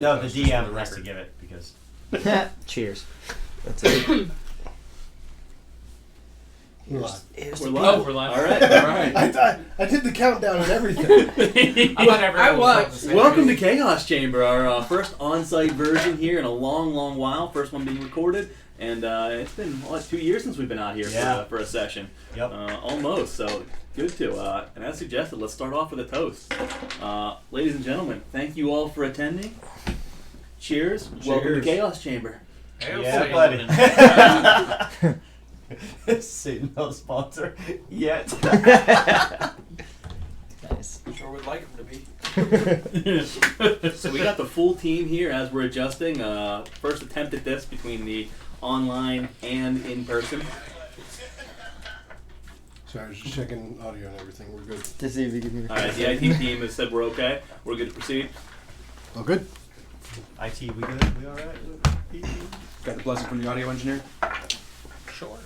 No, the DM has to give it because. Cheers. That's it. We're live. We're live. We're live. All right. I did the countdown and everything. I was. Welcome to Chaos Chamber, our first on-site version here in a long, long while. First one being recorded, and it's been 2 years since we've been out here for a session. Yep. Almost. So good to. And as suggested, let's start off with a toast. Ladies and gentlemen, thank you all for attending. Cheers. Welcome to Chaos Chamber. Yeah, buddy. See, no sponsor yet. Nice. Sure would like him to be. So we got the full team here as we're adjusting. First attempt at this between the online and in person. Sorry, I was just checking audio and everything. We're good. To see if you can hear. All right, the IT team has said we're okay. We're good to proceed. All good? IT, we good? We alright? Got the blessing from the audio engineer? Sure.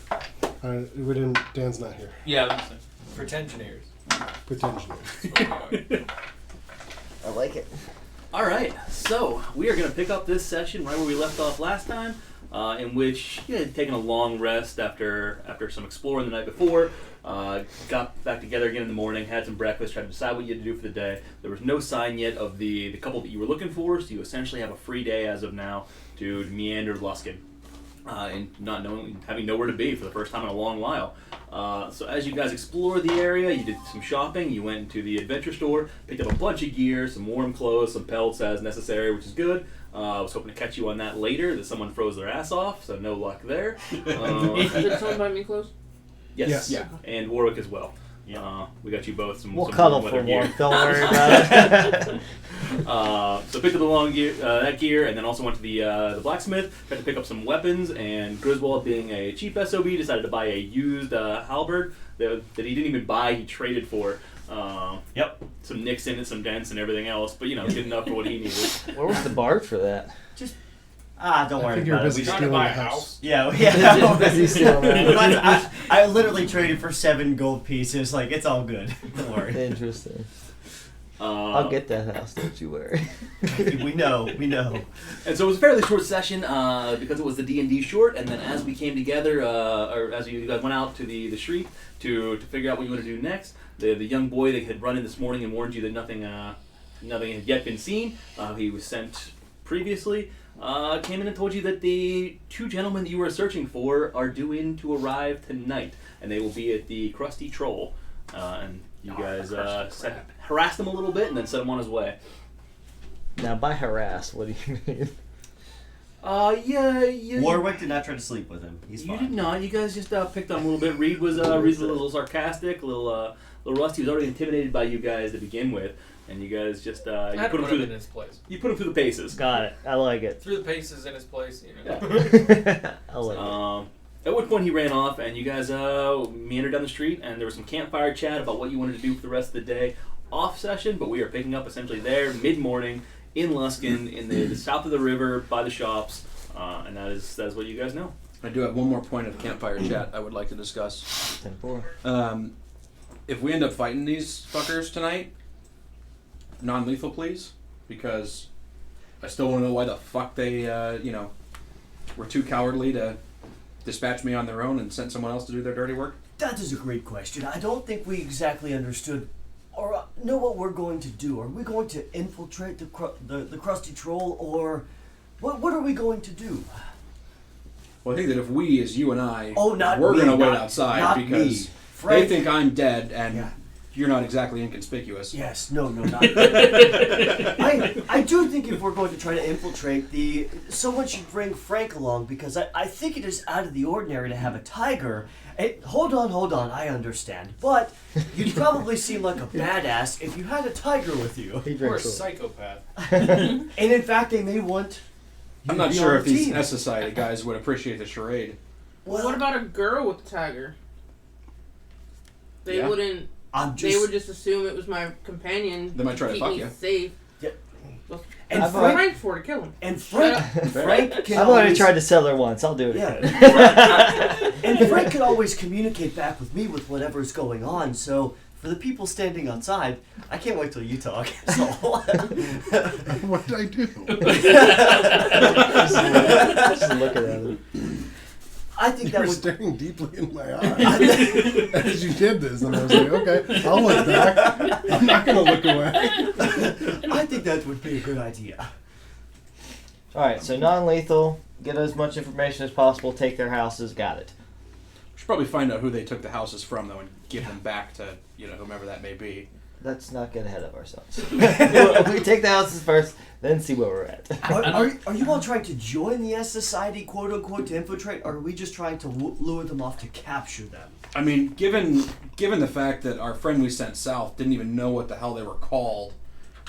We didn't. Dan's not here. Yeah, pretensioneers. Potentially. I like it. All right, so we are going to pick up this session right where we left off last time, in which you had taken a long rest after some exploring the night before. Got back together again in the morning, had some breakfast, tried to decide what you had to do for the day. There was no sign yet of the couple that you were looking for, so you essentially have a free day as of now to meander Luskin. And not knowing, having nowhere to be for the first time in a long while. So as you guys explored the area, you did some shopping, you went into the adventure store, picked up a bunch of gear, some warm clothes, some pelts as necessary, which is good. I was hoping to catch you on that later, that someone froze their ass off, so no luck there. Did someone buy me clothes? Yes, Yeah. And Warwick as well. Yeah. We got you both some We'll some cuddle warm for weather gear. warmth. Don't worry about it. So picked up the long gear, that gear, and then also went to the blacksmith. Tried to pick up some weapons, and Griswold, being a cheap SOB, decided to buy a used halberd that he didn't even buy. He traded for. Yep. Some nicks in it, some dents, and everything else, but good enough for what he needed. Where was the bard for that? Don't I worry think you're about it. busy We Trying stealing to buy the a house. house. yeah. Busy stealing that. I literally traded for 7 gold pieces. Like, it's all good. Don't worry. Interesting. I'll get that house. Don't you worry. we know. And so it was a fairly short session because it was the D&D short, and then as we came together, or as you guys went out to the street to figure out what you want to do next, the young boy that had run in this morning and warned you that nothing had yet been seen, he was sent previously, came in and told you that the 2 gentlemen that you were searching for are due in to arrive tonight, and they will be at the Crusty Troll. And you guys harassed him a little bit and then sent him on his way. Now, by harass, what do you mean? Yeah. Warwick did not try to sleep with him. He's You fine. did not. You guys just picked on him a little bit. Reed was a little sarcastic, a little rusty. He was already intimidated by you guys to begin with, and you guys just I you had put to him put him through in his place. you put him through the paces. Got it. I like it. Threw the paces in his place, I like it. At what point he ran off, and you guys meandered down the street, and there was some campfire chat about what you wanted to do for the rest of the day off session, but we are picking up essentially there mid-morning in Luskin, in the south of the river by the shops, and that is what you guys know. I do have one more point of campfire chat I would like to discuss. 10-4. If we end up fighting these fuckers tonight, non-lethal please, because I still want to know why the fuck they, were too cowardly to dispatch me on their own and send someone else to do their dirty work. That is a great question. I don't think we exactly understood or know what we're going to do. Are we going to infiltrate the Crusty Troll, or what are we going to do? Well, I think that if we, as you and I, not we're me, going to wait not- outside not because me. they Frank. think I'm dead and Yeah. you're not exactly inconspicuous. Yes, no, not. I do think if we're going to try to infiltrate someone should bring Frank along, because I think it is out of the ordinary to have a tiger. Hold on, I understand. But you'd probably seem like a badass if you had a tiger with you. He Or a drinks a psychopath. And in fact, they may want you I'm to not be sure on if the these team. S Society guys would appreciate the charade. Well, what about a girl with a tiger? They Yeah. wouldn't. I'm They just would just assume it was my companion. They might try to keep fuck me you. safe. Yeah. Well, and I've Frank Frank for to kill him. and Frank can I've already always- tried to sell her once. I'll do it Yeah. again. And Frank can always communicate back with me with whatever's going on. So For the people standing outside, I can't wait till you talk. So. What did I do? Just look at it. I think You that were would. staring deeply in my eyes as you did this, and I was like, okay, I'll look back. I'm not going to look away. I think that would be a good idea. Alright, so non-lethal, get as much information as possible, take their houses, got it. We should probably find out who they took the houses from, though, and give them back to, whomever that may be. Let's not get ahead of ourselves. We take the houses first, then see where we're at. Are you all trying to join the S Society, quote unquote, to infiltrate, or are we just trying to lure them off to capture them? I mean, given the fact that our friend we sent south didn't even know what the hell they were called,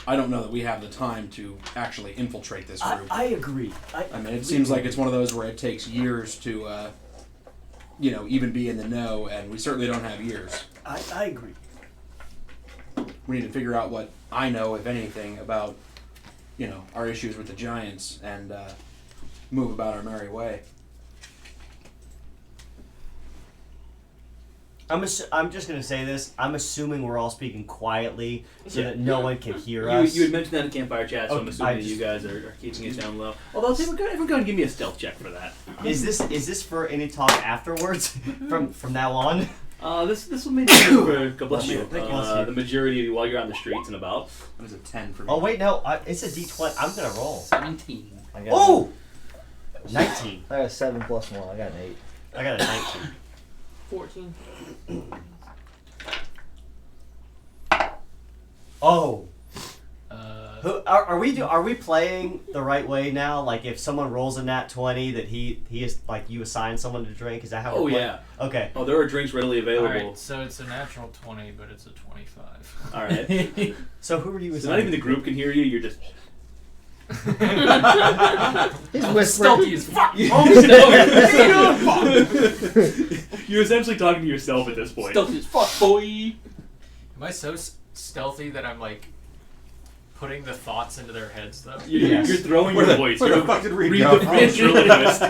I don't know that we have the time to actually infiltrate this group. I agree. I mean, it seems like it's one of those where it takes years to, even be in the know, and we certainly don't have years. I agree. We need to figure out what I know, if anything, about, our issues with the Giants, and move about our merry way. I'm just going to say this. I'm assuming we're all speaking quietly so that no one can hear You us. had mentioned that in campfire chat, so I'm Okay, assuming that you guys are keeping it down low. Although, everyone go ahead and give me a stealth check for that. Is this for any talk afterwards from now on? This will make for bless you. Thank you. The majority of you while you're on the streets and about. It was a 10 for me. Oh, wait, no. It's a D20. I'm going to roll. 17. I got Oh! 19. I got a 7 plus 1. I got an 8. I got a 19. 14. Oh. Are we playing the right way now? Like, if someone rolls a nat 20, that he is like you assign someone to drink. Is that how? Oh we're playing? yeah. Okay. Oh, there are drinks readily available. Alright, so it's a natural 20, but it's a 25. All right. So who are you? So not even the group can hear you. You're just. He's whispering. Stealthy as fuck! You're essentially talking to yourself at this point. Stealthy as fuck, boy! Am I so stealthy that I'm like putting the thoughts into their heads though? You're throwing your voice. Where the You're fuck did Reed read go? the ventriloquist.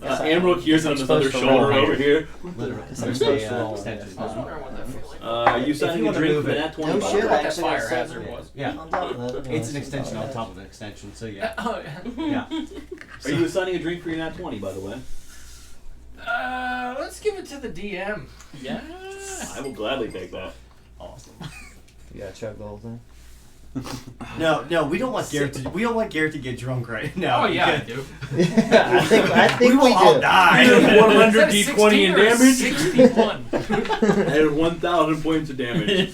Amrook hears it on his other supposed to roll shoulder here. over here. Literally. I'm There's supposed a, to roll. extension. I was wondering what that feels like. Are you signing a wanna drink move for it- that 20? No by shit, the way? I What that actually fire got 7. hazard was. Yeah. On top of that, It's an extension on top of an extension. So yeah. Oh, yeah. Yeah. Are you assigning a drink for your nat 20, by the way? Let's give it to the DM. Yeah. I will gladly take that. Awesome. You gotta chug the whole thing. No, we don't want Garrett to. We don't want Garrett to get drunk right now. Oh yeah, I because do. Yeah, I think we will all do. die. 100 Is that a D20 in 16 or damage. 61. And 1,000 points of damage.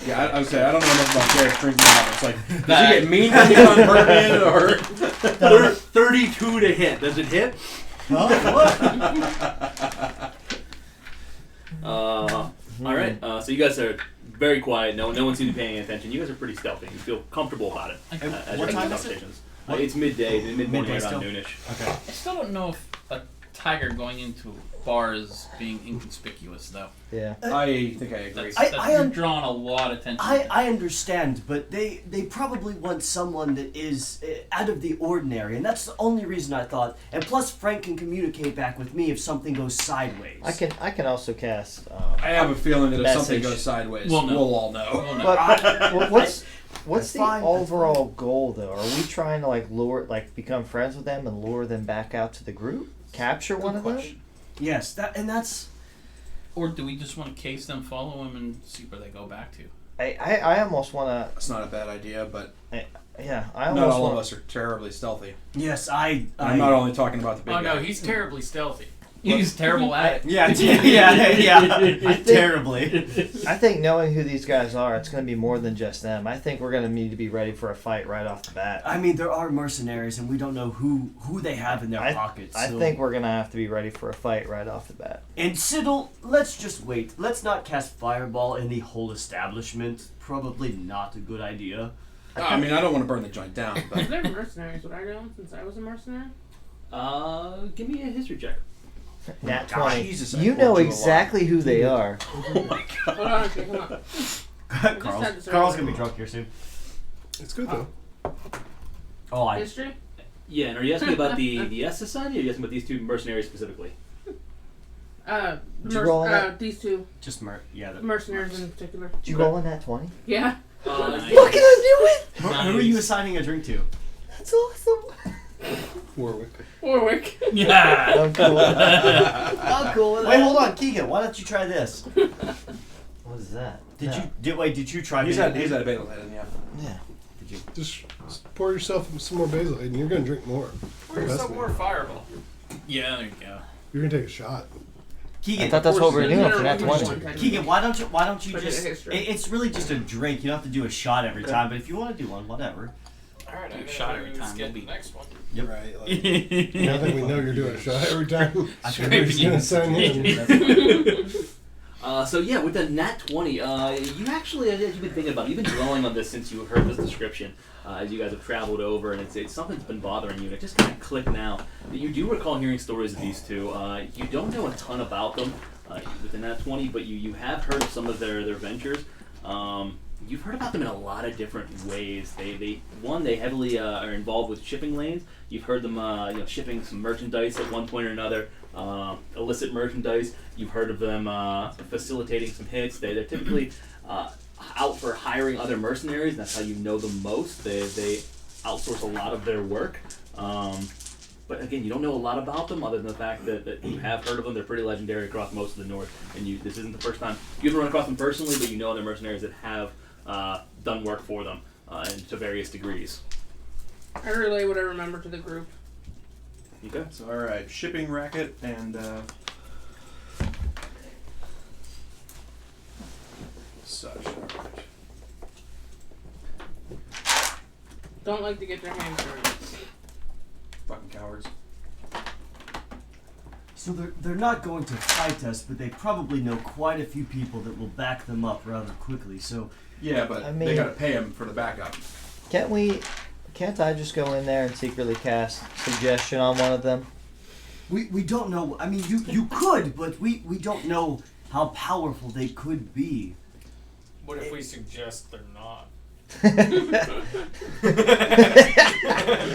Yeah, I would say I don't know enough about Garrett's drinking habits. Like, does he get mean when he's on bourbon, or 32 to hit. Does it hit? All right. So you guys are very quiet. No one seems to be paying any attention. You guys are pretty stealthy. You feel comfortable about it. And As what you're having time is it? conversations. It's midday. Mid-morning, Midday around still? noonish. Okay. I still don't know if a tiger going into a bar is being inconspicuous, though. Yeah. I think I agree. You're drawing a lot of attention. I understand, but they probably want someone that is out of the ordinary, and that's the only reason I thought. And plus, Frank can communicate back with me if something goes sideways. I can also cast. I have a feeling that if something Message. goes sideways, We'll know. we'll all know. Well, no. But what's That's the fine, that's overall goal though? Are we trying to become friends with them and lure them back out to the group? Capture one of them? question. Yes, that's. Or do we just want to case them, follow them, and see where they go back to? I almost want to. That's not a bad idea, but Yeah, I not almost all of want. us are terribly stealthy. Yes, I'm not only talking about the big Oh no, guy. he's terribly stealthy. He's terrible at it. Yeah, terribly. I think knowing who these guys are, it's going to be more than just them. I think we're going to need to be ready for a fight right off the bat. I mean, there are mercenaries, and we don't know who they have in their pockets. I so- think we're going to have to be ready for a fight right off the bat. And Siddle, let's just wait. Let's not cast Fireball in the whole establishment. Probably not a good idea. I mean, I don't want to burn the joint down, but They're mercenaries, would I know, since I was a mercenary? Give me a history check. Nat gosh, 20. Jesus, I You poured know you a lot. exactly who they are. Hold on, okay, hold on. Carl's gonna be drunk here soon. It's good though. Oh, History? Yeah, and are you asking about the S Society, or are you asking about these two mercenaries specifically? Did you roll on that? These two Just yeah. The mercenaries in particular. Did you roll on that 20? Yeah. Look at him do it! Who are you Nice. assigning a drink to? That's awesome. Warwick. Yeah. I'm cool. I'm cool with Wait, hold on, Keegan. Why don't you try this? What is that? Did you try? He's Basil? had a bagel head, yeah. Yeah. Just pour yourself some more basil and you're going to drink more. Where's Trust some me. more fireball? Yeah, there you go. You're going to take a shot. Keegan, I thought that's what we were No, doing no, for that no, 20. no. Keegan, why don't you But just? it's true. It's really just a drink. You don't have to do a shot every time. But if you want to do one, whatever. Alright, I'm Shot gonna every time get will be- the next one. Yep. Right. Like, now that we know you're doing a shot every time, I we're just going to sign in. So yeah, with the nat 20, you actually, as you've been thinking about it, you've been dwelling on this since you heard this description, as you guys have traveled over, and it's something that's been bothering you, and it just kind of clicked now. You do recall hearing stories of these two. You don't know a ton about them with the nat 20, but you have heard of some of their ventures. You've heard about them in a lot of different ways. They heavily are involved with shipping lanes. You've heard them shipping some merchandise at one point or another, illicit merchandise. You've heard of them facilitating some hits. They're typically out for hiring other mercenaries. That's how you know them most. They outsource a lot of their work. But again, you don't know a lot about them other than the fact that you have heard of them. They're pretty legendary across most of the North. And this isn't the first time you haven't run across them personally, but you know other mercenaries that have done work for them and to various degrees. I relay what I remember to the group. Okay. So, alright, shipping racket and such. Alright. Don't like to get your hands dirty. Fucking cowards. So they're not going to fight us, but they probably know quite a few people that will back them up rather quickly. So Yeah, but I they mean- gotta pay him for the backup. Can't I just go in there and secretly cast suggestion on one of them? we don't know. I mean, you could, but we don't know how powerful they could be. What if we suggest they're not? I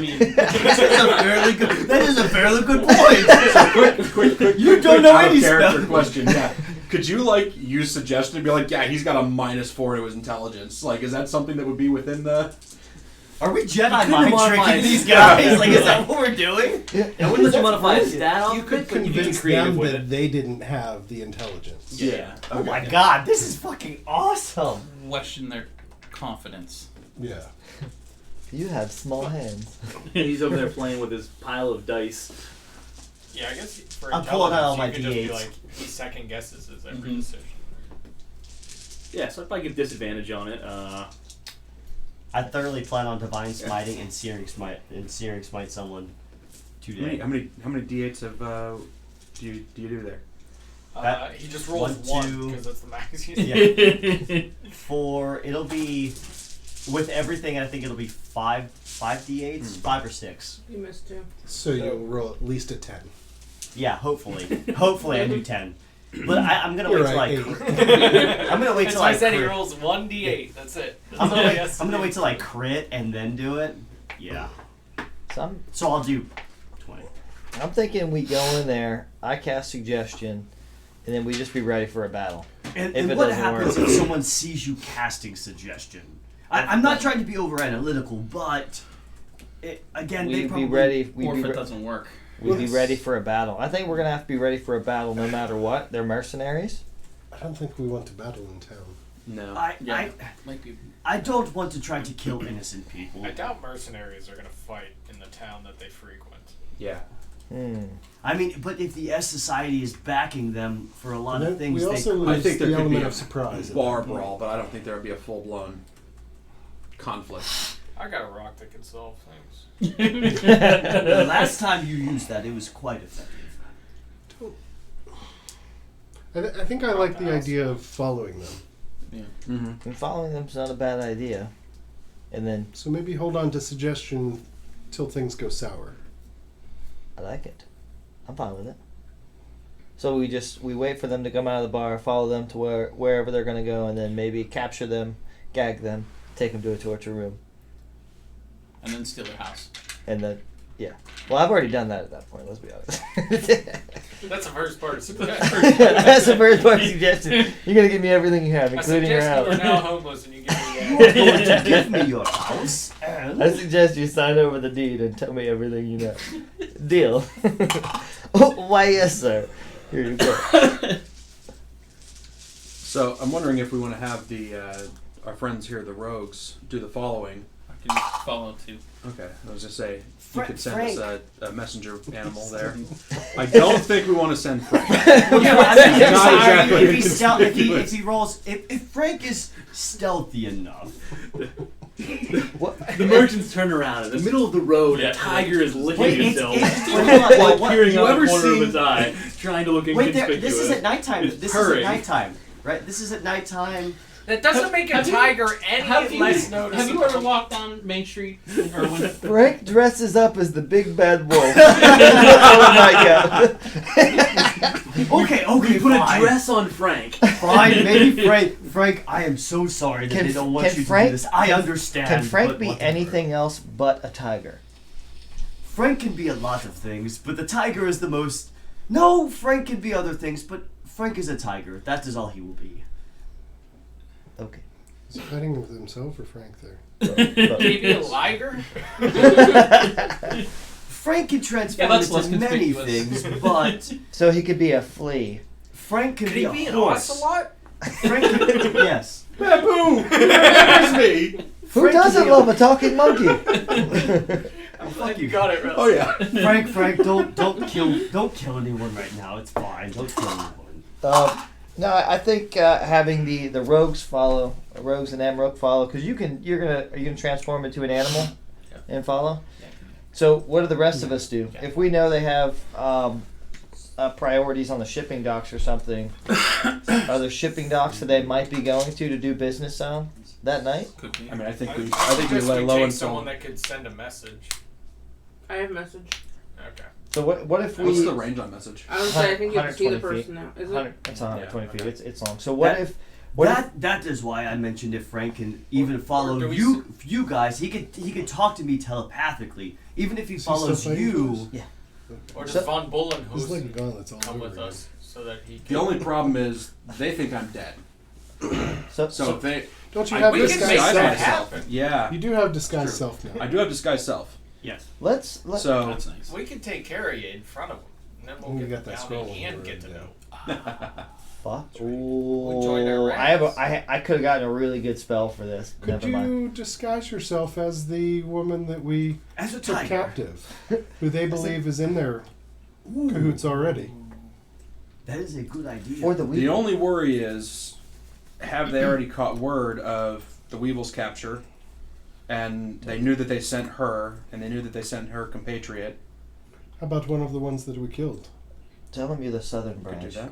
mean, that is a fairly good point. quick. You don't know out of any character stuff. question. Yeah. Could you use suggestion and be like, yeah, he's got a -4 to his intelligence? Like, is that something that would be within the? Are we Jedi couldn't mind modify tricking it. these guys? Like, is that what we're doing? I wouldn't let you modify a stat off You of could it, but you can be convince creative them with that it. they didn't have the intelligence. Yeah. Oh my god, this is fucking awesome. Question their confidence. Yeah. You have small hands. He's over there playing with his pile of dice. Yeah, I guess for I'm pulling out all intelligence, my you could D8s. just be like, he second guesses his every Mhm. decision. Yeah, so I'd probably give disadvantage on it. I thoroughly plan on divine smiting and searing smite someone today. How many d8s of do you do there? He just rolls 1, 1 2. because that's the max. Yeah. It'll be with everything. I think it'll be 5 d8s, 5 or 6. You missed two. So you'll roll at least a 10. Yeah, hopefully I do 10. But I'm gonna You're wait till right, I'm gonna wait That's till why I I said he crit. rolls 1d8. That's it. That's I'm all gonna he has to I'm gonna do. wait till I crit and then do it. Yeah. So I'll do 20. I'm thinking we go in there, I cast suggestion, and then we just be ready for a battle. And, If and it what doesn't happens work. if someone sees you casting suggestion? I'm not trying to be over analytical, but they We'd probably be ready. Or if it doesn't work. We'd be ready for a battle. I think we're gonna have to be ready for a battle no matter what. They're mercenaries. I don't think we want to battle in town. No. Yeah. Might be. I don't want to try to kill innocent people. I doubt mercenaries are going to fight in the town that they frequent. Yeah. I mean, but if the S Society is backing them for a lot And of then things, we also they I lose think there the could be element a of surprise. in bar that. brawl, but I don't think there would be a full blown conflict. I got a rock that can solve things. the last time you used that, it was quite effective. I think I like the idea of following them. Yeah. Mm-hmm. And following them's not a bad idea. And then So maybe hold on to suggestion till things go sour. I like it. I'm fine with it. So we wait for them to come out of the bar, follow them to wherever they're gonna go, and then maybe capture them, gag them, take them to a torture room, And then steal their house. and then Well, I've already done that at that point. Let's be honest. That's the first part of That's the first part of suggestion. You're gonna give me everything you have, I including your suggest you are house. now homeless and you give me You are going to give me your house, and I suggest you sign over the deed and tell me everything you know. Deal. Oh, why, yes, sir. Here you go. So I'm wondering if we want to have the our friends here, the rogues, do the following. I can follow too. Okay, I was just say you Fra- could send Frank. us a messenger animal there. I don't think we want to send Frank. Well, yeah, I mean, Not sorry, exactly if, he's stealth, conspicuous. if he rolls, if Frank is stealthy enough, The merchants turn around in the middle of the road. Yeah. A tiger is licking Wait, itself well, while peering out you the ever corner of seen- its eye, trying to look wait, inconspicuous. this is at nighttime. It's This purring. is at nighttime, right? This is at nighttime. That doesn't make a Have you- tiger any less Have noticeable. you ever walked down Main Street in Irwin? Frank dresses up as the big bad wolf. Oh my god. Okay, We put a fine. dress on Frank. Fine, maybe Frank, I am so sorry that Can- they don't want can you Frank- to do this. I understand. Can Frank but be whatever. anything else but a tiger? Frank can be a lot of things, but the tiger is the most. No, Frank can be other things, but Frank is a tiger. That is all he will be. Okay. He's fighting with himself or Frank there? Maybe a liger? Frank can transform Yeah, that's less into many conspicuous. things, but So he could be a flea. Frank can Could be he a be an horse. ocelot? Frank can, yes. Baboon! There's me! Who Frank can doesn't be love a talking monkey? I'm glad you got it, Russ. Oh yeah. Frank, don't kill anyone right now. It's fine. Don't kill anyone. No, I think having the rogues follow, rogues and Amrook follow, because are you gonna transform into an animal and follow? Yeah. So what do the rest of us do? Yeah. If we know they have priorities on the shipping docks or something, are there shipping docks that they might be going to do business on that night? Could be. I mean, I think I we suggest lay we low take until. someone that could send a message. I have message. Okay. So what if we? What's the range on message? I would say I think you have to see the 120 person now. Is it? 100, it's 120 Yeah, feet. okay. It's long. So what if? What if That is why I mentioned if Frank can even follow do we you guys, he could talk to me telepathically. Even if he Is he still follows fighting you. for us? Or So- does Von Bullen It's who's like a gauntlet's all come over with again. us so that he can... The only problem is they think I'm dead. So if they. Don't you I have we can disguised make disguise that self? happen. Yeah. You do have disguised True. self now. I do have disguised self. Yes. let's So That's nice. We can take care of you in front of him. And then Oh, we'll you get got the that bounty scroll and over get to there. know. fuck. We joined our Ooh, ranks. I could have gotten a really good spell for this. Could Never mind. you disguise yourself as the woman that we As a took tiger. captive, who they believe is in their cahoots already? That is a good idea. For the The week. only worry is, have they already caught word of the Weevil's capture, and they knew that they sent her, and they knew that they sent her compatriot. How about one of the ones that we killed? Tell them you're the southern Could do branch. that.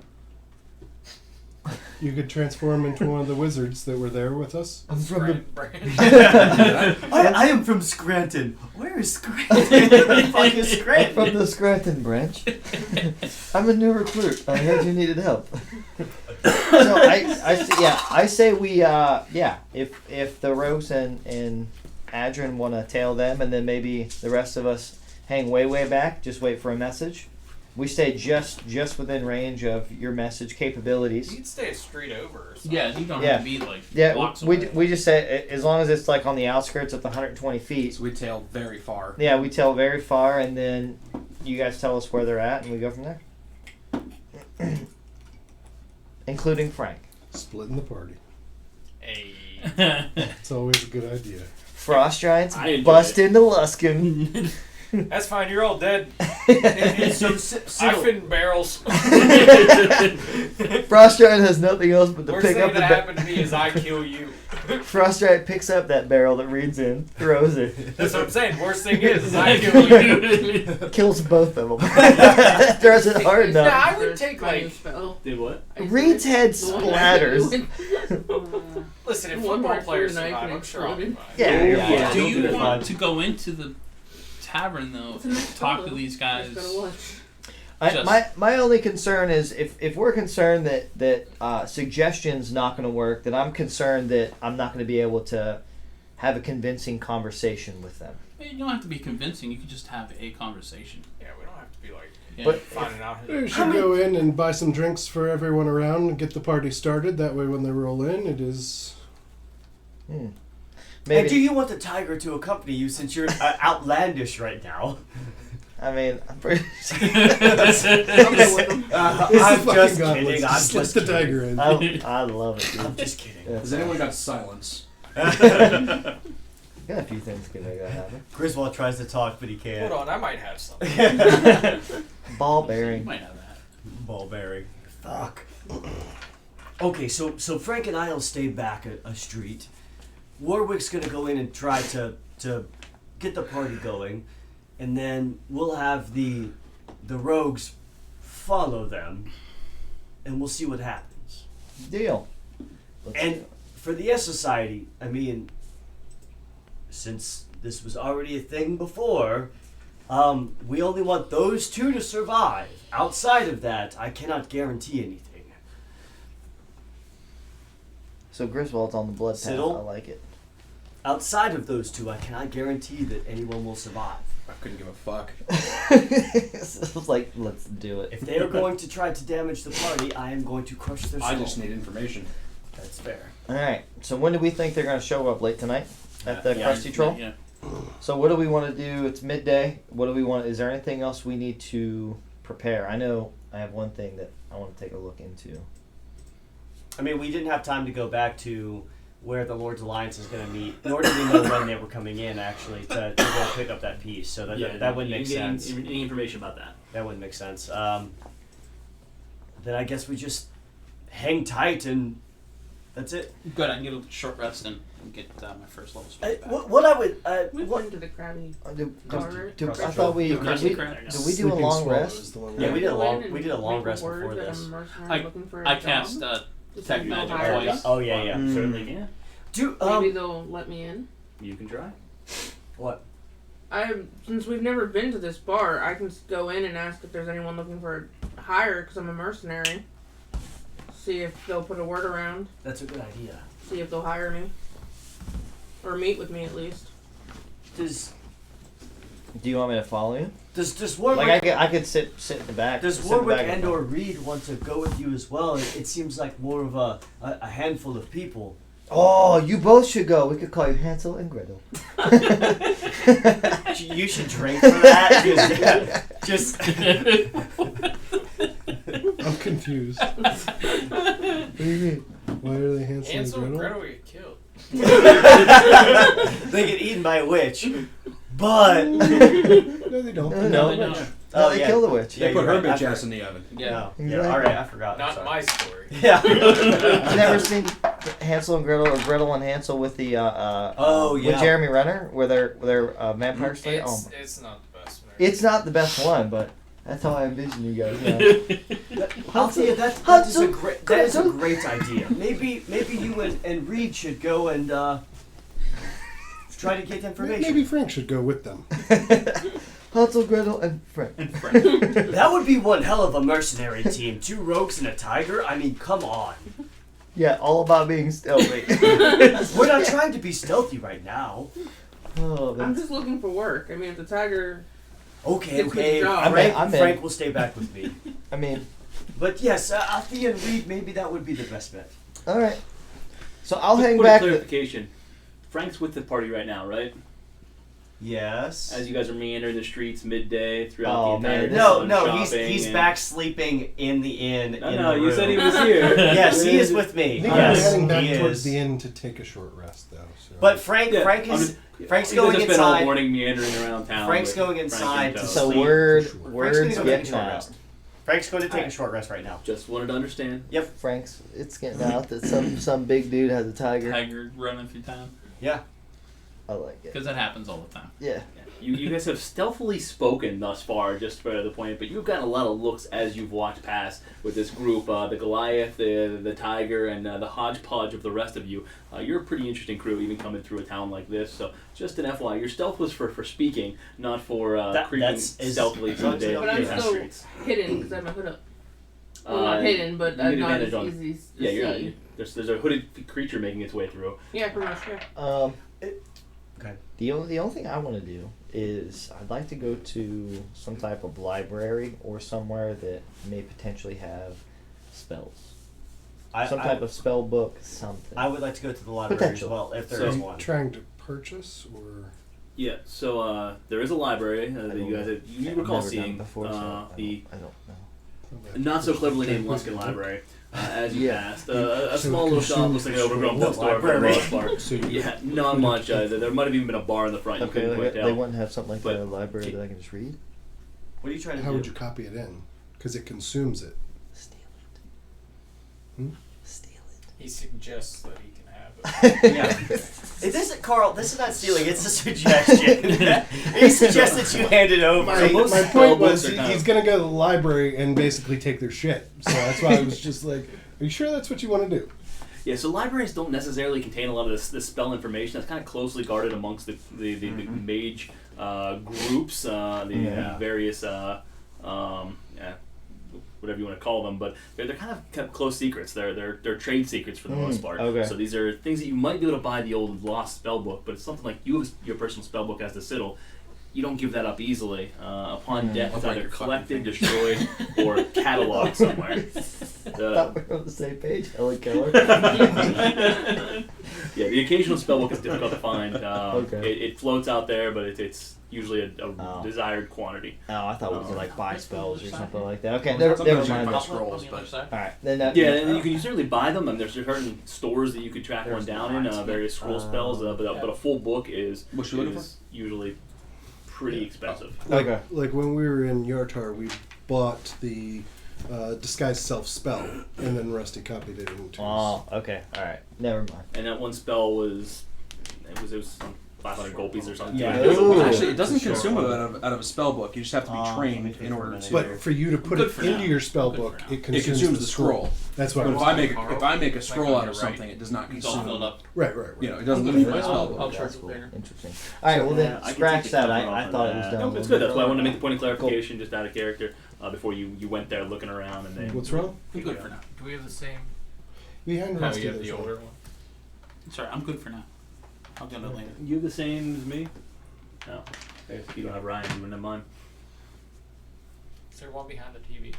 You could transform into one of the wizards that were there with us. I'm from the. I am from Scranton. Where is Scranton? Where the fuck is I'm Scranton? from the Scranton branch. I'm a new recruit. I heard you needed help. So I say we if the rogues and Adrian want to tail them, and then maybe the rest of us hang way back, just wait for a message. We stay just within range of your message capabilities. You can stay a street over or something. Yeah, you don't Yeah. have to be like Yeah, blocks we away. we just say as long as it's like on the outskirts of the 120 feet. So we tailed very far. Yeah, we tell very far, and then you guys tell us where they're at, and we go from there. Including Frank. Splitting the party. Hey. It's always a good idea. Frost Giants I enjoy bust it. into Luskin. That's fine, you're all dead. And so, I fit in barrels. Frost Giant has nothing else but to Worst pick thing up the that ba- happened to me is I kill you. Frost Giant picks up that barrel that reads in, throws it, That's what I'm saying. Worst thing is I kill you. kills both of them. Throws it hard Yeah, enough. I would take Finding like. spell. Did what? Reed's head The one that splatters. Listen, if One football more players knife survive, and I'm sure I'll be exploded. fine. Yeah, you're Yeah. fine. Do don't do you that. want to go into the tavern though? It's a nice Talk to photo. these Just guys. gotta watch. My only concern is if we're concerned that suggestion's not going to work, then I'm concerned that I'm not going to be able to have a convincing conversation with them. You don't have to be convincing. You can just have a conversation. Yeah, we don't have to be like Yeah. But- finding out. We should go in and buy some drinks for everyone around and get the party started. That way, when they roll in, it is. And do Maybe. you want the tiger to accompany you since you're outlandish right now? I mean, I'm pretty. I'll go with them. I'm just kidding. I'm Just let just the kidding. tiger in. I love it. I'm Dude. just kidding. Yeah. Has anyone got silence? Got a few things can make that happen. Griswold tries to talk, but he can't. Hold on, I might have something. Ball You bearing. might have that. Ball bearing. Fuck. Okay, so Frank and I'll stay back a street. Warwick's gonna go in and try to get the party going, and then we'll have the rogues follow them, and we'll see what happens. Deal. Let's And do for the S Society, I mean, since this was already a thing before, we only want those two to survive. Outside of that, I cannot guarantee anything. So Griswold's on the blood path. I Siddle? like it. Outside of those two, I cannot guarantee that anyone will survive. I couldn't give a fuck. It was like, let's do it. If they are going to try to damage the party, I am going to crush their skull. I just need information. That's fair. All right. So when do we think they're going to show up? Late tonight at the Yeah. Krusty Troll. Yeah. So what do we want to do? It's midday. What do we want? Is there anything else we need to prepare? I know I have one thing that I want to take a look into. I mean, we didn't have time to go back to where the Lord's Alliance is going to meet, nor did we know when they were coming in, actually, to go pick up that piece. So that wouldn't make sense. Any information about that? That wouldn't make sense. Then I guess we just hang tight and that's it. Good. I can get a short rest and get my first level spell back. What I would... We've what, been to the Krabby. I Krusty thought we The did Krusty we, Krab. did we do a long rest? Yeah, we did a Go in long and we did a long make rest word before that this. I'm a mercenary I- looking for a I job. cast Just detect so they'll magic hire me. twice. Oh yeah, yeah. Mm. Certainly can. Do Maybe they'll let me in. You can try. what? Since we've never been to this bar, I can go in and ask if there's anyone looking for a hire because I'm a mercenary. See if they'll put a word around. That's a good idea. See if they'll hire me. Or meet with me at least. Does Do you want me to follow you? Warwick Like I could sit in the back. Does sit in the Warwick back and or Reed want to go with you as well? It seems like more of a handful of people. Oh, you both should go. We could call you Hansel and Gretel. You should drink for that. Just I'm confused. What do you mean? Why are they Hansel, Hansel and and Gretel Gretel? get killed. they get eaten by a witch, but No, they don't. No, they don't. Oh, they kill the witch. Yeah, They put you're her right, I bitch ass forgot. in the oven. Yeah. No. Yeah, Exactly. all right, I forgot. Not Sorry. my story. Yeah. You never seen Hansel and Gretel or Gretel and Hansel with the Oh, with yeah. Jeremy Renner where they're vampire slayer? Oh, It's not the best. Mary. it's not the best one, but that's how I envision you guys. Yeah. I'll tell you that is a great idea. Maybe you and Reed should go and try to get information. Maybe Frank should go with them. Hansel, Gretel, and Frank. That would be one hell of a mercenary team. 2 rogues and a tiger. I mean, come on. Yeah, all about being stealthy. We're not trying to be stealthy right now. Oh, I'm that's, just looking for work. I mean, if the tiger... Okay, It's okay. good job. I'm in. Frank will stay back with me. I mean, But yes, Althea and Reed, maybe that would be the best bet. all right. So I'll hang Point of back. clarification. Frank's with the party right now, right? Yes. As you guys are meandering the streets midday throughout Oh, the entire man. town, No, shopping he's and- back sleeping in the inn. No, in no, the you room. said he was here. Yes, he is with I me. think Yes, I'm heading back he towards is. the inn to take a short rest, though. So. But Frank Yeah, Frank's you guys going have spent all inside. morning meandering around town. Frank's with going Frank inside and to Toad. So sleep. word, For sure. Frank's going words to go take a getting short out. rest. Frank's going to take a Alright. short rest right now. Just wanted to understand. Frank's, it's getting out that some big dude has a tiger. Tiger running through town. Yeah. I like it. Because that happens all the time. Yeah. You guys have stealthily spoken thus far, just for the point, but you've gotten a lot of looks as you've walked past with this group, the Goliath, the Tiger, and the hodgepodge of the rest of you. You're a pretty interesting crew, even coming through a town like this, so just an FYI, your stealth was for speaking, not for creeping that's- is- stealthily through the day But I'm town still streets. hidden because I have my hood up. Well, not hidden, but you need not as advantage on- easy to Yeah, you're see. not. There's a hooded creature making its way through. Yeah, pretty much, yeah. Okay. The only thing I want to do is I'd like to go to some type of library or somewhere that may potentially have spells. Some type of spell book, something. I would like to go to the library Potential. as well, if there So- is Are you one. trying to purchase or? Yeah, so there is a library that you guys you I've recall never done seeing before, so the I don't know. not so cleverly named Luskin Library. As you Yeah. passed, a So small little shop looks like an overgrown bookstore for the most part. So you- Yeah, not much. There might have even been a bar in the front. You Okay, couldn't quite they tell. wouldn't have something like But- that in a library that I can just read? What are you trying to How do? would you copy it in? Because it consumes it. Steal it. Hmm? Steal He suggests that he can have it. Yeah. This is Carl. This is not stealing. It's a suggestion. He suggests that you hand it over. My, most my spell point was books are kind he's of- going to go to the library and basically take their shit. So that's why I was just like, are you sure that's what you want to do? Yeah, so libraries don't necessarily contain a lot of this spell information. That's kind of closely guarded amongst the mage groups, the various whatever you want to call them, but they're kind of kept close secrets. They're trade secrets for the most part. Okay. So these are things that you might be able to buy the old lost spell book, but it's something like you have your personal spell book as the Citadel. You don't give that up easily. Upon death, it's I'll break either your fucking collected, fingers. destroyed, or cataloged somewhere. I thought we were on the same page, Helen Keller. Yeah, the occasional spellbook is difficult to find. Okay. It floats out there, but it's usually a Oh. desired quantity. Oh, I thought we could like buy spells or something like that. Okay, Well, never something mind. like All scrolls, On the other but- side. right, then that. Yeah, and you can certainly buy them. And there's certain stores that you could track one There's down in, lots. various scroll spells. But a full book is What you looking is usually pretty expensive. Okay. Like when we were in Yartar, we bought the disguise self spell, and then Rusty copied it into his. Oh, okay. All right. Never mind. And that one spell was some 500 gold pieces or something. Yeah. It was a Ooh. lot. Actually, it doesn't Sure. consume it out of a spell book. You just have to be Let me trained think in for a order minute. to. But for you to put Good it for into now. your spell Good book, for now. it It consumes, consumes the scroll. That's what But I if was I make Carl, if I make a like scroll on out your of right. something, it does not It's all filled consume. up. Right. You know, it doesn't I'm leave good my for spell now. book. I'll That's charge it cool. later. Interesting. All right. Well, Yeah, then I can scratch take that. the cover I off thought on it was that. done. No, a it's little good. bit That's why I wanted to make the earlier. point of clarification just out of character before you went there looking around and then. What's wrong? I'm good for now. Do we have the same? Behind No, Rusty. you have there's the one. older one. Sorry, I'm good for now. I'll get it later. You the same as me? No. If you don't have Ryan, you wouldn't have mine. Is there one behind the TV?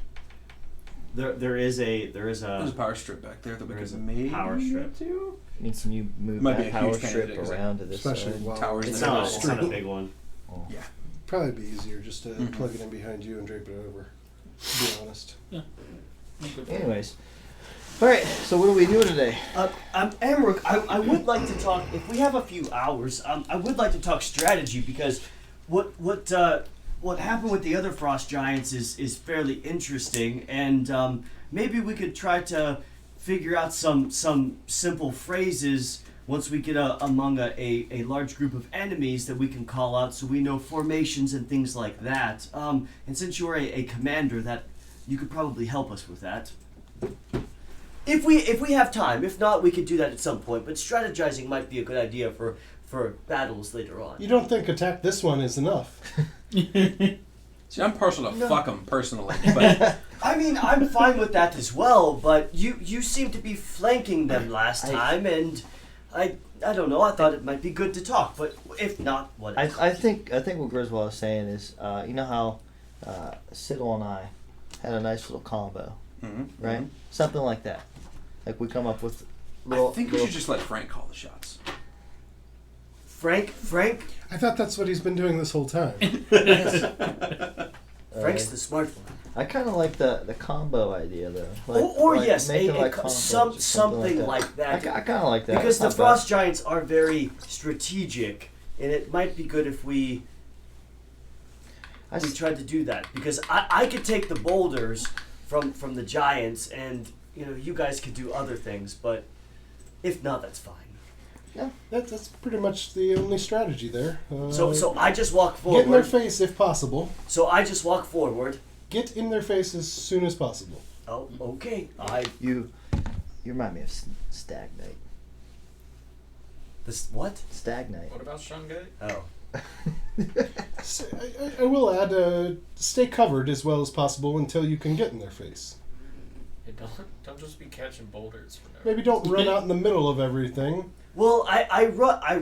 There is a There's a power strip back there that we There is could a maybe power strip. get to. Means can you move Might be that a power huge pain in strip the dick, 'cause around to this Especially side? while Towers it's that not go it's not a street. big one. Oh. Yeah. Probably be easier just to Mhm. plug it in behind you and drape it over. To be honest. I'm good for now. Anyways. All right. So what are we doing today? Amrook, I would like to talk, if we have a few hours, I would like to talk strategy because what happened with the other Frost Giants is fairly interesting, and maybe we could try to figure out some simple phrases once we get among a large group of enemies that we can call out so we know formations and things like that. And since you're a commander, that you could probably help us with that. If we have time. If not, we could do that at some point. But strategizing might be a good idea for battles later on. You don't think attack this one is enough? See, I'm partial to No. fuck 'em personally, but I mean, I'm fine with that as well. But you seem to be flanking them last time, and I don't know. I thought it might be good to talk. But if not, whatever. I think what Griswold was saying is, you know how Siddle and I had a nice little combo, right? Something like that. Like we come up with little. I think we little, should just let Frank call the shots. Frank, I thought that's what he's been doing this whole time. Frank's the smart one. I kind of like the combo idea though. Or yes, making, like, combos or something like that. I kind of like that. Because the It's not Frost Giants are very strategic, and it might be good if we bad. we tried to do that. Because I could take the boulders from the Giants, and you guys could do other things. But if not, that's fine. That's pretty much the only strategy there. So I just walk get in their forward. face if possible. So I just walk forward. Get in their face as soon as possible. Oh, okay. You remind me of Stagnite. This what? Stagnite. What about Shungite? Oh. So I will add, stay covered as well as possible until you can get in their face. Hey, don't just be catching boulders for no Maybe don't run out in the middle of everything. Well, I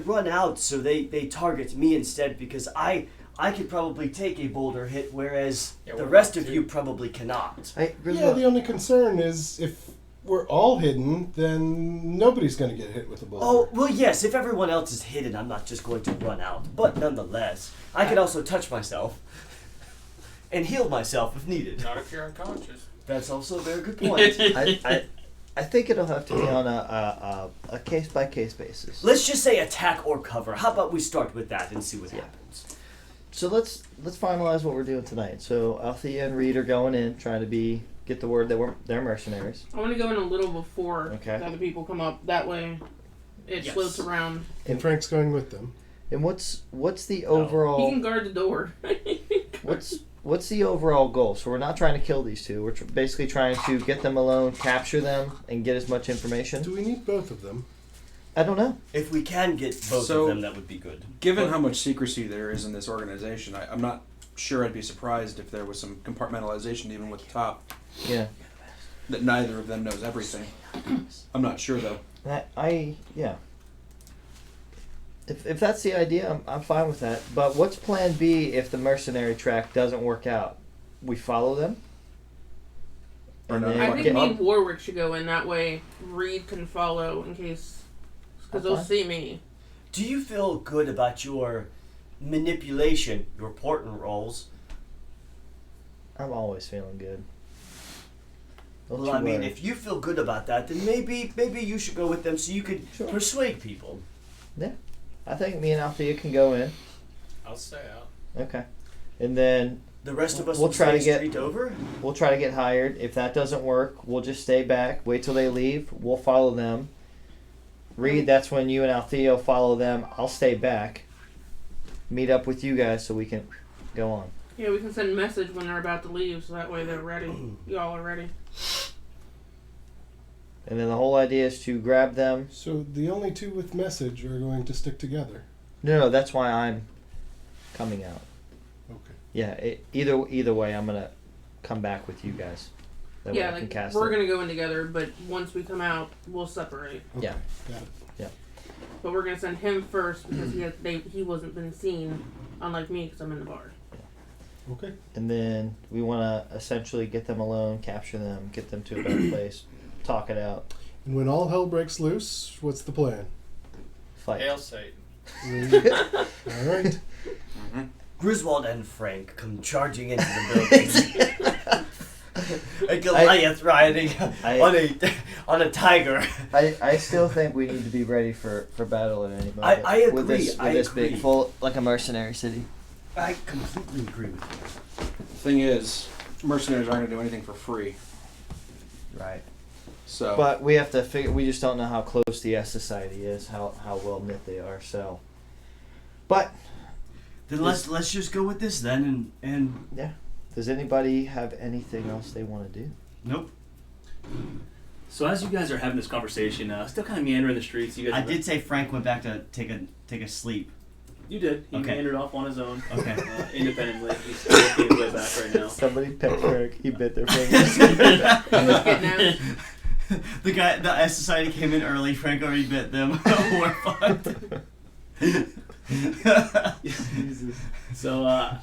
run out, so they target me instead because I could probably take a boulder hit, whereas Yeah, the what rest about of you? you probably cannot. Hey, Yeah, the only concern is if we're all hidden, then nobody's going to get hit with a boulder. Oh, well, yes, if everyone else is hidden, I'm not just going to run out. But nonetheless, I can also touch myself and heal myself if needed. Not if you're unconscious. That's also a very good point. I think it'll have to be on a case by case basis. Let's just say attack or cover. How about we start with that and see what Yeah. happens? So let's finalize what we're doing tonight. So Althea and Reed are going in, trying to get the word that they're mercenaries. I want to go in a little before Okay. the other people come up. That way, it Yes. floats around. And Frank's going with them. And what's the He overall can guard the door. what's the overall goal? So we're not trying to kill these two. We're basically trying to get them alone, capture them, and get as much information. Do we need both of them? I don't know. If we can get both So- of them, that would be good. Given But- how much secrecy there is in this organization, I'm not sure I'd be surprised if there was some compartmentalization even with the top, Yeah. that neither of them knows everything. I'm not sure though. Yeah. If that's the idea, I'm fine with that. But what's plan B if the mercenary track doesn't work out? We follow them? Or And not. then I think get- me and Warwick should go in. That way, Reed can follow in case. Because they'll Okay. see me. Do you feel good about your manipulation, your portent rolls? I'm always feeling good. Don't Well, you I mean, worry. if you feel good about that, then maybe you should go with them so you could Sure. persuade people. I think me and Althea can go in. I'll stay out. Okay. And then The rest of us We'll will try stay to get- straight over. we'll try to get hired. If that doesn't work, we'll just stay back, wait till they leave. We'll follow them. Reed, that's when you and Althea follow them. I'll stay back. Meet up with you guys so we can go on. Yeah, we can send a message when they're about to leave, so that way they're ready. Y'all are ready. And then the whole idea is to grab them. So the only two with message are going to stick together. No, that's why I'm coming out. Okay. Yeah, either way, I'm gonna come back with you guys. That way Yeah, I can like cast we're it. gonna go in together, but once we come out, we'll separate. Okay. Yeah. Got it. But we're gonna send him first because he wasn't been seen, unlike me, because I'm in the bar. Okay. And then we want to essentially get them alone, capture them, get them to a better place, talk it out, And when all hell breaks loose, what's the plan? fight. Hail Satan. All right. Griswold and Frank come charging into the building. A Goliath riding on a tiger. I still think we need to be ready for battle at any moment. I With agree, this, I with this agree. big full like a mercenary city. I completely agree with you. Thing is, mercenaries aren't going to do anything for free. Right. So, But we have to figure. We just don't know how close the S Society is, how well knit they are. So, but Then let's just go with this then and yeah. Does anybody have anything else they want to do? nope. So as you guys are having this conversation, still kind of meandering the streets, you guys. I did say Frank went back to take a sleep. You did. He Okay. meandered off on his own. Okay. Independently. He's still working his way back right now. Somebody pet Frank. He bit their fingers. Kidnapped. The S Society came in early. Frank already bit them. We're fucked. So,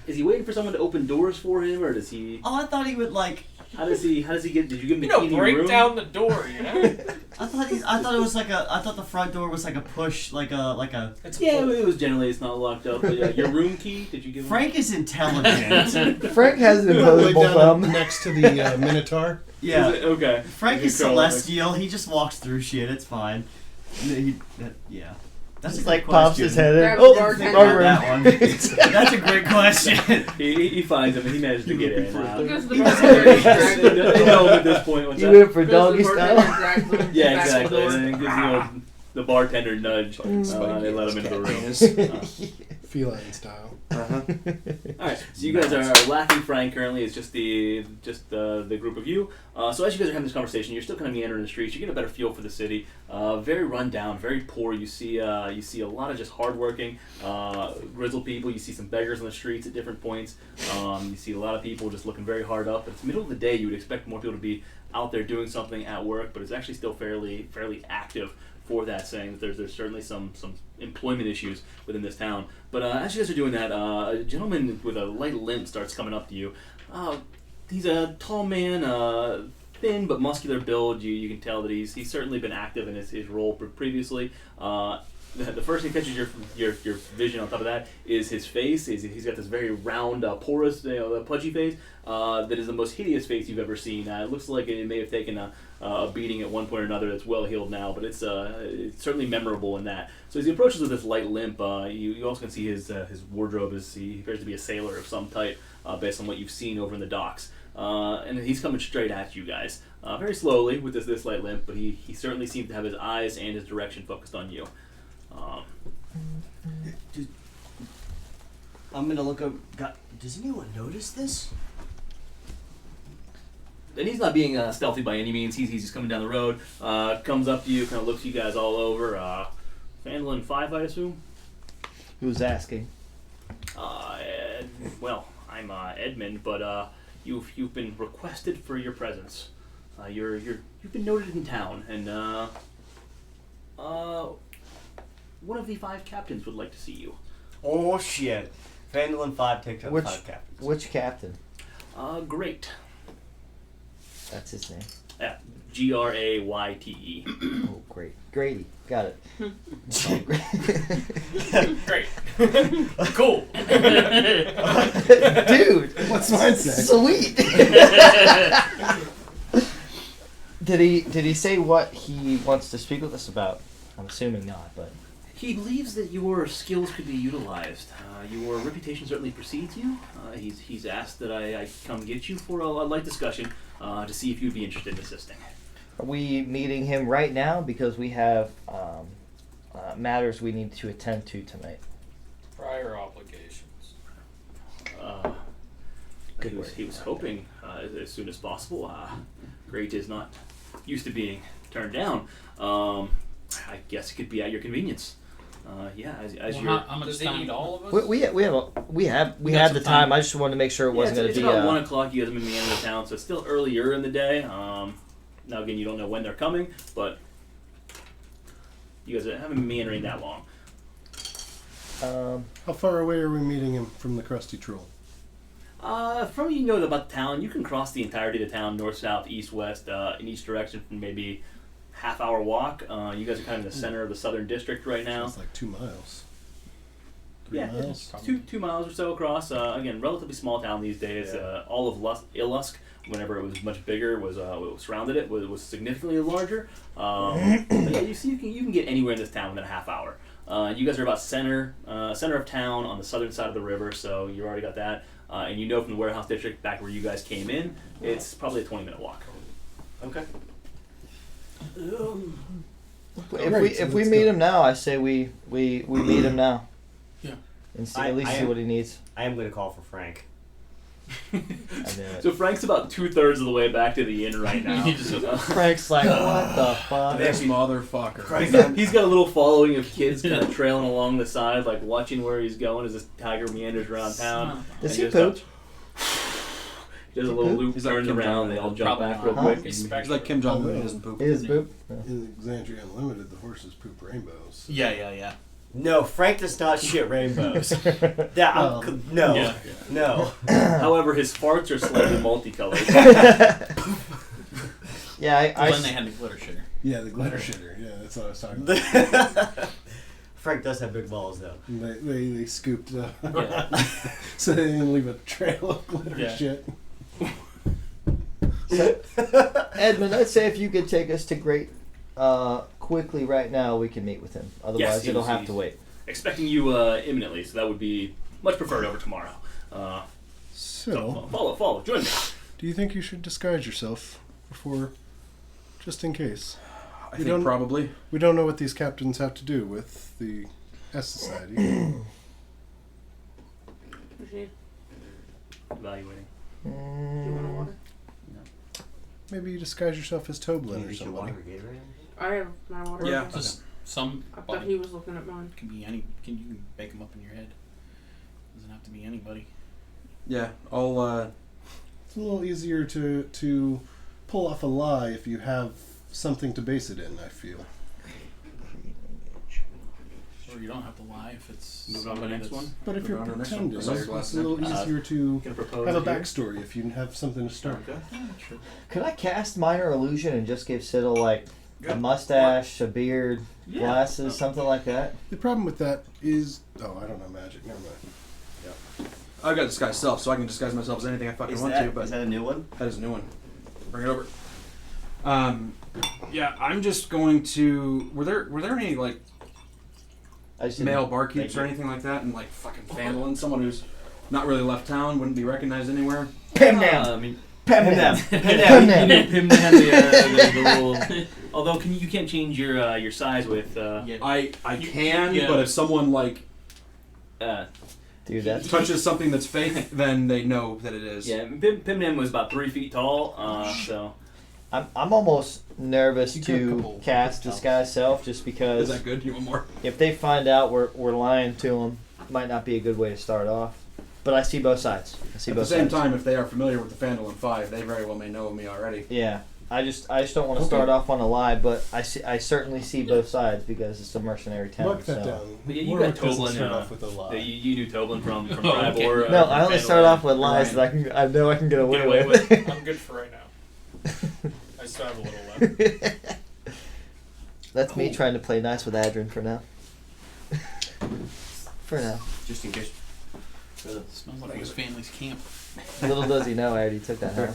is he waiting for someone to open doors for him, or does he? Oh, I thought he would like. How does he get? Did you give him the You know, key to your break room? down the door, you know? I thought it was like a. I thought the front door was like a push, like a. It's Yeah, it was generally it's not locked up. But your room key? Did you give him? Frank is intelligent. Frank has an You know, lay opposable down thumb. next to the Minotaur. Yeah. Is it? Okay. Frank You is call it, like- celestial. He just walks through shit. It's fine. Yeah. That's Just a like good pops question. his head in. Grabs Oh, the bartender. our room. That one. That's a great question. He finds him and he managed to get in. He goes to the He bartender and drags him. They know him at this point. What's You that? went for Goes to doggy the bartender and style. drags him Yeah, back to exactly. the And door. then gives the bartender nudge. And they let him into the room. Feline style. Uh-huh. All right, so you guys are lacking Frank currently. It's just the group of you. So as you guys are having this conversation, you're still kind of meandering the streets. You get a better feel for the city. Very run down, very poor. You see a lot of just hardworking, grizzled people. You see some beggars on the streets at different points. You see a lot of people just looking very hard up. It's the middle of the day. You would expect more people to be out there doing something at work, but it's actually still fairly active for that, saying that there's certainly some employment issues within this town. But as you guys are doing that, a gentleman with a light limp starts coming up to you. He's a tall man, thin but muscular build. You can tell that he's certainly been active in his role previously. The first thing that catches your vision on top of that is his face. He's got this very round, porous, pudgy face that is the most hideous face you've ever seen. It looks like it may have taken a beating at one point or another. That's well healed now, but it's certainly memorable in that. So as he approaches with this light limp, you also can see his wardrobe. He appears to be a sailor of some type, based on what you've seen over in the docks. And he's coming straight at you guys, very slowly with this light limp, but he certainly seems to have his eyes and his direction focused on you. I'm gonna look up. Does anyone notice this? And he's not being stealthy by any means. He's just coming down the road, comes up to you, kind of looks you guys all over. Phandalin Phive, I assume? Who's asking? Well, I'm Edmund, but you've been requested for your presence. You've been noted in town, and one of the 5 captains would like to see you. Oh shit! Phandalin 5 takes up 5 captains. Which captain? Great. That's his name. Yeah, Grayte. Oh, great. Grady. Got it. Great. Cool. Dude. What's mine say? Sweet. Did he say what he wants to speak with us about? I'm assuming not, but... He believes that your skills could be utilized. Your reputation certainly precedes you. He's asked that I come get you for a light discussion to see if you'd be interested in assisting. Are we meeting him right now? Because we have matters we need to attend to tonight. Prior obligations. He was hoping as soon as possible. Great is not used to being turned down. I guess it could be at your convenience. As you're. How much Does he time? need all of us? We have got the some time. time. I just wanted to make sure it wasn't going it's to be. about 1 o'clock. You guys have been meandering the town, so it's still earlier in the day. Now again, you don't know when they're coming, but you guys haven't been meandering that long. How far away are we meeting him from the Krusty Troll? From you know about the town, you can cross the entirety of the town, north, south, east, west, in each direction from maybe half-hour walk. You guys are kind of in the center of the southern district right now. It's like 2 miles. 3 Yeah, miles? two miles or so across. Again, relatively small town these days. All of Illusk, whenever it was much bigger, was surrounded it was significantly larger. But yeah, you see, you can get anywhere in this town within a half hour. You guys are about center of town on the southern side of the river, so you already got that. And you know from the warehouse district back where you guys came in, it's probably a 20-minute walk. Okay. If we meet him now, I say we meet him now. Yeah. And see, at least see what he needs. I am going to call for Frank. I knew it. So Frank's about 2/3 of the way back to the inn right now. Frank's like, what the fuck? This motherfucker. He's got a little following of kids kind of trailing along the side, like watching where he's going as this tiger meanders around town. Does And he just, poop? He does a little loop, He's like turns Kim around, Jong-un. they all jump Probably back real not. quick. He's like Kim Jong-un. He doesn't poop. It is poop? Yeah. In Exandria Unlimited, the horses poop rainbows. Yeah. No, Frank does not shit rainbows. No. Yeah. No. However, his farts are slightly multicolored. Yeah, When they had the glitter shitter. Yeah, the glitter shitter. Yeah, that's what I was talking about. Frank does have big balls, though. They scooped Yeah. so they didn't leave a trail of glitter Yeah. shit. Edmund, I'd say if you could take us to Great quickly right now, we can meet with him. Otherwise, Yes, it'll he's- have to wait. Expecting you imminently, so that would be much preferred over tomorrow. So, Follow, join me. do you think you should disguise yourself before, just in case? I We think don't- probably. We don't know what these captains have to do with the S Society. Evaluating. Do you want a water? Maybe you disguise yourself as Toblin or You should somebody. water Gatorade? I have my water. Yeah. Just some. I thought he was looking at mine. Can be any. You can make them up in your head. Doesn't have to be anybody. Yeah, I'll. It's a little easier to pull off a lie if you have something to base it in, I feel. Or you don't have to lie if it's. Move on to the next one. But if you're Moving on to the next one. pretending, Sorry, it's glass a little next. easier to Gonna propose have a here. backstory if you have something to start. Okay. True. Could I cast minor illusion and just give Siddle like a Good. mustache, a beard, Yeah. glasses, something like that? The problem with that is, oh, I don't know magic. Never mind. I've got disguise self, so I can disguise myself as anything I fucking Is want that, to. But is that a new one? that is a new one. Bring it over. Yeah, I'm just going to. Were there any like I just male didn't- barkeeps Thank or you. anything like that, and like fucking Phandalin, someone who's not really left town, wouldn't be recognized anywhere. Pim down. I mean, Pim Pim down. down. Pim Pim down. down. you pin down the little. Although you can't change your size with. Yeah. I You- can, yeah. but if someone like Dude, that's touches something that's fake, then they know that it is. Yeah, Pimnam was about 3 feet tall, so I'm almost nervous You got a to couple cast tell. disguise self just Is because that good? You want more? if they find out we're lying to them, might not be a good way to start off. But I see both sides. I see At the both same sides. time, if they are familiar with the Phandalin Phive, they very well may know of me already. Yeah, I just don't want to Okay. start off on a lie, but I certainly see both sides because it's a mercenary town. Mark that so. down. But yeah, you Warwick got doesn't Toblin, start off with a lie. you knew Toblin from Oh, okay. Phive or No, from I only Phandalin. start off with lies Ryan. that I know I can get away, Get away with. with. I'm good for right now. I still have a little left. That's me Cool. trying to play nice with Adrian for now. For now. Just in case. Smells like his family's camp. Little does he know I already took that house.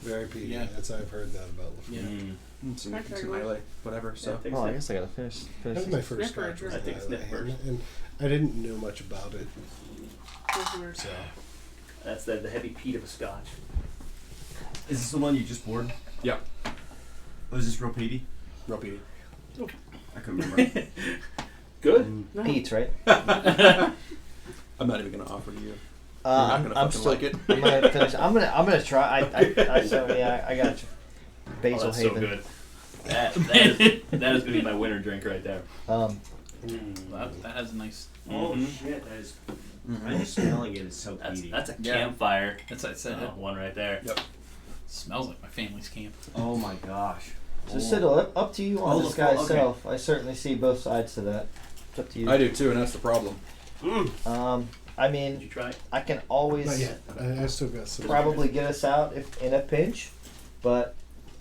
Very peaty. Yeah. That's I've heard that about before. Yeah. Mm. It's in, Okay, it's in well. my like whatever. So Yeah, take a Oh, I sip. guess I gotta finish. That was my first Sniffer, scotch. Was I think that, Sniffer. and I didn't know much about it, so That's the heavy peat of a scotch. Is this the one you just poured? Yeah. Was this real peaty? real peaty. I couldn't remember. Good. No. Pete's, right? I'm not even gonna offer to you. You're not I'm gonna fucking still, like it. I'm gonna finish. I'm gonna try. I got you. Oh, Basil that's so Haven. good. That is gonna be my winter drink right there. That has a nice. Oh Mhm. shit! That is. Mhm. I'm just smelling it. It's so That's peaty. a Yeah. campfire. That's what I said. One right there. Yep. Smells like my family's camp. Oh my gosh. So Siddle, up to you on Oh, this look, guy's okay. self. I certainly see both sides to that. It's up to you. I do too, and that's the problem. I Did mean, you try? I can always not yet. I still got some. probably get us out if in a pinch, but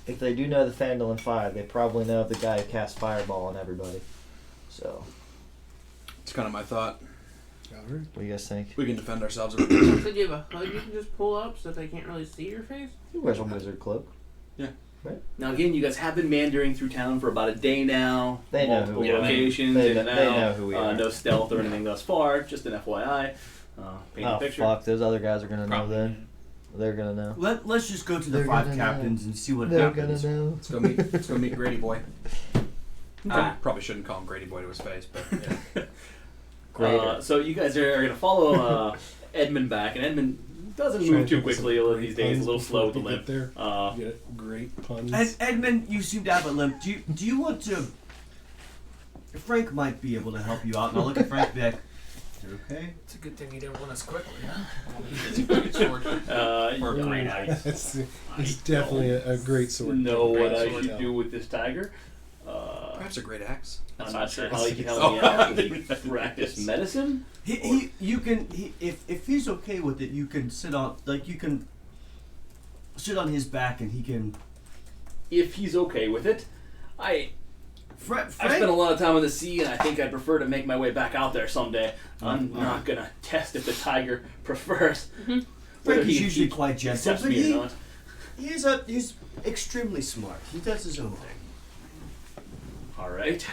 if they do know the Phandalin Phive, they probably know the guy who cast Fireball on everybody. So, It's kind of my thought. Alright. what do you guys think? We can defend ourselves. So do you have a hood you can just pull up so they can't really see your face? He wears a wizard cloak. Now again, you guys have been meandering through town for about a day now. They know multiple who we are. locations, They in know- and they out. know who we are. No stealth or anything thus far. Just an FYI. Paint a Oh picture. fuck! Those other guys are gonna know Probably. then. They're gonna know. Let's just go to the They're 5 gonna captains and see what They're happens. gonna know. Let's go meet Grady Boy. Okay. Probably shouldn't call him Grady Boy to his face, but yeah. Greater. So you guys are going to follow Edmund back, and Edmund doesn't Trying move to too think of quickly some these great days. A puns little before slow with the we limp. get there. Get great puns. Edmund, you seem to have a limp. Do you want to? Frank might be able to help you out. And I'll look at Frank and be like, "You okay?" It's a good thing you didn't run us quickly, huh? It's a good sword. Or Ooh, great eyes. It's definitely a great sword. Know what I Great should sword. do with this tiger. Perhaps a great axe. I'm That's not not sure true. how he can help Oh. me out. Can he practice medicine? If he's okay with it, you can sit on his back and he can. If he's okay with it. I Frank. spent a lot of time on the sea, and I think I'd prefer to make my way back out there someday. I'm not gonna test if the tiger prefers. Frank whether is usually quite gentle, accepts but me or not. he's extremely smart. He does his own thing. All right.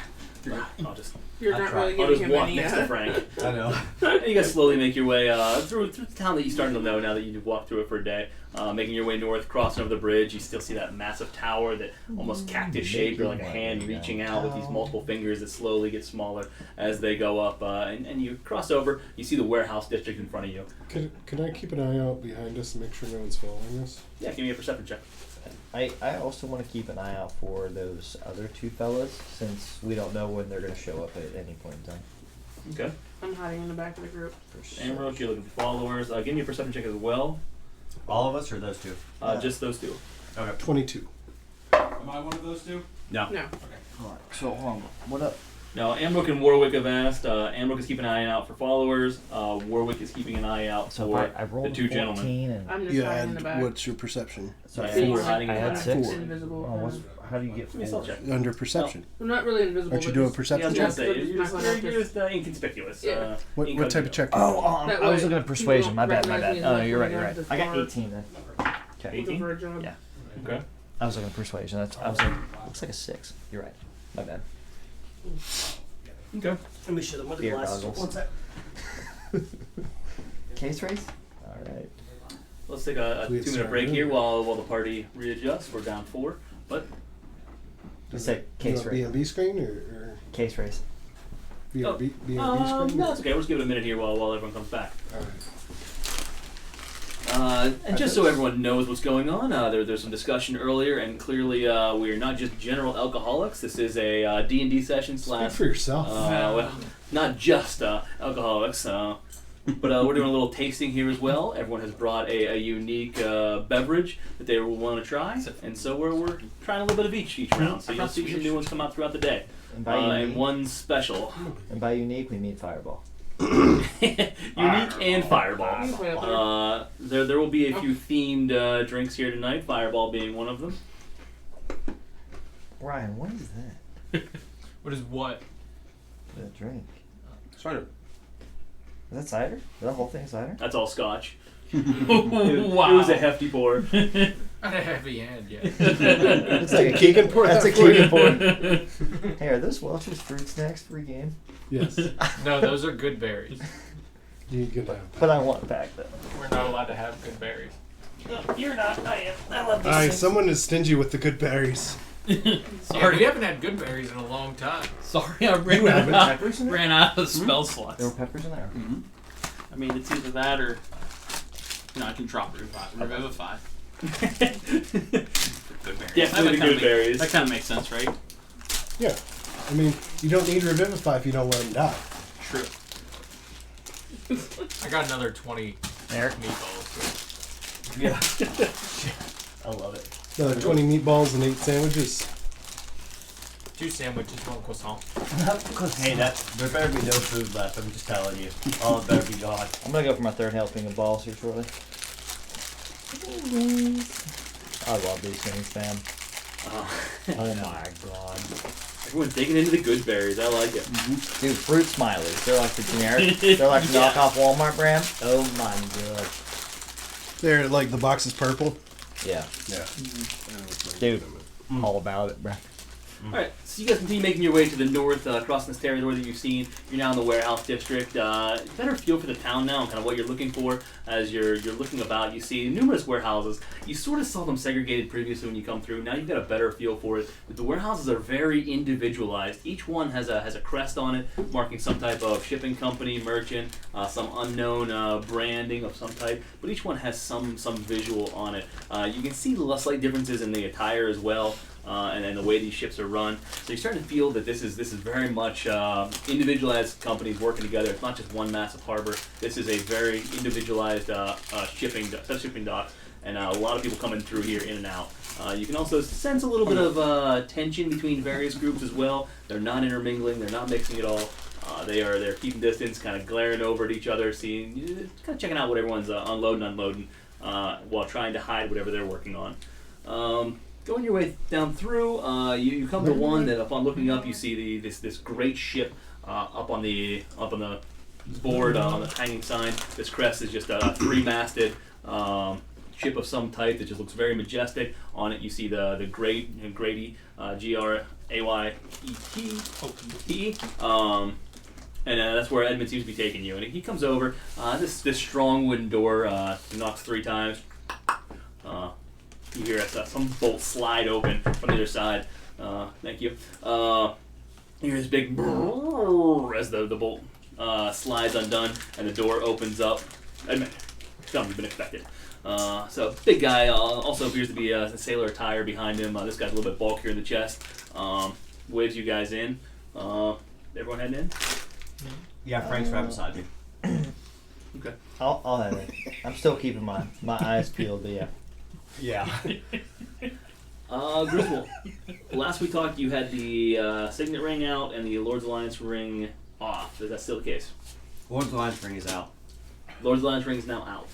I'll just You're I not tried. really I'll giving just him walk any. next to Frank. I know. And you guys slowly make your way through the town that you're starting to know now that you've walked through it for a day. Making your way north, crossing over the bridge, you still see that massive tower that almost cactus shaped, or like a hand reaching out with these multiple fingers that slowly get smaller as they go up. And you cross over, you see the warehouse district in front of you. Can I keep an eye out behind us and make sure no one's following us? Yeah, give me a perception check. I also want to keep an eye out for those other two fellas, since we don't know when they're going to show up at any point in time. Okay. I'm hiding in the back of the group. Ambrose, you're looking for followers. Give me a perception check as well. All of us or those two? Just those two. 22. Am I one of those two? No. No. Alright, so hold on. What up? Now, Ambrook and Warwick have asked. Ambrook is keeping an eye out for followers. Warwick is keeping an eye out So for I rolled the two 14 gentlemen. and I'm just You hiding in the add, back. what's your perception? so I I, had four. hiding I in the had back. 6. Invisible. Oh, how do you get Give me a self 4? check. Under perception. I'm not really invisible. Aren't you but doing just- Yeah, I was perception gonna check? say, Just you're my just, phone you're just inconspicuous. Yeah. What type of check? do you do? That I was way looking at persuasion. you My don't bad. My recognize bad. me Oh, as you're right. looking You're at right. the I got far- 18 then. Okay. Looking for a job. Yeah. Okay. I was looking at persuasion. I was like, looks like a 6. You're right. My bad. Okay. Let me show them with the Beer glasses. goggles. One sec. Case race. All right. Let's take a Please 2-minute start break moving. here while the party readjusts. We're down 4, but You said You case want race. B&B screen or Case race. B&B screen? no, it's okay. We'll just give it a minute here while everyone comes back. Alright. And just so everyone knows what's going on, there's some discussion earlier, and clearly we are not just general alcoholics. This is a D&D session Speak slash, for yourself. well, not just alcoholics, but we're doing a little tasting here as well. Everyone has brought a unique beverage that they will want to try, and so we're trying a little bit of each round. So you'll see some new ones come out throughout the day, And by and unique, one special, we mean Fireball. unique and Fireball. You can play up there. There will be a few themed drinks here tonight, Fireball being one of them. Ryan, what is that? What is what? The drink. Cider. Is that cider? Is that whole thing cider? That's all Scotch. Wow. It was a hefty pour. I had a heavy hand, yeah. It's like a Keegan pour That's a that for Keegan you? pour. Hey, are those Welch's fruit snacks free game? Yes. No, those are good berries. You get that. But I want back though. We're not allowed to have good berries. You're not. I am. I love these Alright, things. someone is stingy with the good berries. Yeah, Sorry, we haven't had good berries in a long time. sorry, I ran You haven't. out, Peppers in there? ran out of spell slots. There were peppers in there. Mhm. I mean, it's either that or I can drop revivify. Good berries. Definitely the good berries. That kind of makes sense, right? Yeah. I mean, you don't need Revivify if you don't let them die. True. I got another 20 Eric. meatballs. Yeah. I love it. Another 20 meatballs and 8 sandwiches. 2 sandwiches, 1 croissant. Hey, there better be no food left. I'm just telling you. All it better be gone. I'm gonna go for my 3rd helping of balls here shortly. I love these things, fam. Oh my god. Everyone's digging into the good berries. I like it. Dude, fruit smileys. They're like the generic. They're like the Yeah. knockoff Walmart brand. Oh my god. They're like the box is purple. Yeah. Yeah. Dude, all about it, bro. Alright, so you guys continue making your way to the north, crossing this territory that you've seen. You're now in the warehouse district. Better feel for the town now and kind of what you're looking for as you're looking about. You see numerous warehouses. You sort of saw them segregated previously when you come through. Now you've got a better feel for it. But the warehouses are very individualized. Each one has a crest on it, marking some type of shipping company, merchant, some unknown branding of some type. But each one has some visual on it. You can see the slight differences in the attire as well. And the way these ships are run, so you're starting to feel that this is very much individualized companies working together. It's not just one massive harbor. This is a very individualized shipping docks, and a lot of people coming through here in and out. You can also sense a little bit of tension between various groups as well. They're not intermingling. They're not mixing at all. They're keeping distance, kind of glaring over at each other, seeing, kind of checking out what everyone's unloading, while trying to hide whatever they're working on. Going your way down through, you come to one that, upon looking up, you see this great ship up on the board on the hanging sign. This crest is just a 3-masted ship of some type that just looks very majestic. On it, you see the Grady, Grayet. And that's where Edmund seems to be taking you. And he comes over. This strong wooden door knocks 3 times. You hear some bolt slide open from the other side. Thank you. You hear this big brrrr as the bolt slides undone and the door opens up. Edmund, come, you've been expected. So big guy, also appears to be a sailor attire behind him. This guy's a little bit bulkier in the chest. Waves you guys in. Everyone heading in? Yeah, Frank's right beside me. Okay. I'll have it. I'm still keeping my eyes peeled, but yeah. Yeah. Griswold. last we talked, you had the Signet ring out and the Lord's Alliance ring off. Is that still the case? Lord's Alliance ring is out. Lord's Alliance ring is now out.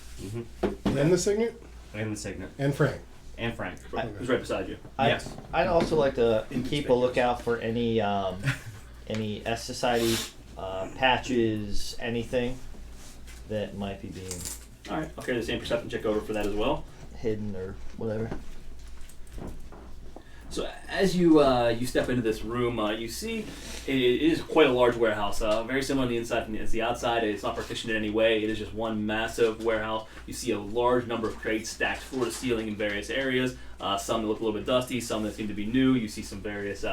And the Signet? And the Signet. And Frank. And Frank. Who's right beside you? Yes. I'd also like to keep a lookout for any S Society patches, anything that might be being Alright, I'll carry the same perception check over for that as well. hidden or whatever. So as you you step into this room, you see it is quite a large warehouse. Very similar on the inside as the outside. It's not partitioned in any way. It is just one massive warehouse. You see a large number of crates stacked floor to ceiling in various areas. Some that look a little bit dusty, some that seem to be new. You see some various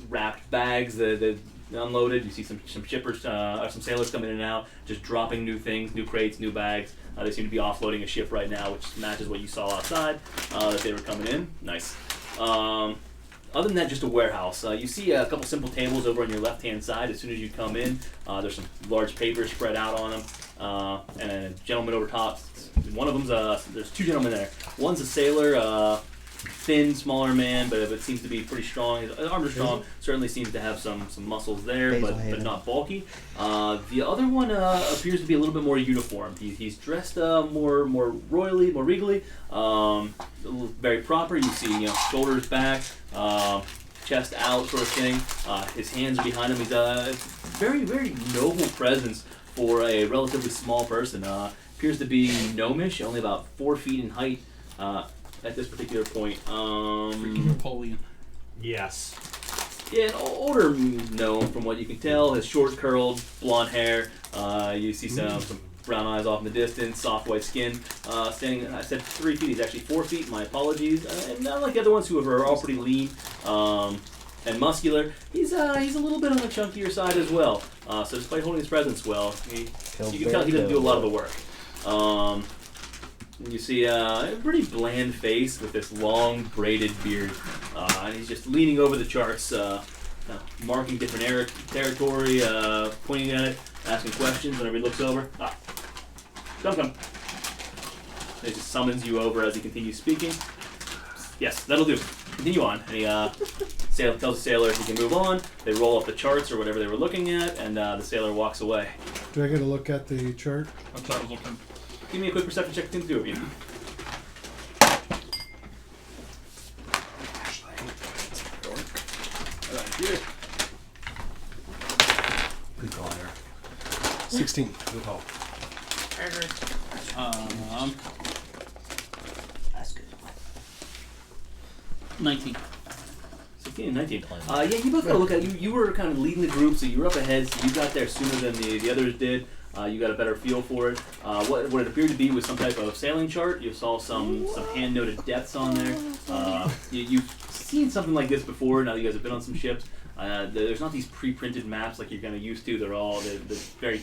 wrapped bags that unloaded. You see some shippers, some sailors coming in and out, just dropping new things, new crates, new bags. They seem to be offloading a ship right now, which matches what you saw outside that they were coming in. Nice. Other than that, just a warehouse. You see a couple simple tables over on your left-hand side. As soon as you come in, there's some large papers spread out on them, and a gentleman over top. One of them's there's two gentlemen there. One's a sailor, thin, smaller man, but it seems to be pretty strong. His arms are strong. Certainly seems to have some muscles there, but not bulky. The other one appears to be a little bit more uniformed. He's dressed more royally, more regally. Very proper. You see, shoulders back, chest out, sort of thing. His hands are behind him. He's a very, very noble presence for a relatively small person. Appears to be gnomish, only about 4 feet in height at this particular point. Freaking Napoleon. Yes. Yeah, an older gnome from what you can tell. Has short curled blonde hair. You see some brown eyes off in the distance, soft white skin. Standing, I said 3 feet. He's actually 4 feet. My apologies. And not like the other ones who are all pretty lean and muscular. He's a little bit on the chunkier side as well. So despite holding his presence well, you can tell he doesn't do a lot of the work. You see a pretty bland face with this long braided beard, and he's just leaning over the charts, marking different territory, pointing at it, asking questions whenever he looks over. Come. He just summons you over as he continues speaking. Yes, that'll do. Continue on. And he tells the sailor he can move on. They roll up the charts or whatever they were looking at, and the sailor walks away. Do I get a look at the chart? That's what I was looking. Give me a quick perception check between the two of you. Good call, Eric. 16. Good call. That's good. 19. 16 and 19. Yeah, you both got a look at it. You were kind of leading the group, so you were up ahead, so you got there sooner than the others did. You got a better feel for it. What it appeared to be was some type of sailing chart. You saw some hand-noted depths on there. You've seen something like this before. Now that you guys have been on some ships. There's not these pre-printed maps like you're kind of used to. They're all the very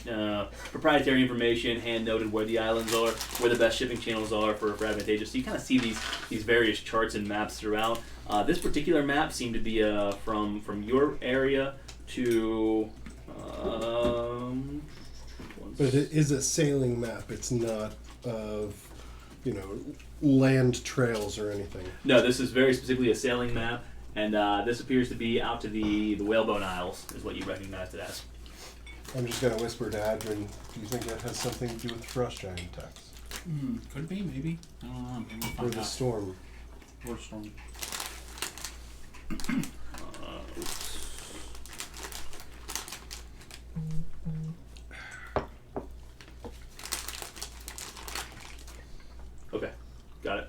proprietary information, hand-noted where the islands are, where the best shipping channels are for advantageous. So you kind of see these various charts and maps throughout. This particular map seemed to be from your area to... But it is a sailing map. It's not of, land trails or anything. No, this is very specifically a sailing map, and this appears to be out to the Whalebone Isles, is what you recognized it as. I'm just going to whisper to Adrian, do you think that has something to do with frost giant attacks? Could be, maybe. I don't know. Maybe we'll Or find the out. storm? Or storm. Okay, got it.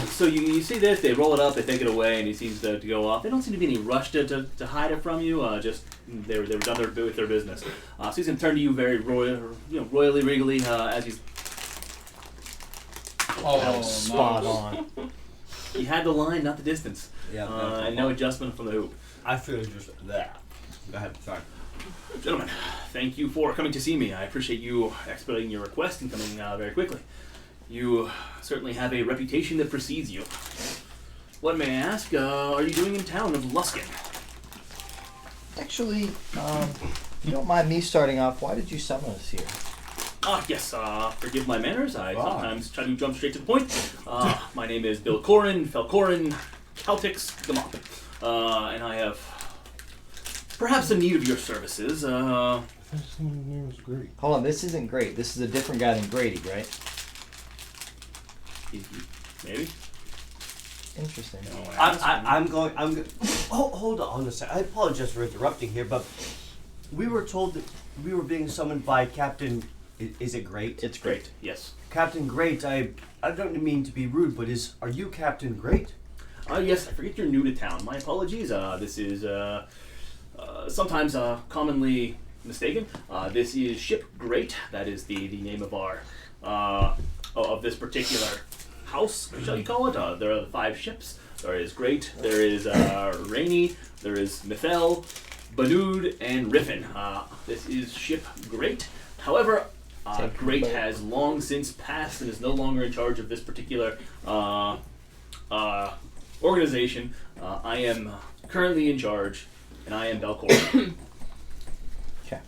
So you see this, they roll it up, they take it away, and he seems to go off. There don't seem to be any rush to hide it from you, just they were done with their business. So he's going to turn to you very royally, regally, as he's... Spot on. He had the line, not the distance. Yeah. And no adjustment from the hoop. I feel just that. Go ahead. Sorry. Gentlemen, thank you for coming to see me. I appreciate you expediting your request and coming very quickly. You certainly have a reputation that precedes you. What, may I ask, are you doing in town of Luskin? Actually, if you don't mind me starting off, why did you summon us here? Yes, forgive my manners. I sometimes try to jump straight to the point. My name is Bill Corin, Felcorin, Celtics, Gamop. And I have perhaps a need of your services. His name was great. Hold on, this isn't great. This is a different guy than Grady, right? Maybe? Interesting. Hold on a second. I apologize for interrupting here, but we were told that we were being summoned by Captain. Is it Great? It's Great, yes. Captain Great. I don't mean to be rude, but are you Captain Great? Yes, I forget you're new to town. My apologies. This is sometimes commonly mistaken. This is Ship Great. That is the name of our of this particular house, shall you call it? There are the 5 ships. There is Great. There is Rainy. There is Mithel, Banud, and Riffin. This is Ship Great. However, Great has long since passed and is no longer in charge of this particular organization. I am currently in charge, and I am Belcor. Okay.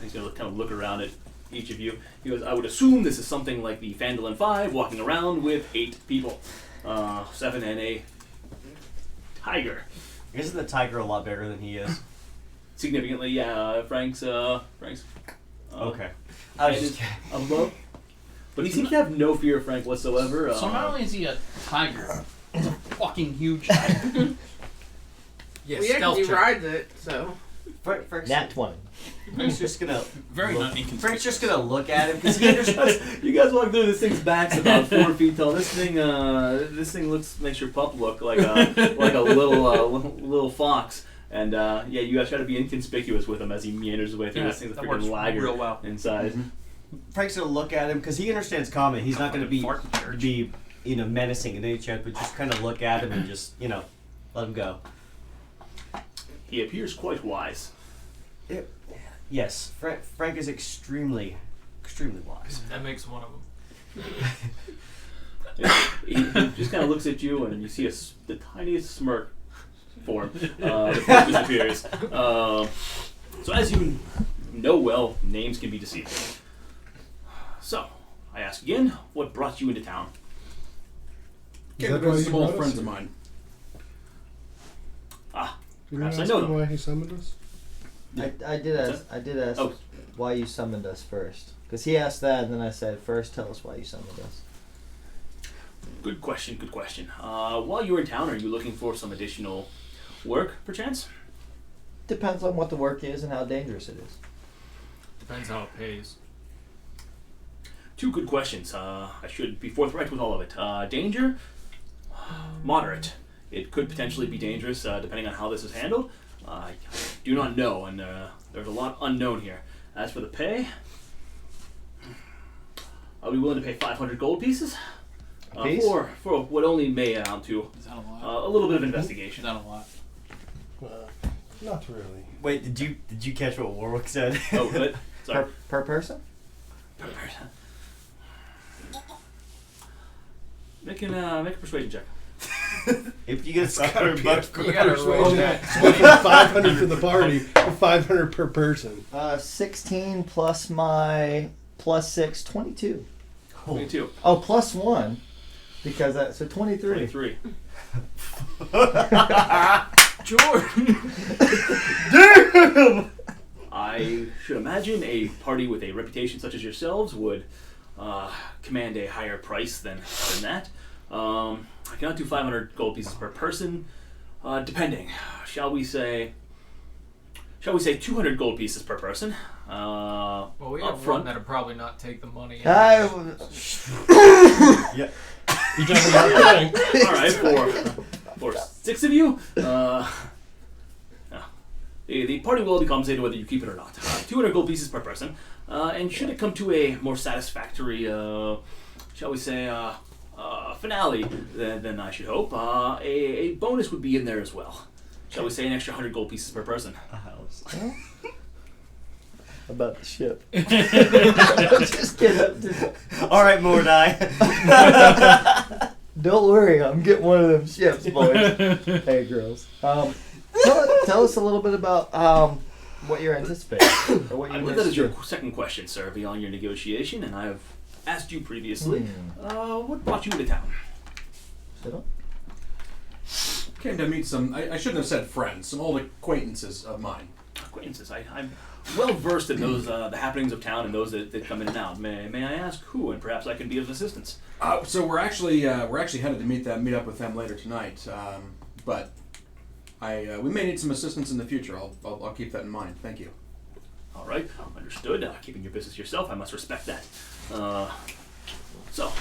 He's going to kind of look around at each of you. He goes, I would assume this is something like the Phandalin Phive walking around with 8 people. 7 and a tiger. Isn't the tiger a lot bigger than he is? Significantly, yeah. Frank's. Okay. I was just above. But he seems to have no fear of Frank whatsoever. So not only is he a tiger, he's a fucking huge tiger. Yeah, We stealth actually check. rides it, so. Frank's Nat 20. just gonna Very look, not inconspicuous. Frank's just gonna look at him because he understands. You guys walk through. This thing's back's about 4 feet tall. This thing makes your pup look like a little fox. And you guys try to be inconspicuous with him as he meanders his way through. This thing's a that works freaking laggard real well. in size. Frank's gonna look at him because he understands comment. He's not gonna be Fart in church. menacing in any chat, but just kind of look at him and just let him go. He appears quite wise. Yes, Frank is extremely wise. That makes one of them. He just kind of looks at you, and you see the tiniest smirk form. The form disappears. So as you know well, names can be deceiving. So, I ask again, what brought you into town? Is Came that to why visit you small brought us friends here? of mine. Did you Perhaps I ask know him them. why he summoned us? I did ask Oh. why you summoned us first. Because he asked that, and then I said, first tell us why you summoned us. Good question. While you were in town, are you looking for some additional work, perchance? Depends on what the work is and how dangerous it is. Depends how it pays. 2 good questions. I should be forthright with all of it. Danger? Moderate. It could potentially be dangerous, depending on how this is handled. I do not know, and there's a lot unknown here. As for the pay, I'll be willing to pay 500 gold pieces Piece? for what only may amount to Is that a lot? a little bit of Is investigation. that a lot? Not really. Wait, did you catch what Warwick said? Oh, good. Sorry. Per person? Make a persuasion check. If you get Gotta be $500, a You gotta roll persuasion. that. 500 for the party, 500 per person. 16 plus my plus 6, 22. 22. Oh, plus 1. Because that, so 23. 23. Jordan! I should imagine a party with a reputation such as yourselves would command a higher price than that. I cannot do 500 gold pieces per person, depending. Shall we say 200 gold pieces per person? Well, we up have one front. that'll probably not take the money. yeah. You definitely think. All right, for 6 of you, the party will be compensated whether you keep it or not. 200 gold pieces per person, and should it come to a more satisfactory, shall we say, finale, then I should hope a bonus would be in there as well. Shall we say an extra 100 gold pieces per person? About the ship. Just kidding. All right, Mordai. Don't worry, I'm getting one of them ships, boys. Hey, girls. Tell us a little bit about what you're anticipating, or what I you believe wish that is to your do. second question, sir, beyond your negotiation, and I have asked you previously, what brought you into town? Sit up. Came to meet some, I shouldn't have said friends, some old acquaintances of mine. Acquaintances. I'm well versed in those the happenings of town and those that come in and out. May I ask who, and perhaps I can be of assistance. So we're actually headed to meet up with them later tonight. But we may need some assistance in the future. I'll keep that in mind. Thank you. All right, understood. Keeping your business yourself, I must respect that. So,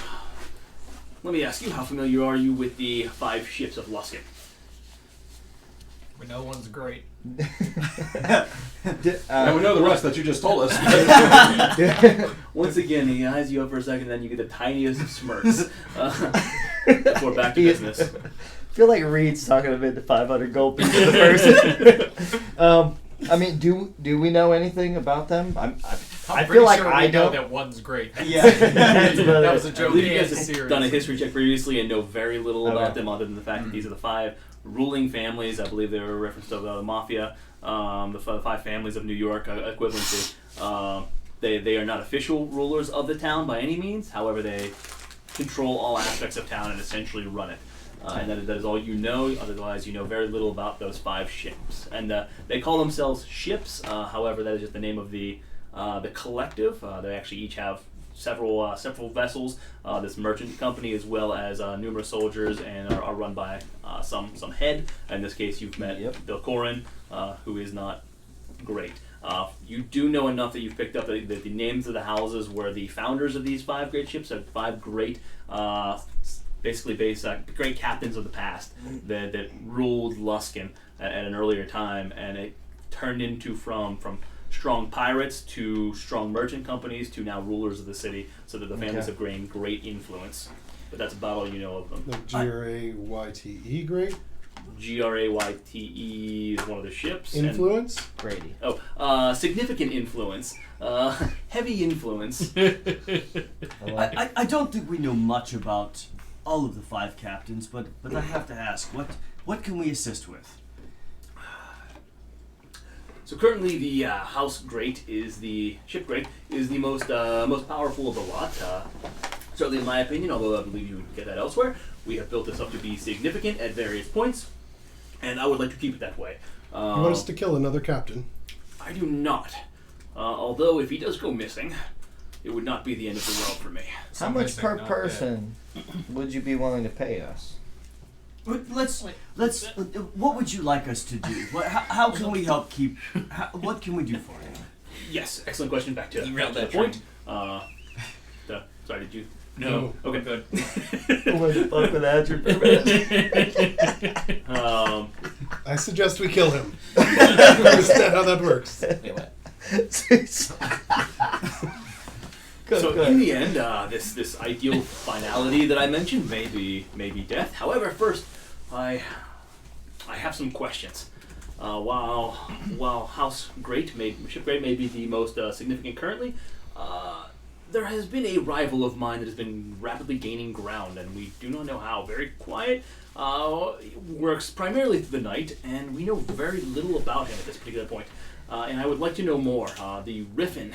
let me ask you, how familiar are you with the 5 ships of Luskin? We know one's great. And we know the rest that you just told us. Once again, he eyes you up for a second, then you get the tiniest of smirks. Before back to business. I feel like Reed's talking about the 500 gold pieces of the person. I mean, do we know anything about them? I I'm feel like sure I we know don't. that one's great. Yeah. That was a I joke. believe you and guys a have series. done a history check previously and know very little about Okay. them other than the fact that these are the 5 ruling families. I believe they were a reference to the mafia, the 5 families of New York equivalency. They are not official rulers of the town by any means. However, they control all aspects of town and essentially run it. And that is all you know. Otherwise, you know very little about those 5 ships. And they call themselves ships. However, that is just the name of the collective. They actually each have several vessels. This merchant company, as well as numerous soldiers, and are run by some head. In this case, you've met Bill Corin, who is not great. You do know enough that you've picked up that the names of the houses were the founders of these 5 great ships. 5 great. Basically great captains of the past that ruled Luskin at an earlier time, and it turned into from strong pirates to strong merchant companies to now rulers of the city, so that the families have gained great influence. But that's about all you know of them. The Grayte, great? Grayte is one of the ships. Influence? Grady. Significant influence. Heavy influence. I don't think we know much about all of the 5 captains, but I have to ask, what can we assist with? So currently, the House Great is the ship Great is the most powerful of the lot. Certainly, in my opinion, although I believe you would get that elsewhere, we have built this up to be significant at various points, and I would like to keep it that way. You want us to kill another captain? I do not. Although, if he does go missing, it would not be the end of the world for me. How much Something per not person would you be willing to pay us? Let's. What would you like us to do? How can we help keep? What can we do for you? Yes, excellent question. Back to Derailed the that point. Sorry, did you? No. Okay, Good. What the fuck with Andrew for a minute? I suggest we kill him. Understand how that works. Wait, what? In the end, this ideal finality that I mentioned may be death. However, first, I have some questions. While House Great Ship Great may be the most significant currently, there has been a rival of mine that has been rapidly gaining ground, and we do not know how. Very quiet, works primarily through the night, and we know very little about him at this particular point. And I would like to know more. The Riffin,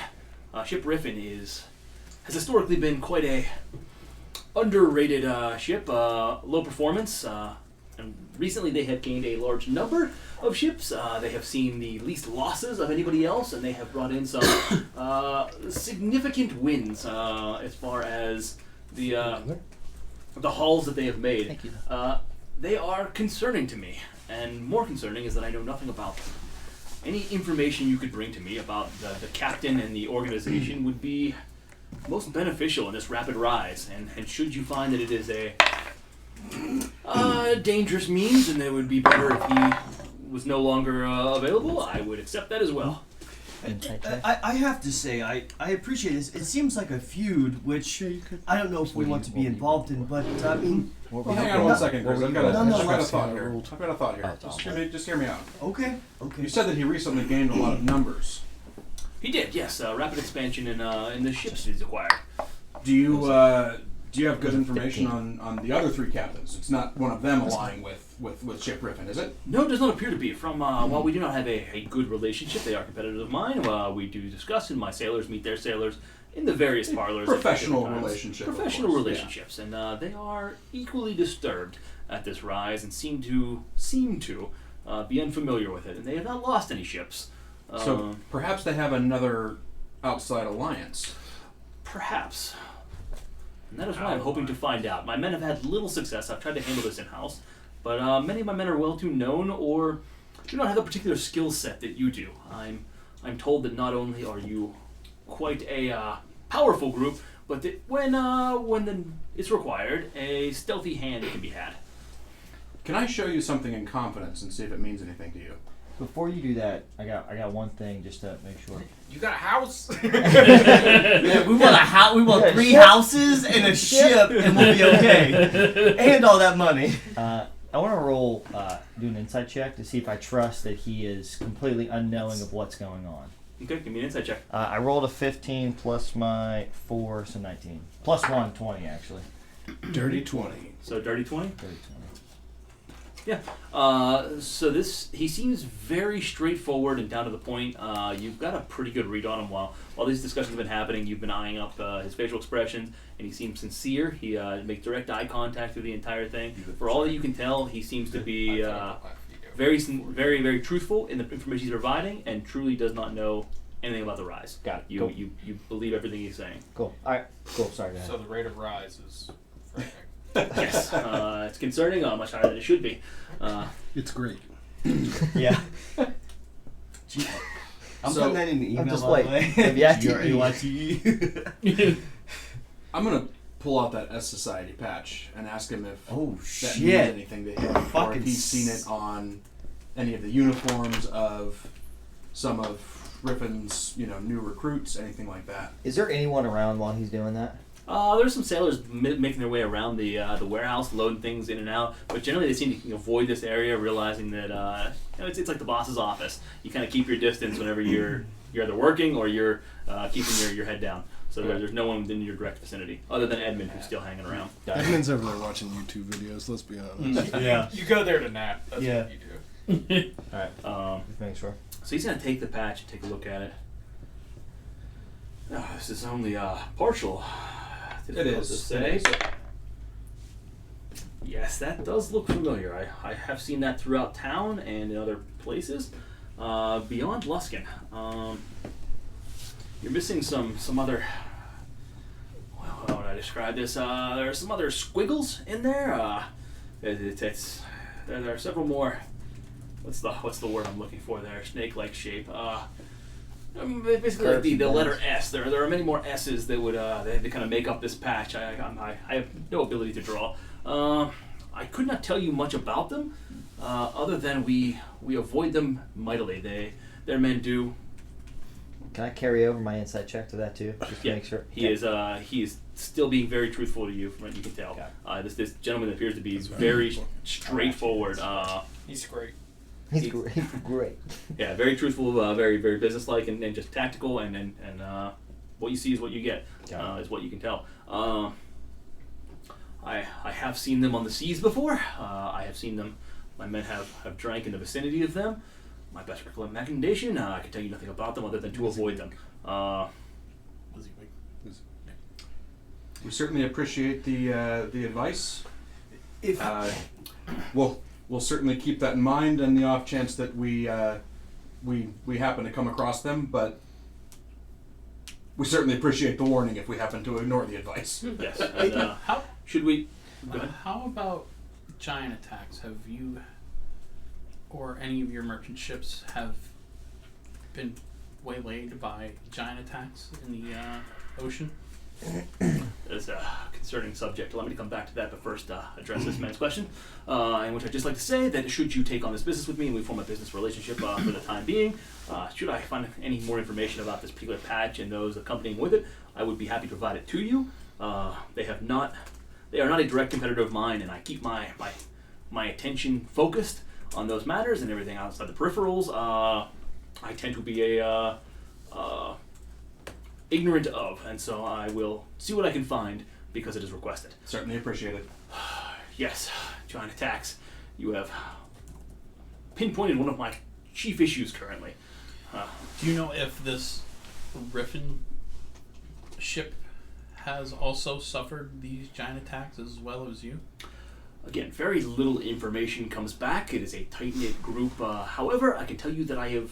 ship Riffin has historically been quite a underrated ship, low performance, and recently they have gained a large number of ships. They have seen the least losses of anybody else, and they have brought in some significant wins as far as the hauls that they have made. Thank you. They are concerning to me, and more concerning is that I know nothing about them. Any information you could bring to me about the captain and the organization would be most beneficial in this rapid rise, and should you find that it is a dangerous means and it would be better if he was no longer available, I would accept that as well. I have to say, I appreciate this. It seems like a feud, which I don't know if we want to be involved in, but I mean... Well, hang on 1 second, Chris. I've got a thought here. No. I've got a thought here. Just hear me out. Okay. You said that he recently gained a lot of numbers. He did, yes. Rapid expansion in the ships he's acquired. Do you Do you have good information 15. on the other 3 captains? It's not one of them allying with Chamb3r, is it? No, it does not appear to be. From while we do not have a good relationship, they are competitors of mine. We do discuss, and my sailors meet their sailors in the various parlors. Professional at different times. relationship, of Professional course, relationships, and they are equally disturbed at this rise, and seem to be unfamiliar with it, and they have not lost any ships. So perhaps they have another outside alliance. Perhaps. And that is what I'm hoping to find out. My men have had little success. I've tried to handle this in-house, but many of my men are well too known or do not have the particular skill set that you do. I'm told that not only are you quite a powerful group, but that when it's required, a stealthy hand can be had. Can I show you something in confidence and see if it means anything to you? Before you do that, I got one thing just to make sure. You got a house? Yeah, we want a house. We want 3 houses and a ship, and we'll be okay. And all that money. I want to roll, do an insight check to see if I trust that he is completely unknowing of what's going on. Okay, give me an insight check. I rolled a 15 plus my 4, so 19. Plus 1, 20 actually. Dirty 20. So dirty 20? Dirty 20. Yeah. So he seems very straightforward and down to the point. You've got a pretty good read on him while these discussions have been happening. You've been eyeing up his facial expressions, and he seems sincere. He makes direct eye contact through the entire thing. For all that you can tell, he seems to be very, very, very truthful in the information he's providing, and truly does not know anything about the rise. Got it. You Cool. you believe everything he's saying. Cool. All right. Cool. Sorry, go ahead. So the rate of rise is frightening. Yes. It's concerning. Much higher than it should be. It's great. Yeah. I'm So, putting that in the email. just by the wait. way. GRAYTE. I'm gonna pull out that S Society patch and ask him if Oh that shit! means anything to him, or Fucking if he's seen it on any of the uniforms of some of Griffin's, new recruits, anything like that. Is there anyone around while he's doing that? There's some sailors making their way around the warehouse, loading things in and out. But generally, they seem to avoid this area, realizing that it's like the boss's office. You kind of keep your distance whenever you're either working or you're keeping your head down. So there's no one within your direct vicinity, other than Edmund, who's still hanging around. Edmund's over there watching YouTube videos, let's be honest. Yeah. You go there to nap. That's Yeah. what you do. All right. Just make sure. So he's gonna take the patch and take a look at it. This is only partial. It is. To say. Yes, that does look familiar. I have seen that throughout town and in other places. Beyond Luskin, you're missing some other. Well, how would I describe this? There are some other squiggles in there. There are several more. What's the word I'm looking for there? Snake-like shape. Basically, like the letter S. There are many more S's that would they kind of make up this patch. I have no ability to draw. I could not tell you much about them, other than we avoid them mightily. Their men do. Can I carry over my insight check to that too? Just to Yeah, make sure. he is still being very truthful to you, from what you can tell. This gentleman appears to be very straightforward. He's great. He's great. Yeah, very truthful, very very businesslike, and just tactical, and what you see is what you get, is what you can tell. I have seen them on the seas before. I have seen them. My men have drank in the vicinity of them. My best recommendation, I can tell you nothing about them other than to avoid them. We certainly appreciate the advice. If We'll certainly keep that in mind, and the off chance that we happen to come across them, but we certainly appreciate the warning if we happen to ignore the advice. Yes. And, should we? Go ahead. How about giant attacks? Have you or any of your merchant ships have been waylaid by giant attacks in the ocean? It's a concerning subject. Allow me to come back to that, but first address this man's question, in which I'd just like to say that should you take on this business with me and we form a business relationship for the time being, should I find any more information about this particular patch and those accompanying with it, I would be happy to provide it to you. They are not a direct competitor of mine, and I keep my attention focused on those matters, and everything outside the peripherals I tend to be ignorant of, and so I will see what I can find because it is requested. Certainly appreciated. Yes, giant attacks. You have pinpointed one of my chief issues currently. Do you know if this Riffin ship has also suffered these giant attacks as well as you? Again, very little information comes back. It is a tight-knit group. However, I can tell you that I have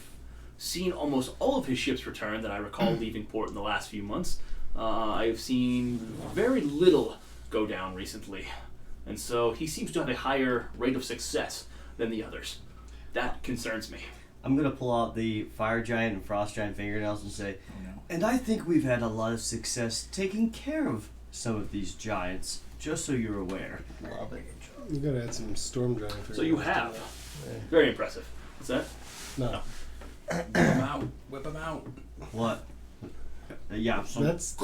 seen almost all of his ships return that I recall leaving port in the last few months. I have seen very little go down recently. And so he seems to have a higher rate of success than the others. That concerns me. I'm gonna pull out the fire giant and frost giant fingernails and say, and I think we've had a lot of success taking care of some of these giants, just so you're aware. Love it. You gotta add some storm giant. So you have. Very impressive. What's that? No. Whip him out. Whip him out. What? Yeah. So That's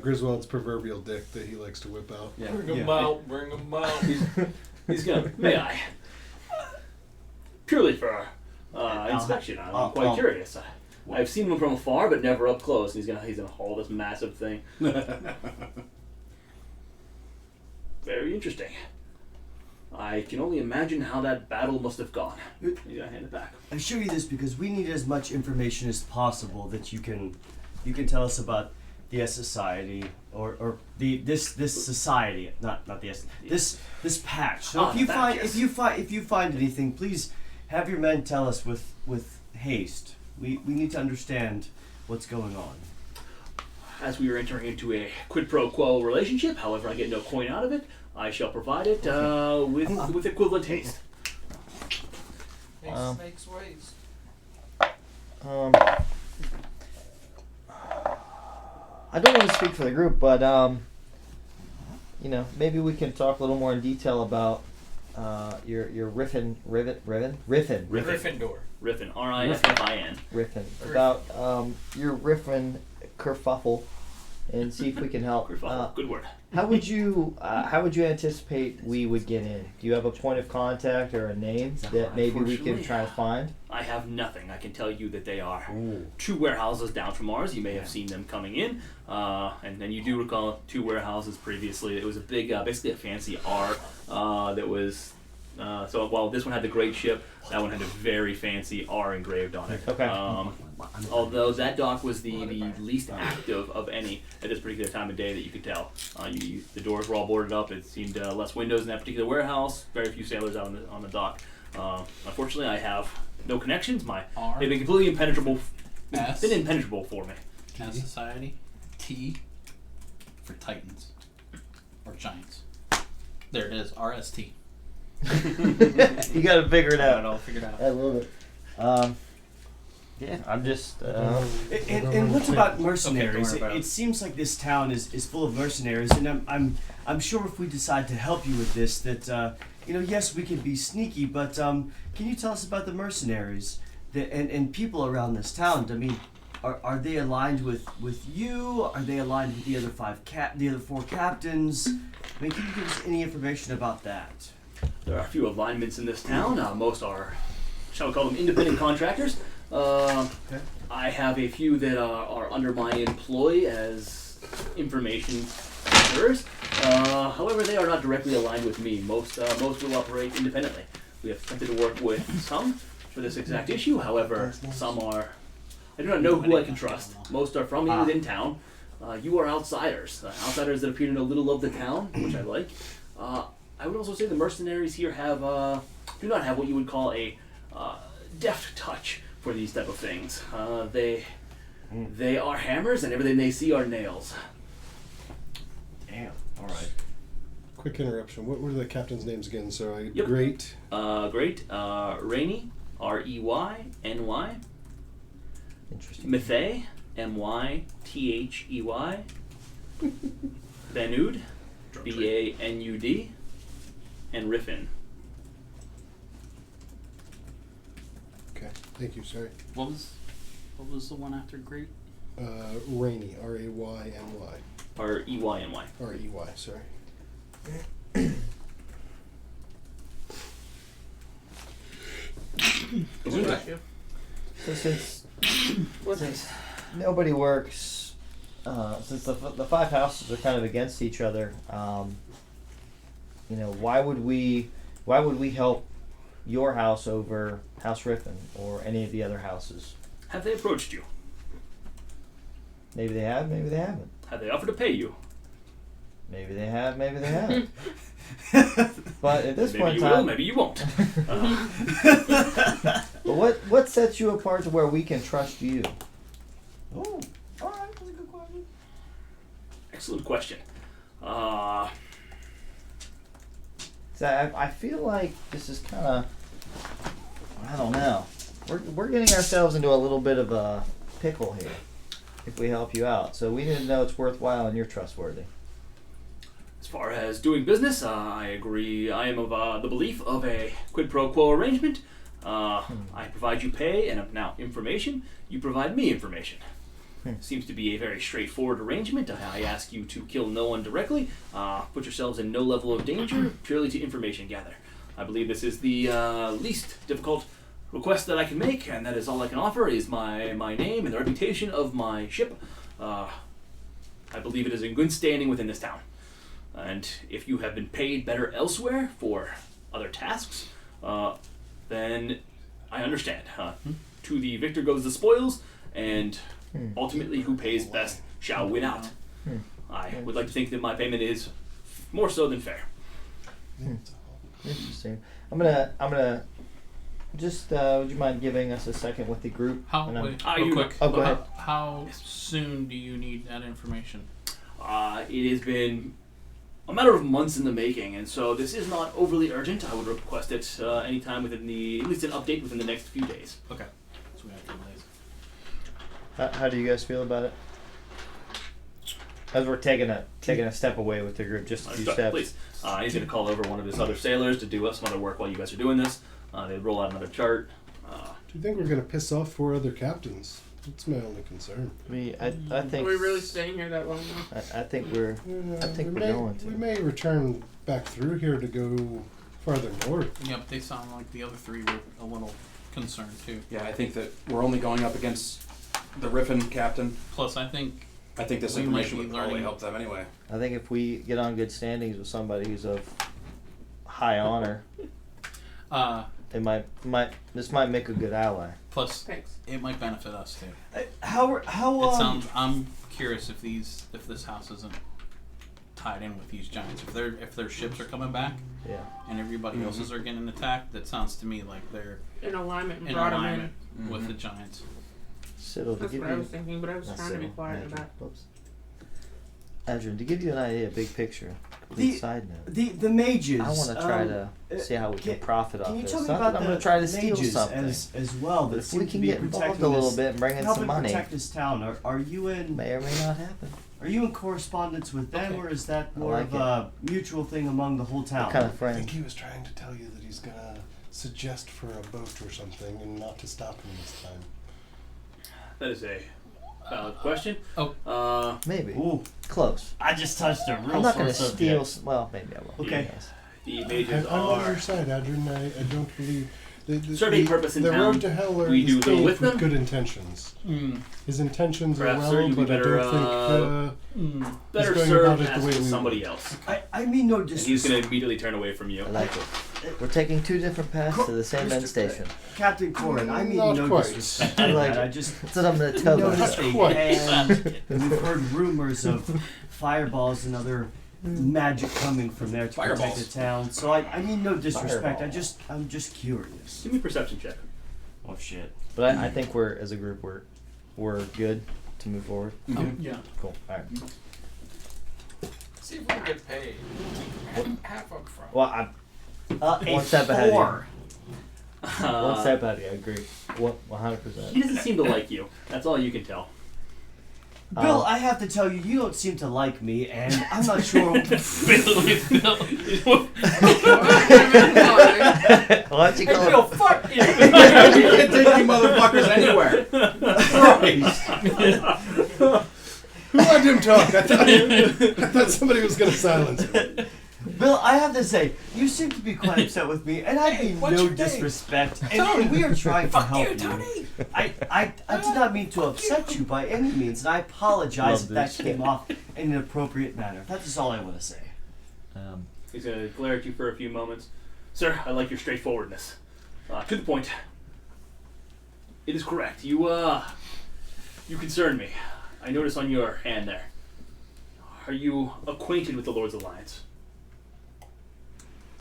Griswold's proverbial dick that he likes to whip out. Yeah. Bring them out. Bring them out. He's gonna. May I? Purely for inspection. I'm quite curious. I've seen him from afar, but never up close. He's gonna haul this massive thing. Very interesting. I can only imagine how that battle must have gone. He's gonna hand it back. I show you this because we need as much information as possible that you can tell us about the S Society or this society, not the S, this patch. So if you find anything, please have your men tell us with haste. We need to understand what's going on. As we are entering into a quid pro quo relationship, however I get no coin out of it, I shall provide it with equivalent haste. Snakes ways. I don't want to speak for the group, but maybe we can talk a little more in detail about your Riffin. Gryffindor. Riffin, R-I-F-F-I-N. Riffin. About your Riffin kerfuffle, and see if we can help. Good word. How would you anticipate we would get in? Do you have a point of contact or a name that maybe we can try to find? I have nothing. I can tell you that they are 2 warehouses down from ours. You may have seen them coming in, and then you do recall 2 warehouses previously. It was a big, basically a fancy R that was. So while this one had the great ship, that one had a very fancy R engraved on it. Okay. Although that dock was the least active of any at this particular time of day that you could tell. The doors were all boarded up. It seemed less windows in that particular warehouse. Very few sailors out on the dock. Unfortunately, I have no connections. They've been completely impenetrable. S. Been impenetrable for me. S Society. T for Titans or Giants. There it is. RST. You gotta figure it out. I'll figure it out. I love it. Yeah, I'm just. And what's about mercenaries? Okay, don't worry about It seems like this town is full of mercenaries, and I'm sure if we decide to help you with this, that yes, we can be sneaky, but can you tell us about the mercenaries and people around this town? I mean, are they aligned with you? Are they aligned with the other 4 captains? I mean, can you give us any information about that? There are a few alignments in this town. Most are, shall we call them, independent contractors. I have a few that are under my employ as information gatherers. However, they are not directly aligned with me. Most will operate independently. We have attempted to work with some for this exact issue. However, some are. I do not know who I can trust. Most are from within town. You are outsiders. Outsiders that appear to know little of the town, which I like. I would also say the mercenaries here do not have what you would call a deft touch for these type of things. They are hammers, and everything they see are nails. Damn. All right. Quick interruption. What were the captain's names again? So Yep. Great. Great. Rainy, R-E-Y-N-Y. Interesting. Mythey, M-Y-T-H-E-Y. Banud, B-A-N-U-D. And Riffin. Okay. Thank you. Sorry. What was the one after Great? Rainy. R-A-Y-N-Y. R-E-Y-N-Y. R-E-Y. Sorry. So since nobody works since the 5 houses are kind of against each other, why would we help your house over House Riffin or any of the other houses? Have they approached you? Maybe they have, maybe they haven't. Have they offered to pay you? Maybe they have, maybe they haven't. But at this Maybe point you in will, time, maybe you won't. but what sets you apart to where we can trust you? Oh, all right, that's a good question. Excellent question. So I feel like this is kind of, I don't know. We're getting ourselves into a little bit of a pickle here if we help you out. So we need to know it's worthwhile and you're trustworthy. As far as doing business, I agree. I am of the belief of a quid pro quo arrangement. I provide you pay and now information. You provide me information. Seems to be a very straightforward arrangement. I ask you to kill no one directly, put yourselves in no level of danger, purely to information gather. I believe this is the least difficult request that I can make, and that is all I can offer is my name and the reputation of my ship. I believe it is in good standing within this town. And if you have been paid better elsewhere for other tasks, then I understand. To the victor goes the spoils, and ultimately who pays best shall win out. I would like to think that my payment is more so than fair. Interesting. I'm gonna just would you mind giving us a second with the group? Real quick. Oh, go ahead. How soon do you need that information? It has been a matter of months in the making, and so this is not overly urgent. I would request it anytime within at least an update within the next few days. Okay. So we have 2 days. How do you guys feel about it? As we're taking a step away with the group, just a few steps. Please. He's going to call over one of his other sailors to do some other work while you guys are doing this. They roll out another chart. Do you think we're going to piss off 4 other captains? That's my only concern. I think. Are we really staying here that long now? I think we're. I think we're going to. We may return back through here to go farther north. Yep, they sound like the other 3 were a little concerned too. Yeah, I think that we're only going up against the Riffin captain. Plus, I think this we information might be would probably learning- help them anyway. I think if we get on good standings with somebody who's of high honor, this might make a good ally. plus Thanks. it might benefit us too. How It sounds. I'm curious if this house isn't tied in with these giants. If their ships are coming back Yeah. and everybody else's are getting attacked, that sounds to me like they're In alignment and in brought him alignment in. with the giants. Siddle, to That's give what I you. was thinking, but I was Not trying to be Siddle, quiet Adrian. about Whoops. Adrian, to give you an idea, big picture, complete side note. The mages. I want to try to see how we can profit off Can you this. tell me Not about that I'm the going to try to steal mages something. as well? But that if seem we to can be get involved protecting a little this- bit and bring in helping some money, protect this town. Are you in? may or may not happen. Are you in correspondence with them, Okay. or is that I more like of a mutual thing among the whole town? What kind of I friend? think he was trying to tell you that he's going to suggest for a boat or something and not to stop him this time. That is a valid question. Maybe. Ooh, Close. I just touched a real I'm not going to sore steal. subject. Well, maybe I will. Okay. Yes. The mages I'm on are your side, Adrian. I don't believe... Serving purpose in the town. road to hell are We do is little paved with them. good intentions. Mm. His intentions Perhaps, are sir, well, you'd be but I better, don't think... better going served about it the way asking we somebody would. else. I mean no And he's disrespect. going to immediately turn away from you. I like it. We're taking 2 different paths to the same end station. Captain Corin, I mean Not no quite. disrespect. I like that. I it. just That's what I'm going to tell them. noticed a quite. hand. We've heard rumors of fireballs and other magic coming from there to protect Fireballs. the town. So I mean no disrespect. Fireball. I'm just curious. Give me a perception check. Oh shit. But I think we're, as a group, we're good to move forward. Yeah. Cool. All right. See if we can get paid. Half up front. Well, I A One step ahead of you. 4. one step out of you. I agree. 100%. He doesn't seem to like you. That's all you can tell. Bill, I have to tell you, you don't seem to like me, and I'm not sure. Why don't you Hey, call Bill, it? fuck you! You can take you motherfuckers anywhere. Who let him talk? I thought somebody was going to silence him. Bill, I have to say, you seem to be quite upset with me, and I mean what's no your name? disrespect. And we are trying to help you. Tony. I did not mean to upset you by any means, and I apologize if that came off in an appropriate manner. That is all I want to say. He's going to glare at you for a few moments. Sir, I like your straightforwardness. To the point. It is correct. You concern me. I notice on your hand there. Are you acquainted with the Lord's Alliance?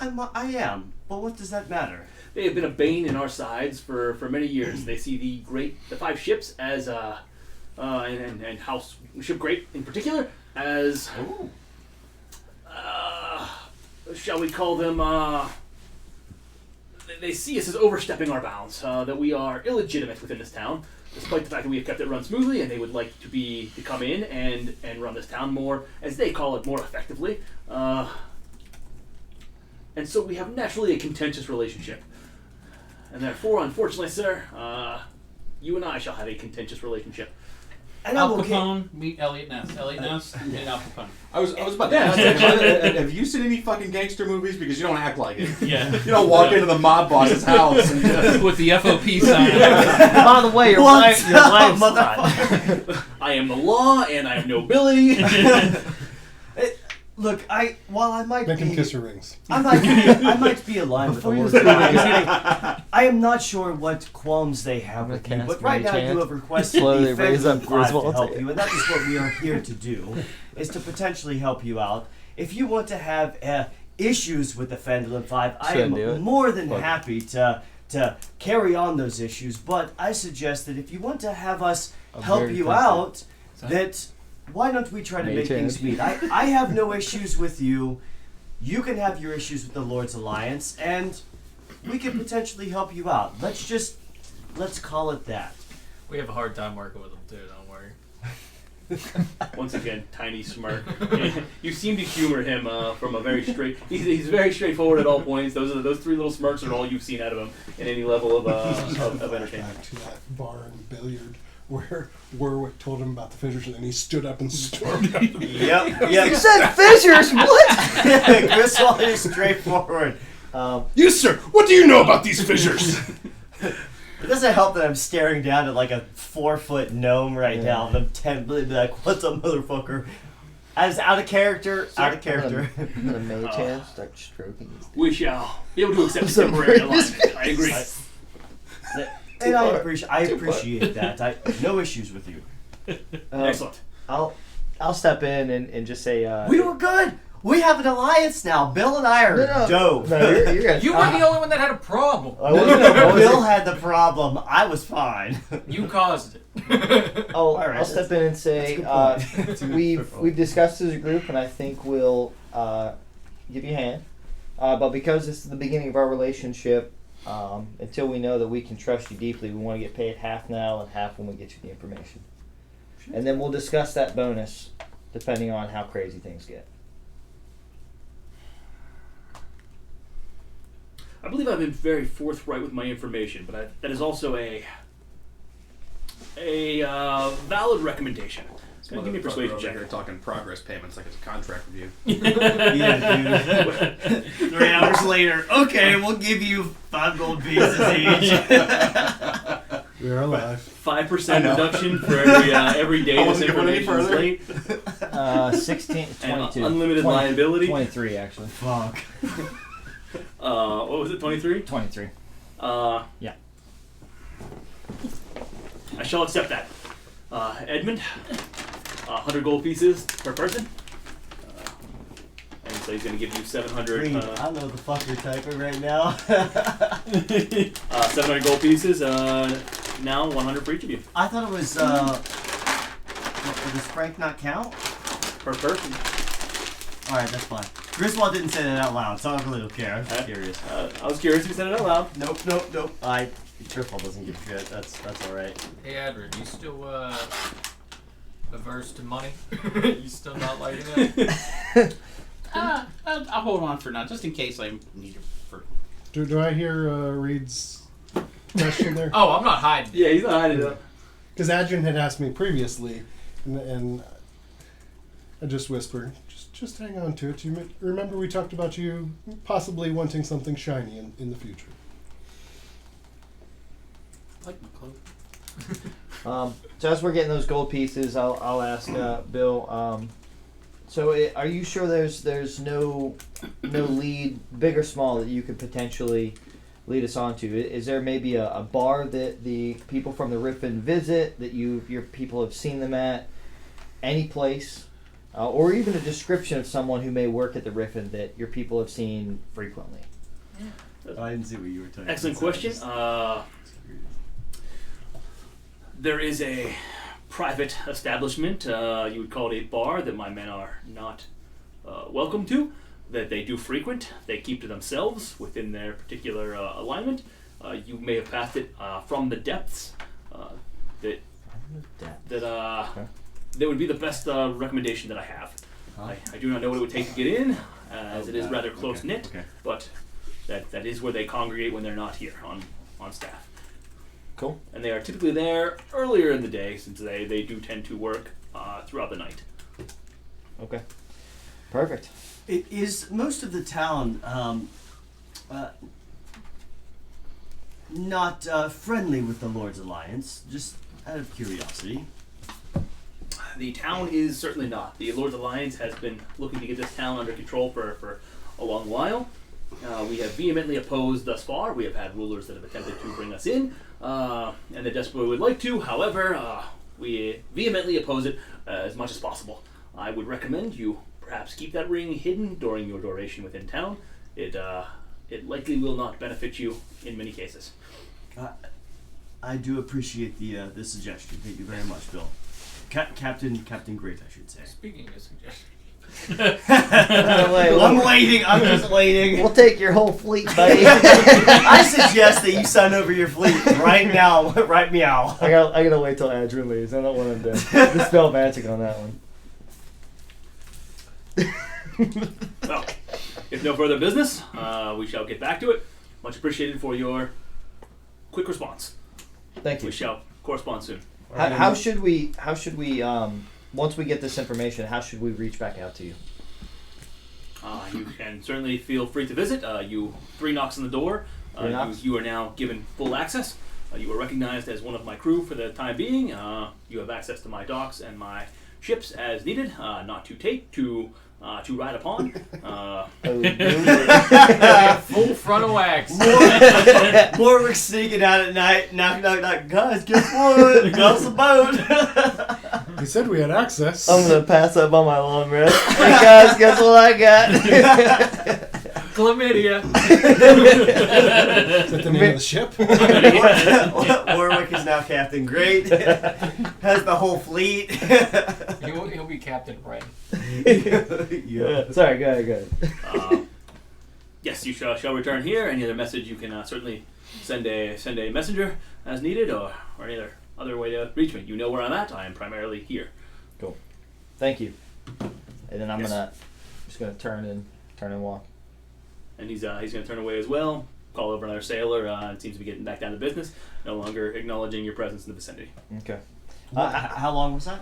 I am, but what does that matter? They have been a bane in our sides for many years. They see the 5 ships as and House Ship Great in particular as shall we call them they see us as overstepping our bounds, that we are illegitimate within this town, despite the fact that we have kept it run smoothly, and they would like to come in and run this town more, as they call it, more effectively. And so we have naturally a contentious relationship. And therefore, unfortunately, sir, you and I shall have a contentious relationship. And Al I'm okay. Capone meet Elliot Ness. Elliot Ness meet Al Capone. I was about to ask, actually, have you seen any fucking gangster movies? Because you don't act like it. Yeah. You don't walk into the mob boss's house and just... With the FOP sign. By the way, your What's wife's up, not. I am the law, and I have nobility. Look, while I might Make him be, kiss her rings. I might be aligned with the Before you Lord's say Alliance. anything- I am not sure what qualms they have with you, cast but right now Mage you Hand. have requested Slowly the raise up Phandalin 5 to Griswold. help you, and that is what we are here to do, is to potentially help you out. If you want to have issues with the Phandalin 5, I Shouldn't do it. am more than Fuck it. happy to carry on those issues, but I suggest that if you want to have us I'm help very you offensive. out, that why don't we try to Mage make things Hand. meet? I have no issues with you. You can have your issues with the Lord's Alliance, and we can potentially help you out. Let's call it that. We have a hard time working with them too. Don't worry. Once again, tiny smirk. You seem to humor him from a very straight. He's very straightforward at all points. Those 3 little smirks are all you've seen out of him in any level of entertainment. Back to that bar and billiard where Warwick told him about the fissures, and then he stood up and stormed out. Yep. You said fissures. What? Griswold is straightforward. You, sir, what do you know about these fissures? It doesn't help that I'm staring down at like a 4-foot gnome right now, and I'm 10 like, what's up, motherfucker? As out of character, out of character. I'm gonna mage hand, start stroking these. We shall be able to accept So temporary great. alignment. I agree. And I appreciate that. I no issues with you. Excellent. I'll step in and just say. We were good. We have an alliance now. Bill and I are dope. No, you're good. You were the only one that had a problem. I wasn't- I wasn't- Bill had the problem. I was fine. You caused it. Oh, All right, I'll step in and say that's a good point. we've discussed as a group, and I think we'll give you a hand. But because this is the beginning of our relationship, until we know that we can trust you deeply, we want to get paid half now and half when we get you the information. And then we'll discuss that bonus depending on how crazy things get. I believe I've been very forthright with my information, but that is also a valid recommendation. It's going to give me a persuasion check. Here talking progress payments like it's a contract review. Yeah, dude. 3 hours later, okay, we'll give you 5 gold pieces each. We're alive. 5% reduction for every day I this wasn't going any information is further. late. 16, And 22. unlimited liability. 23, actually. Fuck. What was it, 23? 23. Yeah. I shall accept that. Edmund, 100 gold pieces per person. And so he's going to give you 700. Green, I know the fuck you're typing right now. 700 gold pieces. Now 100 for each of you I thought it was, does Frank not count? per person. Alright, that's fine. Griswold didn't say that out loud, so I really don't care. I'm just curious. I was curious if you said it out loud. Nope. Griswold doesn't give a shit. That's alright. Hey, Adrian, you still averse to money? You still not liking it? I'll hold on for now, just in case I need it for. Do I hear Reed's question there? Oh, I'm not hiding. Yeah, he's not hiding it up. Because Adrian had asked me previously, and I just whisper, just hang on to it. Remember we talked about you possibly wanting something shiny in the future. I like my cloak. So as we're getting those gold pieces, I'll ask Bill. Are you sure there's no lead, big or small, that you could potentially lead us on to? Is there maybe a bar that the people from the Riffin visit, that your people have seen them at, any place, or even a description of someone who may work at the Riffin that your people have seen frequently? I didn't see what you were talking about. Excellent question. There is a private establishment, you would call it a bar, that my men are not welcome to, that they do frequent. They keep to themselves within their particular alignment. You may have passed it from the depths. That would be the best recommendation that I have. I do not know what it would take to get in, as it is rather close knit, but that is where they congregate when they're not here on staff. Cool. And they are typically there earlier in the day, since they do tend to work throughout the night. Okay. Perfect. It is most of the town not friendly with the Lord's Alliance, just out of curiosity. The town is certainly not. The Lord's Alliance has been looking to get this town under control for a long while. We have vehemently opposed thus far. We have had rulers that have attempted to bring us in, and they desperately would like to. However, we vehemently oppose it as much as possible. I would recommend you perhaps keep that ring hidden during your duration within town. It likely will not benefit you in many cases. I do appreciate the suggestion. Thank you very much, Bill. Captain Great, I should say. Speaking of suggestions. I'm waiting. I'm just waiting. We'll take your whole fleet, buddy. I suggest that you sign over your fleet right now. Right meow. I gotta wait till Adrian leaves. I don't want him to dispel magic on that one. Well, if no further business, we shall get back to it. Much appreciated for your quick response. Thank you. We shall correspond soon. How should we once we get this information, how should we reach back out to you? You can certainly feel free to visit. You 3 knocks on the door. You are now given full access. You are recognized as one of my crew for the time being. You have access to my docks and my ships as needed, not to take, to ride upon. Full frontal wax. Warwick sneaking out at night, knock, knock, knock. Guys, guess what? Got us a boat. He said we had access. I'm gonna pass up on my long rest. Hey guys, guess what I got? Chlamydia. Is that the name of the ship? Warwick is now Captain Great. Has the whole fleet. He'll be Captain Ray. Yeah. Sorry, go ahead. Yes, you shall return here. Any other message you can certainly send a messenger as needed, or any other way to reach me. You know where I'm at. I am primarily here. Cool. Thank you. And then I'm Yes. just gonna turn and walk. And he's going to turn away as well. Call over another sailor. It seems to be getting back down to business. No longer acknowledging your presence in the vicinity. Okay. How long was that?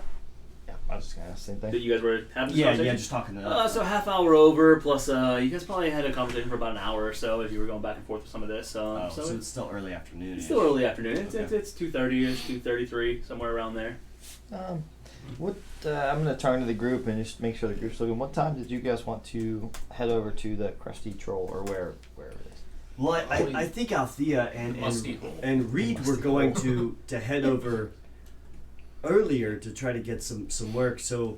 Yeah, I was just gonna ask the same That thing. you guys were having this Yeah, conversation? just talking to So half hour over, plus you guys probably had a conversation for about an hour or so as you were going back and forth with some of this. so it's still early afternoon. It's still early afternoon. It's 2:30ish, 2:33, somewhere around there. I'm gonna turn to the group and just make sure the group's looking. What time did you guys want to head over to the Crusty Troll, or where it is? Well, I think Althea and Reed were going to head over earlier to try to get some work. So,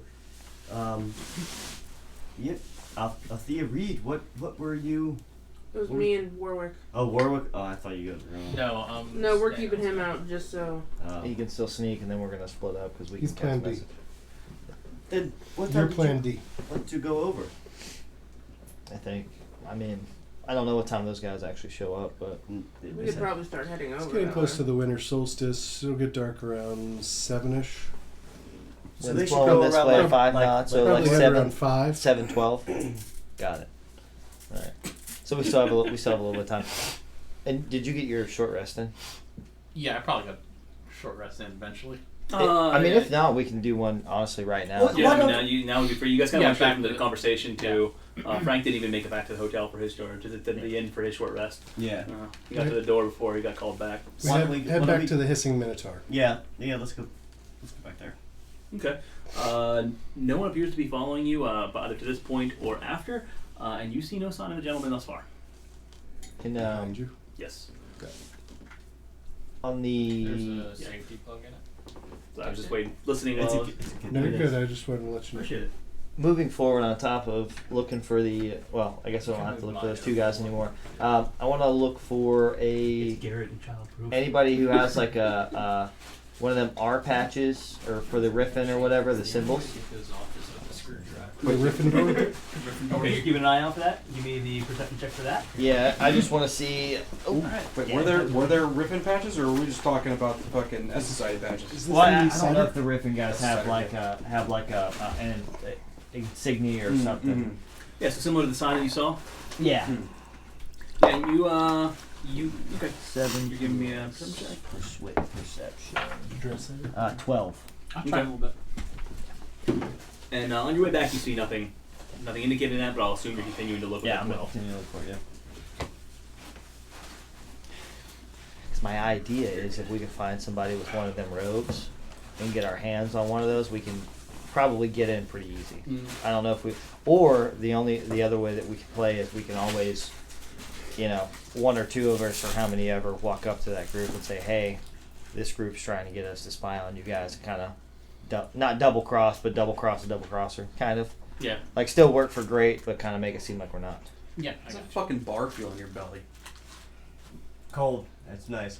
Althea, Reed, what were you? It was me and Warwick. Oh, Warwick. Oh, I thought you guys were going. No, No, we're keeping him out just so. He can still sneak, and then we're gonna split up because we He's can plan text B. message. And what Your time did plan you D. want to go over? I think. I mean, I don't know what time those guys actually show up, but We could probably start heading over. It's getting that close way. to the winter solstice. It'll get dark around 7ish. So wind's they should blowing go this around way like- 5 like- knots, so Probably like head 7, around 5. 7:12. Got it. All right. So we still have a little bit of time. And did you get your short rest in? Yeah, I probably got short rest in eventually. I mean, yeah. if not, we can do one honestly right now. Well, Yeah, Why I mean, don't- now would be free. You guys kind Yeah, of went straight back from the to- conversation to Frank didn't even make it back to the hotel for his short, to the inn for his short rest. Yeah. He got to the door before he got called back. We Why head, don't we- head why don't back we- to the hissing minotaur. Yeah. Let's go. Let's go back there. Okay. No one appears to be following you, either to this point or after, and you see no sign of the gentleman thus far. Can, Behind you. Yes. on There's the a safety plug in it. So I was just waiting, listening It's while. a good No, you're it is. good. I just wanted to let you know. Appreciate it. moving forward, on top of looking for the, well, I guess I don't have to look for those two guys anymore. I want to look for It's Garrett and Childproof. anybody who has like a one of them R patches or for the riffin or whatever, the symbols. Get those off just with a screwdriver. The Gryffindor? Okay, you're keeping an eye out for that. Give me the perception check for that. Yeah, I just want to see. Oh, Wait, yeah. were there riffin patches, or were we just talking about the fucking SSI patches? Well, I the don't know center? if the riffin guys have like an insignia or something. Yeah, so similar to the sign that you saw. Yeah. And you okay? 7. You're giving me a perception check. Perception. Dress it. 12. I'll try a little bit. And on your way back, you see nothing indicating that, but I'll assume you're continuing to look Yeah, at I'm it gonna well. continue to look for you. Because my idea is if we can find somebody with one of them robes and get our hands on one of those, we can probably get in pretty easy. I don't know if we, or the other way that we can play is we can always, one or two of us or how many ever walk up to that group and say, hey, this group's trying to get us to spy on you guys, kind of not double cross, but double cross a double crosser, kind of. Yeah. Like still work for great, but kind of make it seem like we're not. Yeah, I It's a got you. fucking bar feel in your belly. Cold. That's nice.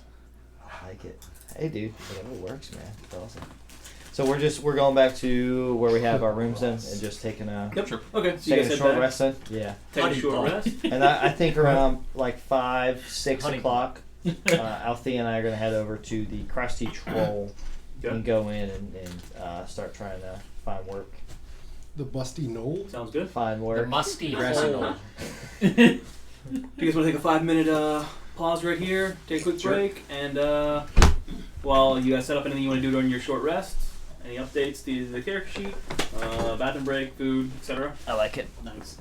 I like it. Hey, dude, whatever works, man. It's awesome. So we're going back to where we have our rooms then, and just taking a Yep. Sure. Okay. So you taking guys a head short back. rest then. Yeah. Take a short rest. And I think around like 5, 6 Honey o'clock, Althea and I are gonna head over to the Krusty Troll Okay. and go in and start trying to find work. The Busty Knoll? Sounds good. Find The work. musty Grassy hole. knoll. Do you guys want to take a 5-minute pause right here, take a quick Sure. break, and while you guys set up anything you want to do during your short rest, any updates to the character sheet, bathroom break, food, etc. I like it. Nice.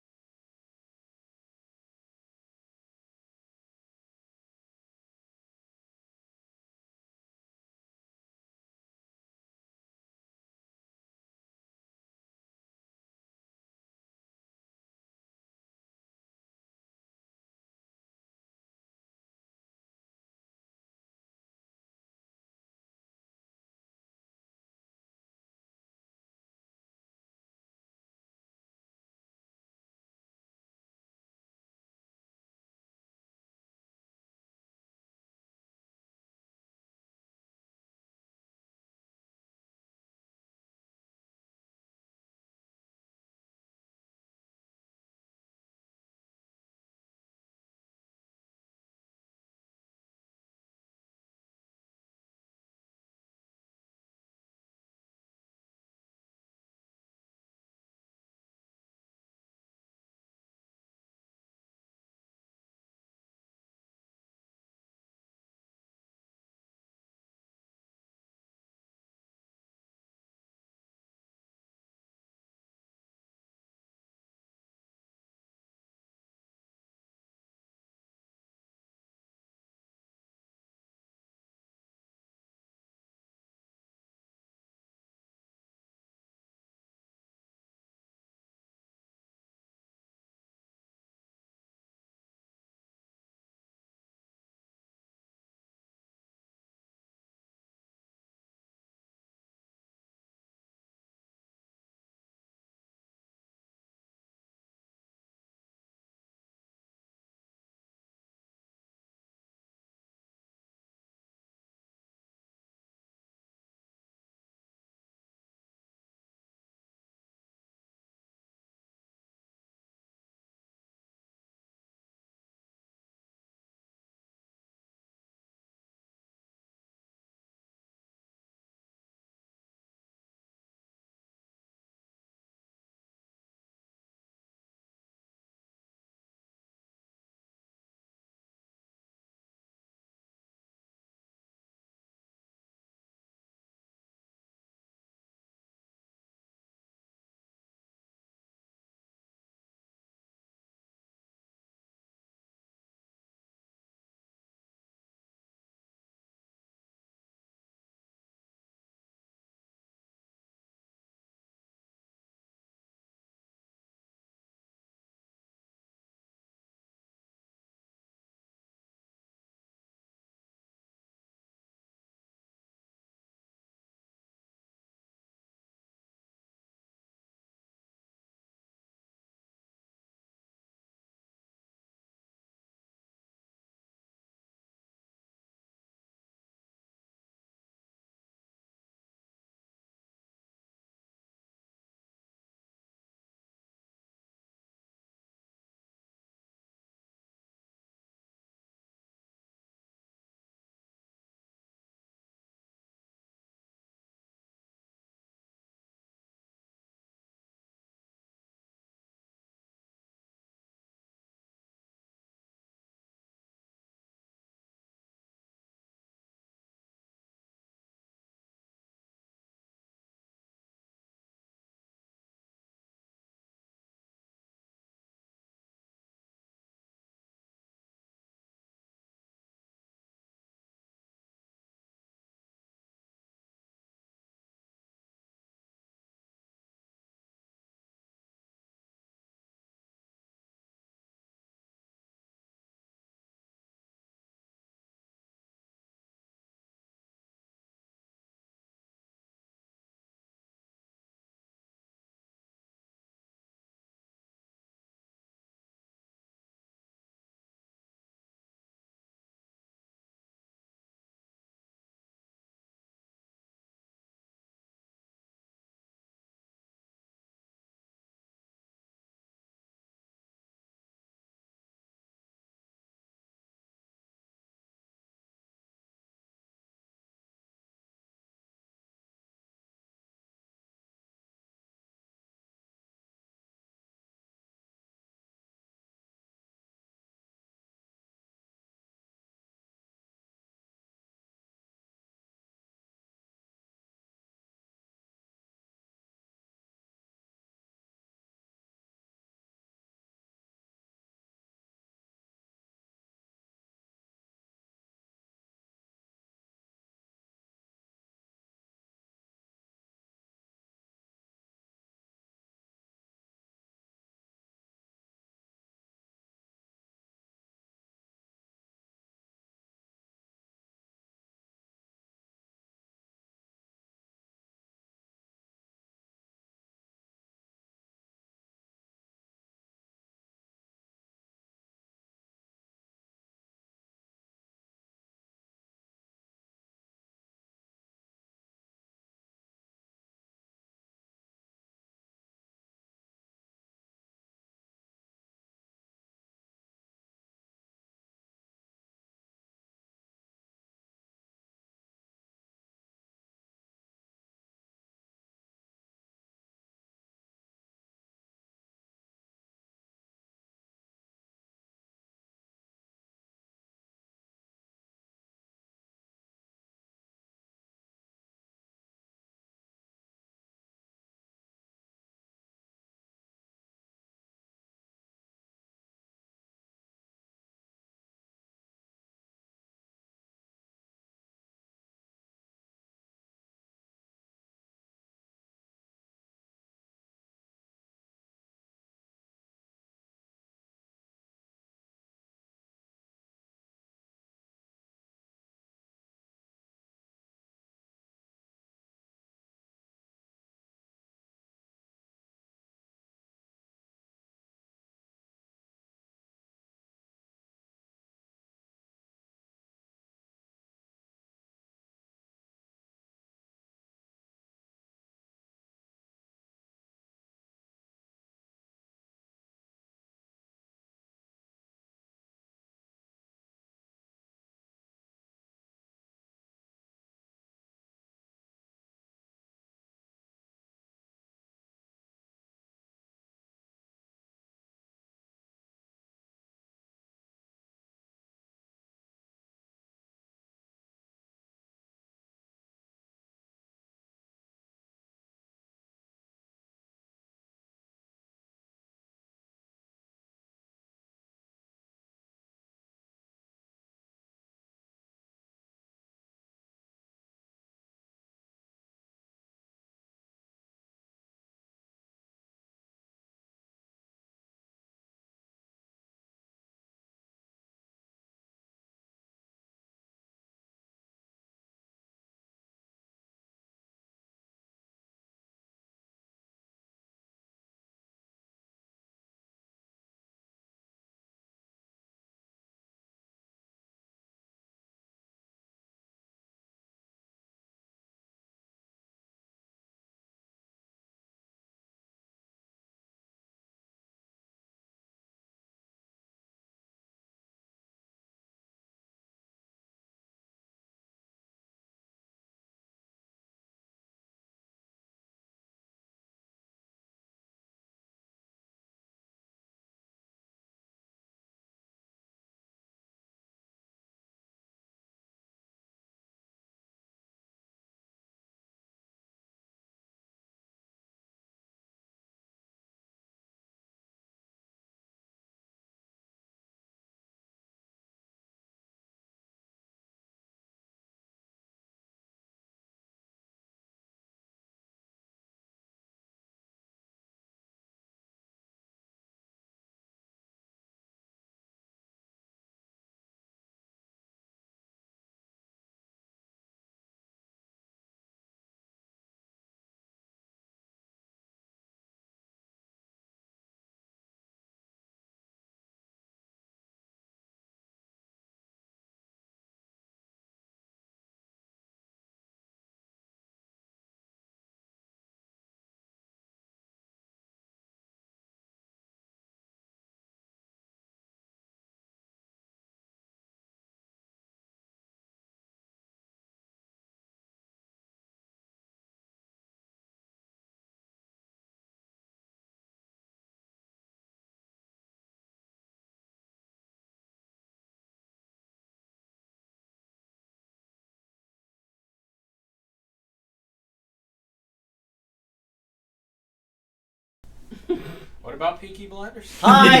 What about Peaky Blinders? Hi.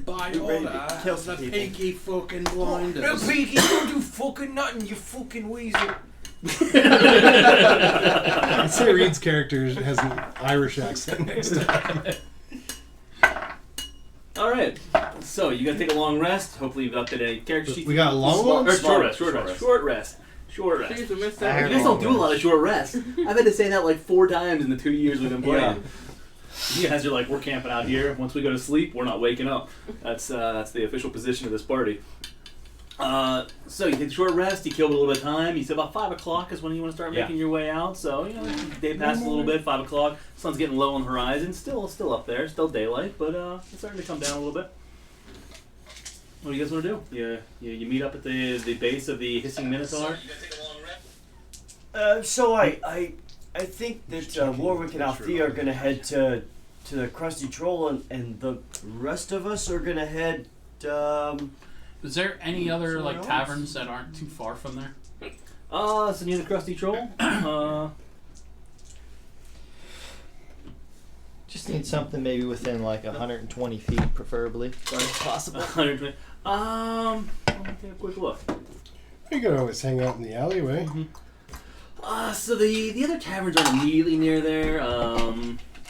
By You ready to order, kill the some people. Peaky fucking blinders. Peaky, don't do fucking nothing, you fucking weasel. I'd say Reed's character has an Irish accent next time. All right. So you gotta take a long rest. Hopefully you've updated any character sheets. We got a long Small- one? or Small short rest. Short rest. Jeez, we missed I that. heard You guys don't do a lot of short rests. I've had to say that like 4 times in the 2 years we've been playing. You guys are like, we're camping out here. Once we go to sleep, we're not waking up. That's the official position of this party. So you take a short rest. You kill a little bit of time. You said about 5 o'clock is when you want to start making your way out. So day passes a little bit. 5 o'clock. Sun's getting low on the horizon. Still up there. Still daylight, but it's starting to come down a little bit. What do you guys want to do? You meet up at the base of the hissing minotaur. So I think that Warwick and Althea are gonna head to the Krusty Troll, and the rest of us are gonna head. Is there any other Somewhere like else? taverns that aren't too far from there? So near the Krusty Troll. Just need something maybe within like 120 feet, preferably. If possible. 100. I'll take a quick look. You could always hang out in the alleyway. So the other taverns aren't immediately near there.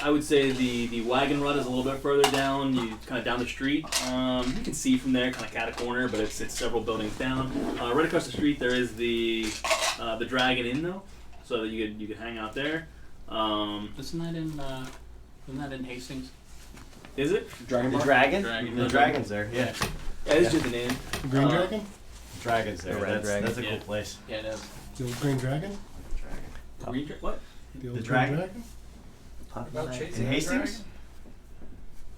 I would say the wagon rut is a little bit further down. You kind of down the street. You can see from there, kind of cat a corner, but it's several buildings down. Right across the street there is the Dragon Inn though, so that you could hang out there. Isn't that in Hastings? Is it? Dragon The Bar? dragon? Dragon. The dragon's there. Yeah. Yeah, it's just an inn. Green Dragon? Dragon's there. The red That's, dragon. that's a Yeah. cool place. Yeah, it is. The old Green Dragon? What? The old Green dragon? About chasing In the Hastings? dragon?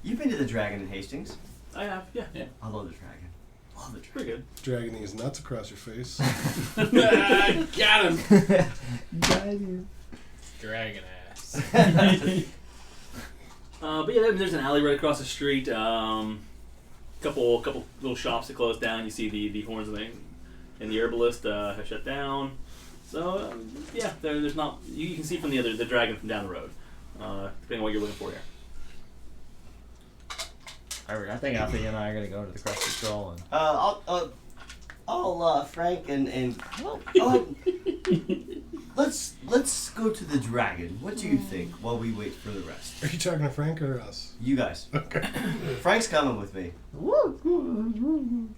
You've been to the dragon in Hastings. I have. Yeah. I love the dragon. Love the dragon. Pretty good. Dragging these nuts across your face. Got him. Dragon ass. But yeah, there's an alley right across the street. Couple little shops that closed down. You see the horns and the herbalist have shut down. So yeah, there's not. You can see from the dragon from down the road, depending on what you're looking for here. I think Althea and I are gonna go to the Krusty Troll and I'll Frank and let's go to the dragon. What do you think while we wait for the rest? Are you talking to Frank or us? You guys. Okay. Frank's coming with me.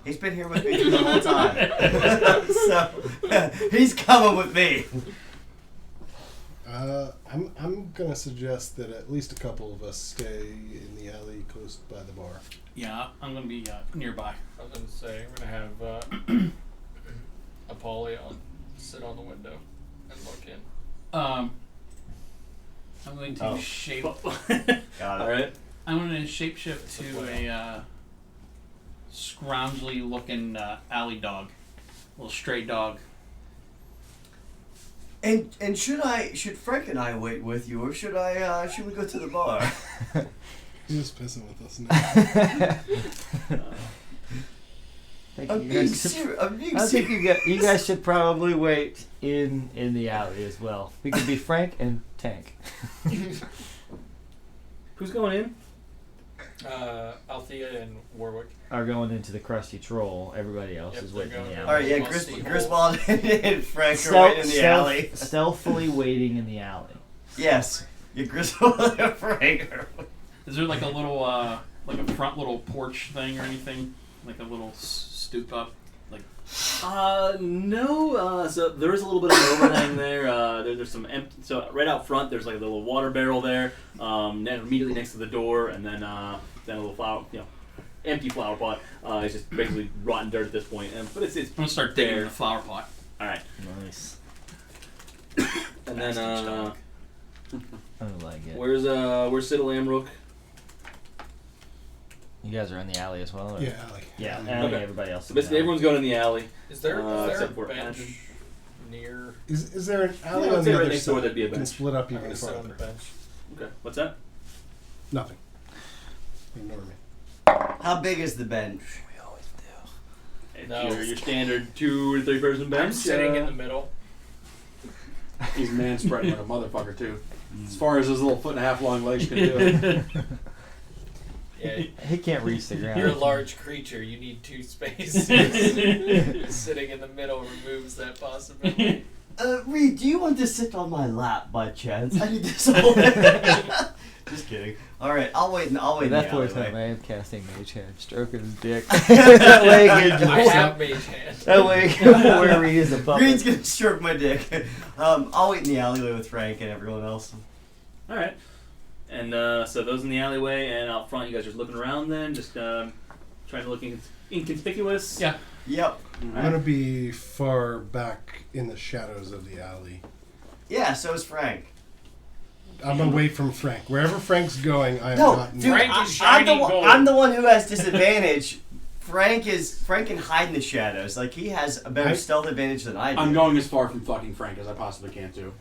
He's been here with me the whole time. So he's coming with me. I'm gonna suggest that at least a couple of us stay in the alley close by the bar. Yeah, I'm gonna be nearby. I was gonna say we're gonna have Apollyon sit on the window and look in. I'm going to Oh. shape. All Got it. right. I'm going to shapeshift to a scroungely looking alley dog, little stray dog. And should Frank and I wait with you, or should we go to the bar? He's just pissing with us now. I'm being serious. I'm being I think serious. you guys should probably wait in the alley as well. We could be Frank and Tank. Who's going in? Althea and Warwick. Are going into the Krusty Troll. Everybody else Yep, is they're waiting in going the in. alley. All right, yeah, Musty Griswold and Frank are right in the alley. Stealthily waiting in the alley. Yes, yeah, Griswold and Frank are. Is there like a little, like a front little porch thing or anything? Like a little stoop up? Like No. So there is a little bit of an overhang there. There's some empty. So right out front, there's like a little water barrel there. Immediately next to the door, and then a little flower, empty flower pot. It's just basically rotten dirt at this point. But it's I'm gonna start digging there. in the flower pot. All right. Nice. And then I like it. where's Siddle Amrook? You guys are in the alley as well? Or? Yeah, alley. Yeah, Alley. alley, Okay. everybody else. So in the basically, alley. everyone's going in the alley. Is there a except for bench Patrick. near? Is there an alley Yeah, I'd on say the right other next door side? there'd be a Can bench. split up I'm even gonna sit on the farther. bench. Okay. What's that? Nothing. Ignore me. How big is the bench? It's No. your standard 2 or 3 person bench. I'm sitting in the middle. He's man spreading like a motherfucker too. As far as his little 1.5 long legs can do. Yeah, He can't reach the ground. you're a large creature. You need 2 spaces. Sitting in the middle removes that possibility. Reed, do you want to sit on my lap by chance? I need this all. Just kidding. All right, I'll wait. I'll wait. That's in the the time alleyway. I am casting Mage Hand, stroking his dick. That way he can I just, have mage hand. that way he can wear Reed as a puppet. Reed's gonna stroke my dick. I'll wait in the alleyway with Frank and everyone else. All right. And so those in the alleyway and out front, you guys are just looking around then, just trying to look inconspicuous. Yeah. Yep. I'm gonna be far back in the shadows of the alley. Yeah. So is Frank. I'm away from Frank. Wherever Frank's going, I am No, not. dude, Frank I'm is shining gold. I'm the one who has disadvantage. Frank can hide in the shadows. Like he has a better stealth advantage than I do. I'm going as far from fucking Frank as I possibly can too.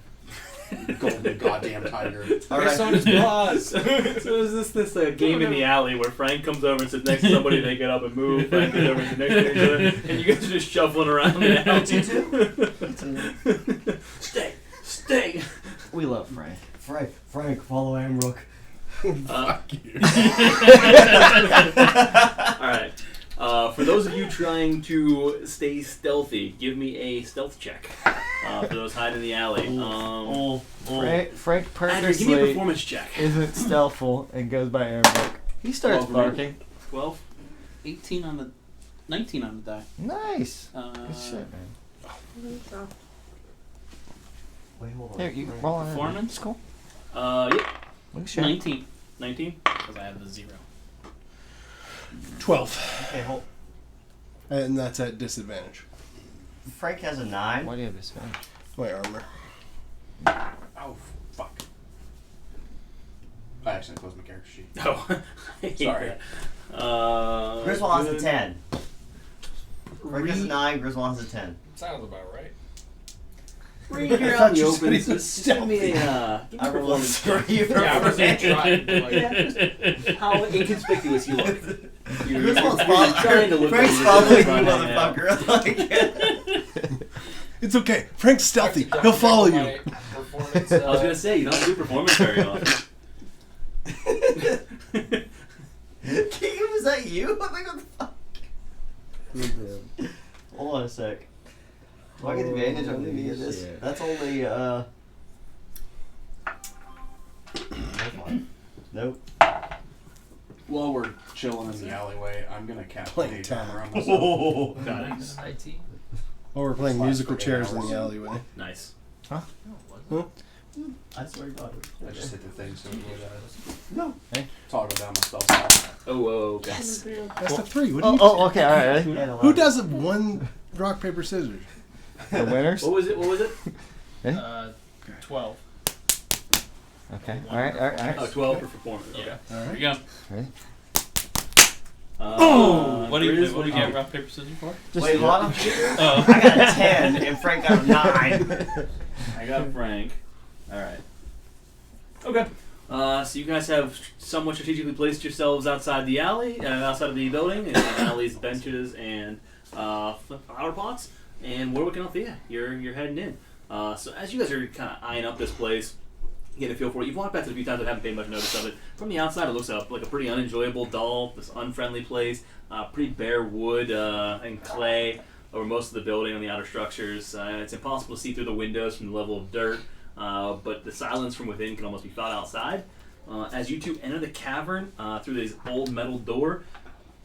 Golden goddamn tiger. All Press right. on his paws. So is this game in the alley where Frank comes over and sits next to somebody, they get up and move, Frank goes over and sits next to each other, and you guys are just shuffling around the alley. Stay. We love Frank. Frank, follow Amrook. Fuck you. Alright. For those of you trying to stay stealthy, give me a stealth check. For those hiding in the alley. Frank Andrew, give me a purposely performance check. isn't stealthful and goes by Airbook. He starts 12 barking. 12? 18 on the 19 on the die. Nice. Good shit, man. Wait, hold on. Here, you roll on Performance? It's cool. Yep. Look at 19. 19? Because I have the 0. 12, Okay, hold. and that's at disadvantage. Frank has a 9. Why do you have this fan? My armor. Oh, fuck. I accidentally closed my character sheet. Oh. I hate Sorry. that. Griswold has a good. 10. Frank has a 9. Griswold has a 10. Sounds about right. Read here I out thought in the you open. said he was Just give me a give me I a rolled a performance check. 3. Yeah, I wasn't trying. Like, How inconspicuous you look. You're Griswold's trying to look Frank's like following you, right now. motherfucker. Like, It's okay. Frank's stealthy. He'll follow you. my performance, I was gonna say, you don't do performance very often. Keegan, was that you? I'm like, what the fuck? Hold on a sec. Do I get advantage on any of this? shit. That's only, Nope. While we're chilling in the alleyway, I'm gonna cast Playing Mage tag. Armor on myself. Oh, Nice. IT. Oh, we're playing Slash musical for 8 chairs in hours. the alleyway. Nice. No, it wasn't. I swear to God. I just hit the thing, so No. toggle down my spell slot. Oh, okay. Yes. That's a 3. What do you? Okay, alright, ready? Who does it? One rock paper scissors. The winners? What was it? 12. Okay, alright. Oh, 12 for performance. Okay. Yeah. All Here we right. go. Ready? What do you Grizz, what do you get rock paper scissors for? Wait, hold on. Oh. I got a 10 and Frank got a 9. I got Frank. Alright. Okay. So you guys have somewhat strategically placed yourselves outside the alley, outside of the building, and alleys, benches, and flower pots. And we're looking out there. You're heading in. So as you guys are kind of eyeing up this place, getting a feel for it, you've walked past it a few times but haven't paid much notice of it. From the outside, it looks like a pretty unenjoyable, dull, this unfriendly place. Pretty bare wood and clay over most of the building on the outer structures. It's impossible to see through the windows from the level of dirt, but the silence from within can almost be felt outside. As you two enter the cavern through this old metal door,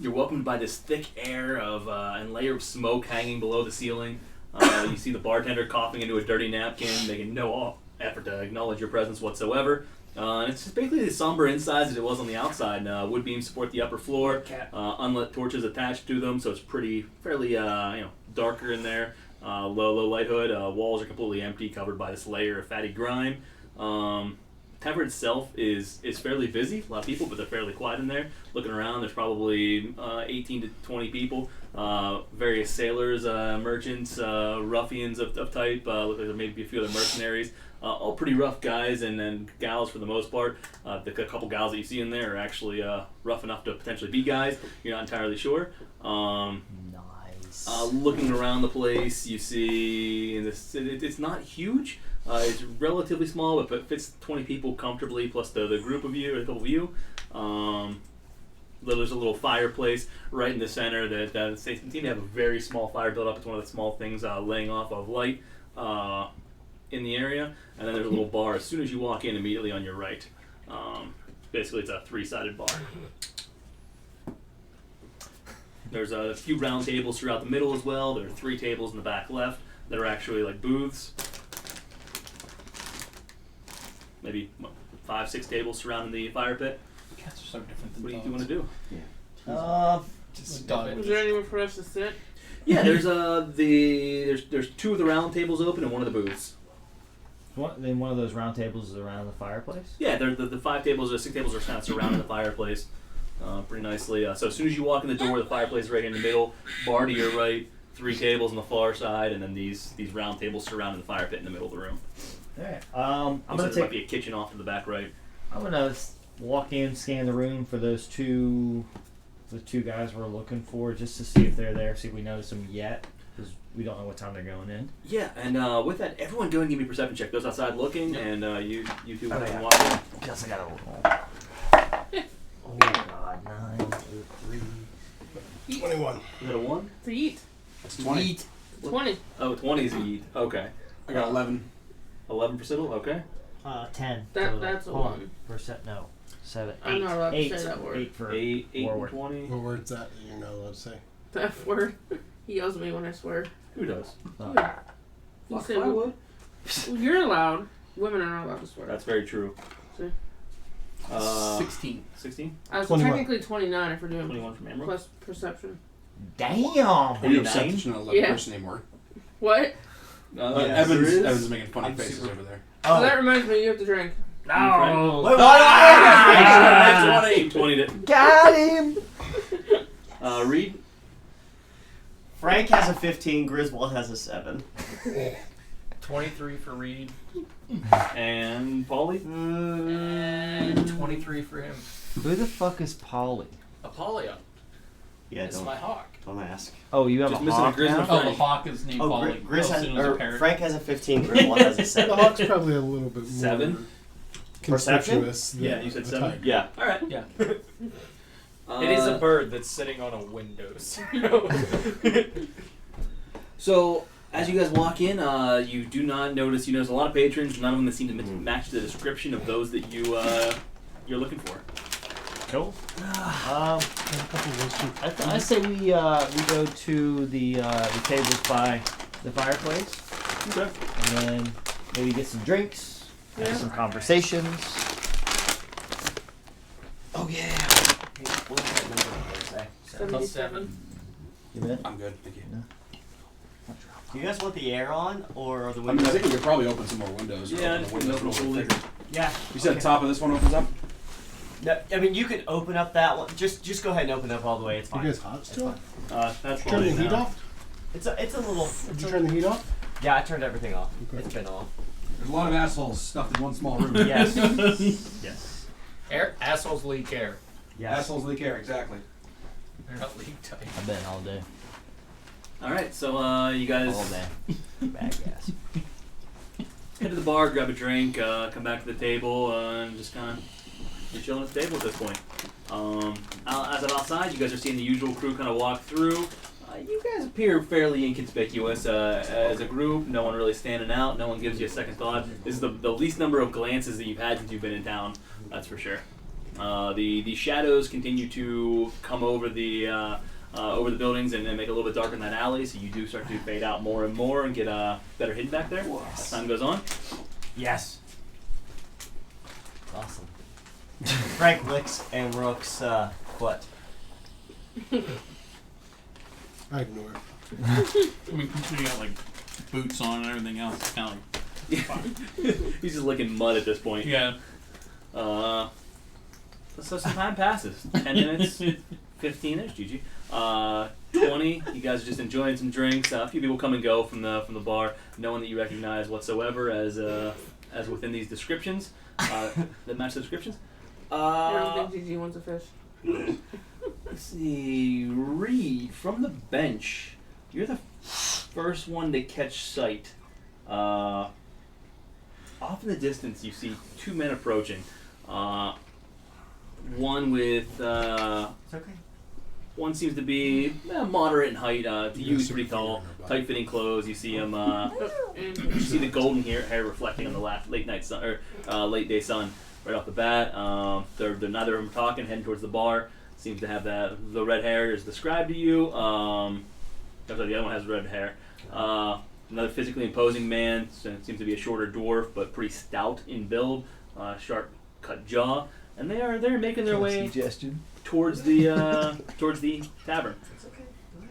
you're welcomed by this thick air of and layer of smoke hanging below the ceiling. You see the bartender coughing into a dirty napkin, making no effort to acknowledge your presence whatsoever. And it's just basically the somber inside as it was on the outside. Wood beams support the upper floor, unlit torches attached to them, so it's fairly darker in there. Low light hood. Walls are completely empty, covered by this layer of fatty grime. Tavern itself is fairly busy, a lot of people, but they're fairly quiet in there. Looking around, there's probably 18 to 20 people, various sailors, merchants, ruffians of type, look like there may be a few other mercenaries, all pretty rough guys and gals for the most part. The couple gals that you see in there are actually rough enough to potentially be guys, you're not entirely sure. Nice. Nice. Looking around the place, you see it's not huge. It's relatively small, but it fits 20 people comfortably, plus the group of you, a couple of you. There's a little fireplace right in the center that they seem to have a very small fire built up. It's one of the small things laying off of light in the area. And then there's a little bar as soon as you walk in, immediately on your right. Basically, it's a 3-sided bar. There's a few round tables throughout the middle as well. There are 3 tables in the back left that are actually like booths. Maybe 5-6 tables surrounding the fire pit. Cats are so different than What do you dogs. want to do? Just dog. stop it. Is there anywhere for us to sit? Yeah, there's 2 of the round tables open and one of the booths. Then one of those round tables is around the fireplace. Yeah, the 5 tables or 6 tables are kind of surrounding the fireplace pretty nicely. So as soon as you walk in the door, the fireplace is right in the middle. Bar to your right, 3 tables on the far side, and then these round tables surrounding the fire pit in the middle of the room. All right. I'm gonna there might take. be a kitchen off to the back right. I'm gonna walk in, scan the room for the 2 guys we're looking for, just to see if they're there. See if we notice them yet, because we don't know what time they're going in. Yeah, and with that, everyone go and give me a perception check. Those outside looking, and you 2 go Oh, ahead and yeah. walk in. Guess I gotta roll. Oh god, 9, 8, 3. 21. Is that a 1? To eat. It's 20. Eat. 20. Oh, 20 is a yeet. Okay. I got 11. 11 for Siddle? Okay. 10. That's a Hold on. 1. Percent. No. 7. 8. I'm not allowed to 8. say that word. 8 for 8 and forward. 20. What word's that you're not allowed to say? The F word. He yells at me when I swear. Who does? Oh. You Fuck say firewood? well, you're allowed. Women are not allowed to swear. That's very true. See? 16. 16? I was 21. technically 29 if we're doing 21 from Emerald? plus perception. Damn. Are you upset 29? that you're not allowed to Yeah. curse anymore? What? Yes, there Evans is. is making funny I'm faces super- over there. So that reminds me, you have to drink. No. Wait, what? Ah, 20 it. Got him. Reed? Frank has a 15, Griswold has a 7. 23 for Reed. And Paulie? And 23 for him. Who the fuck is Polly? Apollo. Yeah, That's don't, my hawk. don't ask. Oh, you have Just a missing a hawk Grizz now? and Oh, the Frank. hawk is named Oh, Polly. Gris As has, soon as a or parrot. Frank has a 15, Griswold has a The 7. hawk's probably a little bit more 7? Perception? conspicuous than Yeah, you said a 7? tiger. Yeah. Alright. Yeah. It is a bird that's sitting on a window. So, as you guys walk in, you do not notice, you notice a lot of patrons, none of them that seem to match the description of those that you're looking for. Cool. And a couple of those two. I say we go to the tables by the fireplace, Okay. and then maybe get some drinks, Yeah. have some conversations. Oh yeah. What was that number I say? 77. You bet. I'm good, thank you. Do you guys want the air on, or are the I mean, I windows? think we could probably open some more windows. or Yeah, open the windows open a little the bit bigger. Yeah. You said okay. top of this one opens up? No, I mean, you could open up that one. Just go ahead and open it up all the way. It's You fine. guys hot still? That's Turn the Paulie heat now. off? It's a little. Did you turn the heat off? Yeah, I turned everything off. Okay. It's been off. There's a lot of assholes stuffed in one small room. Yes. Yes. Air assholes leak air. Yes. Assholes leak air, exactly. They're not leak tight. I've been all day. Alright, so you guys All day. Bad gas. head to the bar, grab a drink, come back to the table, and just kind of you're chilling at the table at this point. As of outside, you guys are seeing the usual crew kind of walk through. You guys appear fairly inconspicuous as a group. No one really standing out. No one gives you a second thought. This is the least number of glances that you've had since you've been in town. That's for sure. The shadows continue to come over the buildings and make it a little bit darker in that alley. So you do start to fade out more and more and get better hidden back there as time goes on. Yes. Awesome. Frank licks and Rook's foot. I ignore it. I mean, you got like boots on and everything else. It's kind of He's just licking mud at this point. yeah. So some time passes. 10 minutes, 15. There's Gigi. 20. You guys are just enjoying some drinks. A few people come and go from the bar. No one that you recognize whatsoever as within these descriptions that match the descriptions. I don't think Gigi wants a fish. Let's see. Reed from the bench. You're the first one to catch sight. Off in the distance, you see two men approaching. One with It's okay. one seems to be moderate in height. To you, he's pretty tall, tight-fitting clothes. You see him. You see the golden hair reflecting on the late night sun or late day sun right off the bat. They're neither of them talking, heading towards the bar. Seems to have the red hair is described to you. The other one has red hair. Another physically imposing man. Seems to be a shorter dwarf, but pretty stout in build. Sharp cut jaw, and they're making their way Suggestion. towards the tavern. It's okay. Go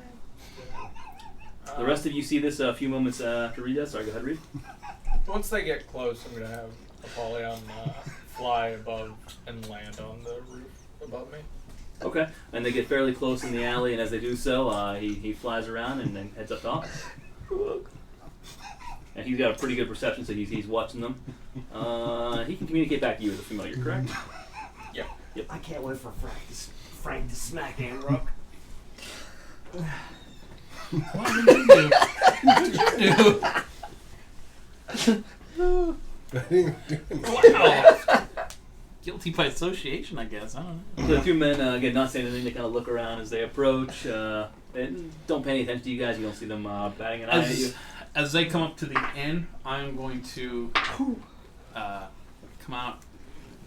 ahead. The rest of you see this a few moments after read that. Sorry, go ahead, read. Once they get close, I'm gonna have Apollyon fly above and land on the roof above me. Okay, and they get fairly close in the alley, and as they do so, he flies around and then heads up top. And he's got a pretty good perception, so he's watching them. He can communicate back to you as a familiar, correct? Yep. I can't wait for Frank to smack Amrook. What did you do? What did you do? Wow. Guilty by association, I guess. I don't know. The two men, again, not saying anything, they kind of look around as they approach. They don't pay any attention to you guys. You don't see them batting an eye at you. As they come up to the inn, I'm going to come out,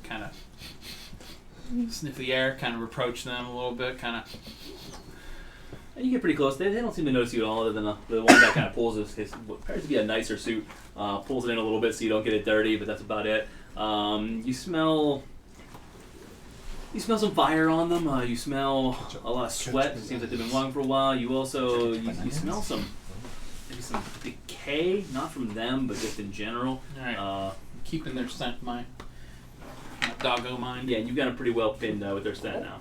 kind of sniff the air, kind of approach them a little bit, kind of. And you get pretty close. They don't seem to notice you at all, other than the one that kind of pulls his what appears to be a nicer suit, pulls it in a little bit so you don't get it dirty, but that's about it. You smell some fire on them. You smell a lot of sweat. It seems like they've been walking for a while. You also you smell some decay, not from them, but just in general. All right. Keeping their scent, my doggo mind. Yeah, you've got them pretty well pinned with their scent now.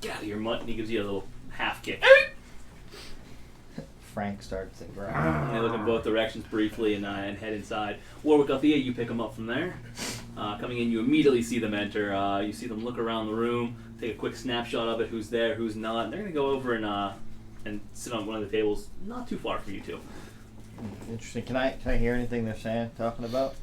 Get out of your mutt, and he gives you a little half kick. Frank starts to growl. And they look in both directions briefly and head inside. Warwick Althea, you pick them up from there. Coming in, you immediately see them enter. You see them look around the room, take a quick snapshot of it, who's there, who's not. And they're going to go over and sit on one of the tables not too far from you two. Interesting. Can I hear anything they're saying, talking about?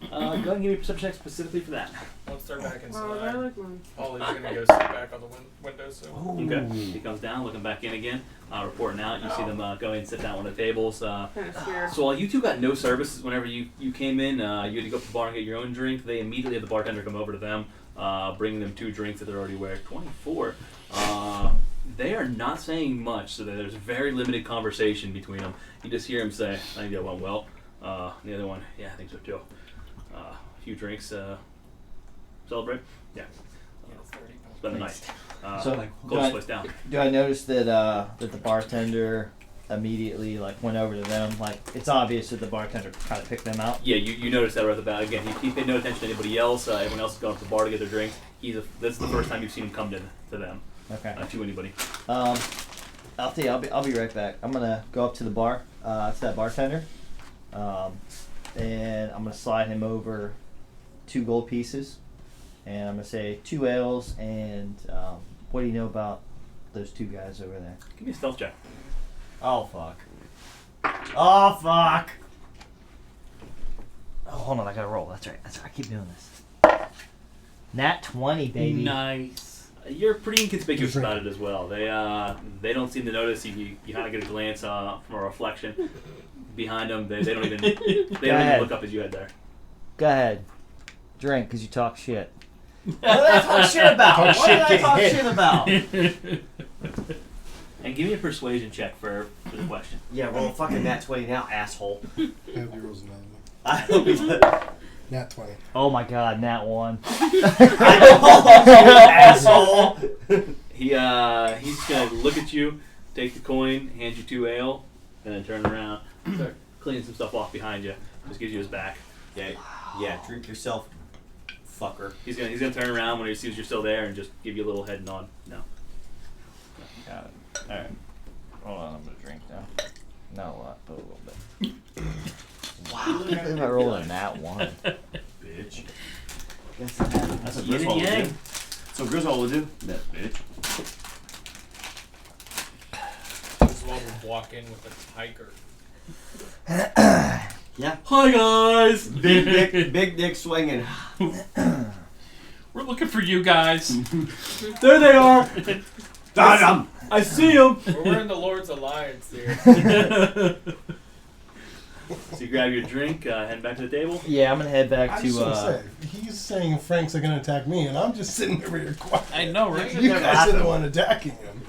Go ahead and give me a perception check specifically for that. Once they're back Oh, I inside, like one. Ollie's gonna go sit back on the windowsill. Okay. He comes down, looking back in again, reporting out. You see them go in and sit down on the tables. Kind of scared. So while you two got no services whenever you came in, you had to go to the bar and get your own drink. They immediately had the bartender come over to them, bringing them 2 drinks that they're already aware. 24. They are not saying much, so there's very limited conversation between them. You just hear him say, "I think that went well." The other one, "Yeah, I think so too." A few drinks. Celebrate? Yeah. Spend the night. So, Close the place down. Do I notice that that the bartender immediately went over to them? It's obvious that the bartender kind of picked them out. Yeah, you noticed that right off the bat. Again, he paid no attention to anybody else. Everyone else is going to the bar to get their drinks. This is the first time you've seen him come to them. Okay. To anybody. I'll be right back. I'm gonna go up to the bar, to that bartender, and I'm gonna slide him over 2 gold pieces, and I'm gonna say 2 ales. And what do you know about those 2 guys over there? Give me a stealth check. Oh fuck. Oh fuck. Oh, hold on, I gotta roll. That's right. I keep doing this. Nat 20, baby. Nice. You're pretty inconspicuous about it as well. They don't seem to notice you. You kind of get a glance from a reflection behind them. They don't even look up as you head there. Go ahead, drink, cause you talk shit. What did I talk shit about? What did I talk shit about? And give me a persuasion check for the question. Yeah, roll a fucking nat 20 now, asshole. Have yours another one. I hope he's Nat 20. Oh my god, nat 1. asshole. He's gonna look at you, take the coin, hand you 2 ale, and then turn around, start cleaning some stuff off behind you. Just gives you his back. Yeah, drink yourself, fucker. He's gonna turn around when he sees you're still there and just give you a little head nod. No. Got it. Alright. Hold on, I'm gonna drink now. Not a lot, but a little bit. Wow. I think I rolled a nat 1. Bitch. That's a Yin and Griswold would yang. do. So Griswold would do. That bitch. walk in with a tiger. Yeah. Hi guys. Big dick swinging. We're looking for you guys. There they are. Got 'em. I see them. We're in the Lord's Alliance here. So you grab your drink, head back to the table. Yeah, I'm gonna head back I to. just want to say, he's saying Frank's going to attack me, and I'm just sitting over here quiet. I know, right? You guys are the one attacking him.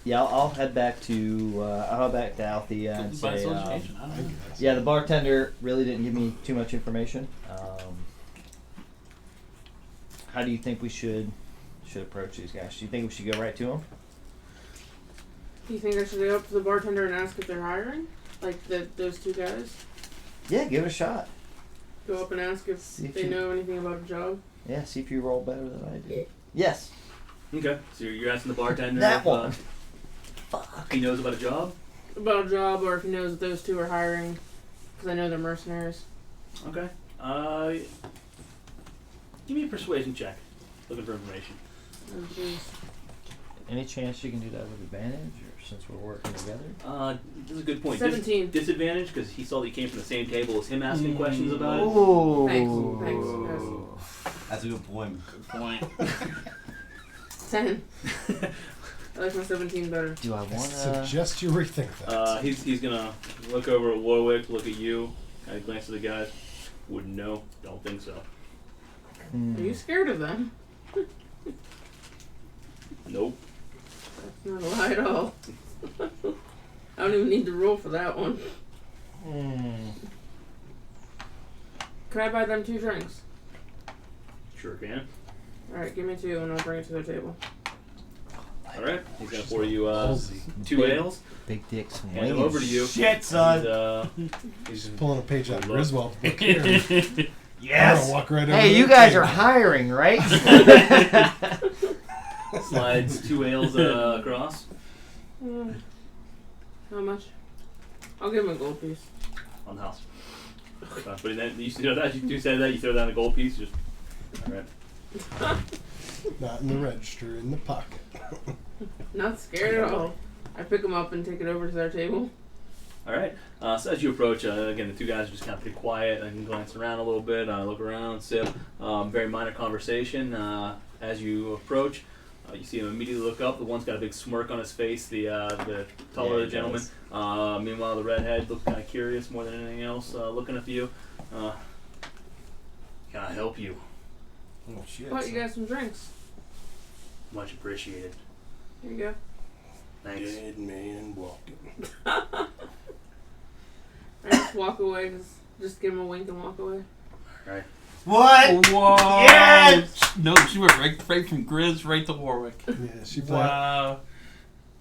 Yeah, I'll head back to. I'll head back to Althea and By say. association, I I don't know. guess. Yeah, the bartender really didn't give me too much information. How do you think we should approach these guys? Do you think we should go right to them? Do you think I should go up to the bartender and ask if they're hiring? Like those two guys? Yeah, give it a shot. Go up and ask if See if they you- know anything about a job? Yeah, see if you roll better than I do. Yes. Okay. So you're asking the bartender That if one. he knows about a job. About a job, or if he knows that those two are hiring. Because I know they're mercenaries. Okay. Give me a persuasion check. Looking for information. Oh, jeez. Any chance you can do that with advantage, or since we're working together? This is a good point. 17. Disadvantage because he saw that you came from the same table as him asking questions about it. Ooh. Thanks. That's a good point. Good point. 10. I like my 17 better. Do I want to? Suggest you rethink that. He's gonna look over at Warwick, look at you, kind of glance at the guys. Wouldn't know. Don't think so. Are you scared of them? Nope. That's not a lie at all. I don't even need to roll for that one. Can I buy them 2 drinks? Sure can. Alright, give me 2 and I'll bring it to their table. All right. He's gonna pour you Ballsy. 2 ales. Big dicks and Hand them wings. over to you. Shit, son. He's Pulling a page out of Good luck. Griswold's book here. I'm Yes. gonna walk right over Hey, to you the guys table. are hiring, right? slides 2 ales across. How much? I'll give him a gold piece. On the house. But then you throw that. You do say that. You throw down a gold piece. Just all right. Not in the register, in the pocket. Not scared at all. I pick them up and take it over to their table. All right. So as you approach, again, the 2 guys are just kind of pretty quiet and glance around a little bit, look around, sip. Very minor conversation. As you approach, you see him immediately look up. The one's got a big smirk on his face. The taller Yeah, he gentleman. Meanwhile, the redhead looks kind of curious more than anything else, looking at you. Can I help you? Oh shit. Bought you guys some drinks. Much appreciated. Here you go. Thanks. Dead man walking. I just walk away. Just give him a wink and walk away. All right. What? Whoa! Yes! No, she went right from Grizz right to Warwick. Yeah, she played Wow.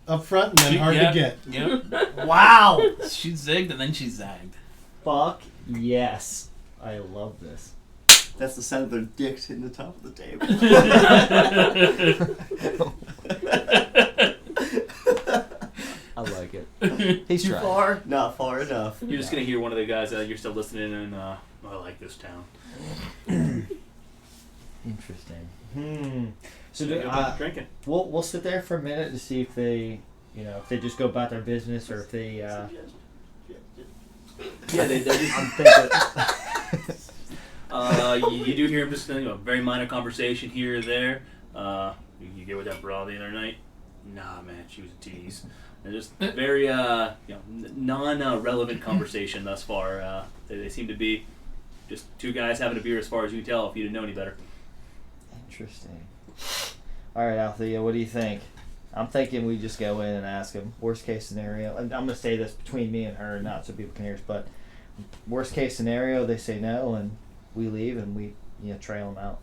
up front and then hard Yep. to get. Yep. Wow. She zigged and then she zagged. Fuck yes. I love this. That's the sound of their dicks hitting the top of the table. I like it. He's Too trying. far? Not far enough. You're just gonna hear one of the guys. You're still listening, and I like this town. Interesting. So So do, go back to drinking. we'll sit there for a minute to see if they, if they just go about their business or if they. Yeah, they're just. I'm thinking. You do hear him just very minor conversation here or there. You get with that broad the other night. Nah, man, she was a tease. And just very non-relevant conversation thus far. They seem to be just 2 guys having a beer, as far as you can tell. If you didn't know any better. Interesting. All right, Althea, what do you think? I'm thinking we just go in and ask them. Worst case scenario, and I'm gonna say this between me and her, not so people can hear us, but worst case scenario, they say no, and we leave, and we trail them out.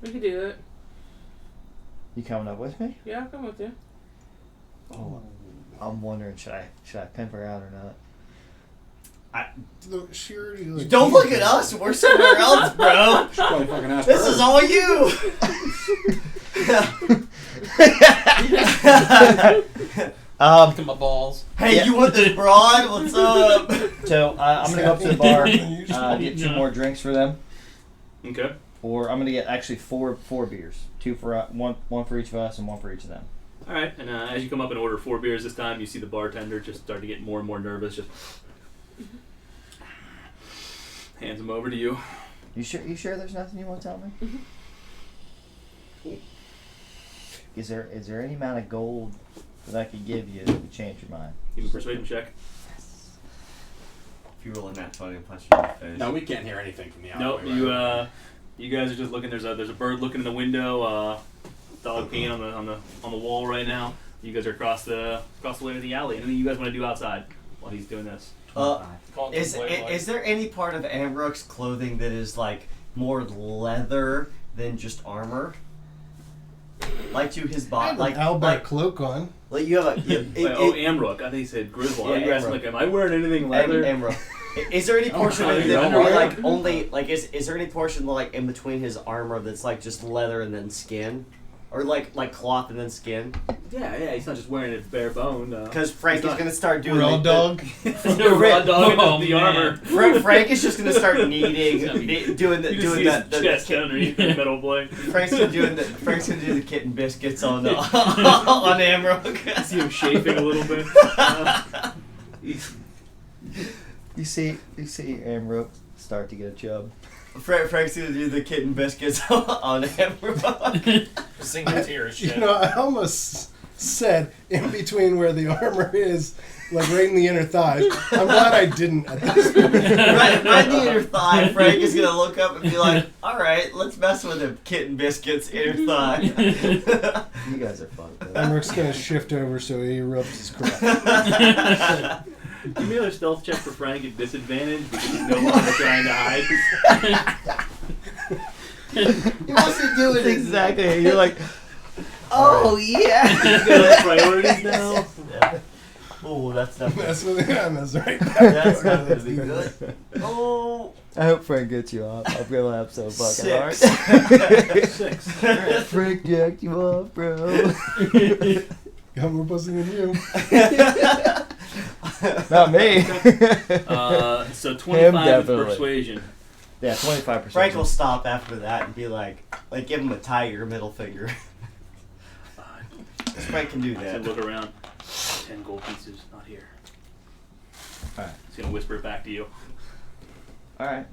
We could do it. You coming up with me? Yeah, I'll come with you. Oh, I'm wondering, should I pimp her out or not? Look, she already, like, Don't look at us. We're somewhere else, bro. Should probably fucking ask This her. is all you. Look at my balls. Hey, Yeah. you want this broad? What's up? So I'm gonna go up to the bar, Usually. get 2 more drinks for them, Okay. or I'm gonna get actually four beers, 2 for one for each of us and 1 for each of them. All right, and as you come up and order 4 beers this time, you see the bartender just start to get more and more nervous. Just hands them over to you. You sure there's nothing you want to tell me? Is there any amount of gold that I could give you that would change your mind? Give me a persuasion check. If you roll a nat 20 and punch you in the face. No, we can't hear anything from the Nope, alleyway. you guys are just looking. There's a bird looking in the window. Dog peeing on the wall right now. You guys are across the way to the alley. Anything you guys want to do outside while he's doing this? Is there any part of Amrook's clothing that is like more leather than just armor? Like to his I body, have like an Albert cloak on. Like you have a. Amrook. I think he said Griswold. Yeah, You guys Amrook. like, am I wearing anything leather? Amrook. Is there any portion of it your that underwear? like only like is there any portion like in between his armor that's like just leather and then skin, or like cloth and then skin? Yeah. He's not just wearing it bare bone. Because Frank He's is not- gonna start doing Raw like, dog. the raw dog Oh, the man. armor. Frank is just gonna start kneading, doing You just doing see that. his chest underneath the metal blade. Frank's gonna do the kitten biscuits on on Amrook. See him chafing a little bit. You see Amrook start to get a chub. Frank's gonna do the kitten biscuits on Amrook. Single tear is shit. You know, I almost said in between where the armor is, like right in the inner thighs. I'm glad I didn't at this point. right near your thigh, Frank is gonna look up and be like, "All right, let's mess with him." Kitten biscuits, inner thigh. You guys are fucked up. Emmerich gonna shift over so he rubs his crotch. Give me another stealth check for Frank at disadvantage because he's no longer trying to hide. He wants to do it Exactly. You're like, oh yeah. He's got priorities now. Yeah. Oh, that's not. That's what that's right. That's not gonna be good. Oh. I hope Frank gets you off. I'm gonna laugh so fucking hard. 6. Frank jacked you off, bro. Got more pussy than you. Not me. So 25 Him, with definitely. persuasion. Yeah, 25%. Frank will stop after that and be like give him a tiger middle finger. Frank can do I that. said look around. 10 gold pieces, not here. Alright. He's gonna whisper it back to you. All right,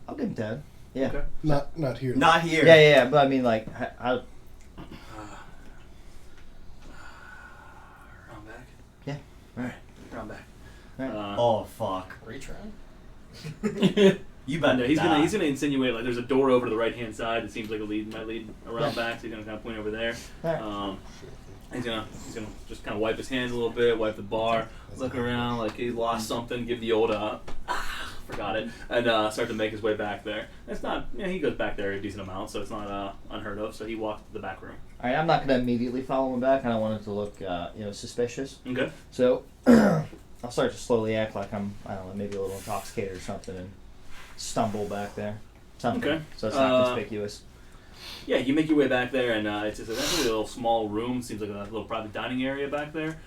I'll give him 10. Yeah. Okay. Not here. Not here. Yeah. But I mean, like, how? Round back. Yeah. Alright. Round back. Right. Oh fuck. Retry? You But better. no, he's die. gonna insinuate like there's a door over to the right hand side. It seems like might lead around back. So he's gonna kind of point over there. Alright. He's gonna just kind of wipe his hands a little bit, wipe the bar, look around like he lost something, give the old forgot it, and start to make his way back there. It's not, he goes back there a decent amount, so it's not unheard of. So he walks to the back room. All right, I'm not gonna immediately follow him back. I don't want it to look, suspicious. Okay. So I'll start to slowly act like I'm, I don't know, maybe a little intoxicated or something, and stumble back there. Something. Okay. So it's not conspicuous. Yeah, you make your way back there, and it's actually a little small room. Seems like a little private dining area back there.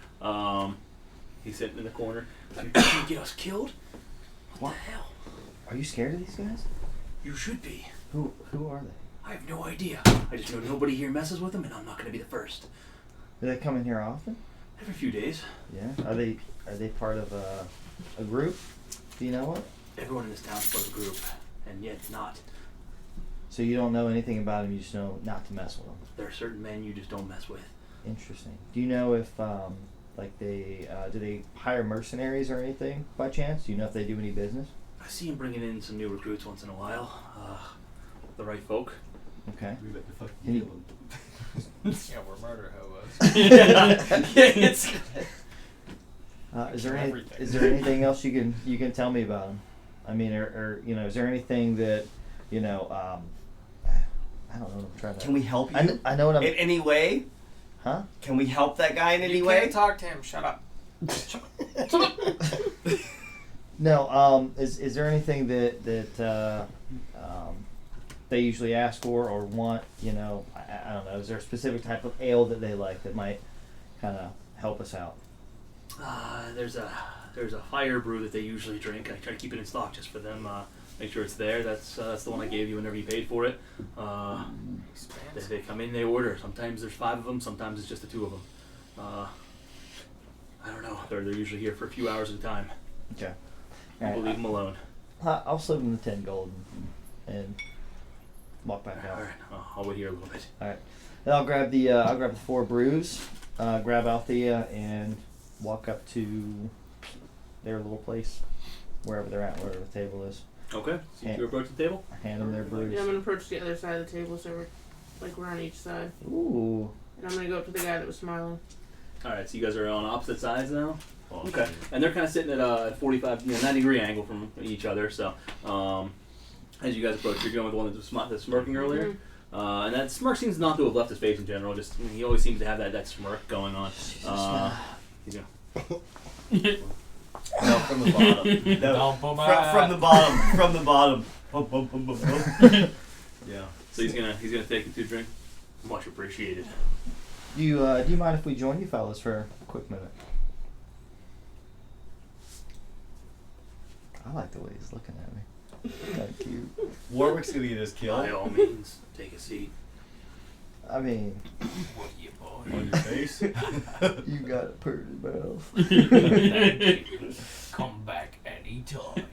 He's sitting in the corner. You're trying to get us killed? What the hell? Are you scared of these guys? You should be. Who are they? I have no idea. I just know nobody here messes with them, and I'm not going to be the first. Do they come in here often? Every few days. Yeah. Are they part of a group? Do you know what? Everyone in this town's part of a group, and yet not. So you don't know anything about them. You just know not to mess with them. There are certain men you just don't mess with. Interesting. Do you know if do they hire mercenaries or anything by chance? Do you know if they do any business? I see him bringing in some new recruits once in a while. The right folk. Okay. We better fucking Can you- kill him. Yeah, we're murder hobos. It's Is there anything else you can tell me about them? I mean, or is there anything that I don't know. I'm trying to. Can we help you I know what I'm. in any way? Huh? Can we help that guy in any You way? can't talk to him. Shut up. No. Is there anything that they usually ask for or want? I don't know. Is there a specific type of ale that they like that might kind of help us out? There's a fire brew that they usually drink. I try to keep it in stock just for them. Make sure it's there. That's the one I gave you whenever you paid for it. They come in, they order. Sometimes there's 5 of them. Sometimes it's just the 2 of them. I don't know. They're usually here for a few hours at a time. Okay. We'll leave them alone. I'll slip him the 10 gold and walk back out. All right. I'll wait here a little bit. All right. Then I'll grab the 4 brews, grab Althea, and walk up to their little place, wherever they're at, wherever the table is. Okay. So you approach the table? Hand them their brews. Yeah, I'm gonna approach the other side of the table, so we're on each side. Ooh. And I'm gonna go up to the guy that was smiling. All right. So you guys are on opposite sides now. Okay. And they're kind of sitting at a 45, 90-degree angle from each other. So as you guys approach, you're going with the one that was smirking earlier. And that smirk seems not to have left his face in general. Just he always seems to have that smirk going on. No, from the bottom. No, from the bottom. From the bottom. Yeah. So he's gonna take the 2 drink. Much appreciated. Do you mind if we join you fellas for a quick minute? I like the way he's looking at me. Kind of cute. Warwick's gonna get his kill. By all means, take a seat. I mean, What you boy? On your face. you got a pretty mouth. Thank you. Come back anytime.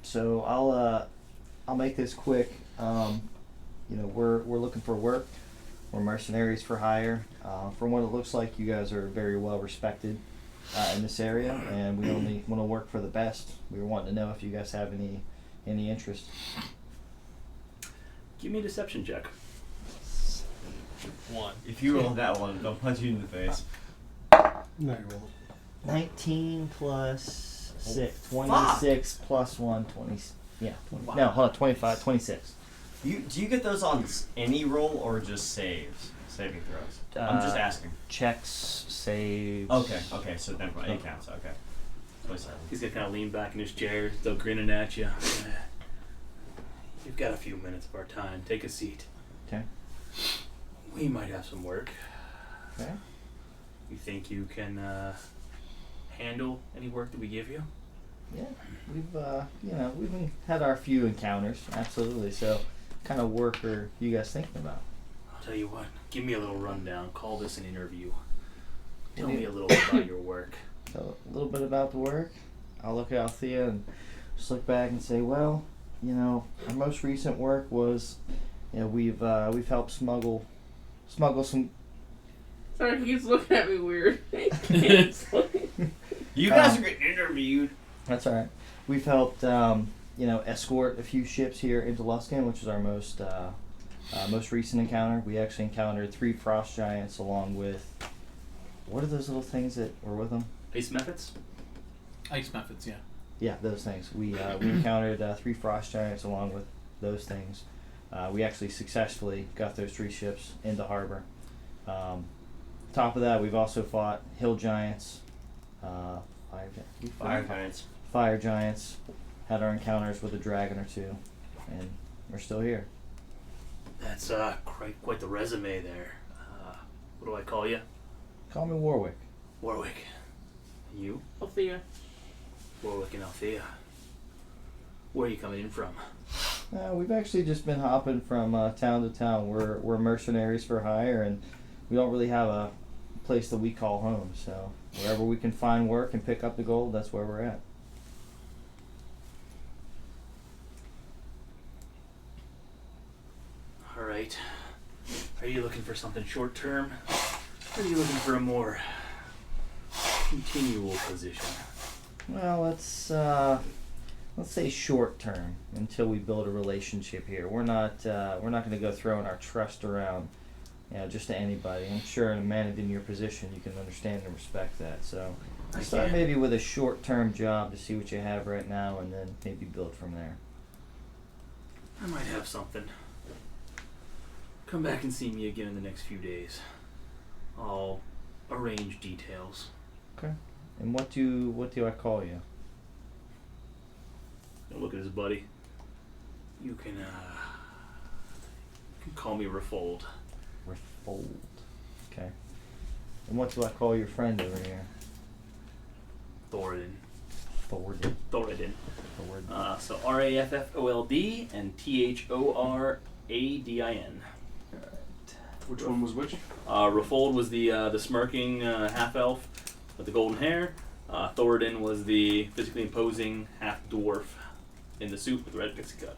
So I'll make this quick. We're looking for work. We're mercenaries for hire. From what it looks like, you guys are very well respected in this area, and we only want to work for the best. We were wanting to know if you guys have any interest. Give me a deception check. 1. If you roll that one, they'll punch you in the face. No, you won't. 19 plus 6, fuck. 26 plus 1, 20. Yeah, 20. Wow. No, hold on, 25, 26. Do you get those on any roll or just saving throws? I'm just asking. Checks, saves. Okay, so never mind. It counts. Okay. 27. He's gonna kind of lean back in his chair, still grinning at you. You've got a few minutes of our time. Take a seat. Okay. We might have some work. Okay. You think you can handle any work that we give you? Yeah, we've had our few encounters, absolutely. So, what kind of work are you guys thinking about? I'll tell you what. Give me a little rundown. Call this an interview. Tell Yeah. me a little about your work. So, a little bit about the work. I'll look at Althea and just look back and say, well, our most recent work was, we've helped smuggle some. Sorry, he keeps looking at me weird. You guys are getting interviewed. That's all right. We've helped, escort a few ships here into Luskan, which is our most recent encounter. We actually encountered 3 frost giants along with, what are those little things that were with them? Ace methods? Ice methods, yeah. Yeah, those things. We encountered 3 frost giants along with those things. We actually successfully got those 3 ships into harbor. Top of that, we've also fought hill giants, fire giants, had our encounters with a dragon or 2, and we're still here. That's quite the resume there. What do I call you? Call me Warwick. Warwick. And you? Althea. Warwick and Althea. Where are you coming in from? We've actually just been hopping from town to town. We're mercenaries for hire, and we don't really have a place that we call home. So wherever we can find work and pick up the gold, that's where we're at. All right. Are you looking for something short term? Or are you looking for a more continual position? Well, let's say short term until we build a relationship here. We're not going to go throwing our trust around, just to anybody. I'm sure in a man in your position, you can understand and respect that. So, start maybe with a short term job to see what you have right now, and then maybe build from there. I might have something. Come back and see me again in the next few days. I'll arrange details. Okay. And what do I call you? Look at his buddy. You can call me Refold. Refold. Okay. And what do I call your friend over here? Thoradin. Thoradin. Thoradin. Thoradin. So Raffold and Thoradin. Alright. Which one was which? Rafold was the smirking half elf with the golden hair. Thoradin was the physically imposing half dwarf in the suit with the red pixie cut.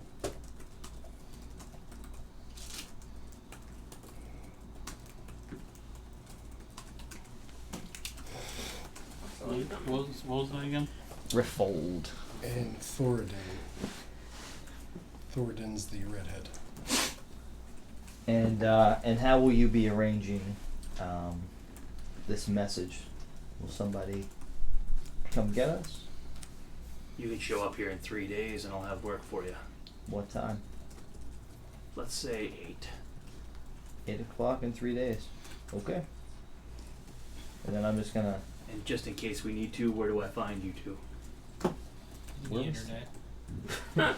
What was that again? Refold. And Thoradin. Thoradin's the redhead. And how will you be arranging this message? Will somebody come get us? You can show up here in 3 days and I'll have work for you. What time? Let's say 8. 8 o'clock in 3 days. Okay. And then I'm just gonna. And just in case we need to, where do I find you two? The Whoops. internet.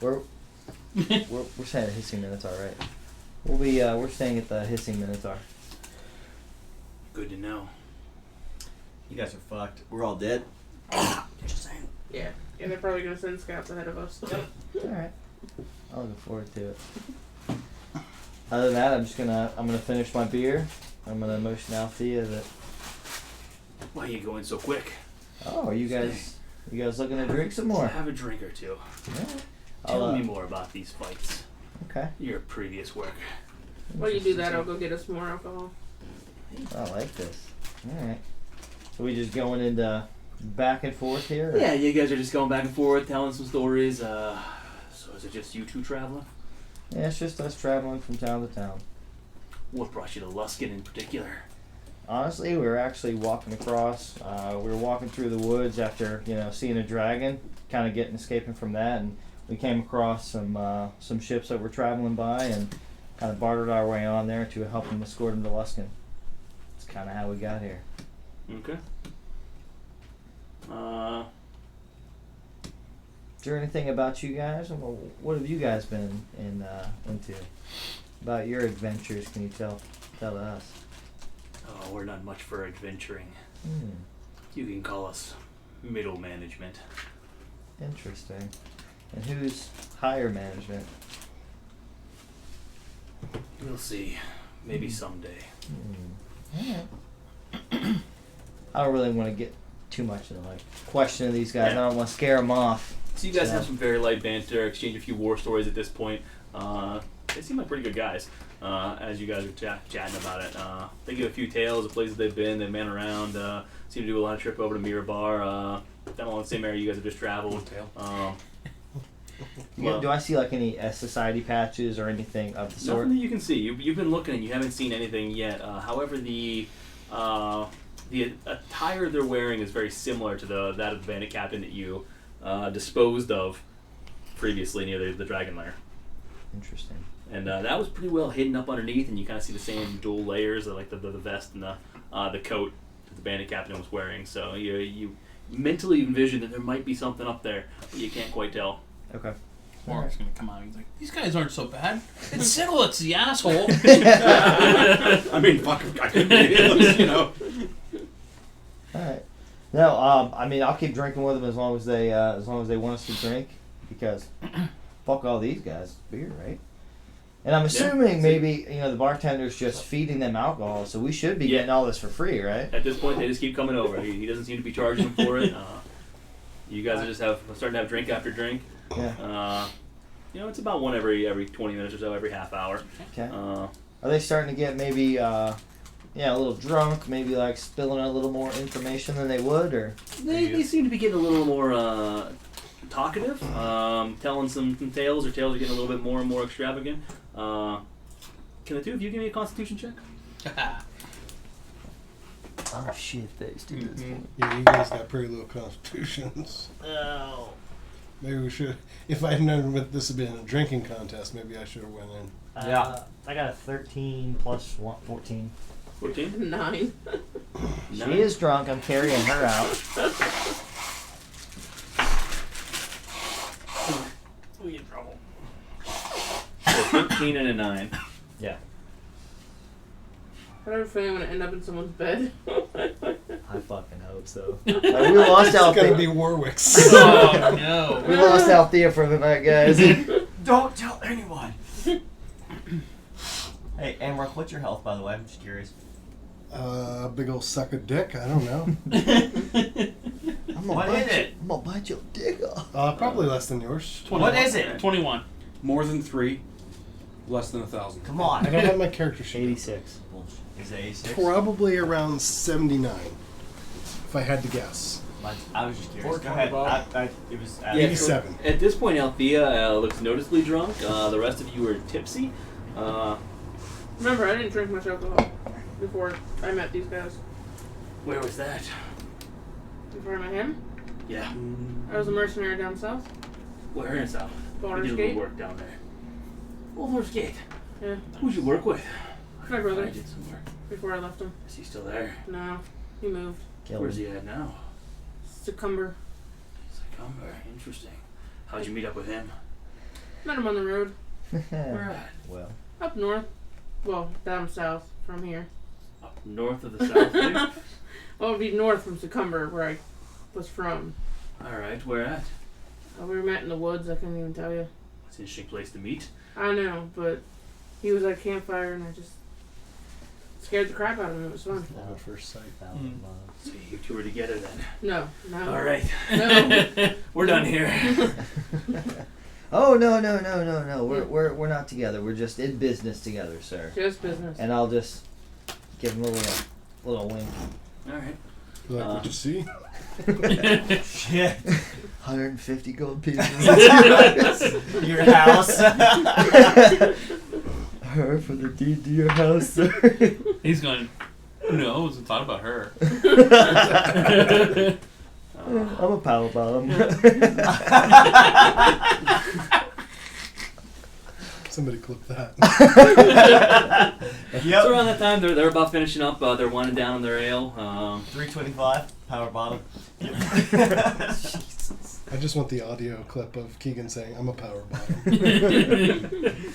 We're staying at Hissing Minotaur, right? We'll be we're staying at the Hissing Minotaur. Good to know. You guys are fucked. We're all dead. Just saying. Yeah. Yeah, they're probably gonna send scouts ahead of us. All right. I'll look forward to it. Other than that, I'm gonna finish my beer. I'm gonna motion Althea that. Why are you going so quick? Oh, are you guys looking to drink some more? Have a drink or two. Yeah. Tell me more about these fights. Okay. Your previous work. While you do that, I'll go get us more alcohol. I like this. All right. So we just going into back and forth here? Or? Yeah, you guys are just going back and forth, telling some stories. So is it just you two traveling? Yeah, it's just us traveling from town to town. What brought you to Luskin in particular? Honestly, we were actually walking across. We were walking through the woods after seeing a dragon, kind of escaping from that, and we came across some ships that were traveling by, and kind of bartered our way on there to help them escort them to Luskin. That's kind of how we got here. Okay. Is there anything about you guys? What have you guys been into? About your adventures? Can you tell us? Oh, we're not much for adventuring. Hmm. You can call us middle management. Interesting. And who's higher management? We'll see. Maybe someday. Alright. I don't really want to get too much into questioning these guys. Yeah. I don't want to scare them off. So you guys have some very light banter, exchange a few war stories at this point. They seem like pretty good guys as you guys are chatting about it. They give a few tales of places they've been, they man around, seem to do a lot of trip over to Chamb3r. Down along the same area you guys have just traveled. Do I see any society patches or anything of the sort? Nothing that you can see. You've been looking and you haven't seen anything yet. However, the attire they're wearing is very similar to that of the bandit captain that you disposed of previously near the Dragon Lair. Interesting. And that was pretty well hidden up underneath, and you kind of see the same dual layers of the vest and the coat that the bandit captain was wearing. So you mentally envision that there might be something up there, but you can't quite tell. Okay. Mark's gonna come out. He's like, "These guys aren't so bad. It's Siglitz, the asshole." I mean, fuck, I could be, All right. No, I mean, I'll keep drinking with them as long as they want us to drink, because fuck all these guys, beer, right? And I'm assuming maybe the bartender's just feeding them alcohol, so we should be getting all this for free, right? At this point, they just keep coming over. He doesn't seem to be charging them for it. You guys are just starting to have drink after drink. Yeah. It's about one every 20 minutes or so, every half hour. Okay. Are they starting to get maybe a little drunk, maybe spilling a little more information than they would, or? They seem to be getting a little more talkative, telling some tales, or tales are getting a little bit more and more extravagant. Can the two of you give me a Constitution check? Oh shit, thanks to this point. Yeah, you guys got pretty low constitutions. Oh. Maybe we should. If I had known that this had been a drinking contest, maybe I should have went in. Yeah. I got a 13 plus 14. 14? 9. She is drunk. I'm carrying her out. We in trouble. So 15 and a 9. Yeah. I have a feeling I'm gonna end up in someone's bed. I fucking hope so. We lost It's gonna Althea. be Warwick's. Oh no! We lost Althea for the night, guys. Don't tell anyone. Hey, Amrock, what's your health, by the way? I'm just curious. Big old suck of dick. I don't know. What is it? I'm gonna bite your dick off. Probably less than yours. 21. What is it? 21. More than 3, less than 1,000. Come on. I don't have my character sheet. 86. Bullshit. Is it 86? Probably around 79, if I had to guess. I was just curious. Or Go ahead. 20. It was. Yeah, 87. At this point, Althea looks noticeably drunk. The rest of you are tipsy. Remember, I didn't drink much alcohol before I met these guys. Where was that? Before I met him, Yeah. I was a mercenary down south. Where in South? Baldur's You did a Gate. little work down there. Baldur's Gate. Yeah, Who'd you work with? my brother. I did some work. Before I left him. Is he still there? No, he moved. Where's he at now? Chamb3r. Chamb3r. Interesting. How'd you meet up with him? Met him on the road. Where at? Well, Up north. Well, down south from here. Up north of the South there? Well, it would be north from Chamb3r, where I was from. Alright, where at? We were met in the woods, I couldn't even tell you. It's an interesting place to meet. I know, but he was at a campfire and I just scared the crap out of him. It was fun. Love at first sight. So you two were together then. No. Alright. No. We're done here. oh no. We're not together. We're just in business together, sir. Just business. And I'll just give him a little wink. Alright. You like what you see? Shit. 150 gold pieces. Your house. Her for the deed to your house, sir. He's going, no, it's thought about her. I'm a power bottom. Somebody clip that. Yep. So around that time, they're about finishing up. They're winding down on their ale. 325. Power bottom. I just want the audio clip of Keegan saying, "I'm a power bottom."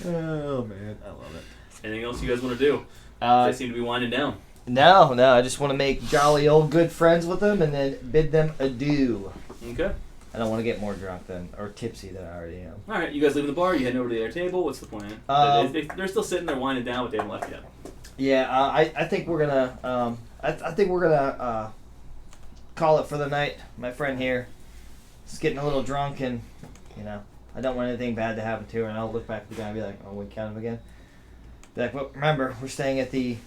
Oh man, I love it. Anything else you guys want to do? They seem to be winding down. No, I just want to make jolly old good friends with them and then bid them adieu. Okay. I don't want to get more drunk or tipsy than I already am. All right, you guys leaving the bar. You heading over to their table. What's the plan? They're still sitting there winding down, but they haven't left yet. Yeah, I think we're gonna call it for the night. My friend here is getting a little drunk, and I don't want anything bad to happen to her. And I'll look back at the guy and be like, "Oh, we count him again." Be like, "Well, remember, we're staying at the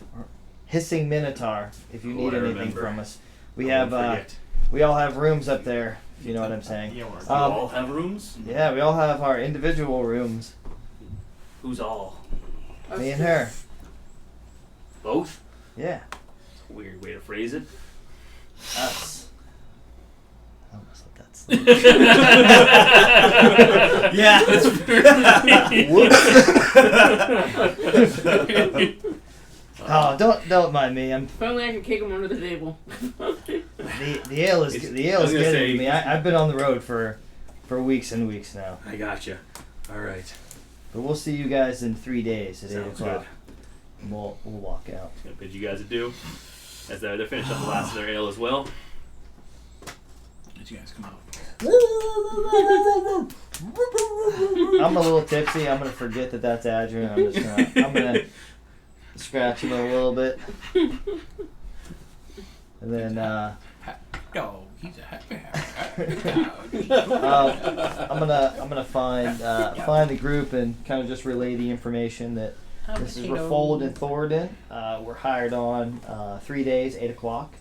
Hissing Minotaur. If you need I anything remember. from us, we Won't have forget. we all have rooms up there. If you know what I'm saying." Yeah, we're You all have rooms? Yeah, we all have our individual rooms. Who's all? Me and her. Both? Yeah, It's a weird way to phrase it. us. I almost let that slip. Yeah. Oh, don't mind me. If only I could kick him under the table. The ale is I was getting gonna to say- me. I've been on the road for weeks and weeks now. I gotcha. All right. But we'll see you guys in 3 days at 8 Sounds o'clock. good. And we'll walk out. Gonna bid you guys adieu. As they're finishing up the last of their ale as well. Did you guys come out? I'm a little tipsy. I'm gonna forget that that's Adrian. I'm gonna scratch him a little bit, and then Oh, he's a happy I'm gonna find the group and kind of just relay the information that this is Refold and Thornton. We're hired on 3 days, 8 o'clock.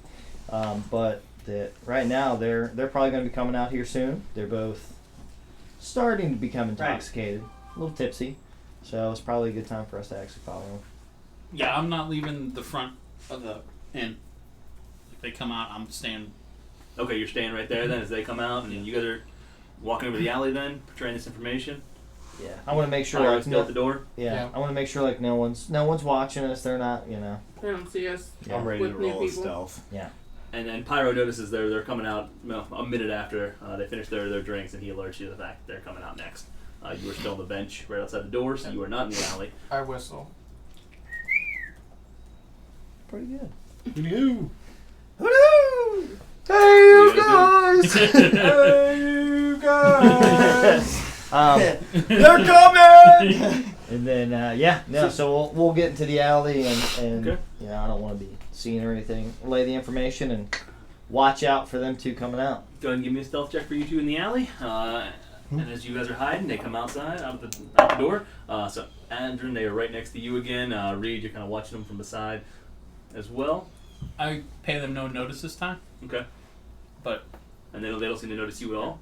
But that right now they're probably going to be coming out here soon. They're both starting to become intoxicated, a little tipsy. So it's probably a good time for us to actually follow them. Yeah, I'm not leaving the front of the inn. If they come out, I'm staying. Okay, you're staying right there then as they come out, and then you guys are walking over the alley then, portraying this information. Yeah, I want to make sure Pyro's still at the door. I want to make sure no one's watching us. They're not, They don't see us. Yeah. I'm ready to With new roll a people. stealth. Yeah. And then Pyro notices they're coming out a minute after they finish their drinks, and he alerts you to the fact that they're coming out next. You were still on the bench right outside the door, so you are not in the alley. I whistle. Pretty good. Woo-hoo. Hey, you you guys! Hey, you guys! They're coming! And then so we'll get into the alley and Okay. I don't want to be seen or anything. Relay the information and watch out for them two coming out. Go ahead and give me a stealth check for you two in the alley. And as you guys are hiding, they come outside, out the door. So, Andrew, they are right next to you again. Reed, you're kind of watching them from the side as well. I pay them no notice this time, Okay. but And they don't seem to notice you at all.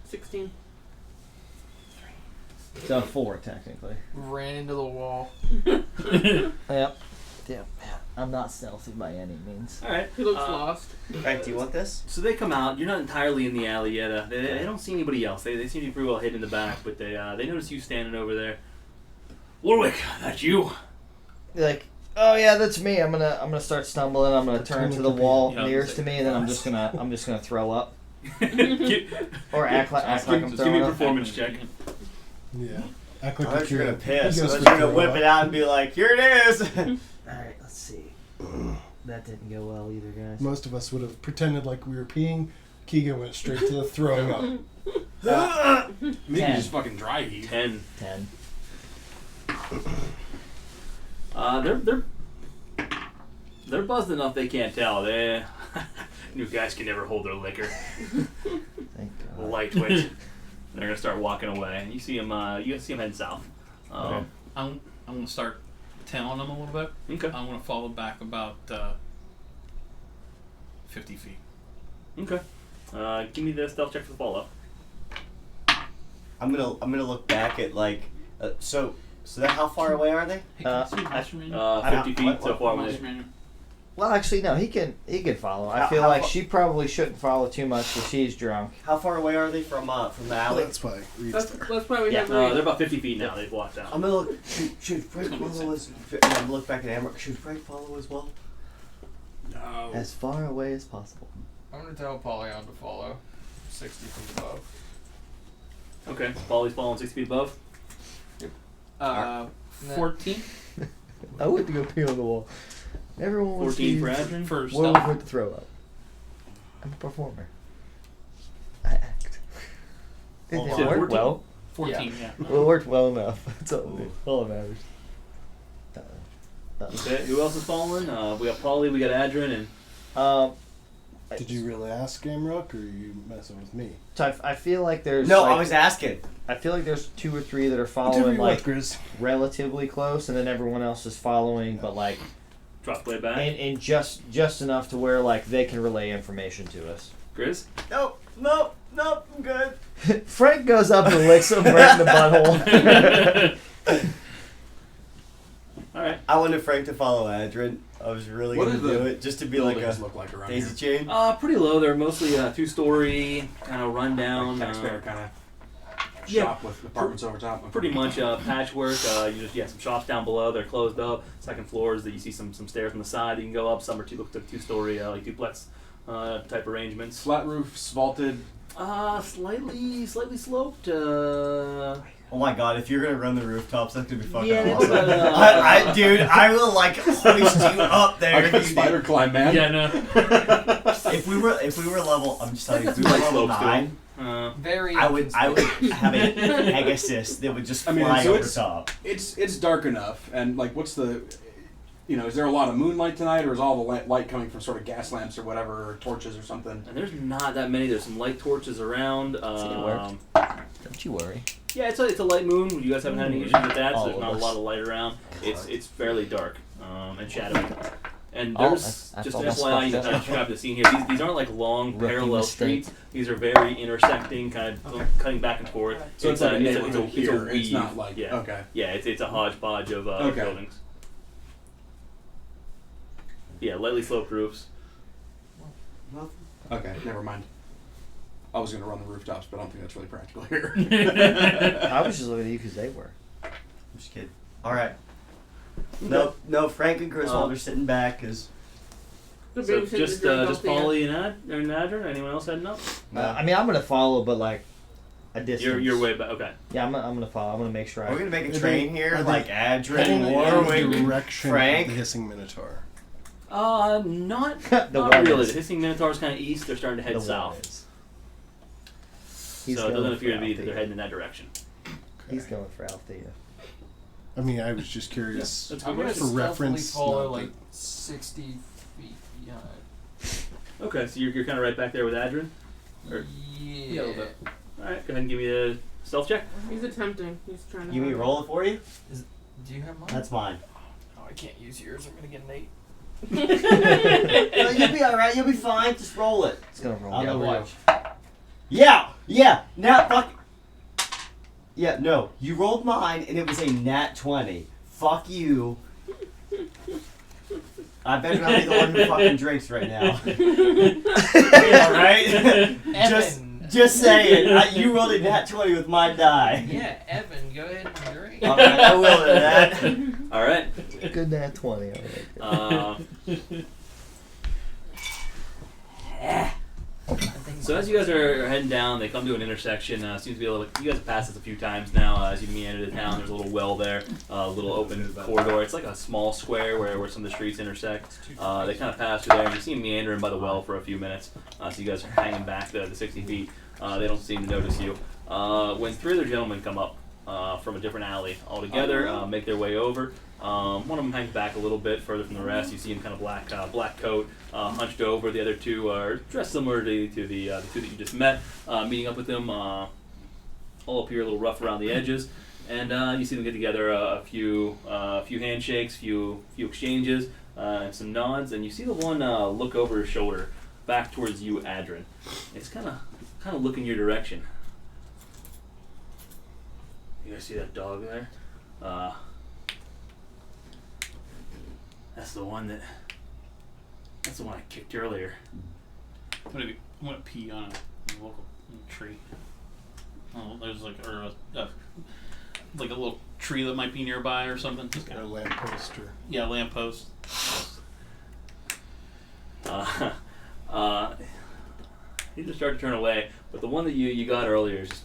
16. So 4 technically. Ran into the wall. Yep. I'm not stealthy by any means. All right. He looks lost. Frank, do you want this? So they come out. You're not entirely in the alley yet. They don't see anybody else. They seem to be pretty well hidden in the back, but they notice you standing over there. Warwick, that you? Like, oh yeah, that's me. I'm gonna start stumbling. I'm gonna turn to the wall Yeah. nearest to me, and then I'm just gonna throw up or act like I'm Just give me throwing a up. performance check. Yeah. Act I like thought you were gonna piss. he I goes thought for you were gonna whip throw it up. out and be like, "Here it is." All right, let's see. That didn't go well either, guys. Most of us would have pretended like we were peeing. Keegan went straight to the throwing up. Maybe 10. just fucking dry heat. 10. 10. They're buzzed enough they can't tell. They new guys can never hold their liquor. Thank God. Lightweight. They're gonna start walking away, and you see them. You see them heading south. Okay. I'm gonna start tailing them a little bit. Okay. I'm gonna follow back about 50 feet. Okay. Give me the stealth check for the follow. I'm gonna look back at like. So that how far away are they? Hey, can I see your master manual? 50 feet so far away. Master manual. Well, actually, no. He can follow. I feel How like far- she probably shouldn't follow too much because she's drunk. How far away are they from the alley? That's why Reed's That's there. why we have They're Reed. about 50 feet now. They've walked out. I'm gonna look. Should Frank follow us? I'm gonna look back at Amber. Should Frank follow as well? No. As far away as possible. I'm gonna tell Polyon to follow 60 feet above. Okay. Polly's following 6 feet above. 14 I went to go pee on the wall. Everyone wants 14 to for use- Adrian. for Well, stealth. I went to throw up. I'm a performer. I act. It Hold didn't on. work 14? well. 14, yeah. Well, it worked well enough. That's all that matters. Okay. Who else is following? We got Polly. We got Adrian, and Did you really ask Gamrock, or are you messing with me? So I feel like there's No, like, I was asking. I feel like there's 2 or 3 that are Whatever following you want, like Grizz. relatively close, and then everyone else is following, but like drop blade back. and just enough to where like they can relay information to us. Grizz. Nope, I'm good. Frank goes up and licks him right in the butthole. All right. I wanted Frank to follow Adrian. I was really What gonna do the do it just to be like Buildings a look like around daisy here. chain. Pretty low. They're mostly 2-story, kind of rundown. Like taxpayer kind of yeah. shop with apartments over top. Pretty much patchwork. You just some shops down below. They're closed up. Second floors that you see some stairs on the side. You can go up. Some are look like 2-story like duplex type arrangements. Flat roofs, vaulted. Slightly sloped. Oh my god, if you're gonna run the rooftops, that's gonna be fucking Yeah, awesome. but, Dude, I will like hoist you up there. I if got you spider climb, man. Yeah, no. If we were level, I'm just telling you, if we were level 9, Very. I would have a Pegasus that would just I mean, fly so over it's- top. It's dark enough, and like, what's the, is there a lot of moonlight tonight, or is all the light coming from sort of gas lamps or whatever, or torches or something? And there's not that many. There's some light torches around. it worked. Don't you worry. Yeah, it's a light moon. You guys haven't had any issues with that, so All there's of not a us. lot of light around. It's fairly dark and shadowy. And Oh, there's I just an almost FYI, you fucked kind up. of describe the scene here. These aren't like long Rookie parallel mistake. streets. These are very intersecting, kind of cutting back and forth. So it's like a neighborhood it's here. a It's weave. not like yeah, okay. yeah. It's a hodgepodge of Okay. buildings. Yeah, lightly sloped roofs. Okay, never mind. I was gonna run the rooftops, but I don't think that's really practical here. I was just looking at you because they were. I'm just kidding. Alright. No, Frank and Griswold are sitting back because The So babysitter just drove just up here. Polly and Adrian. Anyone else heading up? I mean, I'm gonna follow, but like a distance. You're way back. Okay. Yeah, I'm gonna follow. I'm gonna make sure. we're gonna make a Are train they- here, are like they Adrian, heading in the Warwick, direction Frank. of the hissing minotaur. Not The not one really. is. The hissing minotaur's kind of east. They're starting to head The one south. is. So He's it doesn't going appear to for be that they're Althea. heading in that direction. He's going for Althea. I mean, I was just curious. That's a I'm good gonna question. For reference, stealthily follow not like 60 feet behind. Okay, so you're kind of right back there with Adrian. Or- Yeah. All right, go ahead and give me a stealth check. He's attempting. He's trying to. You mean roll it for you? Do you have mine? That's mine. Oh, I can't use yours. I'm gonna get an 8. No, you'll be alright. You'll be fine. Just roll it. It's gonna roll. I'll Yeah, know watch. Yeah. Now, fuck. Yeah, no. You rolled mine, and it was a nat 20. Fuck you. I better not be the one who fucking drinks right now. Yeah, right? Just saying. You rolled a nat 20 with my die. Yeah, Evan, go ahead and drink. Alright, I will do that. All right. Good nat 20. I like it. So as you guys are heading down, they come to an intersection. Seems to be a little. You guys have passed this a few times now. As you meander the town, there's a little well there, a little open corridor. It's like a small square where some of the streets intersect. They kind of pass through there, and you see them meandering by the well for a few minutes. So you guys are hanging back the 60 feet. They don't seem to notice you. When 3 other gentlemen come up from a different alley all together, make their way over. One of them hangs back a little bit further from the rest. You see him kind of black coat, hunched over. The other 2 are dressed similar to the 2 that you just met. Meeting up with them, all up here, a little rough around the edges, and you see them get together a few handshakes, few exchanges, and some nods. And you see the one look over his shoulder, back towards you, Adrian. It's kind of looking your direction. You guys see that dog there? That's the one I kicked earlier. I'm gonna pee on a local tree. Oh, there's like a little tree that might be nearby or something. Just Or a lamppost or... yeah, lamppost. He just started to turn away, but the one that you got earlier is just,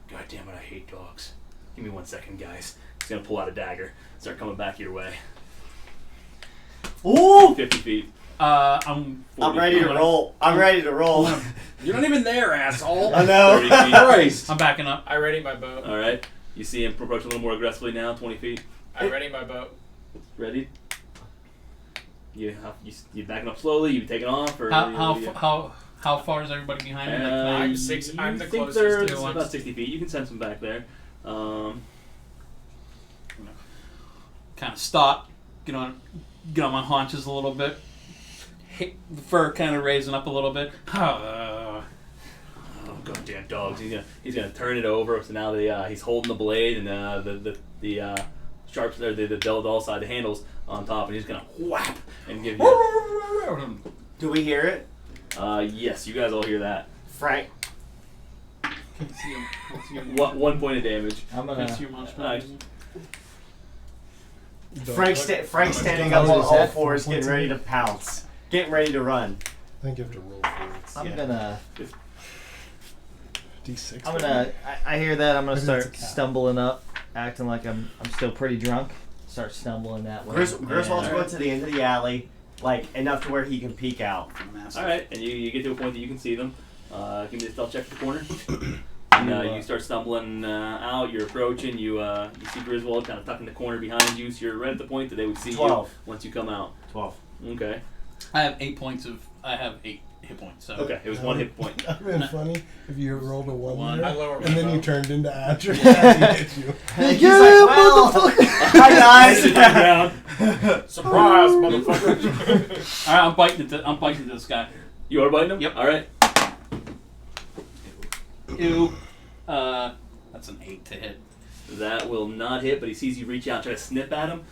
God damn it, I hate dogs. Give me 1 second, guys. He's gonna pull out a dagger, start coming back your way. Ooh! 50 feet. I'm ready to roll. I'm ready to roll. You're not even there, asshole. I know. 30 feet. Christ. I'm backing up. I ready my boat. All right. You see him approach a little more aggressively now. 20 feet. I ready my boat. Ready? You backing up slowly? You taking off? Or How far is everybody behind me? I'm you the think closest they're to about 60 feet. You can send them back there. Kind of stop, get on my haunches a little bit, the fur kind of raising up a little bit. Oh, goddamn dogs! He's gonna turn it over. So now he's holding the blade and the sharps there, the dull side, the handles on top, and he's gonna whap and give you. Do we hear it? Yes, you guys all hear that. Frank. Can't see him. Can't see him. 1 point of damage. I'm Can't gonna. see him much. Nice. Frank's standing How up much on is all that? fours, getting ready to pounce. Getting ready to run. I think you have to roll for it. I'm Yeah. gonna. D6. I'm gonna. I hear that. I'm gonna Maybe it's start a cat. stumbling up, acting like I'm still pretty drunk. Start stumbling that way. Griswold's And- going to the end of the alley, like enough to where he can peek out. All right, and you get to a point that you can see them. Give me a stealth check for the corner. And you start stumbling out. You're approaching. You see Griswold kind of tucked in the corner behind you. So you're right at the point that they would see 12. you once you come out. 12. Okay. I have 8 hit points. So Okay. It was 1 hit point. That would have been funny if you rolled a 1 One. there, I lower my and then you boat. turned into Adrian and he hit you. He's like, well, hi Sit guys. down. Surprise, motherfucker! all right, I'm biting into this guy. You are biting him? Yep. All right. Ew. That's an 8 to hit. That will not hit, but he sees you reach out and try to snip at him.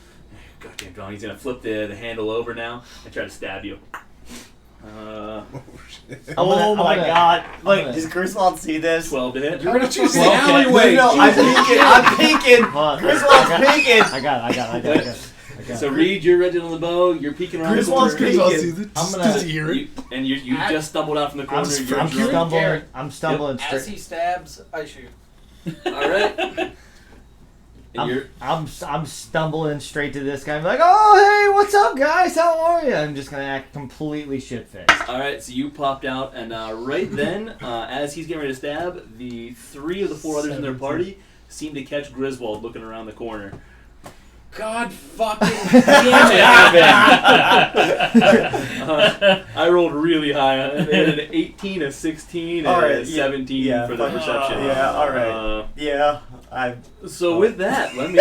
Goddamn, John. He's going to flip the handle over now and try to stab you. Oh, shit. Oh my god. Like, gonna- does Griswold see this? 12 to hit. You're gonna choose the Well, alleyway. No, I'm peeking. Hold on. Griswold's peeking. I got it. So Reed, you're ready on the bow. You're peeking around Griswold's the corner. peeking. Griswold sees it. I'm gonna- Does he hear it? You just stumbled out from the corner. You're I'm drunk. stumbling. Garrett. I'm stumbling As straight. he stabs, I shoot. All right. And you're I'm stumbling straight to this guy. I'm like, oh hey, what's up, guys? How are you? I'm just gonna act completely shit-faced. all right. So you popped out, and right then, as he's getting ready to stab, the 3 of the 4 others in their party seem to catch Griswold looking around the corner. God fucking I rolled really high. An 18, a 16, and a 17 for the perception. Yeah, alright. So with that, let me...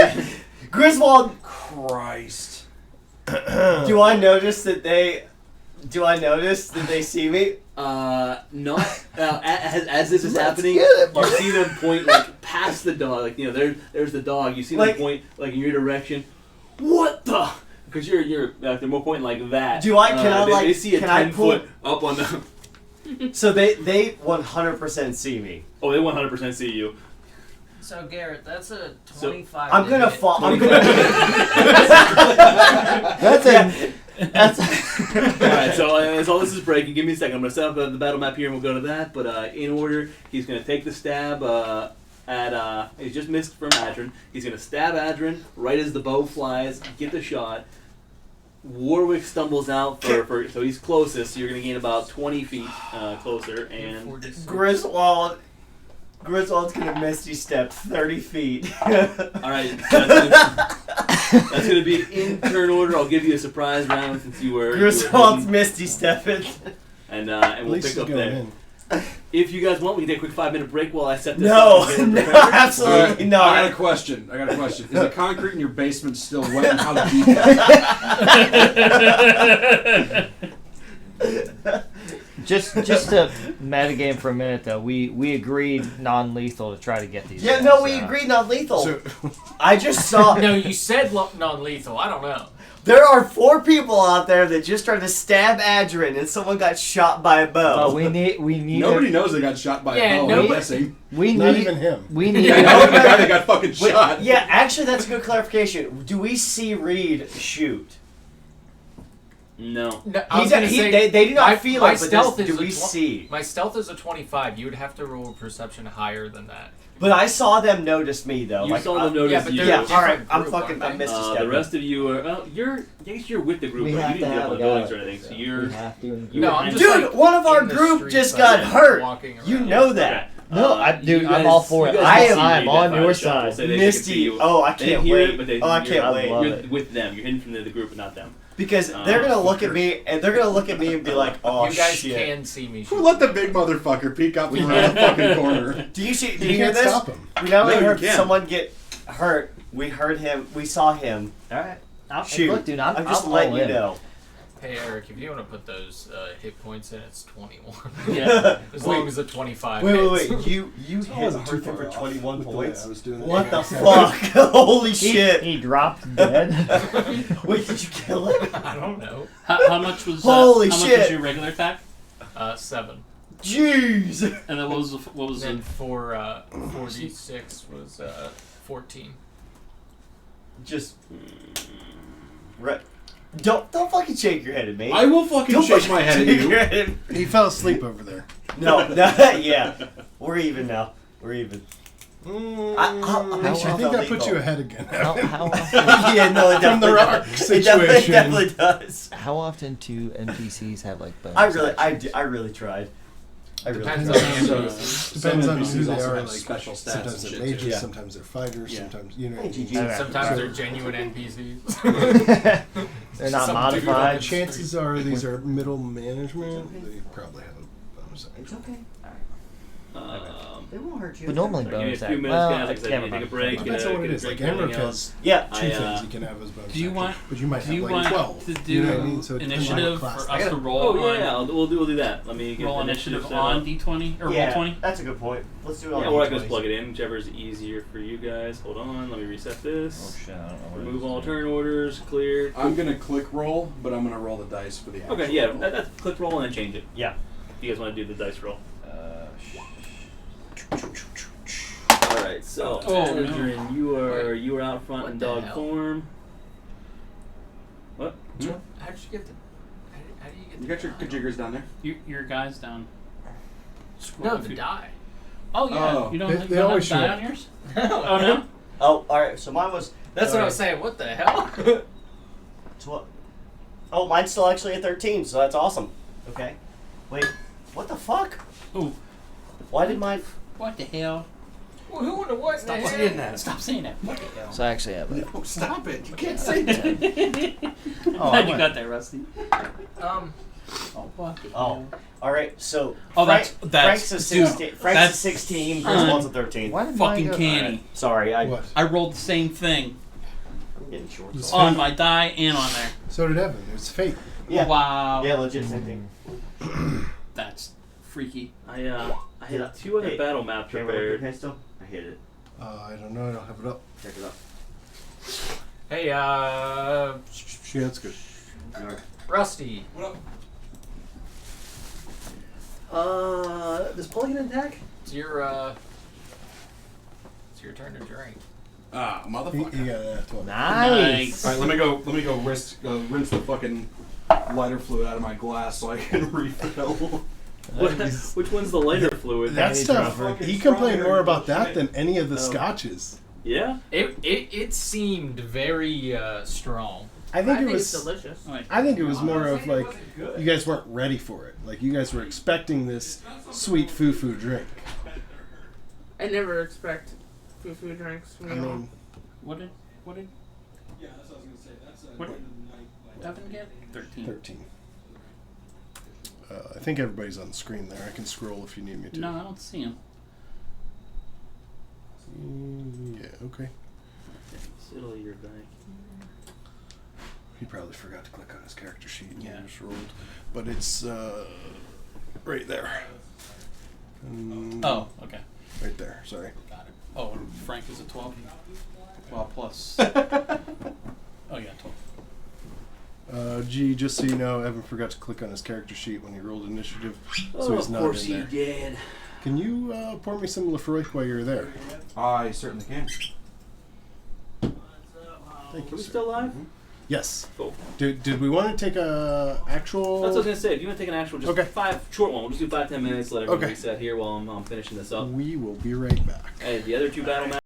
Griswold, Christ. do I notice that they see me? Not as this is happening, get it, you see them point like past the dog, like there's the dog. You see them Like- point like in your direction. What the? Because you're they're more pointing like that. Do I- can I, they, like- they see a can I 10-foot up on the. So they 100% see me. Oh, they 100% see you. So Garrett, that's a So, 25. I'm gonna to hit. fall. I'm gonna. That's Alright, so as all this is breaking, give me a second. I'm going to set up the battle map here and we'll go to that. But in order, he's going to take the stab at. He just missed from Adrin. He's going to stab Adrin right as the bow flies, get the shot. Warwick stumbles out so he's closest, so you're going to gain about 20 feet closer. And Griswold's gonna misty step 30 feet. Alright, that's going to be in turn order. I'll give you a surprise round since you were. Griswold's misty stepping. And At we'll least pick he's up going there. in. If you guys want, we can take a quick 5-minute break while I set this No, up. and get it no, prepared. absolutely I not. got a question. Is the concrete in your basement still wet, and how deep is it? Just to metagame for a minute though, we agreed non-lethal to try to get these. Yeah, guys, no, we so. agreed not lethal. So, I just saw. No, you said non-lethal. I don't know. There are 4 people out there that just tried to stab Adrin and someone got shot by a bow. But we need. Nobody knows they got shot by Yeah, a bow. nobody- I'm guessing. We not need. even him. We need. Yeah, not even the guy that got fucking Wait, shot. yeah, actually, that's a good clarification. Do we see Reed shoot? No. No, I was gonna say, they do not my- feel my it, but stealth do is a we tw- see? My stealth is a 25. You would have to roll perception higher than that. But I saw them notice me though. You like, saw them notice yeah, but you. they're Yeah, different alright, I'm group, fucking. aren't I'm they? misty The stepping. rest of you are. I guess you're with the group, We but have you didn't to get have up on a buildings guy. or anything. So We you're. have to. you No, were I'm in- just Dude, like one of our in the group streets, just like, got hurt. walking around. You know that. No, you I'm guys- all for it. you guys I can am- see I'm Reed on that your fired a shot. We'll side. say they can Misty. see you. Oh, I They can't hear wait. it, but they, Oh, I you're- can't I wait. love You're it. with them. You're hidden from the group, but not them. Because they're gonna look at me and they're gonna look at me and be like, "Oh you guys shit." can see me. Who let the big motherfucker peek up from around the fucking corner? Do you see? Do You you hear can't this? stop him. We not only No, you heard can't. someone get hurt. We heard him. We saw him. All right. Shoot. Look, dude, I'm just all letting you in. know. Hey Eric, if you want to put those hit points in, it's 21. Yeah. As long as the 25 Wait, hits. wait. You hit wasn't too Arthur far for off 21 with the way points. I was doing it. What the fuck? Holy He, shit! he dropped dead. Wait, did you kill him? I don't know. How much was Holy how much shit. was your regular attack? 7. Jeez. And then what was And the for 4d6 was 14. Just. Right. Don't fucking shake your head at me. I will fucking Don't shake fucking my head at shake you. your head at me. He fell asleep over there. No, yeah. We're even now. We're even. I'll make sure I it's think not that puts lethal. you ahead again. How often? Yeah, no, it From the definitely rock does. It definitely, situation. definitely does. How often do NPCs have like bonus? I really tried. I really Depends tried. on the So, NPCs. Depends some on who NPCs they also are. have Like, special stats sometimes and they're shit, mages, too. sometimes they're fighters, Yeah. sometimes you know. Hey, GG. Okay. Sometimes So- they're genuine NPCs. They're not Some modified. dude Chances are these are middle management. They probably have a bonus action. It's okay. They won't hurt you. But normally Give me a bonus few act. minutes, Well, guys. Like I said, never you take a mind. break. That's all it is. Like everything Emmerich else. has Yeah. two things he can have as bonus Do you action, want- but you might do you have like want 12. to do You know what I mean? So it depends on what initiative class for they us to have. roll Oh on yeah, we'll do that. Let me get roll initiative initiative set on up. D20 or Yeah, roll 20? that's a good point. Let's do it on Yeah, or I can D20s. just plug it in, whichever is easier for you guys. Hold on, let me reset Oh this. shit! I don't know what it Remove is. all turn orders, cleared. I'm gonna click roll, but I'm gonna roll the dice for the actual Okay, yeah, roll. that's click roll and then change it. Yeah. If you guys want to do the dice roll. Uh, All right, so Oh, no. Adrian, you are out front What in the dog hell? form. What? How'd you get the? How do you get You the got your die? kajiggers down there? Your guy's down. No, the die. Oh yeah, Oh. you don't, They you don't always have die show on yours? Oh, Oh no. Oh, all right. So mine was. That's what I was saying. What the hell? So what? Oh, mine's still actually a 13, so that's awesome. Okay. Wait. What the fuck? Ooh. Why did mine? What the hell? Well, who in the what? Stop saying that. Stop saying that. Fuck it, yo. So I actually have it. No, stop it. You can't say that. Oh, Glad you I got that, Rusty. Oh, fuck it. Oh, all right. So Oh, Frank's that's a dude, 16. Frank's that's a 16. Griswold's a 13. Why did mine Fucking go- canny. Sorry, What? I rolled the same thing I'm getting short. It's on fate. my die and on there. So did Evan. It's fate. Yeah. Wow. Yeah, legit same thing. That's freaky. I had two other Hey, battle maps Can I roll your prepared. hand still? I hit it. I don't know. I don't have it up. Check it out. Hey, Yeah, that's good. Alright. Rusty. Does Pulling an attack? It's your turn to drink. Ah, You motherfucker. got that one. Nice. All right, let me go. Rinse the fucking lighter fluid out of my glass so I can refill. Which one's the lighter fluid? That's tough. He complained more about that than any of the scotches. Yeah. It seemed very strong. I think it it's was. delicious. I think it was more of like you guys weren't ready for it. Like you guys were expecting this sweet foo-foo drink. I never expect foo drinks from I you. mean, What did Yeah, that's what I was gonna say. That's What did Evan get? 13. 13. I think everybody's on the screen there. I can scroll if you need me to. No, I don't see him. Yeah. Okay. Settle your die. He probably forgot to click on his character sheet. And Yeah. just rolled. But it's right there. Oh, okay. Right there. Sorry. Got it. Oh, and Frank is a 12? 12 plus. Oh, yeah, 12. G, just so you know, Evan forgot to click on his character sheet when he rolled initiative, so Oh, he's of not course in he there. did. Can you pour me some Lefroy while you're there? I certainly can. Thank Are you, we sir. still live? Yes. Cool. Did we want to take a actual? That's what I was gonna say. If you want to take an actual, just Okay. 5 short one. We'll just do 5-10 minutes. Let everyone Okay. reset here while I'm finishing this up. We will be right back. Hey, the other two battle maps.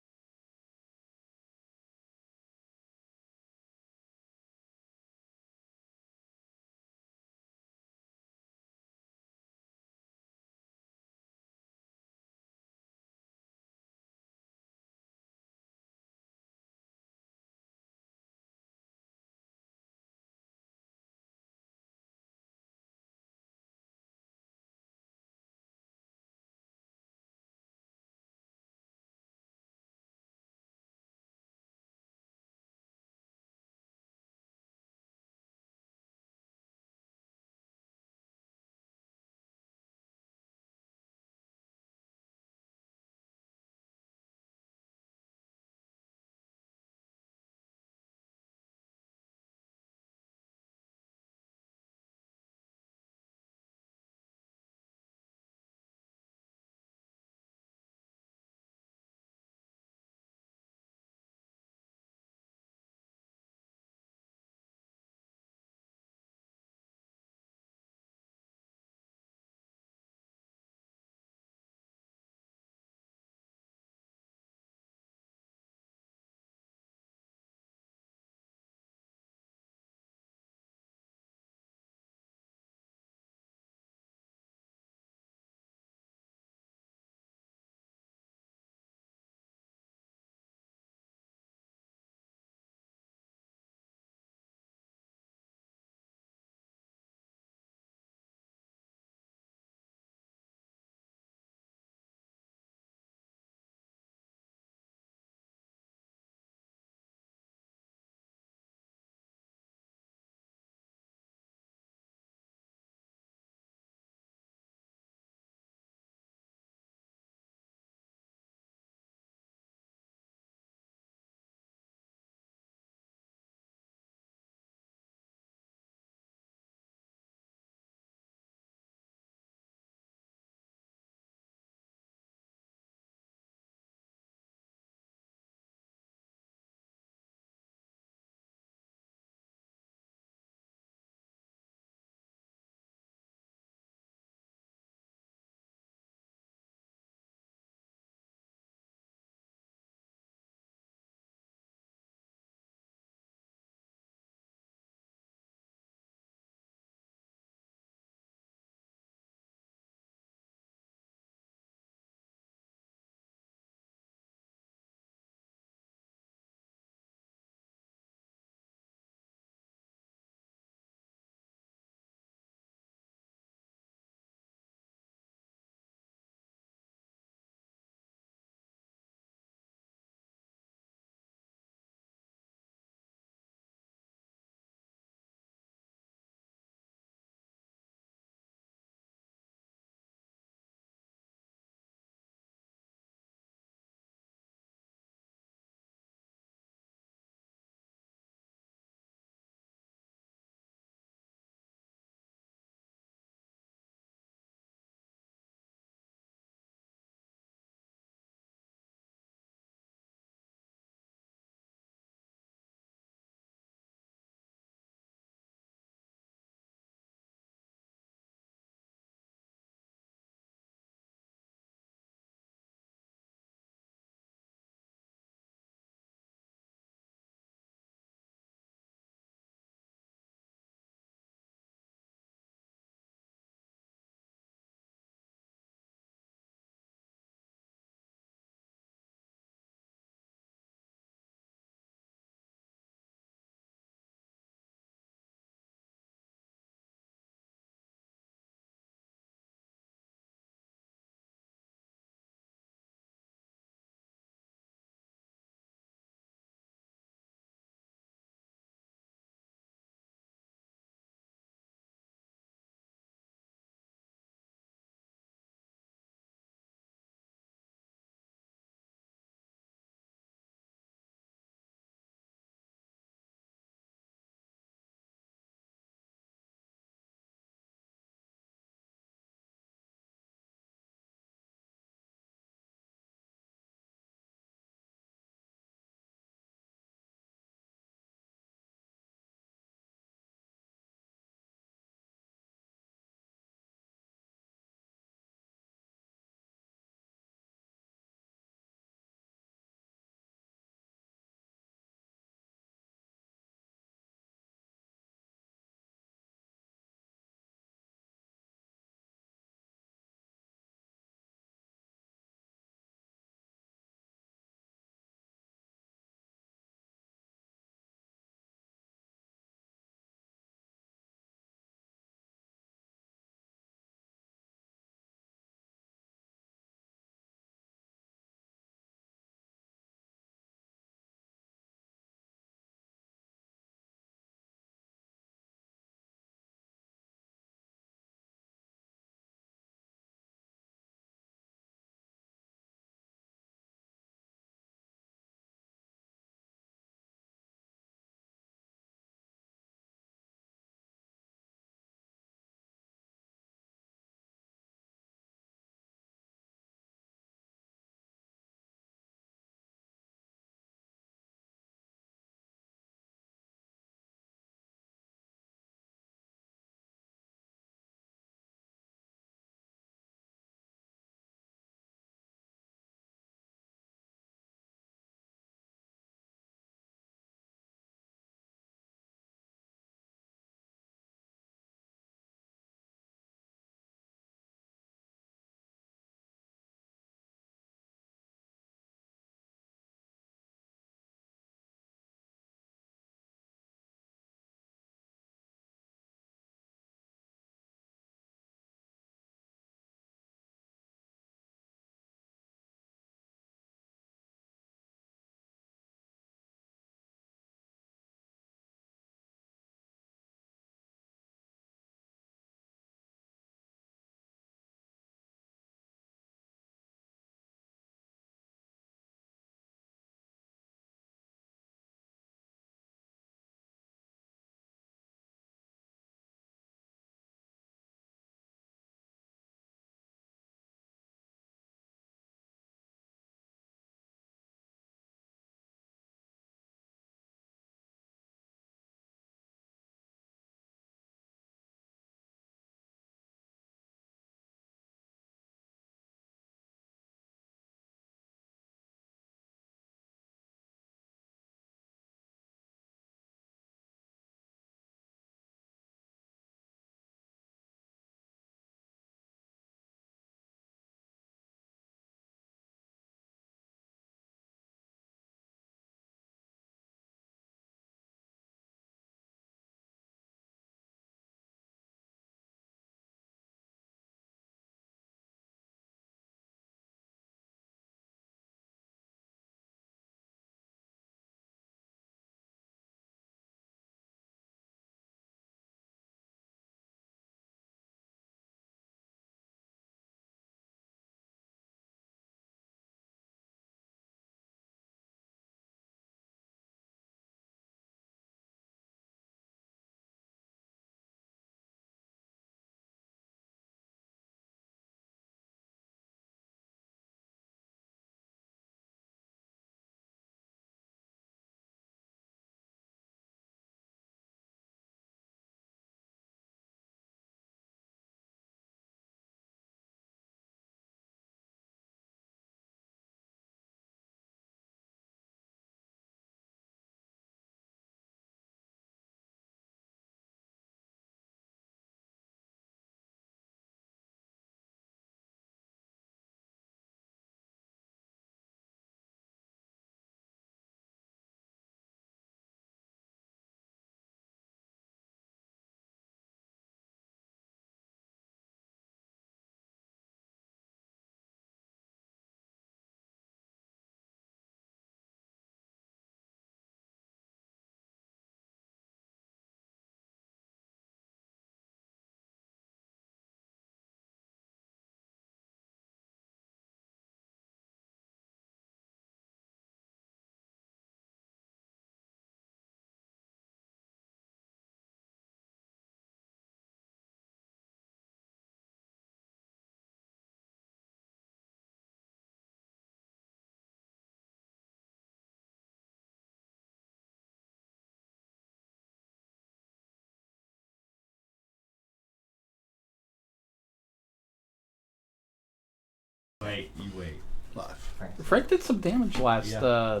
Frank did some damage last. Yeah.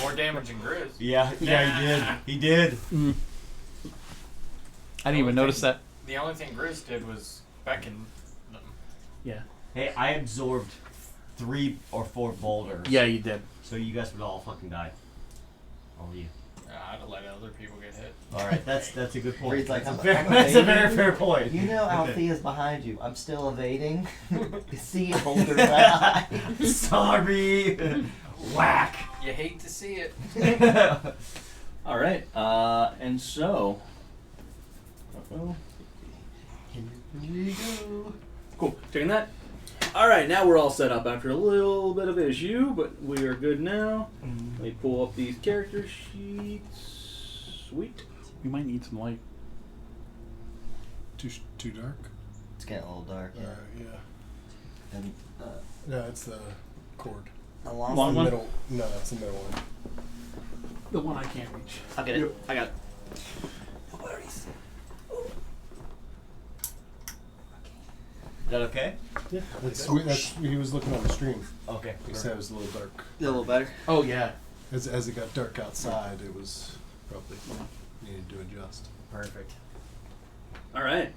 More damage than Grizz. Yeah, he did. I didn't even notice that. The only thing Grizz did was beckon them. Yeah. Hey, I absorbed 3 or 4 boulders. Yeah, you did. So you guys would all fucking die. All of you. I'd have let other people get hit. All right, that's a good point. Reed's like, That's I'm that's a evading. very fair point. You know Okay. Althea's behind you. I'm still evading. See it, boulder eye. Sorry. Whack. You hate to see it. All right, and so. Here we go. Cool. Checking that. All right, now we're all set up after a little bit of issue, but we are good now. Let me pull up these character sheets. Sweet. We might need some light. Too dark. It's getting a little dark. Yeah. Yeah. And No, it's the cord. I lost Long The one? middle. No, it's the middle one. The one I can't reach. I'll get it. I got it. Is that okay? That's he was looking on the stream. Okay. He said it was a little dark. a little better. Oh yeah. As it got dark outside, it was probably needed to adjust. Perfect. All right.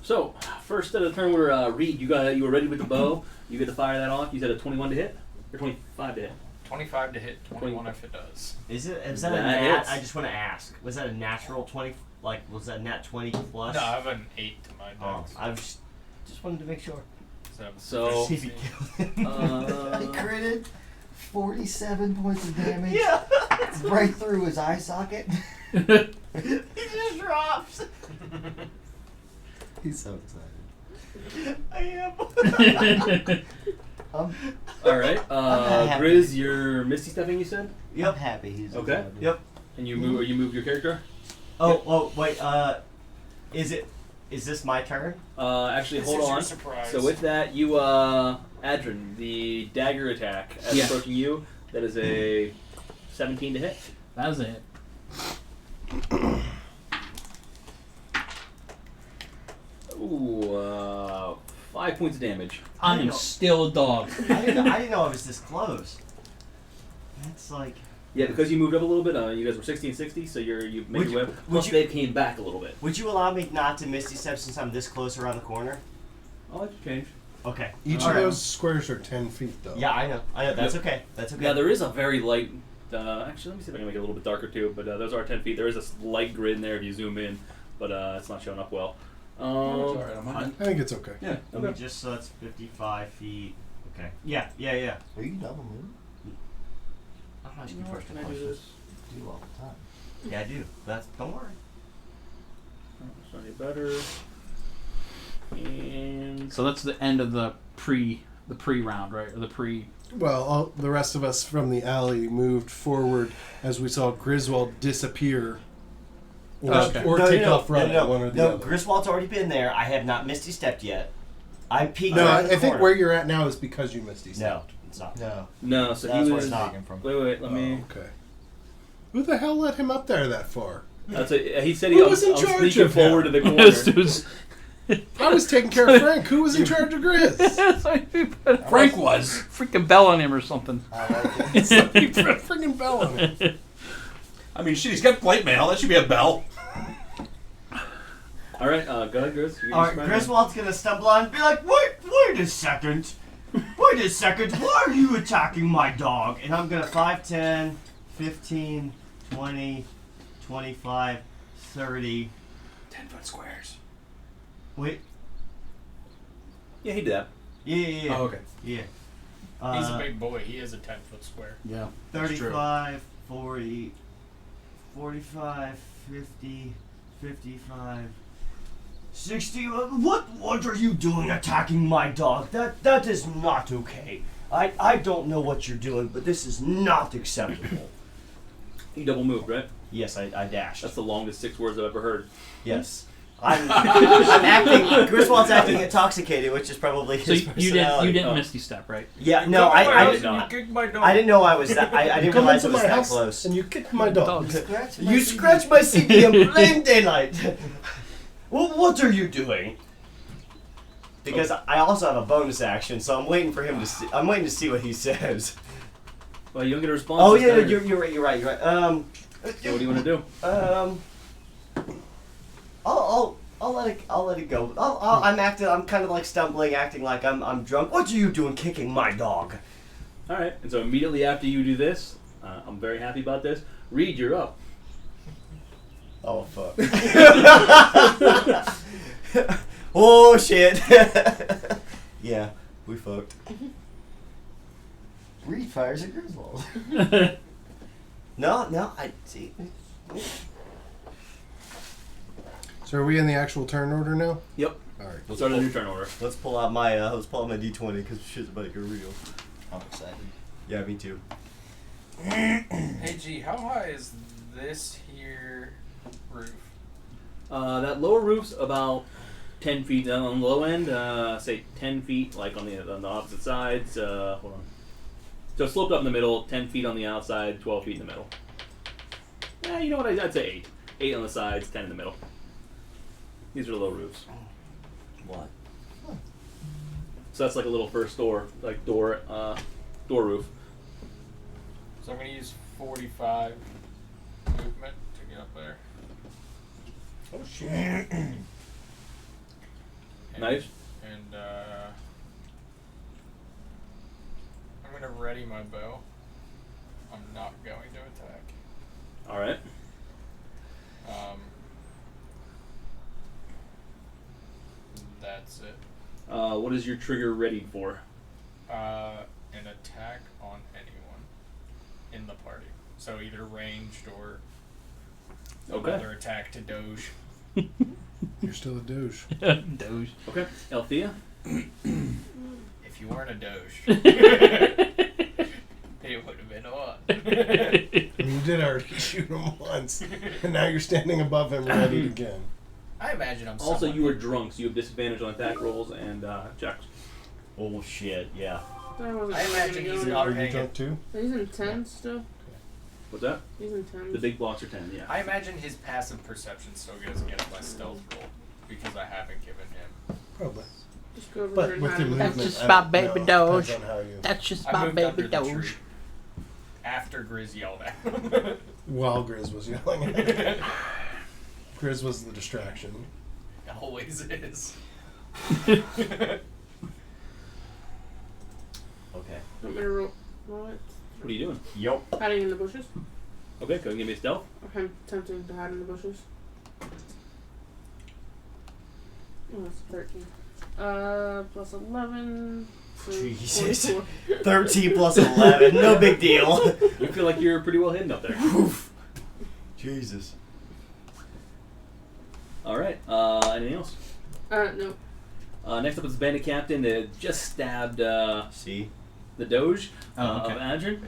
So first of the turn, we're Reed. You were ready with the bow. You get to fire that off. You said a 21 to hit or 25 to hit. 25 to hit, 21 if it does. Is that a That nat? hits. I just want to ask. Was that a natural 20? Like, was that nat 20 plus? No, I have an 8 to my Oh, dex. I just wanted to make sure. So, See if he killed him. He critted 47 points of damage. Yeah. Right through his eye socket. He just drops. He's so excited. I am. I'm all right. I'm happy. Grizz, you're Misty stepping. You said. I'm happy he's Okay. excited. Yep. And you move your character. Oh, wait. Is this my turn? Actually, This hold is your on. surprise. So with that, you, Adrin, the dagger attack as Yeah. approaching you. That is a 17 to hit. That was it. Ooh, 5 points of damage. I am still a dog. I didn't know I was this close. That's like. Yeah, because you moved up a little bit. You guys were 60 and 60, so you made your way up. Plus, you- they came back a little bit. Would you allow me not to Misty Step since I'm this close around the corner? I'll let you change. Okay. Each All of right. those squares are 10 feet, though. Yeah, I know. That's okay. That's okay. Now there is a very light. Actually, let me see if I can make it a little bit darker too. But those are 10 feet. There is a light grid in there if you zoom in, but it's not showing up well. It's alright on mine. I think it's okay. Yeah. Let me just so that's 55 feet. Okay. Yeah. Are you double move? I'm not You know what, can I do this? Do all the time. Yeah, I do. Don't worry. It's not any better. And So that's the end of the pre round, right? Or the pre. Well, all, the rest of us from the alley moved forward as we saw Griswold disappear or, Okay. or take off running, one or the No, other. Griswold's already been there. I have not Misty Stepped yet. I'm peeking No, around I the think corner. where you're at now is because you missed these. No, it's not. No. no, so That's he where was. it's not. Wait, let me. Oh, okay. Who the hell let him up there that far? That's he said Who he was in was charge sneaking of him? forward to the corner. Dude's- I was taking care of Frank. Who was in charge of Grizz? Frank was freaking bell on him or something. I like it. Somebody put a freaking bell on it. I mean, shit, he's got plate mail. That should be a bell. All right, go ahead, Grizz. You're All right, gonna Griswold's gonna stumble on and be like, wait a second. Wait a second. Why are you attacking my dog? And I'm gonna 5, 10, 15, 20, 25, 30. 10-foot squares. Wait. Yeah, he did that. Yeah. Oh, okay. Yeah. He's a big boy. He is a 10-foot square. Yeah. 35, 40, 45, 50, 55, 60. What are you doing attacking my dog? That is not okay. I don't know what you're doing, but this is not acceptable. He double moved, right? Yes, I dashed. That's the longest 6 words I've ever heard. Yes. I'm acting. Griswold's acting intoxicated, which is probably So his you personality. didn't Misty Step, right? Yeah, no, I didn't know I was that. I didn't Come realize it into was my that house close. and you kicked my dog. You scratched my CD in plain daylight. Well, what are you doing? Because I also have a bonus action, so I'm waiting for him to see. I'm waiting to see what he says. Well, you don't get a response. Oh this yeah, turn. you're right. You're right. So what do you want to do? I'll let it go. I'm kind of like stumbling, acting like I'm drunk. What are you doing, kicking my dog? All right. And so immediately after you do this, I'm very happy about this. Reed, you're up. Oh fuck. Oh shit. Yeah, we fucked. Reed fires a Griswold. No, I see. So are we in the actual turn order now? Yep. All right. We'll start a new turn order. Let's pull out my D20 because shit's about to get real. I'm excited. Yeah, me too. Hey G, how high is this here roof? That lower roof's about 10 feet down on the low end. Say 10 feet, like on the opposite sides. Hold on. So it's sloped up in the middle, 10 feet on the outside, 12 feet in the middle. Yeah, you know what? I'd say 8. 8 on the sides, 10 in the middle. These are low roofs. What? So that's like a little first door roof. So I'm gonna use 45 movement to get up there. Oh shit. And, Nice. And I'm gonna ready my bow. I'm not going to attack. All right. That's it. What is your trigger ready for? An attack on anyone in the party. So either ranged or Okay. another attack to Doge. You're still a douche. Doge. Okay. Althea? If you weren't a Doge, it would have been on. I mean, you did already shoot him once, and now you're standing above him ready again. I imagine I'm Also, somewhat- you were drunk, so you have disadvantage on attack rolls and checks. Oh shit, yeah. That wasn't I really imagine gonna he's go not Are in. you paying drunk too? He's in 10 still. What's that? He's in 10. The big blocks are 10, yeah. I imagine his passive perception still goes against my stealth roll because I haven't given him. Probably. Just go over But here and with hide your him. movement, That's just I my don't baby know. It Doge. depends on how you. That's just I my moved baby under the tree Doge. after Grizz yelled at him. While Grizz was yelling at him. Grizz was the distraction. It always is. Okay. Want me to roll it? What are you doing? Yup. Hiding in the bushes? Okay, go ahead and give me a stealth. Okay, I'm attempting to hide in the bushes. Oh, that's 13. Plus 11. So Jesus. 44. 13 plus 11, no big deal. You feel like you're pretty well hidden up there. Jesus. Alright, anything else? No. Next up is the bandit captain that just stabbed See? the Doge Oh, okay. of Adrian.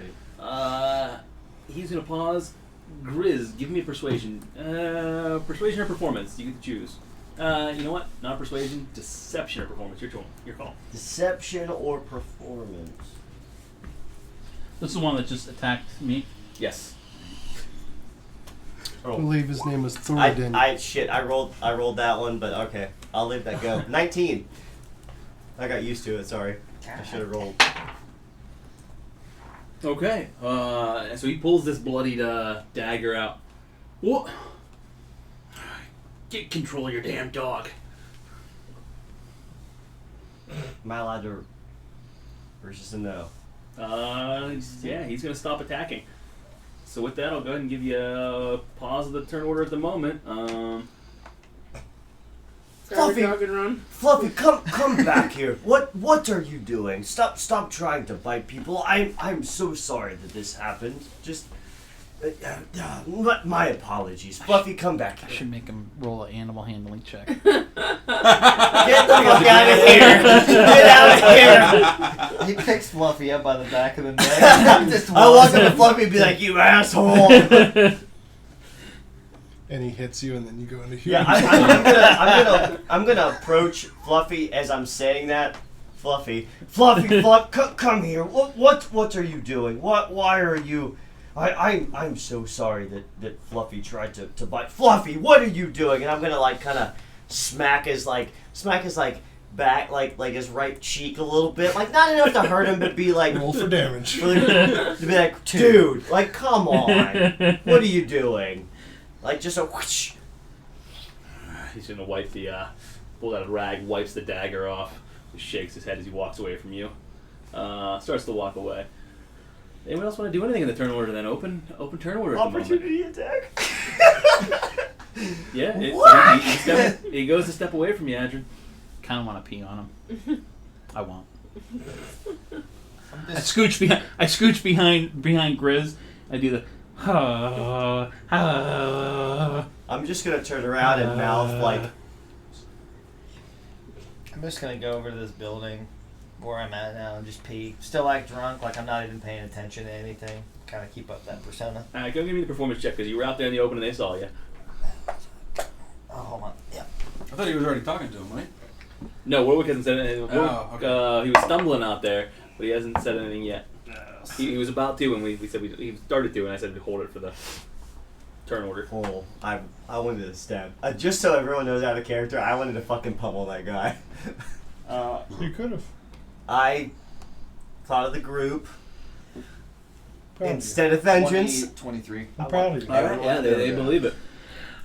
He's going to pause. Grizz, give me a persuasion. Persuasion or performance? You get to choose. You know what? Not persuasion, deception or performance. Your call. Deception or performance? This is the one that just attacked me. Yes. I believe his name was Thoradin. I rolled that one, but okay. I'll leave that go. 19. I got used to it, sorry. I should have rolled. Okay. And so he pulls this bloodied dagger out. What? Get control of your damn dog. Am I allowed to... Or is just a no? Yeah, he's going to stop attacking. So with that, I'll go ahead and give you a pause of the turn order at the moment. Grab Fluffy! your dog and run. Fluffy, come back here. What are you doing? Stop trying to bite people. I'm so sorry that this happened. Just my apologies. Fluffy, come back I here. should make him roll an animal handling check. Get the fuck out of here. Get out of here. He picks Fluffy up by the back of the neck. I walk up to Fluffy and be like, you asshole. And he hits you, and then you go into Yeah, I'm gonna approach Fluffy as I'm saying that. Fluffy, come here. What are you doing? Why are you? I'm so sorry that Fluffy tried to bite. Fluffy, what are you doing? And I'm gonna like kind of smack his back, like his right cheek a little bit, like not enough to hurt him, but be like Roll for damage. to be like, dude, like come on, what are you doing? Like just a whoosh. He's gonna wipe the pull out a rag, wipes the dagger off, just shakes his head as he walks away from you. Starts to walk away. Anyone else want to do anything in the turn order? Then open turn order. At the moment. Opportunity attack. Yeah, he goes to step away from you, Adrian. Kind of want to pee on him. I won't. I scooch behind Grizz. I do the. I'm just gonna turn around and mouth like. I'm just gonna go over to this building where I'm at now and just pee. Still act drunk, like I'm not even paying attention to anything. Kind of keep up that persona. All right, go give me the performance check because you were out there in the open and they saw you. Oh, hold on. Yeah. I thought he was already talking to him, right? No, Warwick hasn't said anything. Oh, okay. He was stumbling out there, but he hasn't said anything yet. He was about to, and we said he started to, and I said we'd hold it for the turn order. Oh, I wanted to stab. Just so everyone knows out of character, I wanted to fucking pummel that guy. You could have. I thought of the group Proud of instead of vengeance. 23. you. I'm proud of you. All right, yeah, they believe it.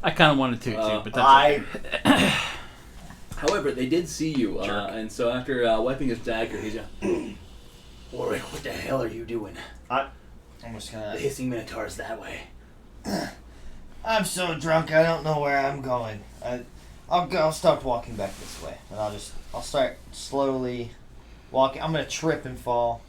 I kind of wanted to too, but that's okay. However, they did see you, Jerk. and so after wiping his dagger, he's Warwick, what the hell are you doing? I'm just The gonna. hissing minotaur's that way. I'm so drunk, I don't know where I'm going. I'll start walking back this way, and I'll start slowly walking. I'm gonna trip and fall.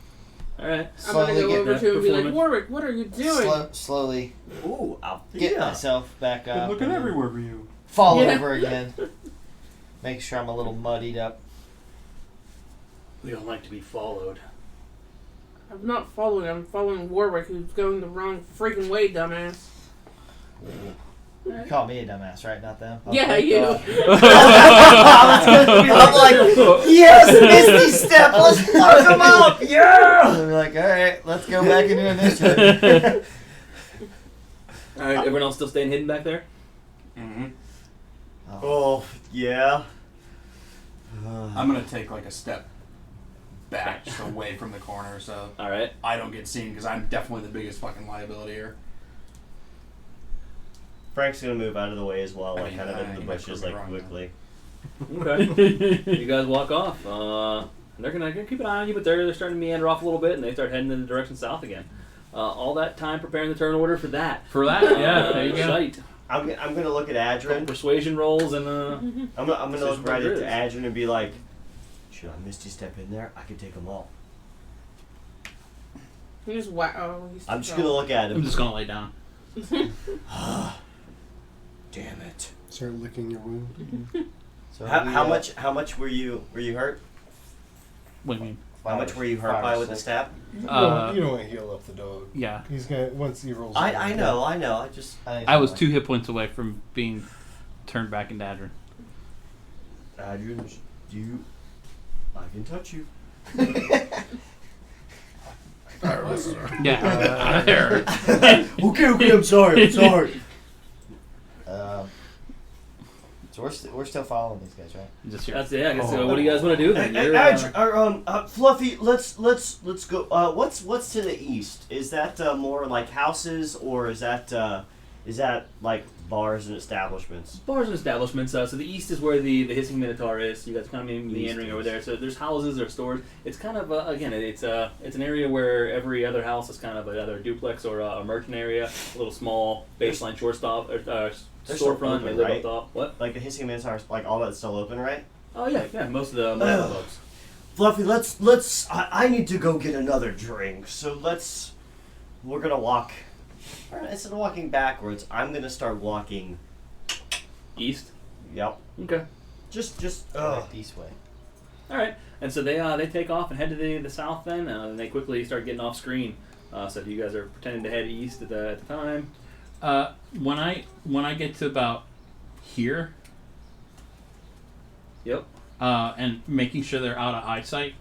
All right. I'm gonna go over that to him and be like, performance. Warwick, what are you doing? Slowly Ooh, get myself back up. Looking and then everywhere for you. Fall Yeah. over again. Make sure I'm a little muddied up. We don't like to be followed. I'm not following. I'm following Warwick, who's going the wrong freaking way, dumbass. You call me a dumbass, right? Not them. Yeah, you. I'm like, yes, Misty Step, let's fuck him up, yeah! I'm like, all right, let's go back into initiative. All right, everyone else still staying hidden back there? Mm-hmm. Oh, yeah. I'm gonna take like a step back, just away from the corner, so All right. I don't get seen because I'm definitely the biggest fucking liability here. Frank's gonna move out of the way as well, I like mean, kind of in the you might bushes, prove me like wrong, quickly. Okay. You guys walk off. They're gonna keep an eye on you, but they're starting to meander off a little bit, and they start heading in the direction south again. All that time preparing the turn order for that. For that, yeah, there you go. Shite. I'm gonna look at Adrian. Persuasion rolls and I'm gonna Decision look right makers. at Adrian and be like, should I Misty Step in there? I could take them all. He just he's I'm just gonna look at I'm him. just gonna lay down. Damn it. Start licking your wound. So How much were you hurt? What do you mean? How much were you hurt by with the stab? You don't want to heal up the dog. Yeah, He's gonna once he rolls. I know. I just I was 2 hit points away from being turned back into Adrian. Adrian, I can touch you. Yeah, there. Okay, I'm sorry. So we're still following these guys, right? Just here. that's it. I guess. What do you guys want to do then? You're, Fluffy, let's go. What's to the east? Is that more like houses, or is that like bars and establishments? Bars and establishments. So the east is where the hissing minotaur is. You guys kind of meandering East over is. there. So there's houses, there's stores. It's kind of again, it's an area where every other house is kind of either a duplex or a merchant area, a little small baseline shortstop or They're still storefront. open, They live right? up top. What? Like the hissing minotaur, like all that's still open, right? Oh yeah. Most of the folks. Fluffy, let's. I need to go get another drink. So we're gonna walk. All right, instead of walking backwards, I'm gonna start walking. East. Yep. Okay. Just. This way. All right. And so they take off and head to the south then, and they quickly start getting off screen. So you guys are pretending to head east at the time. When I get to about here, Yep. and making sure they're out of eyesight,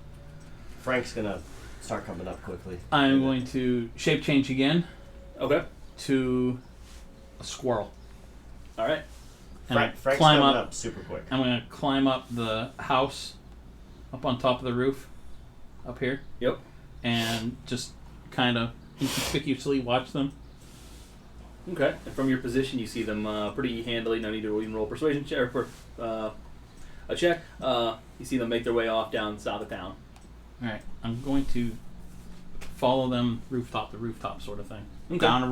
Frank's gonna start coming up quickly. I'm going to shape change again Okay. to a squirrel. All right. And Frank's climb coming up. up super quick. I'm going to climb up the house up on top of the roof, up here. Yep. And just kind of inconspicuously watch them. Okay. And from your position, you see them pretty handily. No need to even roll a persuasion check or a check. You see them make their way off down south of town. All right. I'm going to follow them rooftop to rooftop sort of thing. Okay. Down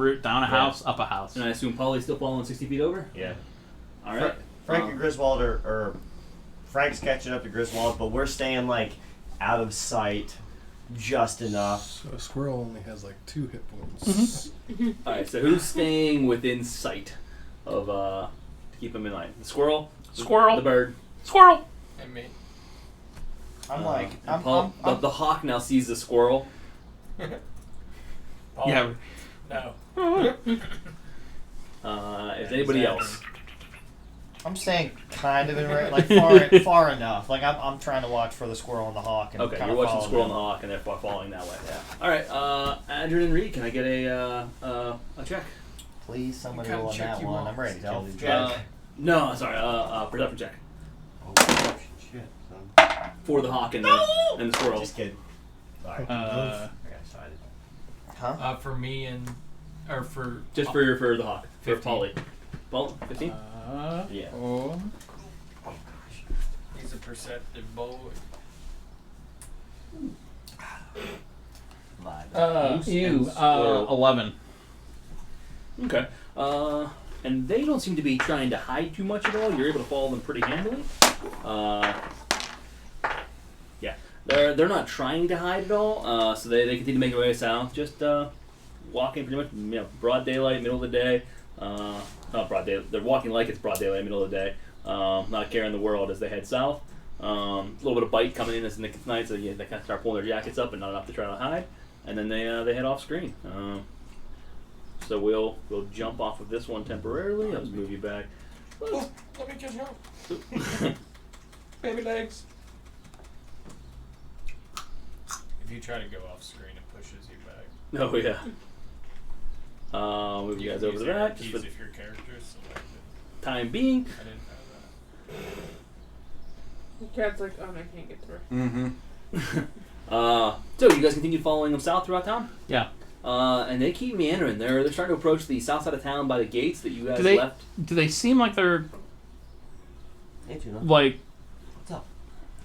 a house, up a house. And I assume Polly's still following 60 feet over? Yeah. All right. Frank and Griswold or Frank's catching up to Griswold, but we're staying like out of sight just enough. So a squirrel only has like 2 hit points. All right. So who's staying within sight of to keep them in line? The squirrel. Squirrel. The bird. Squirrel. And me. The hawk now sees the squirrel. Paul, Yeah. No. Is anybody else? I'm staying kind of in like far enough. Like I'm trying to watch for the squirrel and the hawk. And Okay, kind you're of watching the follow squirrel them. and the hawk, and they're following that way. Yeah. All right, Adrian and Reed, can I get a check? Please, somebody What kind roll of on check that you one. want? I'm ready to tell these Stealth guys. check. No, sorry, perception check Oh, perception. Shit. Son. for the hawk and the squirrel. Just kidding. Sorry. Uh, I got excited. Huh? For me and or for Just for the hawk. For 15. Polly. Paul, 15? Yeah. Oh. He's a perceptive boy. Live. You. Squirrel. 11. Okay. And they don't seem to be trying to hide too much at all. You're able to follow them pretty handily. Yeah. They're not trying to hide at all. So they continue to make their way south. Just walking pretty much broad daylight, middle of the day. Not broad daylight. They're walking like it's broad daylight, middle of the day. Not caring the world as they head south. A little bit of bite coming in as the night, so they kind of start pulling their jackets up, but not enough to try to hide. And then they head off screen. So we'll jump off of this one temporarily. I'll just move you back. Oh, let me get you. Baby legs. If you try to go off screen, it pushes you back. Oh yeah. Move you guys over to that. Just Keys for if your character is selected. time being. I didn't know that. The cat's like, oh, I can't get through. Mm-hmm. So you guys continue following them south throughout town? Yeah. And they keep meandering. They're starting to approach the south side of town by the gates that you guys Do they- left. Do they seem like they're Hey, Tuna. like? What's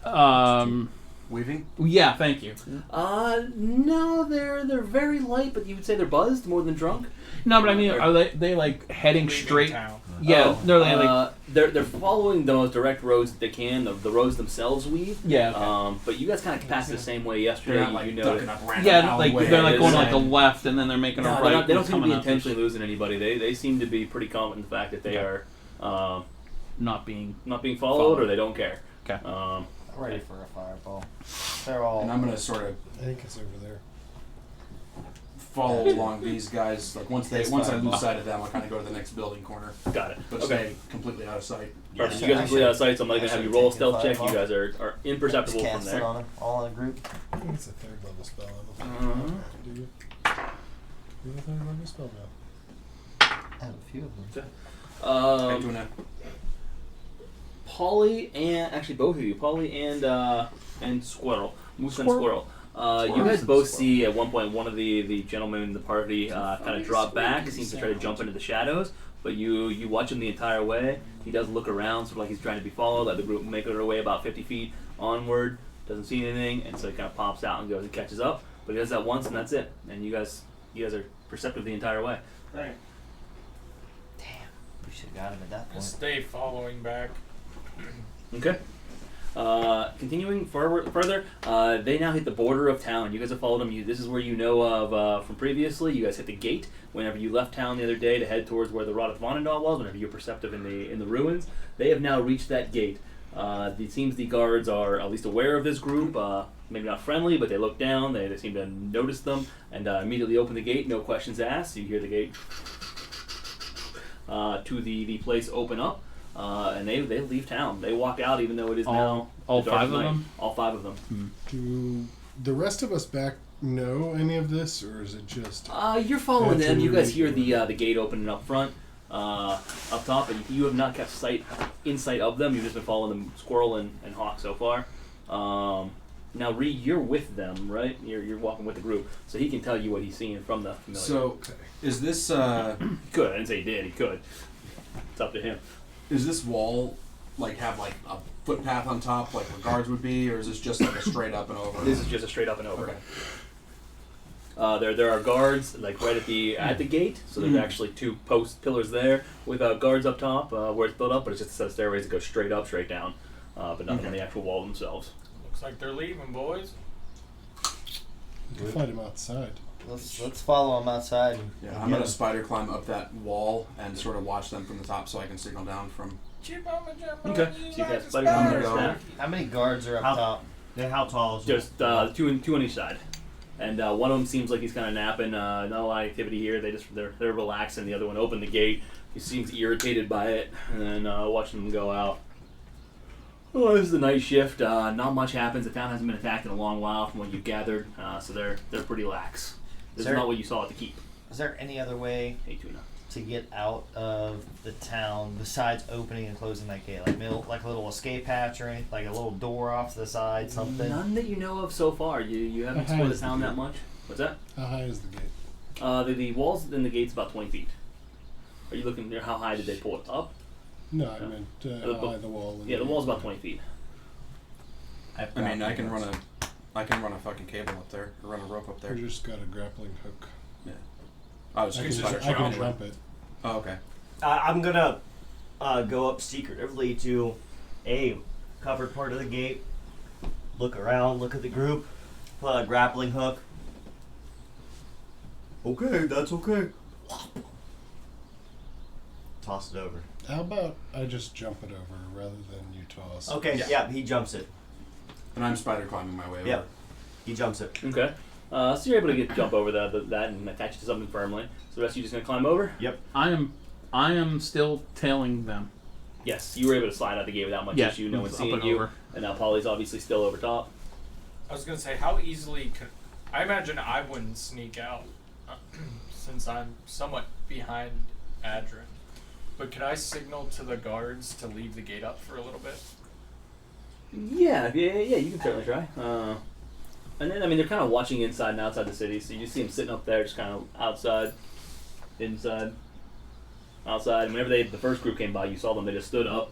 up? Weaving? Yeah. Thank you. No, they're very light, but you would say they're buzzed more than drunk. No, but I mean, are they like heading Leaving straight? town. Yeah. Oh, They're like. they're following the most direct roads that they can. The roads themselves weave. Yeah. Okay. But you guys kind of passed the same way yesterday. They're not like you know. ducking up random Yeah, like alleyways they're like going like a and- left, and then they're making a No, right. they don't seem to be coming up. intentionally losing anybody. They seem to be pretty confident in the fact that they Okay. are Not being. not being followed or they don't care. Okay. I'm ready for a fireball. They're all. And I'm gonna sort of I think it's over there. follow along these guys. Like once I fine. lose sight of them, I'll kind of go to the next building corner, Got it. but Okay. stay completely out of sight. Perfect. Yeah, You guys I are completely out of should- sight, so I'm not I going to have you should roll a take stealth a check. You fireball. guys are imperceptible Just from cast it there. on them, all in a group. I think it's a 3rd level spell. I don't Uh-huh. think do you? You have a 3rd level spell now. I have a few of them. I'm doing a Polly and actually both of you, Polly and Squirrel, Moose and Squirrel. You guys and both Squirrel. see at one point one of the gentlemen in the party kind of drop back. He seems to try to jump into the shadows, but you watch him the entire way. He does look around, sort of like he's trying to be followed. Let the group make their way about 50 feet onward. Doesn't see anything, and so he kind of pops out and goes and catches up. But he does that once, and that's it. And you guys are perceptive the entire way. Damn. We should have got him at that point. Stay following back. Okay. Continuing further, they now hit the border of town. You guys have followed them. This is where you know of from previously. You guys hit the gate whenever you left town the other day to head towards where the Rod of Vonendal was. Whenever you're perceptive in the ruins, they have now reached that gate. It seems the guards are at least aware of this group. Maybe not friendly, but they look down. They seem to notice them and immediately open the gate. No questions asked. You hear the gate to the place open up. And they leave town. They walk out, even though it is now all the dark 5 of night. them? All 5 of them. Do the rest of us back know any of this, or is it just? You're following That's them. You guys hear unusual. the gate opening up front, up top, but you have not kept in sight of them. You've just been following them, Squirrel and Hawk so far. Now, Reed, you're with them, right? You're walking with the group, so he can tell you what he's seeing from the familiar. So, is this He could. I didn't say he did. He could. It's up to him. is this wall have like a footpath on top, like where guards would be, or is this just like a straight up and over? This is just a straight up and over. Okay. There are guards like right at the gate, so there's actually 2 post pillars there with guards up top where it's built up, but it's just a set of stairways that go straight up, straight down, but nothing on the actual wall themselves. Looks like they're leaving, boys. You can fight him outside. Let's follow them outside. And Yeah, and I'm get gonna 'em. spider climb up that wall and sort of watch them from the top, so I can signal down from. Okay, so you guys spider climb there, snap. How many guards are up How- top? Then how tall is Just 2 on each side, and one of them seems like he's kind of napping. Not a lot of activity here. They're relaxing. The other one opened the gate. He seems irritated by it, and then watching them go out. Oh, this is the night shift. Not much happens. The town hasn't been attacked in a long while, from what you've gathered. So they're pretty lax. This is not what you saw at the keep. Is there any other way Hey, Tuna. to get out of the town besides opening and closing that gate? Like a little escape hatch or anything? Like a little door off to the side, something? None that you know of so far. You haven't How high explored the is the town that gate? much. What's that? How high is the gate? The walls and the gate's about 20 feet. Are you looking there? How high did they pull it up? No, I meant how high the wall. and Yeah, the wall's about 20 feet. I mean, I can run a fucking cable up there, or run a rope up there. You just got a grappling hook. I was I just can, spider I can climb. jump it. Oh, okay. I'm gonna go up secretively to a covered part of the gate, look around, look at the group, pull out a grappling hook. Okay, that's okay. Toss it over. How about I just jump it over rather than you toss? Okay, yeah, he jumps it. And I'm spider climbing my way over. Yep, he jumps it. Okay. So you're able to jump over that and attach it to something firmly. So the rest of you just gonna climb over? I am still tailing them. Yes, you were able to slide out the gate without much Yeah, issue. No one's up seeing and you. over. And now Polly's obviously still over top. I was gonna say, how easily could I imagine I wouldn't sneak out since I'm somewhat behind Adrian. But could I signal to the guards to leave the gate up for a little bit? Yeah, you can certainly try. And then, I mean, they're kind of watching inside and outside the city, so you just see them sitting up there, just kind of outside, inside, outside. And whenever the first group came by, you saw them, they just stood up,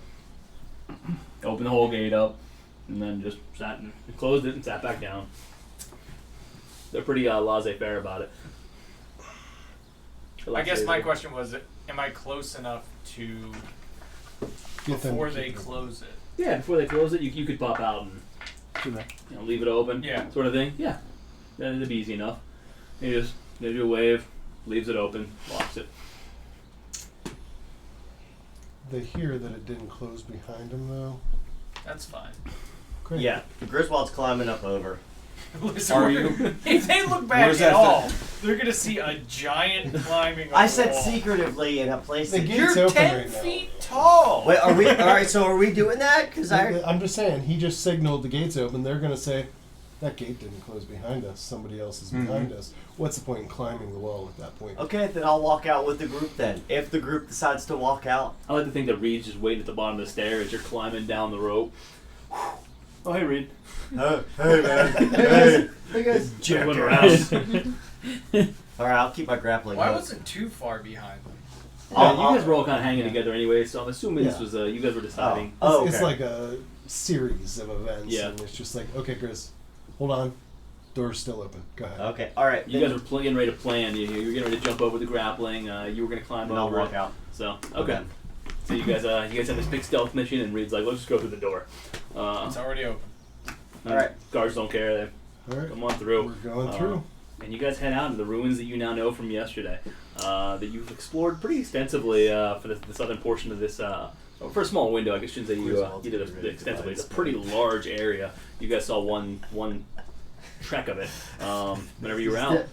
opened the whole gate up, and then just sat and closed it and sat back down. They're pretty laissez-faire about it. I guess my question was, am I close enough to, Get them before to they keep it. close it? Yeah, before they close it, you could pop out and leave it open, Yeah. sort of thing. Yeah, that'd be easy enough. He just gives you a wave, leaves it open, locks it. They hear that it didn't close behind them, though. That's fine. Great. Yeah, Griswold's climbing up over. Listen, Are you? if they look back Where's at that all, they're gonna see a giant climbing. I a said wall. secretively in a place The that... gate's You're open 10 right now. feet tall. Wait, are we... Alright, so are we doing that? Because I'm just saying, he just signaled the gate's open. They're going to say, that gate didn't close behind us. Somebody else is behind us. What's the point in climbing the wall at that point? Okay, then I'll walk out with the group then. If the group decides to walk out. I like to think that Reed's just waiting at the bottom of the stair as you're climbing down the rope. Oh, hey, Reed. Hey man. Hey. Hey guys. Going around. Alright, I'll keep my grappling Why hook. wasn't too far behind them? Yeah, you guys were all kind of hanging together anyway, so I'm assuming this Yeah. was you guys were deciding. Oh, It's okay. like a series of events. Yeah. And it's just like, okay, Chris, hold on. Door's still open. Go ahead. Okay, alright. You guys were getting ready to plan. You were getting ready to jump over the grappling. You were going to climb and I'll over walk it. out. So okay. So you guys have this big stealth mission, and Reed's like, let's just go through the door. It's already open. Alright. Guards don't care. They All right. come on through. We're going through. And you guys head out into the ruins that you now know from yesterday, that you've explored pretty extensively for the southern portion of this. For a small window, I shouldn't say you did it extensively. It's a pretty large area. You guys saw one trek of it whenever you were out.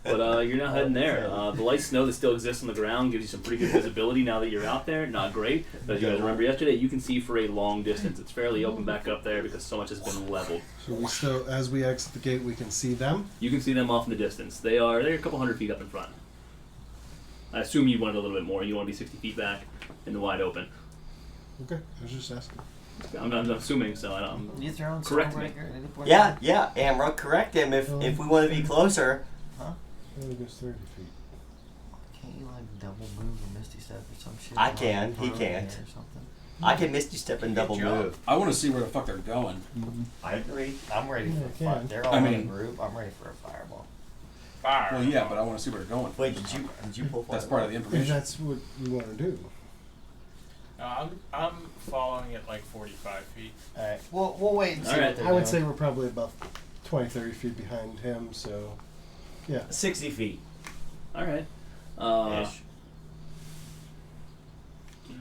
But you're now heading there. The light snow that still exists on the ground gives you some pretty good visibility now that you're out there. Not great, but as you guys remember yesterday, you can see for a long distance. It's fairly open back up there because so much has been leveled. So we still, as we exit the gate, we can see them. You can see them off in the distance. They're a couple hundred feet up in front. I assume you wanted a little bit more. You want to be 60 feet back in the wide open. Okay, I was just asking. I'm assuming so. I don't. You throwing Correct me. Stormbreaker at any point? Yeah, yeah. Amrock, correct him if we want to be closer. It only goes 30 feet. Can't you like double move or Misty Step or some shit? I Like can, he Phandalin can't. Or something? I can Misty Step and double move. I want to see where the fuck they're going. I agree. I'm ready Yeah, for a I fire. can. They're all I in mean- a group. I'm ready for a fireball. Fire. Well, yeah, but I want to see where they're going. Wait, did you pull? That's part of the If information. that's what you want to do. No, I'm following it like 45 feet. Alright. We'll wait and see Alright. what they're I would doing. say we're probably about 20, 30 feet behind him, so yeah. 60 feet. All right. Ish.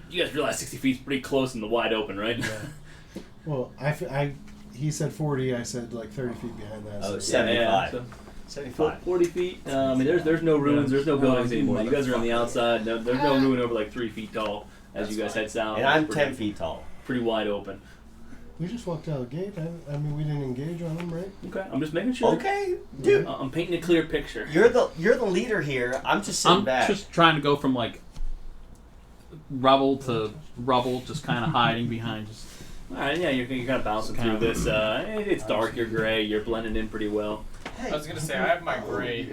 You guys realize 60 feet's pretty close in the wide open, right? Well, he said 40, I said like 30 feet behind that. Oh, so 75. so 75. 40 feet. I mean, there's no ruins, there's no buildings anymore. You guys are on the outside. No, there's no ruin over like 3 feet tall as you guys head south. And I'm It's pretty- 10 feet tall. Pretty wide open. we just walked out the gate. I mean, we didn't engage on him, right? Okay, I'm just making sure. Okay, dude. I'm painting a clear picture. You're the leader here. I'm just sitting I'm back. just trying to go from like rubble to rubble, just kind of hiding behind. Just All right, yeah, you're kind of bouncing through this. It's dark, you're gray, you're blending in pretty well. I was gonna say I have my gray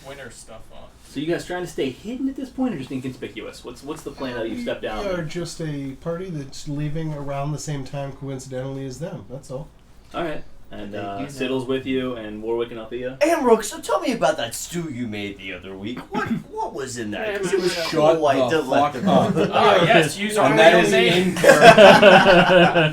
winter stuff on. So you guys trying to stay hidden at this point, or just inconspicuous? What's the plan that you step down? We are just a party that's leaving around the same time, coincidentally, as them. That's all. All right, and They do know. Siddle's with you, and Warwick and Althea. Amrook, so tell me about that stew you made the other week. What was in that? 'Cause it was Shut quite the fuck delectable. Oh yes, use our And that is name.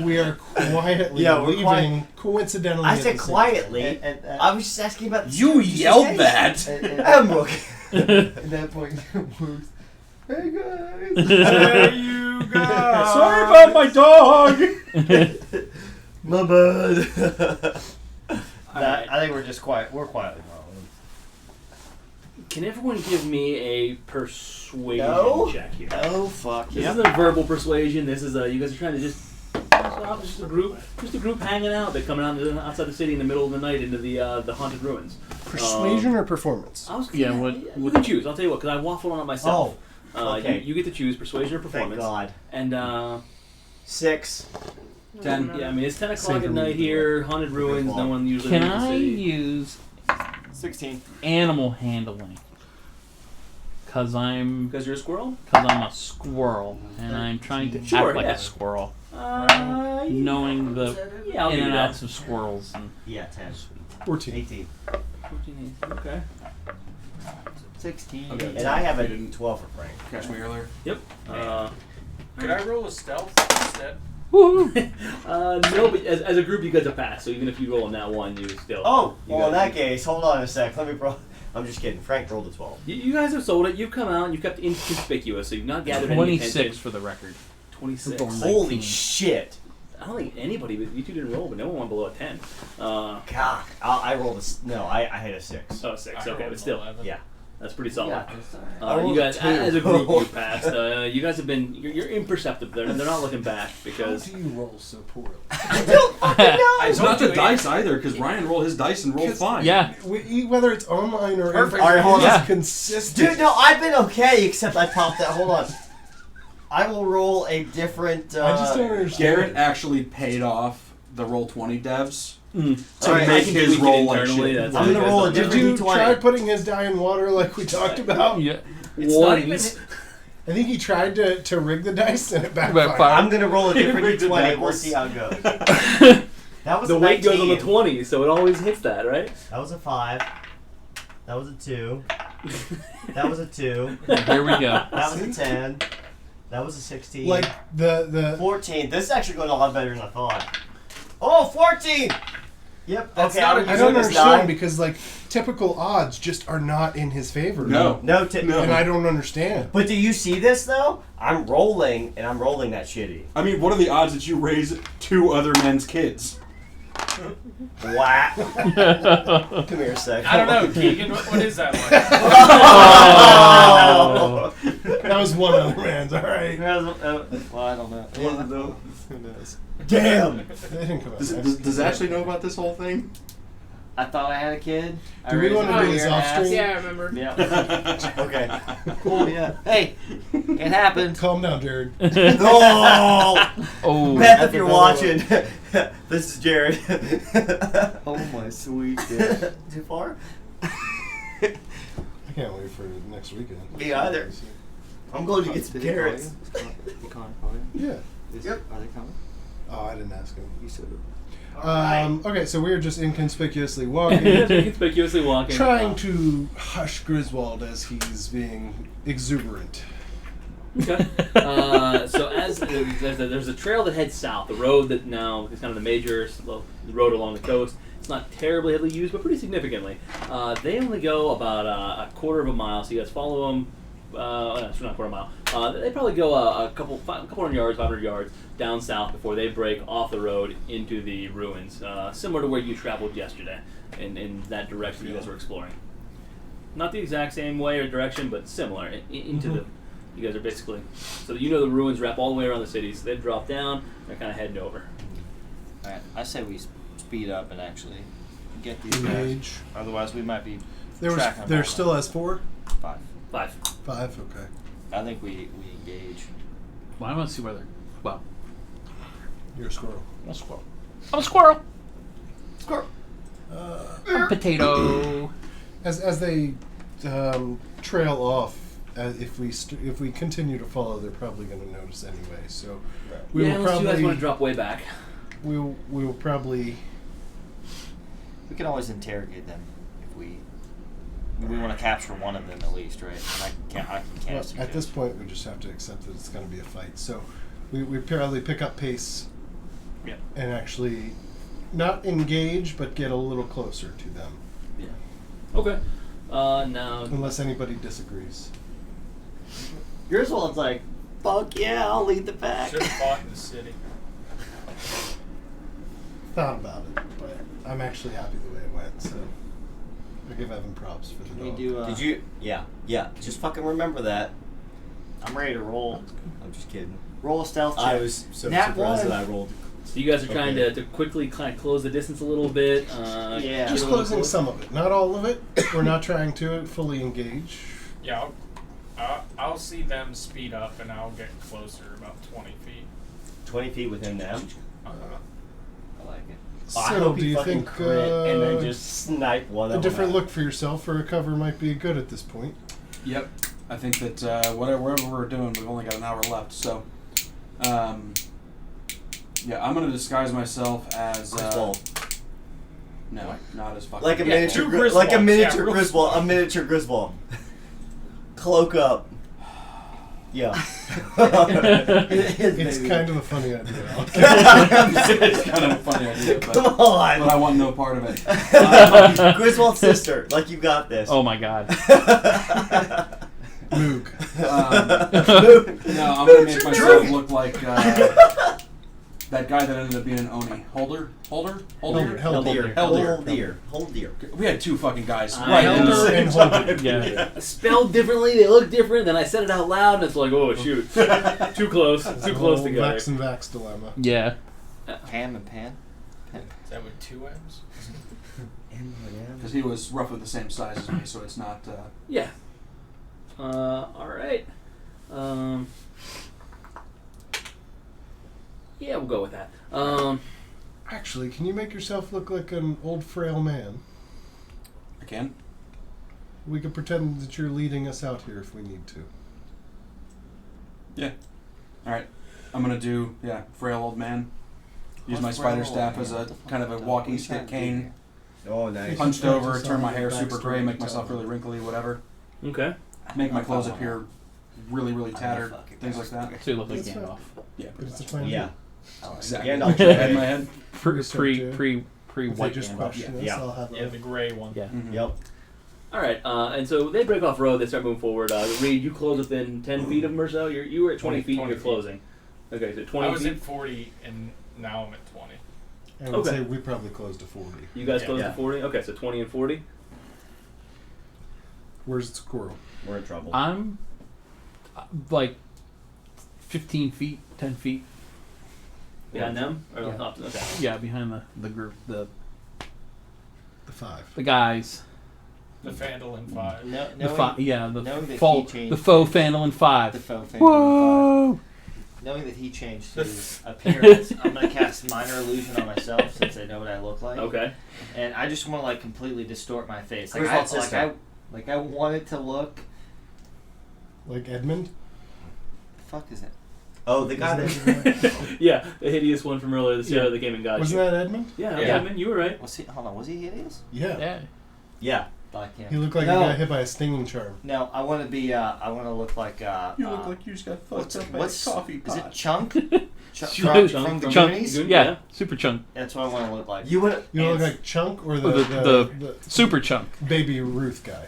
We are quietly Yeah, we're leaving, quiet. coincidentally. I at said the same quietly. And, I was just asking about the You stew. Did yelled say- that. Amrook. At that point, moves. Hey guys. Hey, you guys. sorry about my dog. My bad. I think we're just quiet. We're quietly following. Can everyone give me a persuasion No. check here? Oh fuck. This isn't a verbal persuasion. This is you guys are trying to just a group hanging out. They're coming out outside the city in the middle of the night into the haunted ruins. Persuasion or performance? I was Yeah, you can choose. I'll tell you what, because I waffled on it myself. okay. You get to choose persuasion or Thank performance. God. And 6. 10. yeah, I mean it's 10 o'clock Save at for night me. here. Haunted ruins. No one usually. Can leaves the I city. use 16. animal handling? Cause I'm Because you're a squirrel. a squirrel and I'm trying to Sure, act like yeah. a squirrel, Yeah, knowing the yeah, I'll in give and you that. outs of squirrels. And Yeah, 10. 14. 18. 14, okay. 16. Okay. And I have We a didn't 12 for Frank. catch me earlier. Yep. Could I roll a stealth instead? No, but as a group, you guys have passed. So even if you roll on that one, you still. Oh, you well, in guys- that case, hold on a sec. Let me I'm just kidding. Frank rolled a 12. You guys have sold it. You've come out and you've kept inconspicuous, so you've not gathered any 26 attention. for the record. 26. Nice. Holy 19. shit. I don't think anybody, you two didn't roll, but no one went below a 10. God. I rolled I had a 6. Oh, 6. I Okay, rolled but still. 11. Yeah. That's pretty solid. I You rolled guys, a 2. as a group, you passed. You guys have been, you're imperceptible. They're not looking back How because. do you roll so poorly? I don't fucking know. It's told not the you, dice either, because Ryan rolled his dice and rolled 'Cause- fine. Yeah. Whether it's online or Perfect. in All right, hold it's on. consistent. Dude, no, I've been okay, except I popped that. Hold on. I will roll a different. I just don't understand. Garrett actually paid off the Roll20 devs to Alright, make I can his tweak it roll like internally, shit. that's I'm gonna roll a Did different you D20. try putting his die in water like we talked about? Yeah. It's not even. Ones. I think he tried to rig the dice and it Backfired. backfired. I'm gonna roll a different Rigged it D20. We'll backwards. see how it goes. That was The a weight 19. goes on the 20, so it always hits that, right? That was a 5. That was a 2. That was a 2. Here we go. That was a 10. That was a 16. Like the 14. This is actually going a lot better than I thought. Oh, 14! Yep. That's okay, not I'm a- I using don't this understand die. because like typical odds just are not in his favor. No. No, And I don't understand. But do you see this though? I'm rolling, and I'm rolling that shitty. I mean, what are the odds that you raise 2 other men's kids? Wow. Come here a sec. I don't know, Keegan. What is that like? Oh. That was one other man's, alright. Well, I don't know. Who knows? Damn. They didn't come out. Does Ashley know about this whole thing? I thought I had a kid. Do we want to do this off stream? Yeah, I remember. Yeah. Okay. Cool. Yeah. Hey, it happened. Calm down, Jared. No! Oh, Beth, if you're watching, this is Jared. Oh my sweet kid. Too far? I can't wait for next weekend. Me either. I'm going to get some carrots. You call you? Yeah. Yep. Are they coming? Oh, I didn't ask him. You said it. Okay, so we were just inconspicuously walking, Conspicuously walking. trying to hush Griswold as he's being exuberant. Okay. So as there's a trail that heads south, the road that now is kind of the major road along the coast. It's not terribly heavily used, but pretty significantly. They only go about a quarter of a mile, so you guys follow them. No, it's not a quarter mile. They probably go a couple hundred yards, 500 yards down south before they break off the road into the ruins, similar to where you traveled yesterday, in that direction you guys were exploring. Not the exact same way or direction, but similar into the. You guys are basically so that you know the ruins wrap all the way around the city. So they've dropped down. They're kind of heading over. All right. I say we speed up and actually get these Engage. guys. Otherwise, we might be. There still has 4? 5. 5. 5. Okay. I think we engage. well, I want to see whether. Well, You're a squirrel. I'm a squirrel. I'm a squirrel. Squirrel. I'm a potato. As they trail off, if we continue to follow, they're probably going to notice anyway. So we will unless you guys want probably to drop way back. we will probably. We can always interrogate them if we want to capture one of them at least, right? And I can cast. At this point, we just have to accept that it's going to be a fight. So we probably pick up pace. Yeah. And actually, not engage, but get a little closer to them, Yeah. Okay. Now. unless anybody disagrees. Griswold's like, fuck yeah, I'll lead the pack. Should have fought in the city. Thought about it, but I'm actually happy the way it went. So I give Evan props for the Can we dog. do? Did you? Yeah. Just fucking remember that. I'm ready to roll. I'm just kidding. Roll a stealth check. I was so Nat surprised one. that I rolled. So you guys are trying to quickly kind of close the distance a little bit. Yeah. get Just a little closing closer. some of it, not all of it. We're not trying to fully engage. Yeah, I'll see them speed up and I'll get closer, about 20 feet. 20 feet within them. I like it. I So, hope do he you fucking think crit and then just snipe one a of them different out. look for yourself or a cover might be good at this point? Yep. I think that whatever we're doing, we've only got an hour left. So, yeah, I'm gonna disguise myself as. Griswold. No, not as fucking. Like a Yeah, miniature, two like a Griswolds, miniature yeah, real Griswold, a miniature Griswold. Cloak up. Yeah. It's kind of a funny idea. It's kind of a funny idea, but Come on. I want no part of it. Griswold's sister, like you got this. Oh my god. Moog. No, I'm gonna make myself look like that guy that ended up being an Oni. Holder. Hold dear. We had 2 fucking guys. Right. in the Elder same and time. Holder. Yeah. Spelled differently, they look different. Then I said it out loud, and it's like, oh shoot, too close Whole together. Vex and Vax dilemma. Yeah. Ham and Pan. Is that with 2 M's? Because he was roughly the same size as me, so it's not. Yeah. All right. Yeah, we'll go with that. Actually, can you make yourself look like an old frail man? I can. We could pretend that you're leading us out here if we need to. Yeah. All right. I'm gonna do frail old man. Use my What's spider frail old staff man? as a What the fuck kind of a are walking we stick trying to do cane. here? Oh, nice. Hunched Just over, turn my hair backstory super gray, make to myself tell really wrinkly, whatever. Okay. Make my I clothes follow appear really, really tattered, fucking things like that. So you look like That's Gandalf. Yeah, But pretty it's a much. plan. Yeah. Exactly. Gandalf. Head my head. Pre If they white just Gandalf. question us, Yeah. I'll have Yeah, the gray one. Yeah. Mhm. Yep. All right. And so they break off road. They start moving forward. Reed, you close within 10 feet of them or so. You were at 20 feet. 20 You're feet. closing. Okay, so 20 I was feet. at 40 and now I'm at 20. I would Okay. say we probably closed to 40. You guys Yeah. close Yeah. to 40. Okay, so 20 and 40. Where's the squirrel? We're in trouble. I'm like 15 feet, 10 feet. Behind them? Or Yeah. up to- okay. Yeah, behind the group, the The 5. The guys. The Phandalin 5. No, The knowing that faux, he changed the faux Phandalin 5. the faux Phandalin 5. Whoa! Knowing that he changed his appearance, I'm gonna cast minor illusion on myself since I know what I look like. Okay. And I just want to like completely distort my face. Like Griswold's I sister. want it to look. Like Edmund? The fuck is it? Oh, the guy that. Yeah, the hideous one from earlier this year that came and got Wasn't you. that Edmund? Yeah, Yeah. Edmund, you were right. Was he? Hold on. Was he hideous? Yeah. Yeah. Yeah. Like him. He looked like No. he got hit by a stinging charm. No, I want to be. I want to look like. You look like you just got fucked up by a coffee pot. Is it Chunk? Chunk from the Chunk. Goonies? Yeah. Super Chunk. That's what I want to look like. You would You look like Chunk or the, Or the Super Chunk. Baby Ruth guy.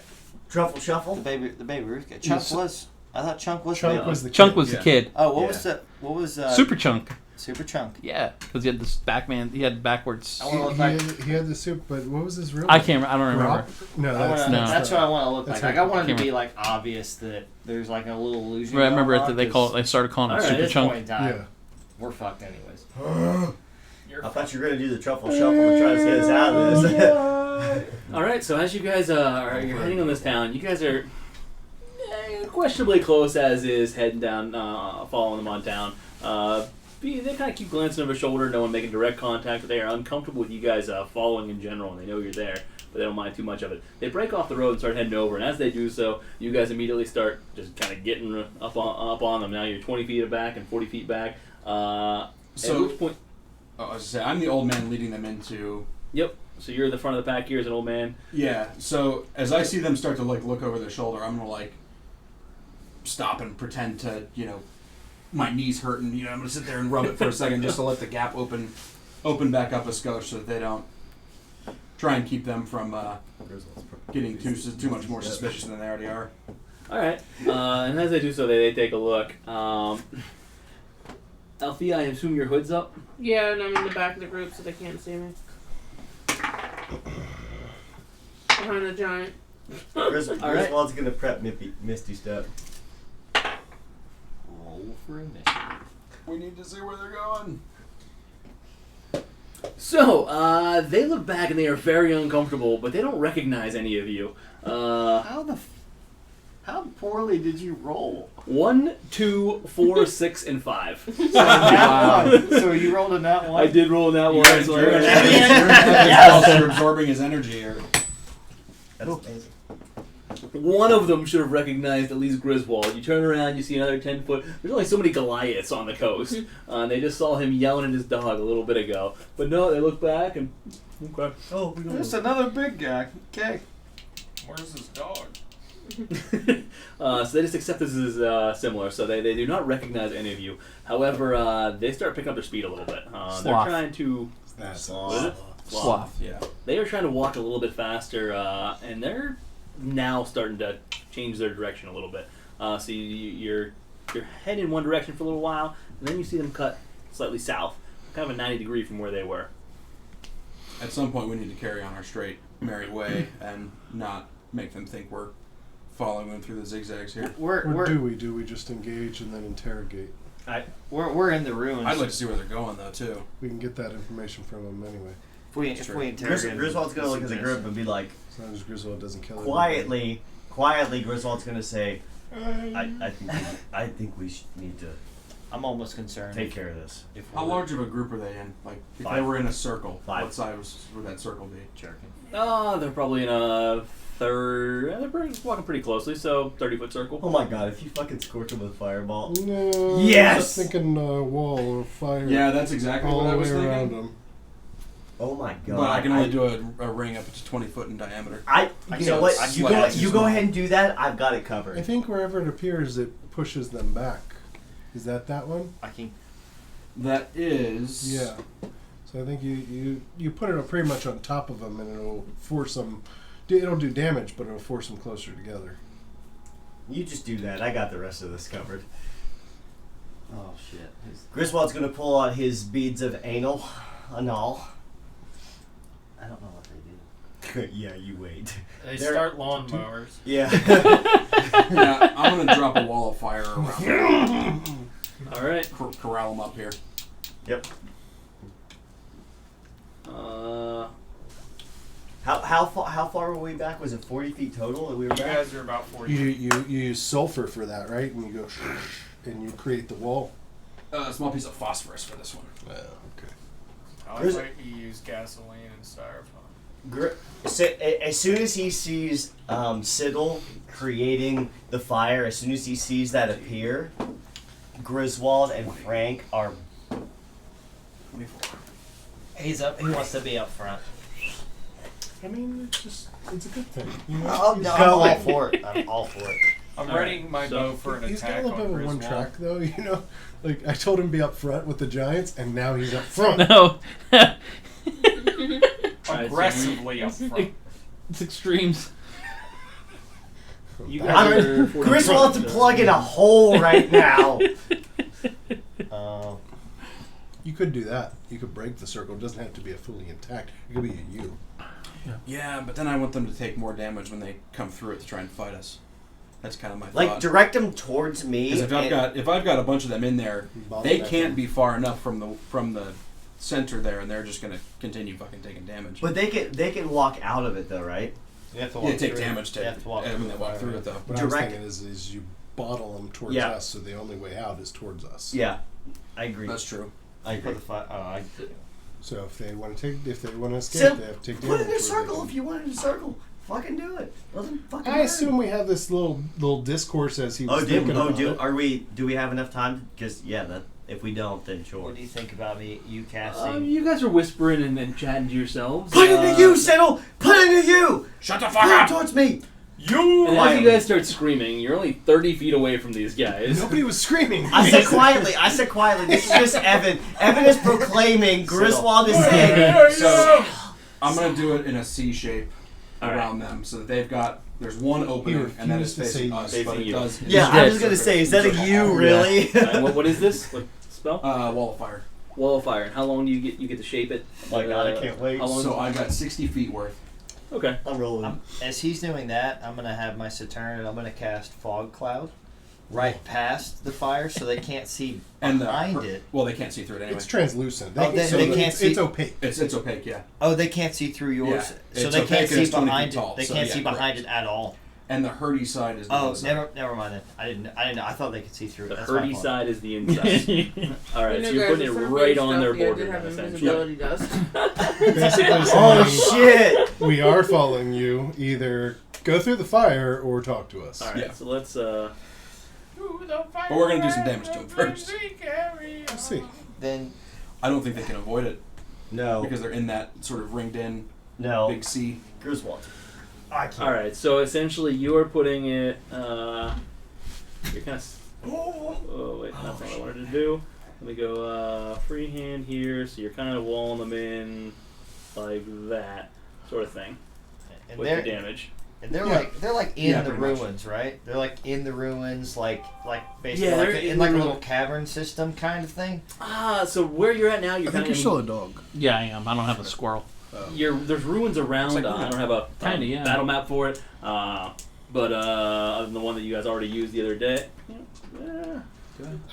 truffle shuffle. The baby Ruth guy. Chunk was. I thought Chunk was. Chunk the- was the Chunk kid. was the kid. Oh, what Yeah. was the? What was Super Chunk. Super Chunk? Yeah, because he had this Batman. He had backwards. I He, want to look like. he had the soup, but what was his real I name? can't. I don't remember. Rob? No, I that's, wanna, no. that's what I want to look That's like. right. I want it to Can't be like obvious that there's like a little illusion. Right, I remember going on, they started calling him At Super this Chunk. point in time, Yeah. we're fucked anyways. You're I thought you were gonna do the truffle shuffle and try to get us out of this. All right, so as you guys you're heading on this town, you guys are questionably close as is heading down, following them on town. They kind of keep glancing over their shoulder, no one making direct contact, but they are uncomfortable with you guys following in general, and they know you're there, but they don't mind too much of it. They break off the road and start heading over, and as they do so, you guys immediately start just kind of getting up on them. Now you're 20 feet back and 40 feet back. At So- which point, Oh, I was gonna say, I'm the old man leading them into. yep. So you're in the front of the pack here as an old man. Yeah. So as I see them start to like look over their shoulder, I'm gonna like stop and pretend to, my knees hurting. I'm gonna sit there and rub it for a second just to let the gap open back up a skosh so that they don't try and keep them from getting too much more suspicious than they already are. All right, and as they do so, they take a look. Althea, I assume your hood's up. Yeah, and I'm in the back of the group so they can't see me. Behind the giant. Griswold's gonna prep Misty Step. Roll for initiative. We need to see where they're going. So, they look back and they are very uncomfortable, but they don't recognize any of you. How poorly did you roll? 1, 2, 4, 6, and 5. So you rolled a nat one. I did roll that one. So You're absorbing his energy here. That's amazing. one of them should have recognized at least Griswold. You turn around, you see another 10-foot. There's only so many Goliaths on the coast. And they just saw him yelling at his dog a little bit ago. But no, they look back and okay. Oh, we don't. There's another big guy. Okay. Where's his dog? So they just accept this as similar, so they do not recognize any of you. However, they start picking up their speed a little bit. They're Sloth. trying to... That's What is it? Sloth. Yeah. They are trying to walk a little bit faster, and they're now starting to change their direction a little bit. So you're heading in one direction for a little while, and then you see them cut slightly south, kind of a 90 degree from where they were. At some point, we need to carry on our straight, merry way and not make them think we're following them through the zigzags here. Or do we just engage and then interrogate? We're in the ruins. I'd like to see where they're going, though, too. We can get that information from them anyway. If we interrogate. Griswold's gonna look at the group and be like, As long as Griswold doesn't kill him. quietly, Griswold's gonna say, I think we need to I'm almost concerned. take care of this. If How we're large of a group are they in? Like, if they 5. were in a circle, 5. what size would that circle be? jerking. They're probably in a third... They're walking pretty closely, so 30-foot circle. Oh my god, if you fucking scorch him with a fireball. No. Yes! I was thinking wall or fire. Yeah, that's exactly all what I the was way around thinking. them. Oh my god. But I can only do a ring up to 20 foot in diameter. You know what? it's You slightly go small. ahead and do that. I've got it covered. I think wherever it appears, it pushes them back. Is that one? I can. That is... Yeah. So I think you put it pretty much on top of them, and it'll force them. It'll do damage, but it'll force them closer together. You just do that. I got the rest of this covered. Oh shit. Griswold's gonna pull out his beads of anal. I don't know what they do. Yeah, you wait. They They're- start lawnmowers. Yeah. Yeah, I'm going to drop a wall of fire around them. All right. Corral them up here. Yep. How far were we back? Was it 40 feet total that we were You back? guys are about 40. You use sulfur for that, right? And you go and you create the wall. A small piece of phosphorus for this one. Well, okay. I like you use gasoline and styrofoam. As soon as he sees Sigil creating the fire, as soon as he sees that appear, Griswold and Frank are. He wants to be up front. I mean, it's a good thing. You know? I'm all for it. I'm all for it. I'm All readying my so bow for an He's got attack a little bit on of one Griswold. track, though. You know, like I told him to be up front with the Giants, and now he's up front. No. Aggressively up front. It's extremes. You That's guys right. are 40 Griswold's feet, plugging a hole right now. You could do that. You could break the circle. It doesn't have to be a fully intact. It could be a U. Yeah, but then I want them to take more damage when they come through it to try and fight us. That's kind of my Like thought. direct them towards me. Because if I've got a bunch of them in there, Bottle they that can't thing. be far enough from the center there, and they're just gonna continue fucking taking damage. But they can walk out of it though, right? You have to yeah, walk take through. damage You have to walk when they walk through it though. What I was Direct- thinking is you bottle them towards Yeah. us, so the only way out is towards us. Yeah, I agree. That's true. I agree. For the fight. So if they want to escape, So, they have to take put damage. it in a where circle they if you want it in a circle. Fucking do it. Let them fucking. I burn. assume we have this little discourse as he was thinking about it. Do we have enough time? Because if we don't, then sure. What do you think about me? You casting? You guys are whispering and chatting to yourselves. Put it into you, Sigil! Put it into you! Shut the Put it towards me! You! And as you guys start screaming, you're only 30 feet away from these guys. Nobody was screaming. I said quietly. This is just Evan. Evan is proclaiming. Griswold is saying. So I'm gonna do it in a C shape All right. around them, so that there's one opening, and that is refused to facing say us, facing but it you. does. Yeah, I was gonna say, is that a you really? What is this? What spell? Wall of fire. Wall of fire. And how long do you get to shape it? Oh my God, I can't wait. How long? So I got 60 feet worth. Okay. I'm rolling. As he's doing that, I'm gonna have my Saturn and I'm gonna cast fog cloud right past the fire, so they can't see And behind it. Well, they can't see through it anyway. It's translucent. Oh, they can't it's, see- It's opaque. It's opaque, yeah. Oh, they can't see through yours, Yeah, so it's they opaque can't and see it's 20 behind feet it. tall, They so can't yeah, see behind correct. it at all. And the Hurdy side is the Oh, other side. never mind then. I didn't know. I thought they could see through it. The That's my Hurdy fault. side is the inside. All right, You so know, you're guys, putting it if right somebody's on their stealthy, I border, did have then, invisibility dust. Basically Oh saying, shit! we are following you. Either go through the fire or talk to us. All right, Yeah. so let's. But we're gonna do some damage to them first. Let's see. Then I don't think they can avoid it No. because they're in that sort of ringed in No. big C. Griswold. I can't. All right, so essentially you are putting it. You're kind of. Oh wait, that's not what I wanted to do. Let me go freehand here. So you're kind of walling them in like that sort of thing and with the they're damage. like in Yeah, the pretty much. ruins, right? They're like in the ruins, like basically Yeah, like they're in in like the a ruin- little cavern system kind of thing. So where you're at now, you're kind of. a dog. Yeah, I am. I don't have a squirrel. There's ruins around. It's like I don't have a Kinda, yeah. battle map for it. But other than the one that you guys already used the other day.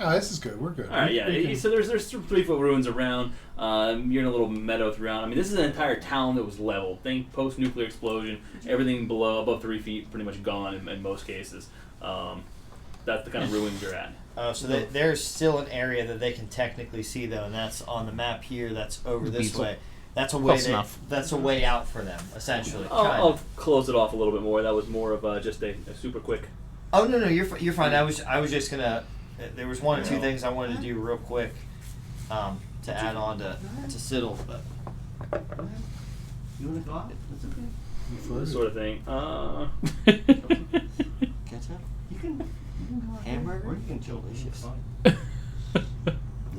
Oh, this is good. We're good. All right, yeah. We can- So there's 3 foot ruins around. You're in a little meadow throughout. I mean, this is an entire town that was leveled. Think post nuclear explosion. Everything above 3 feet, pretty much gone in most cases. That's the kind of ruins you're at. So there's still an area that they can technically see though, and that's on the map here. That's over this way. That's a way. Close enough. That's a way out for them, essentially. I'll close it off a little bit more. That was more of just a super quick. Oh no, you're fine. I was just gonna. There was one or two things I wanted to do real quick, to add on to Sigil, but You want to go out? That's okay. Sort of thing. Ketchup? You can go out. Hamburger? Or you can chill this shit.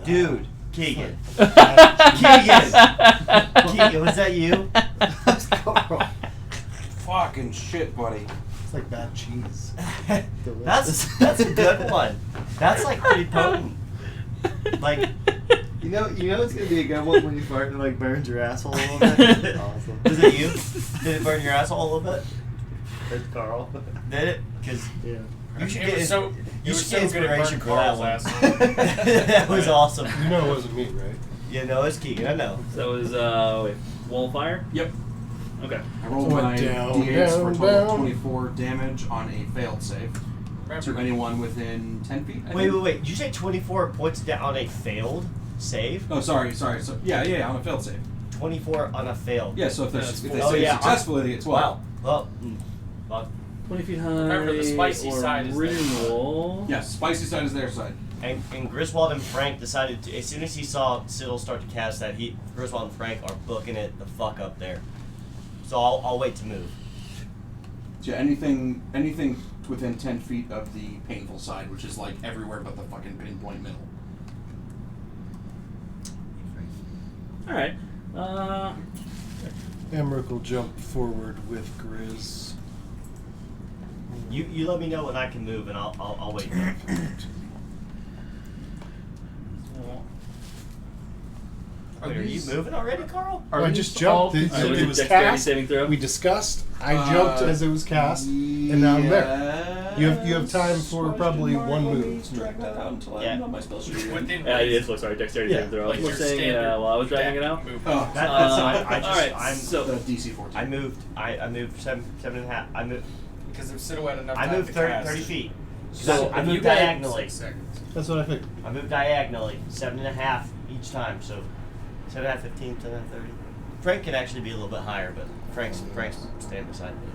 dude, Keegan, Keegan, was that you? Fucking shit, buddy. It's like bad cheese. That's a good one. That's like pretty potent. Like, you know it's gonna be a good one when you fart and it like burns your asshole a little bit. Awesome. Was it you? Did it burn your asshole a little bit? It's Carl. Did it? Because Yeah. you should It get was so good it inspiration burned for that Carl's one. asshole. That was awesome. You know it wasn't me, right? Yeah, no, it's Keegan. I know. So it was wall of fire. Yep. Okay. I rolled Went my down, d8s for a down, total of down. 24 damage on a failed save. Remember, To anyone within 10 feet. I Wait, think. wait, wait. Did you say 24 points down on a failed save? Oh, sorry. So, yeah, on a failed save. 24 on a failed. Yeah, so if, Yeah, it's if full. they Oh, save yeah, successfully, they get 12. Wow. Well, 20 feet high. Remember, the spicy or side is their side. reroll. Yes, spicy side is their side. and Griswold and Frank decided to, as soon as he saw Siddle start to cast that, Griswold and Frank are booking it the fuck up there. So I'll wait to move. So yeah, anything within 10 feet of the painful side, which is like everywhere but the fucking pinpoint middle. All right. Emmerich will jump forward with Grizz. You let me know when I can move, and I'll wait. Wait, are you moving already, Carl? I just jumped. It Alright, was dexterity cast. saving throw? We discussed. I jumped as it was cast, and now I'm there. You have time for probably one move. Drag that out until Yeah. I know my spell sheet. Within Yeah, range. it is. Look, sorry, dexterity Yeah. saving throw. Like I was your saying standard while I was dragging it deck out. movement. Oh, That's fine. I just alright, I'm so the DC 14. I moved. I moved seven and a half. I moved. Because if Siddle had enough I time moved to 30, cast, 30 feet. So I if you moved guys- diagonally. 6 seconds. That's what I think. I moved diagonally, 7.5 each time. So 7.5, 15, 7.5, 30. Frank can actually be a little bit higher, but Frank's staying beside me.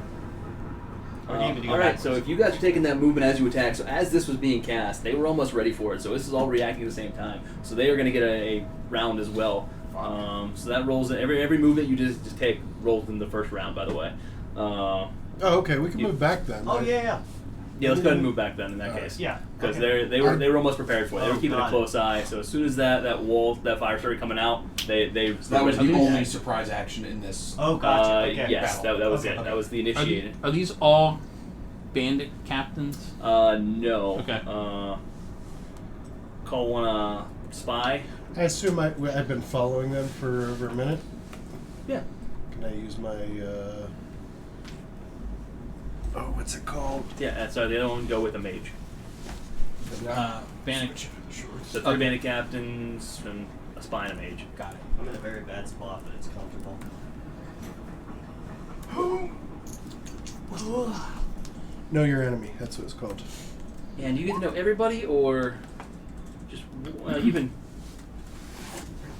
Or do you need me to go all right, backwards? so if you guys are taking that movement as you attack, so as this was being cast, they were almost ready for it. So this is all reacting at the same time. So they are going to get a round as well. So that rolls in every movement you just take rolls in the first round. By the way. Oh, okay. We can move back then. Oh yeah. Yeah, let's go ahead and move back then in that Alright. case. Yeah. Because okay. they were almost prepared for it. They were Oh, keeping a God. close eye. So as soon as that fire started coming out, they So that was the Okay. only surprise action in this. Oh, gotcha. Okay. Yes, that was Okay. it. That was the Are, initiated. are these all bandit captains? No. Okay. Call one a spy. I assume I've been following them for over a minute. Yeah. Can I use my? Oh, what's it called? Yeah. So the other one go with a mage. Bandit. So 3 bandit captains and a spy and a mage. Got it. I'm in a very bad spot, but it's comfortable. Know your enemy. That's what it's called. And you get to know everybody, or just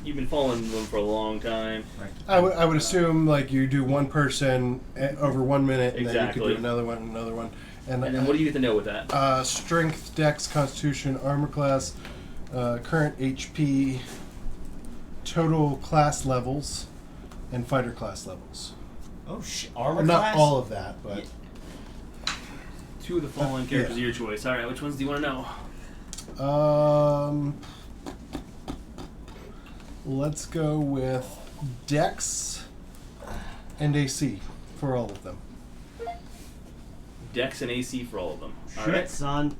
you've been following them for a long time. I would assume like you do one person over 1 minute, and then you Exactly. could do another one, And then what do you get to know with that? Strength, Dex, Constitution, Armor class, current HP, total class levels, and fighter class levels. Oh armor Not class? all of that, but 2 of the following characters yeah. of your choice. All right, which ones do you want to know? Let's go with Dex and AC for all of them. Dex and AC for all of them. All Shit, right. son.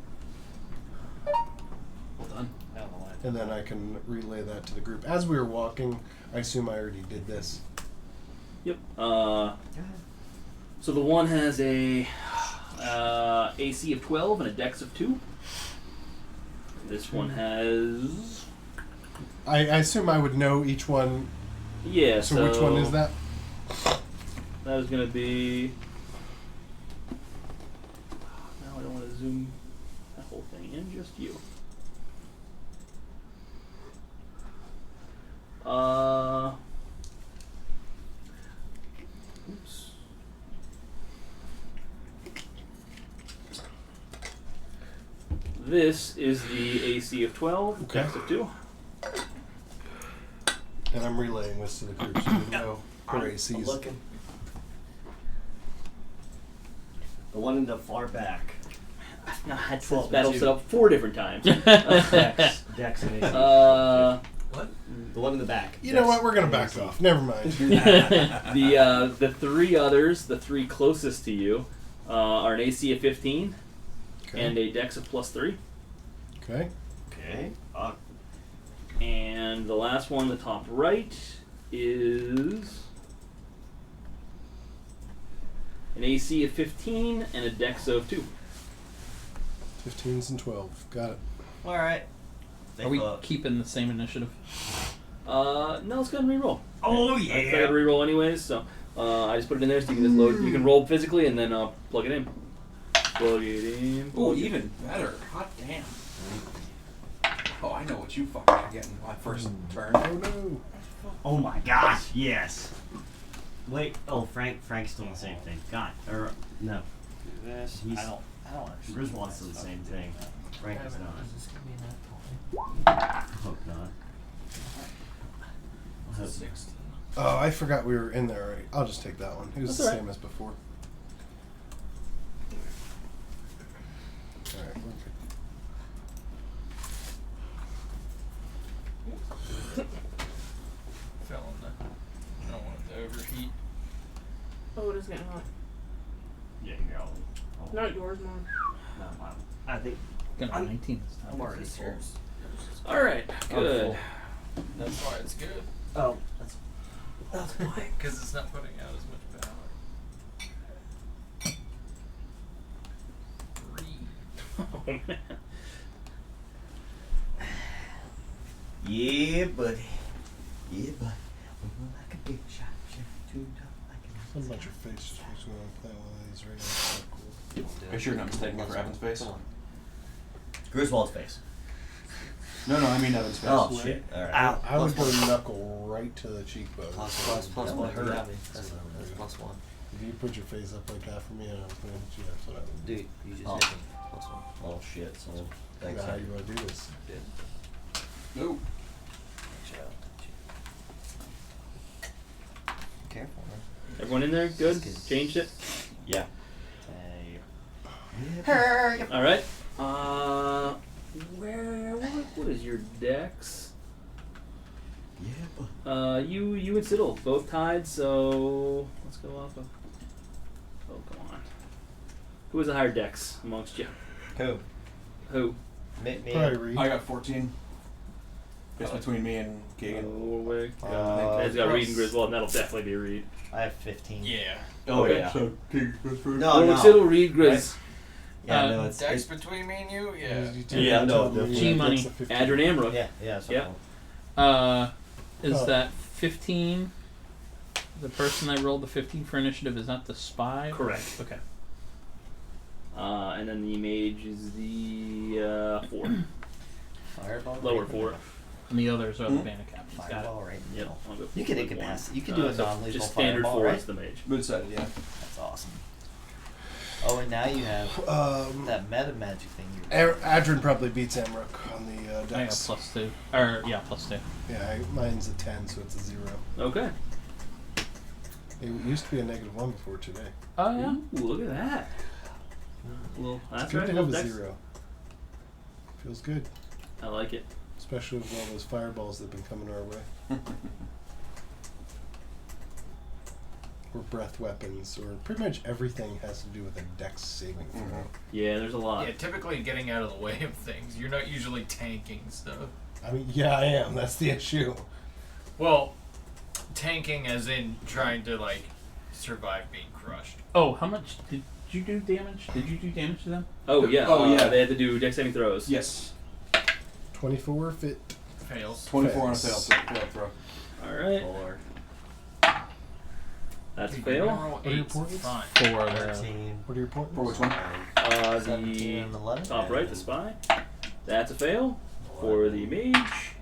Well done. And then I can relay that to the group. As we were walking, I assume I already did this. Yep. So the one has a AC of 12 and a Dex of 2. This one has I assume I would know each one. yeah. So which one is that? That is going to be. Now I don't want to zoom that whole thing in. Just you. Oops. This is the AC of 12, Okay. Dex of 2. And I'm relaying this to the group so we know her I'm ACs. looking. The one in the far back. No, I had this 12 battle and set 2. up 4 different times. Dex and AC. What? The one in the back. You know Dex what? We're gonna and back AC. off. Never mind. The 3 others, the 3 closest to you, are an AC of 15 and a Dex of +3. Okay. Okay. And the last one, the top right, is an AC of 15 and a Dex of 2. 15s and 12. Got it. All right. Are we keeping the same initiative? No, let's go ahead and reroll. Oh I gotta reroll anyways, so I just put it in there so you can just load. You can roll physically and then plug it in. Plug it in. Oh, even better. Hot damn. Oh, I know what you fuckers are getting my first turn. Oh no. Oh my gosh, yes. Wait, Frank's doing the same thing. God, or no. This. He's- I don't understand. Griswold's doing the same thing. Frank is not. Is this gonna be that I hope not. I hope 16. Oh, I forgot we were in there already. I'll just take that one. It was That's the alright. same as before. Alright, we're good. Fell in the. I don't want it to overheat. Oh, it is getting hot. Yeah, you're all. Not yours, Mom. No, I think Gonna be 19 this time. I'm already full. All right. Good. That's why it's good. Oh, that's Why? Because it's not putting out as much power. 3. Oh man. yeah, buddy. Yeah, buddy. We're like a big shot. Tuned up like an What about your face? Just going to plant one of these right now. Cool. Are you sure you're not mistaken for Evan's face? Griswold's face. No, I mean Evan's face. Oh shit! All right. Ow. I would go knuckle right to the cheekbone. Plus That one. would hurt. Yeah, that's plus one. If you put your face up like that for me and I was going to hit you, that's what I would do. Dude, you just Oh. hit me. Plus one. Oh shit! So I thanks. know how you want to do this. No. Careful, man. Everyone in there? Good. This is- Changed it. Yeah. All right. What is your dex? Yeah, but You and Siddle both tied. So let's go off of. Oh come on. Who has a higher dex amongst you? Who? Who? Me. Probably Reed. I got 14. It's between me and Keegan. Norway. Uh, It's got Reed and Griswold, and that'll definitely be Reed. I have 15. Yeah. oh Okay. yeah. So Keegan goes first. No, Norway, no. Siddle, Reed, Grizz. Yeah, no, it's Dex between me and you? Yeah. Yeah, no, G-Money. Adrian Amrook. Yeah. So Yeah. Is Oh. that 15? The person I rolled the 15 for initiative, is that the spy? Correct. Okay. And then the mage is the 4. Fireball. Lower right 4. And the others are the bandit captains. Got it. Fireball right. Yep. I'll go You for can quick incapacity. one. You can do a So non-lethal just standard fireball, 4 right? is the mage. Mood-sided, yeah. That's awesome. Oh, and now you have that meta magic thing. Adrian probably beats Amrook on the I got dex. +2. Or, yeah, +2. Yeah, mine's a 10, so it's a 0. Okay. It used to be a -1 before today. Oh, yeah. Ooh, look at that. Well, It's that's good right. to have a Dex. 0. Feels good. I like it. Especially with all those fireballs that have been coming our way. Or breath weapons, or pretty much everything has to do with a dex saving throw. Mhm. Yeah, there's a lot. Yeah, typically getting out of the way of things. You're not usually tanking stuff. I mean, yeah, I am. That's the issue. Well, tanking as in trying to, like, survive being crushed. Oh, how much did you do damage? Did you do damage to them? Oh yeah. Oh, yeah. They had to do dex saving throws. Yes. 24 if it. Fails. 24 on a Fails. fail throw. All right. 4, That's a Dude, fail. roll What are your 8s, points? it's fine. 4 there. 13, What are your points? For which one? 17 The and 11. top right, the spy. That's a fail. For the mage.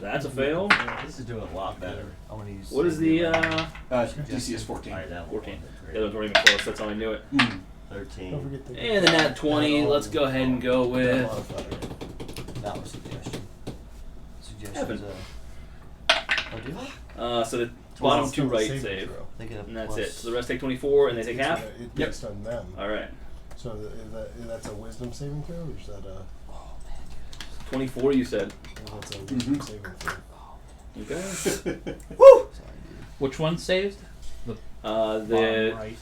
That's a fail. This is doing a lot better. I want to use. What is the DC is 14. Alright, that one. 14? The others weren't even close. That's how I knew it. 13. Don't forget the. And then that 20. Let's go ahead and go with. That was suggestion. Evan. Suggestions. Oh, do I? So the Well, bottom it's two still a right saving save, throw. They get a and that's plus- it. So the rest take 24, and they take half. It Yep. based on them. All right. So that's a wisdom saving throw, or is that a? 24, you said. Well, that's a wisdom Mhm. saving throw. Okay. Woo! Which one saved? The Bottom right.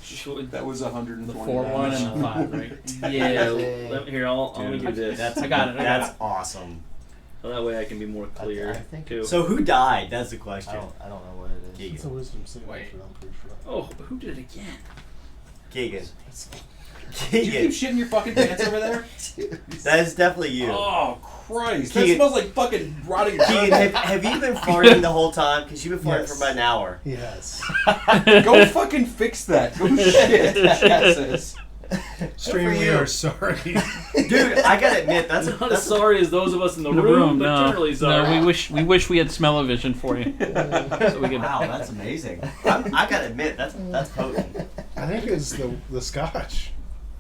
That was 120. The 4 1 and the 5, right? Yeah. Here, let me do Dude, this. That's I got it, I got That's awesome. Well, that way I can be more clear I think too. So who died? That's the I question. don't know what it is. It's a wisdom saving Wait. throw, I'm pretty sure. Oh, who did it again? Keegan. Did you keep shitting your fucking pants over there? That is definitely you. Oh, Christ. That Keegan- smells like fucking rotting Keegan, have you been farting the whole time? Because you've been farting Yes. for about an hour. Yes. Go fucking fix that. Go shit. Jesus. Stream, we you. are sorry. Dude, I gotta admit, that's Not as sorry as those of us in the, In the room, but no. generally sorry. No, we wish we had smell-o-vision for you. So we could, wow, that's amazing. I gotta admit, that's potent. I think it's the scotch.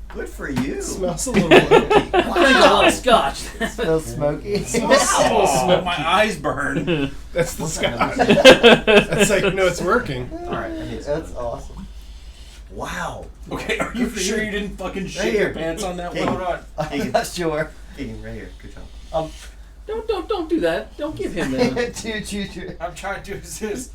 Good for you. It smells a little oaky. I drink a lot of scotch. Smells smoky. Oh, my eyes burn. That's the What's that scotch. number? That's like, no, it's working. All right, I need That's awesome. Wow. Okay, are you sure you didn't fucking shit here. your pants on that Hey. one? Hold on. I'm not sure. Keegan, right here. Good job. Don't do that. Don't give him that. Choo. I'm trying to assist.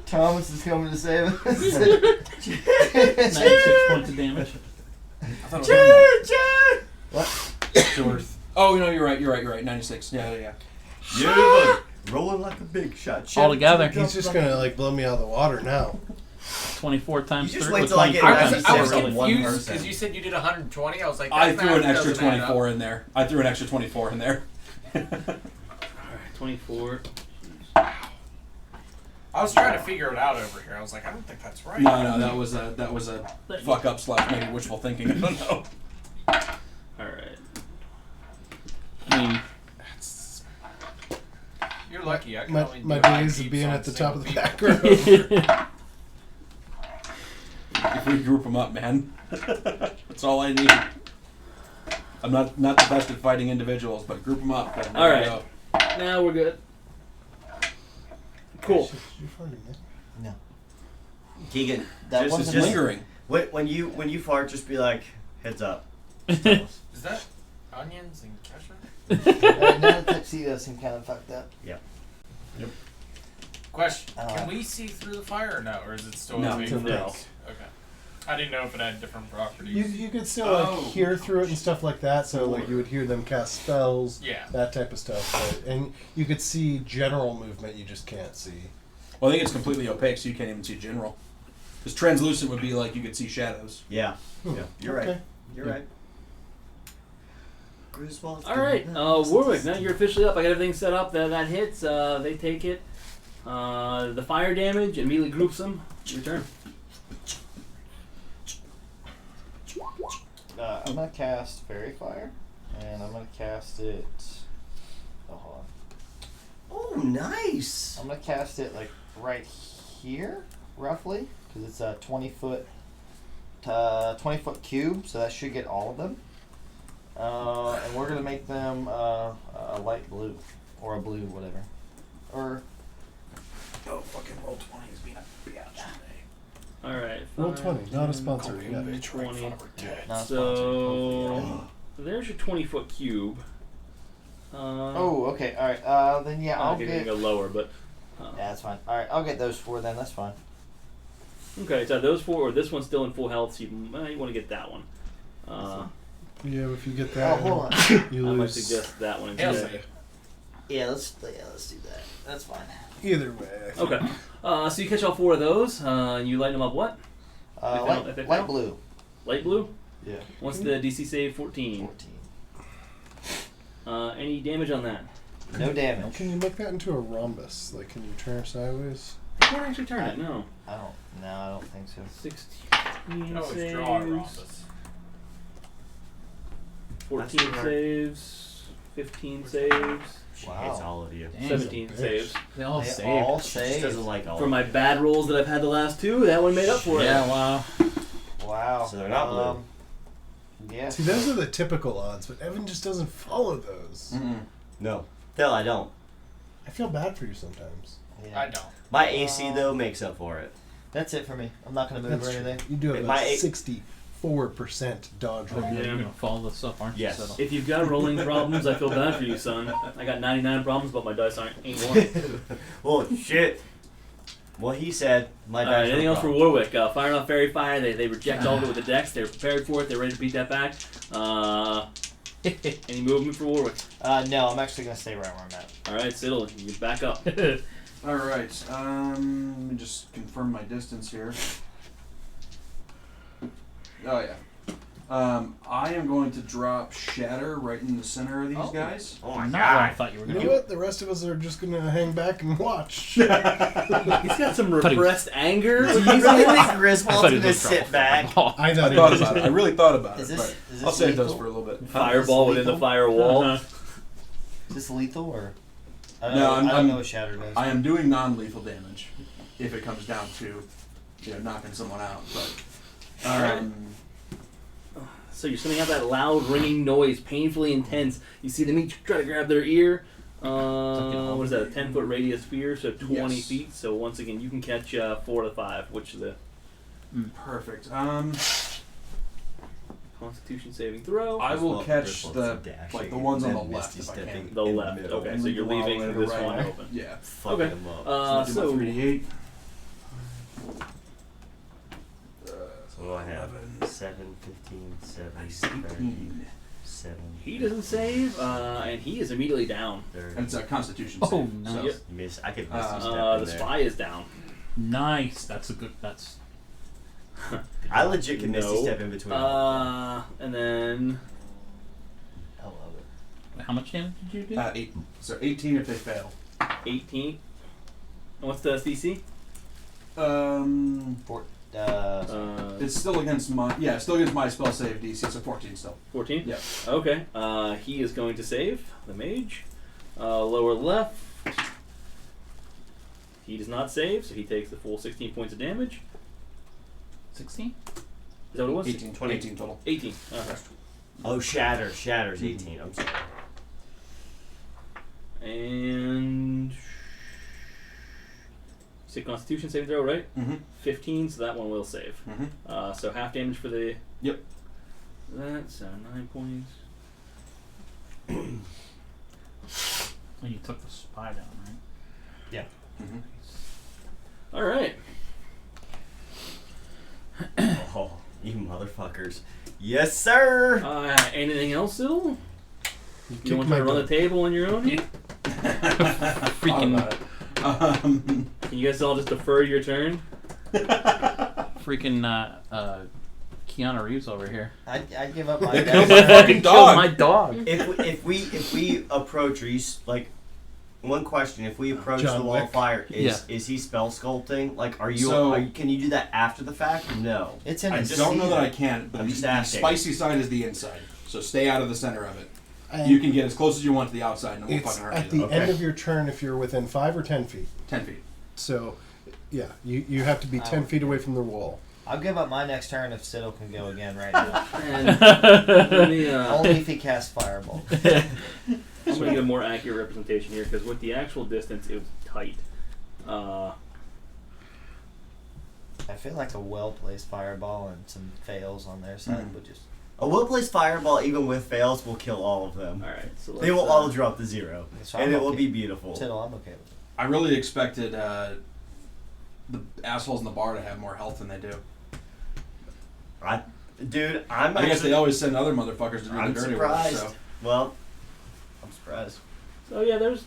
Thomas is coming to save us. 96 points of damage. I thought it was What? North. Oh, no, you're right. 96. Yeah. Yeah, buddy. Rolling like a big shot. All together. He's just gonna like blow me out of the water now. 24 times You just 3. wait till I get I back was, to I was seven. One confused person. because you said you did 120. I was like, I that threw an math extra doesn't add up. 24 in there. I threw an extra 24 in there. Alright, 24. I was trying to figure it out over here. I was like, I don't think that's right. No, that was a fuck up / maybe wishful thinking. I don't know. Alright. I mean, You're lucky. I can My only do days high of being peeps at the on top of the single back row. If we group them up, man, that's all I need. I'm not the best at fighting individuals, but group them up. and there All we right. go. Now we're good. Cool. You're funny, man. Keegan, That Just wasn't it's me. lingering. when you fart, just be like, heads up. Is that onions and ketchup? Now the tuxedo seemed kind of fucked up. Question: Uh, Can we see through the fire or no, or is it still No. opaque? No. Okay. I didn't know if it had different properties. You could still like Oh. hear through it and stuff like that. So like you would hear them cast spells, Yeah. that type of stuff. And you could see general movement. You just can't see. Well, I think it's completely opaque, so you can't even see general. Because translucent would be like you could see shadows. Yeah. Yeah. You're right. Okay. You're right. Griswold's Alright, Warwick, now you're officially up. I got everything set up. That hits. They take it. The fire damage immediately groups them. Your turn. I'm gonna cast Fairy Fire, and I'm gonna cast it. Oh, hold on. Oh, nice. I'm gonna cast it like right here, roughly, because it's a 20-foot cube, so that should get all of them. And we're gonna make them a light blue or a blue, whatever, or Oh, fucking roll 20 is being a bitch today. Alright. Roll 20, not a sponsor yet. 20. not So there's your 20-foot cube. Oh, okay, all right. Then yeah, I'll okay, you get. can go lower, but Yeah, that's fine. All right, I'll get those 4 then. That's fine. okay. So those 4, or this one's still in full health, so you might want to get that one. Yeah, if you get Oh, that, hold on. you I might lose. suggest that one Hell instead. Yeah, let's do that. That's fine. Either way. I think. Okay. So you catch all 4 of those. You light them up. What? If they don't- if they Light fail? blue. Light blue. Yeah. What's the DC save? 14. 14. Any damage on that? No damage. Can you make that into a rhombus? Like, can you turn it sideways? I can't actually turn it. No. I don't think so. 16 Oh, it's saves. draw a rhombus. 14 That's smart. saves. 15 saves. She Wow. hates all of you. Dang. 17 bitch. saves. They all They saved. all She just saved. doesn't like all For of my you. bad rolls that I've had the last 2, that one made up for it. Yeah, wow. Wow. So they're not blue. Yeah. See, those are the typical odds, but Evan just doesn't follow those. Mm-mm. No. Phil, I don't. I feel bad for you sometimes. Yeah. I don't. My AC, though, makes up for it. That's it for me. I'm not gonna move That's or true. anything. You do have My a eight- 64% dodge Oh, rate. yeah. You're gonna follow this up, aren't you? Yes. Settle? If you've got rolling problems, I feel bad for you, son. I got 99 problems, but my dice ain't one. Well, shit. Well, he said my Alright, dice anything were else for wrong. Warwick? Firing off Fairy Fire, they reject all of it with the dex. They're prepared for it. They're ready to beat that back. Any movement for Warwick? No, I'm actually gonna stay right where I'm at. Alright, Siddle, you back up. All right. Let me just confirm my distance here. Oh yeah. I am going to drop Shatter right in the center of these guys. Oh my Not what I god. thought you were You going know to do. what? The rest of us are just gonna hang back and watch. He's got some Thought he was- repressed anger. Do you really think I Griswold's thought he gonna was sit back? I I thought thought it was. about it. I really thought about Is it, this, but is this I'll save lethal? those for a little bit. Fireball within the firewall. Uh-huh. Is this lethal or? I No, don't I'm- know what Shatter does. I am doing non-lethal damage if it comes down to, knocking someone out. But Alright. So you're sending out that loud ringing noise, painfully intense. You see them each try to grab their ear. What is that? A 10-foot radius sphere, so 20 Yes. feet. So once again, you can catch 4 to 5, which is a perfect. Constitution saving throw. I will catch Griswold's the dashing the ones on and the then left Misty if I stepping can. The in left. middle. Okay, And so leave you're the wall leaving to the this right. one open. Yeah. Fucking Okay. them up. So So I'll do my 3d8. So I have 7, 15, 7, 30, 18. 7. he doesn't save, and he is immediately down. 30. And it's a Constitution Oh, save. nice. So. Yep. Miss. I could Misty step The in there. spy is down. Nice. That's a good. That's. I legit can Misty No. step in between. And then I love it. How much damage did you do? 8. So 18 if they fail. 18. And what's the DC? It's still against my still against my spell save DC, so 14 still. 14? Yeah. Okay. He is going to save, the mage. Lower left. He does not save, so he takes the full 16 points of damage. 16. Is that what it was? 18. 18 total. 18. Okay. Oh, Shatter's 18. I'm sorry. And... say Constitution saving throw, right? Mm-hmm. 15, so that one will save. Mm-hmm. So half damage for the... Yep. That's 9 points. Well, you took the spy down, right? Yeah. Mm-hmm. Alright. Oh, you motherfuckers. Yes, sir! Anything else, Sybil? You Kick want my to run the butt. table on your own? Freaking. Can you guys all just defer your turn? Freaking. Keanu Reeves over here. I'd give up my They death. killed my fucking dog. My dog. If we approach, are you like one question? If we approach John the wall of Wick. fire, Yeah. is he spell sculpting? Like, are you? So- Can you do that after the fact? No. It's in I his don't know seed. that I can, but I'm the just asking. spicy side is the inside. So stay out of the center of it. And You can get as close as you want to the outside, and it won't it's fucking hurt at you. the Okay. end of your turn if you're within 5 or 10 feet. 10 feet. So, yeah, you have to be 10 feet away from the wall. I'll give up my next turn if Siddle can go again right now. And let me, Only if he casts Fireball. I'm going to get a more accurate representation here, because with the actual distance, it was tight. I feel like a well-placed Fireball and some fails on their side would just... A well-placed fireball, even with fails, will kill all of them. Alright, so let's... They will all drop to 0, So and I'm it will okay. be beautiful. Siddle, I'm okay with it. I really expected the assholes in the bar to have more health than they do. Dude, I'm I guess actually- they always send other motherfuckers to do I'm the dirty surprised. work. So. Well, I'm surprised. So yeah, there's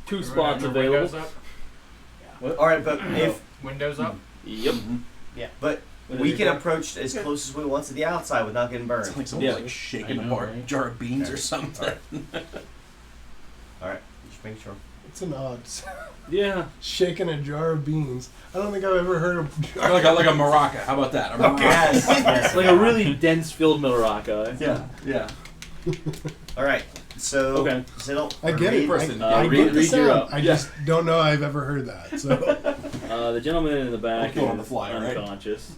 2 Everyone spots have their windows available. up? All right, but Windows up? Yep. but we can approach as close as we want to the outside without getting burned. It's like someone's Yeah. like shaking I a know, bar, right? jar of beans Okay. or something. All right, just make sure. It's an odds. Yeah. Shaking a jar of beans. I don't think I've ever heard of jar. like a maraca. How about that? A maraca. Yes, yes. It's like a really dense filled maraca. Yeah. Yeah. All right, so Okay. Siddle, I get it. person. I read- get the read your sound. up. I just don't know I've ever heard that. So The gentleman in the back We'll go is on the fly, right? unconscious.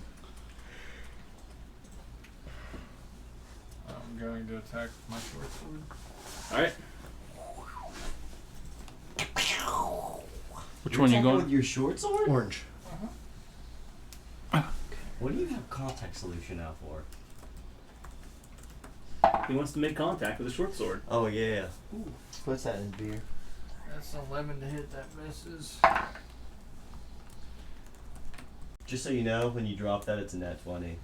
I'm going to attack with my short sword. Alright. Which one you Attacking going? with your short sword? orange. What do you have contact solution out for? He wants to make contact with a short sword. Oh yeah. What's that in beer? That's 11 to hit, that misses. Just so you know, when you drop that, it's a net 20.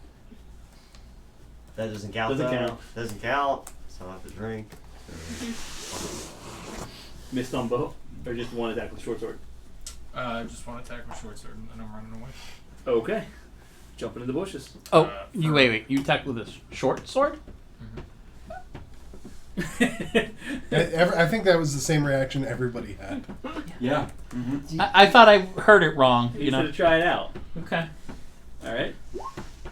That doesn't count. Doesn't though. count. Doesn't count. So I have to drink. Missed on both? Or just one attack with short sword? Just one attack with short sword and then I'm running away. Okay. jump into the bushes. Oh, you wait. You attack with a short sword? I think that was the same reaction everybody had. Yeah. I thought I heard it wrong. You should try it out. Okay. All right.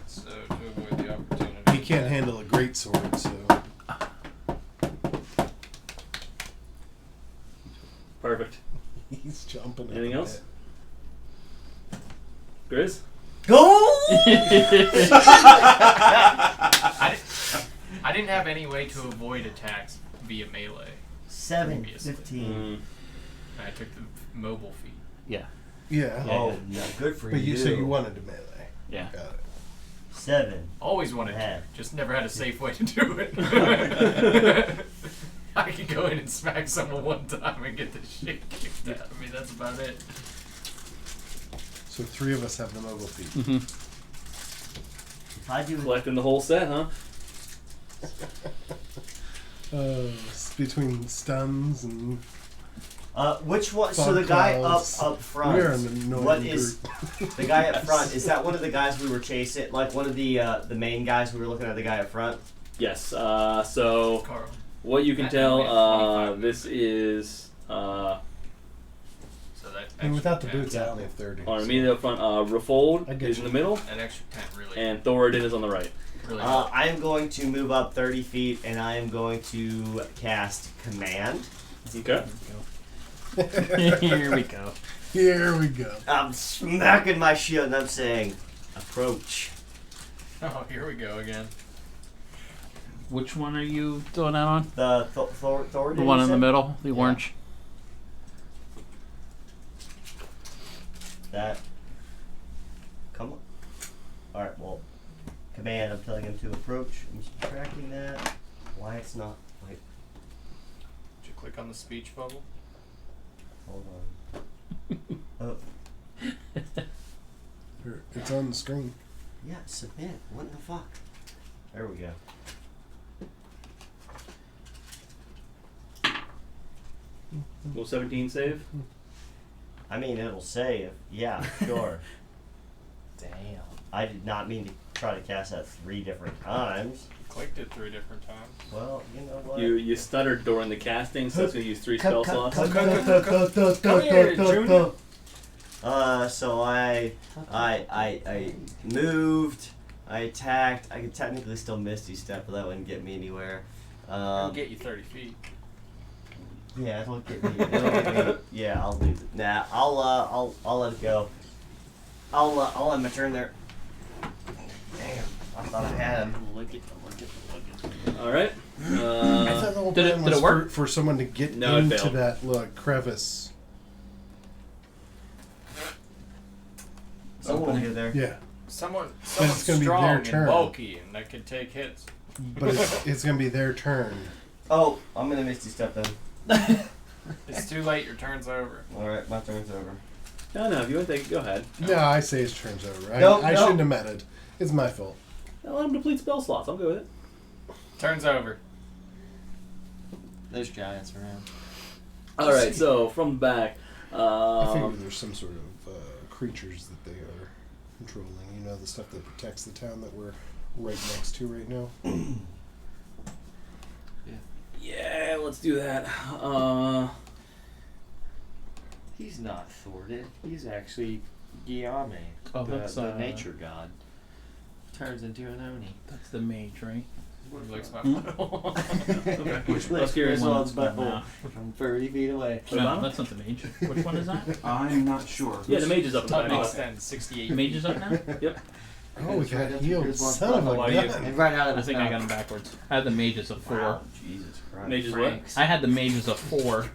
So to avoid the opportunity. He can't handle a great sword, so Perfect. he's jumping. Anything up a else? Grizz? Go! I didn't have any way to avoid attacks via melee. 7, Previously. 15. I took the mobile feat. bit. Yeah. Yeah. Oh, no, good for But you. you said you wanted to melee. Yeah. Got it. 7. Always wanted to, Yeah. just never had a safe way to do it. I could go in and smack someone one time and get the shit kicked out of me. That's about it. So 3 of us have the mobile feet. Mm-hmm. If I do Collecting the whole set, huh? It's between stuns and which one? So fog the guy clouds. up front. We're an annoying What is group. the guy up front? Is that one of the guys we were chasing? Like one of the main guys we were looking at? The guy up front. Yes. So Carl. what you can That tell, we have 25 this is So that And without the extra boots, 10, I only have 30. on immediately up front. Rafold I get is in you. the middle, That extra 10 really. and Thoradin is on the right. really I am going to move up 30 feet, and I am going to cast Command. Okay. Here we go. Here we go. I'm smacking my shield, and I'm saying, approach. Oh, here we go again. Which one are you doing that on? The Thoradin. The one you in the said? middle, the Yeah. orange. That. Come on. Alright, well, Command, I'm telling him to approach. I'm subtracting that. Why it's not. Wait, Did you click on the speech bubble? hold on. Oh, Here, it's on the screen. yeah, submit. What the fuck? There we go. Will 17 save? I mean, it'll say if. Yeah, sure. Damn. I did not mean to try to cast that 3 different times. You clicked it 3 different times. Well, you know what? You stuttered during the casting, so it's going to use 3 spell slots. Come here, Junior. So I moved, I attacked. I could technically still Misty Step, but that wouldn't get me anywhere. It'll get you 30 feet. Yeah, it'll get me. Yeah, I'll do it. Nah, I'll let it go. I'll end my turn there. Damn, I thought I had him. All right. I thought the whole did it- plan did was it work? for someone to get No, it into failed. that crevice. Someone will get there. Yeah, Someone's it's gonna be their strong turn. and bulky and that could take hits. but it's going to be their turn. Oh, I'm gonna Misty Step then. It's too late. Your turn's over. All right, my turn's over. No, if you want to take it, go ahead. No, I say his turn's over. I No. shouldn't have meted. It's my fault. Let him deplete spell slots. I'm good with it. Turn's over. There's giants around. All right, so from the back. I figure there's some sort of creatures that they are controlling. You know, the stuff that protects the town that we're right next to right now. Yeah, let's do that. He's not thwarted. He's actually Guillaume, Oh, the that's, nature god. Turns into an Oni. That's the mage, right? He licks my Hmm. butthole. Okay. Which Let's hear it. Griswold's One butthole now. from 30 feet away. No, that's not the mage. Which one is that? I'm not sure. Yeah, the mage is up in the Tongue back. extend 68 The mage is up now? Yep. Oh, we It's right got up to healed. Griswold's Son of a butthole. Why you- gun. And right out of I the think I got him backwards. I had the mage as a 4. Wow, Jesus Christ. Mage is what? Franks. I had the mage as a 4.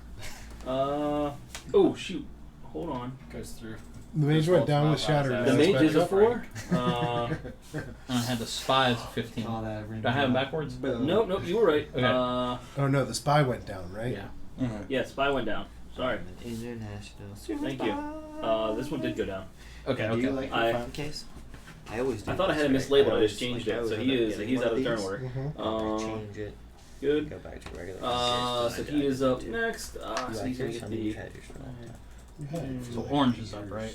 Oh, shoot. Hold on. Goes through. The mage went down with Shattered. The The now mage it's is a back 4. And I had the spy as a 15. All that Do I have him backwards? Nope, you were right. Okay. up. Oh no, the spy went down, right? Yeah. Yeah, spy went down. Sorry. International. Thank you. This one did go down. Okay, Do you okay. like your I- phone case? I always do. I thought I had it this, right? mislabeled. I always, just changed like, I it. So always he end up is getting out one of the turn these. order. Mm-hmm. Change it. Good. Go back to regular. So he is up next. You So like he's gonna yours? get I mean, you've the had yours for a long time. So orange is up, right?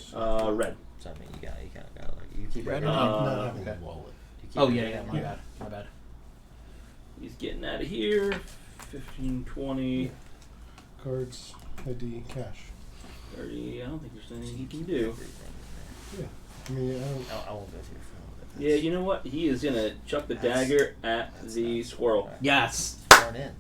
red. So I mean, you kind of got like you keep it. Right around. Not having okay. a wallet. You keep Oh it yeah, around. yeah. My bad. He's getting out of here. 15, 20, Cards, ID, cash. 30. I don't think there's anything he can do. I mean, I don't. I won't go through for Yeah, you know what? He is gonna chuck the dagger at the squirrel. Yes. Warn in.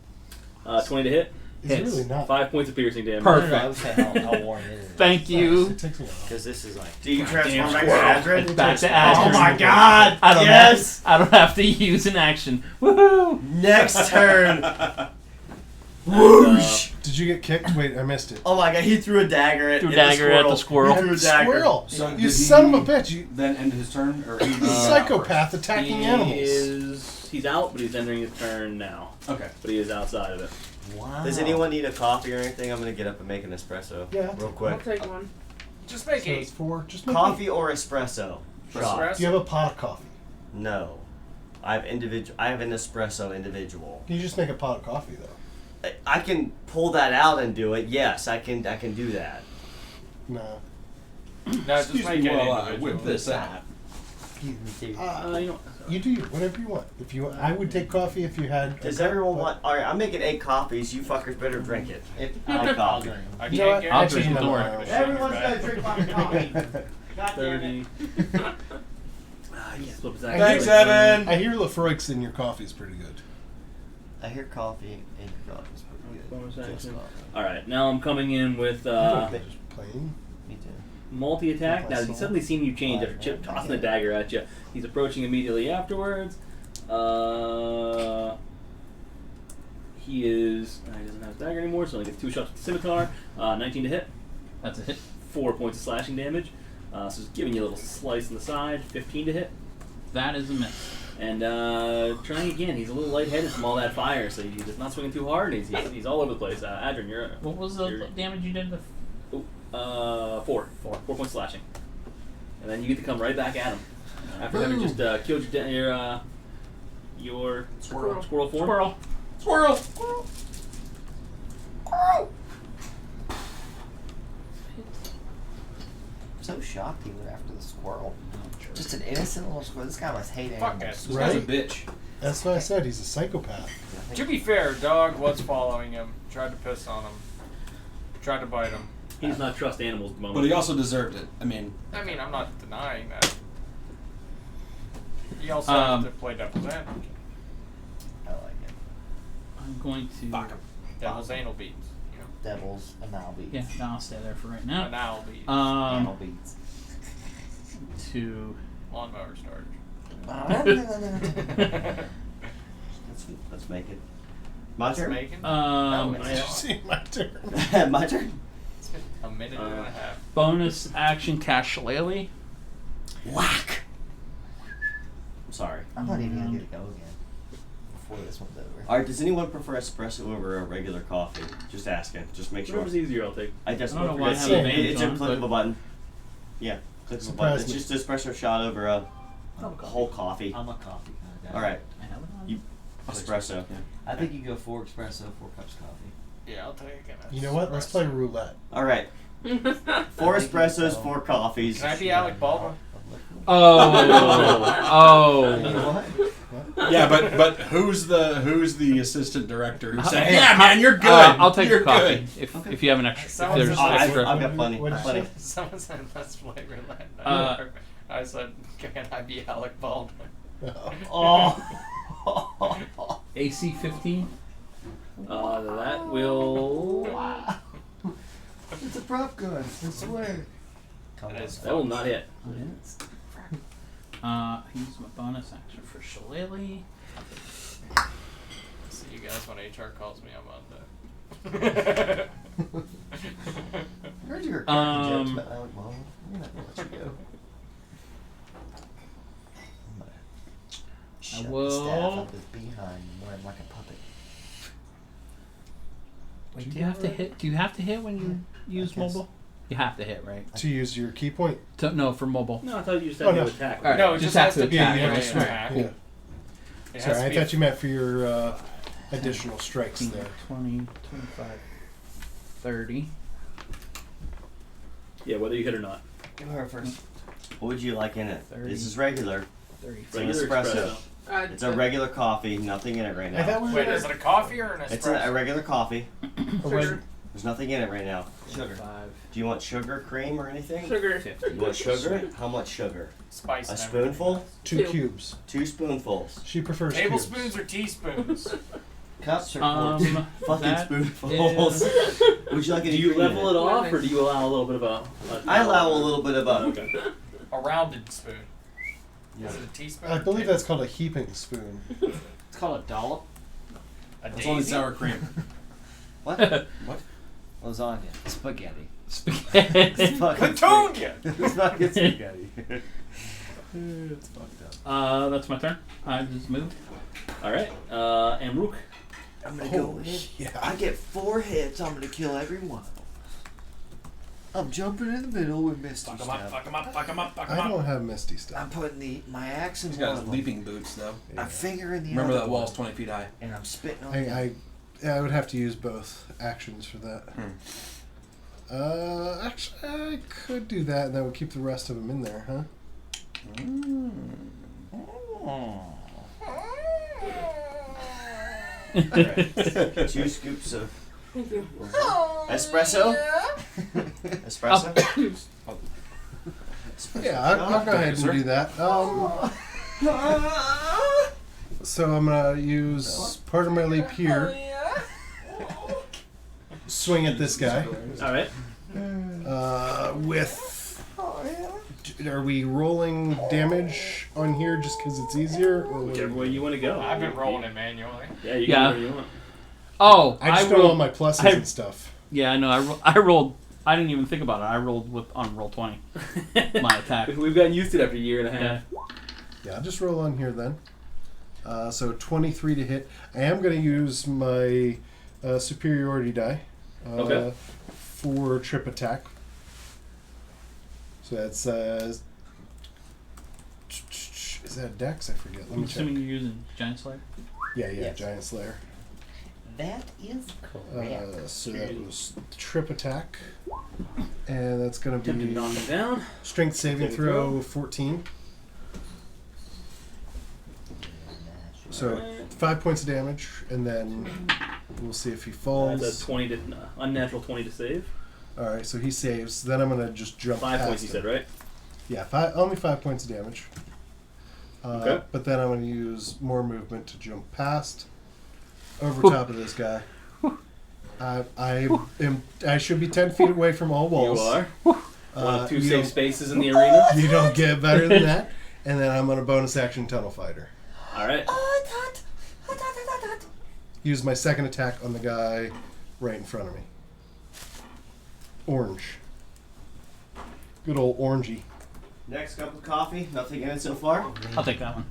20 to hit. It's Hits. really not. 5 points of piercing damage. Perfect. I would say I'll warn in. Thank you. It takes me a while. Because this is like. Do you transform back squirrel. to Adrin? Back to Oh Adrin. my god! I don't Yes! Have, I don't have to use an action. Woohoo! Next turn. Whoosh! Did you get kicked? Wait, I missed it. Oh my god, he threw a dagger at, Threw at dagger at the squirrel. He threw a dagger. Squirrel! So You did son he of a bitch! You then end his turn, or he psychopath attacking He animals. he's out, but he's entering his turn now. Okay. But he is outside of it. Wow. Does anyone need a coffee or anything? I'm gonna get up and make an espresso. Yeah. Real I'll quick. take one. Just make So eight. it's 4. Just make Coffee or espresso? Shot. Espresso? Do you have a pot of coffee? No. I have an espresso individual. Can you just make a pot of coffee though? I can pull that out and do it. Yes, I can do that. No. No, just Excuse make me it while I individual. whip this out. Excuse me, too. You know, You do whatever you want. If you, I would take coffee if you had. Does everyone want? All right, I'm making 8 coffees. You fuckers better drink it. If, 8 coffee. I You know what? can't I'll guarantee drink you it, don't worry. I'm gonna shit Everyone's your gotta bed. drink fucking coffee. God damn 30. it. He just flipped his I action. Thanks, Evan. I hear Lafroix in your coffee is pretty good. I hear coffee and your coffee is pretty good. Bonus Just action. coffee. Alright, now I'm coming in with Just plain. Me too. multi-attack. Now he's suddenly seen you change after Chip tossing the dagger at you. He's approaching immediately afterwards. He doesn't have his dagger anymore, so he gets 2 shots with the scimitar. 19 to hit. That's a hit. 4 points of slashing damage. So it's giving you a little slice on the side. 15 to hit. That is a miss. And trying again. He's a little lightheaded from all that fire, so he's just not swinging too hard. And he's all over the place. Adrian, you're What was the You're- damage you did? 4 points slashing. And then you get to come right back at him after having just killed your Squirrel. squirrel form. Squirrel. I'm so shocked he went after the squirrel. Just an innocent little squirrel. This guy must hate Fuck animals. it. This guy's a Right? bitch. That's what I said. He's a psychopath. To be fair, dog was following him. Tried to piss on him. Tried to bite him. He does not trust animals at the moment. But he also deserved it. I mean, I mean, I'm not denying that. You also have to play devil's advocate. I like it. I'm going to. fuck him. Devil's anal beads. You know, Devils, anal beads. Yeah, no, I'll stay there for right now. anal beads. Anal beads. To. Lawnmower storage. Let's make it. My turn. Making? Um, it's Did you see my turn? My turn. It's been a minute and a half. bonus action cast Shillelagh. Whack. I'm sorry. I'm not even gonna get it go again before this one's over. All right. Does anyone prefer espresso over a regular coffee? Just asking. Just make sure. Whatever's easier, I'll take. I just I don't know why I have it's, advantage it's a on it, click of a but- button. Yeah, click of a button. It's Surprise just espresso shot over a whole coffee. I'm a coffee kind of guy. All right, I have it on. You- espresso. I think you go 4 espresso, 4 cups coffee. Yeah, I'll take it. You know what? Let's play roulette. All right, 4 espressos, 4 coffees. Can I be Alec Baldwin? Oh. Yeah, but who's the assistant director who's saying, Yeah, "Yeah, man, you're good. I'll take you're a coffee good." if you have an extra. Someone If there's said- extra. I've got plenty. What'd you Plenty. say? Someone said let's play roulette. I said, can I be Alec Baldwin? Oh. AC 15. That will. It's a prop gun, I swear. Come That on. is That will not hit. Use my bonus action for Shillelagh. See you guys when HR calls me on Monday. I heard you were cracking jokes about Alec Baldwin. We're not gonna let you go. I'm gonna shove the staff up his behind and wear him like a puppet. Wait, do you have to hit? Do you have to hit when you use guess. mobile? You have to hit, right? To use your key point. No, for mobile. No, I thought you just had Oh, to no. attack. All right. No, it just just has have to to be attack. an yeah, melee swing. attack. Yeah. It has Sorry, to I be thought you meant for your additional strikes 15, there. 20, 25, 30. Yeah, whether you hit or not. Go her first. What would you like in it? 30. This is regular. 30. It's an Regular espresso. espresso. It's a regular coffee, nothing in it right I thought now. we Wait, were is it a coffee or an espresso? It's a regular coffee. Sugar. There's nothing in it right now. Sugar. 5. Do you want sugar, cream, or anything? Sugar. 50. You want sugar? How much sugar? Spice. A and spoonful? 2 Two. cubes. 2 spoonfuls. She prefers Tablespoons cubes. or teaspoons? Cups or forks? Fucking that spoonfuls. Would you like Do any you cream in level it? it off, or do you allow a little bit of a I allow a little bit of a. Okay. A rounded spoon. Yeah. Is it a teaspoon? I or believe ta- that's called a heaping spoon. It's called a dollop. a It's only daisy? sour cream. What? What? Lasagna. Spaghetti. Spaghetti. Petunia! It's fucking spaghetti. It's fucked up. That's my turn. I just moved. All right. Amruk. I'm gonna Holy go in. yeah. I get 4 hits. I'm gonna kill every one of them. I'm jumping in the middle with Misty Fuck 'em up, Step. fuck 'em up, fuck 'em up, fuck 'em I up. don't have Misty stuff. I'm putting my axe in He's one got of his them. leaping boots though. My finger in the Remember other that one. wall's 20 feet high. And I'm spitting on I would have to use both actions for that. Actually, I could do that, and that would keep the rest of them in there, huh? Alright. 2 scoops of Thank you. espresso. Espresso. Yeah, I'll go ahead and do that. So I'm gonna use part of my leap here. Swing at this guy. All right. With. Are we rolling damage on here just because it's easier? Or Whichever way you want to go. I've been rolling it manually. Yeah, you Yeah. can go wherever you want. Oh, I just got all my pluses I- and stuff. Yeah, I know. I rolled. I didn't even think about it. I rolled on roll 20. My attack. We've gotten used to it after a year and a half. Yeah, I'll just roll on here then. So 23 to hit. I am going to use my superiority die Okay. for trip attack. So that's is that Dex? I forget. Let I'm me check. assuming you're using Giant Slayer. Yeah, Yes. Giant Slayer. That is correct. So that was trip attack, and that's going to Attempt to be knock it down. strength saving Saving throw throw. 14. So 5 points of damage, and then we'll see if he falls. That's a 20 to unnatural 20 to save. All right, so he saves. Then I'm gonna just jump 5 past points, you him. said, right? Yeah, only 5 points of damage. Okay. But then I'm gonna use more movement to jump past, over top of this guy. I should be 10 feet away from all walls. You are. One of 2 you safe don't- spaces in the arena. You don't get better than that. And then I'm gonna bonus action tunnel fighter. All right. Use my second attack on the guy right in front of me. Orange. Good old orangey. Next cup of coffee. Nothing in it so far. I'll take that one.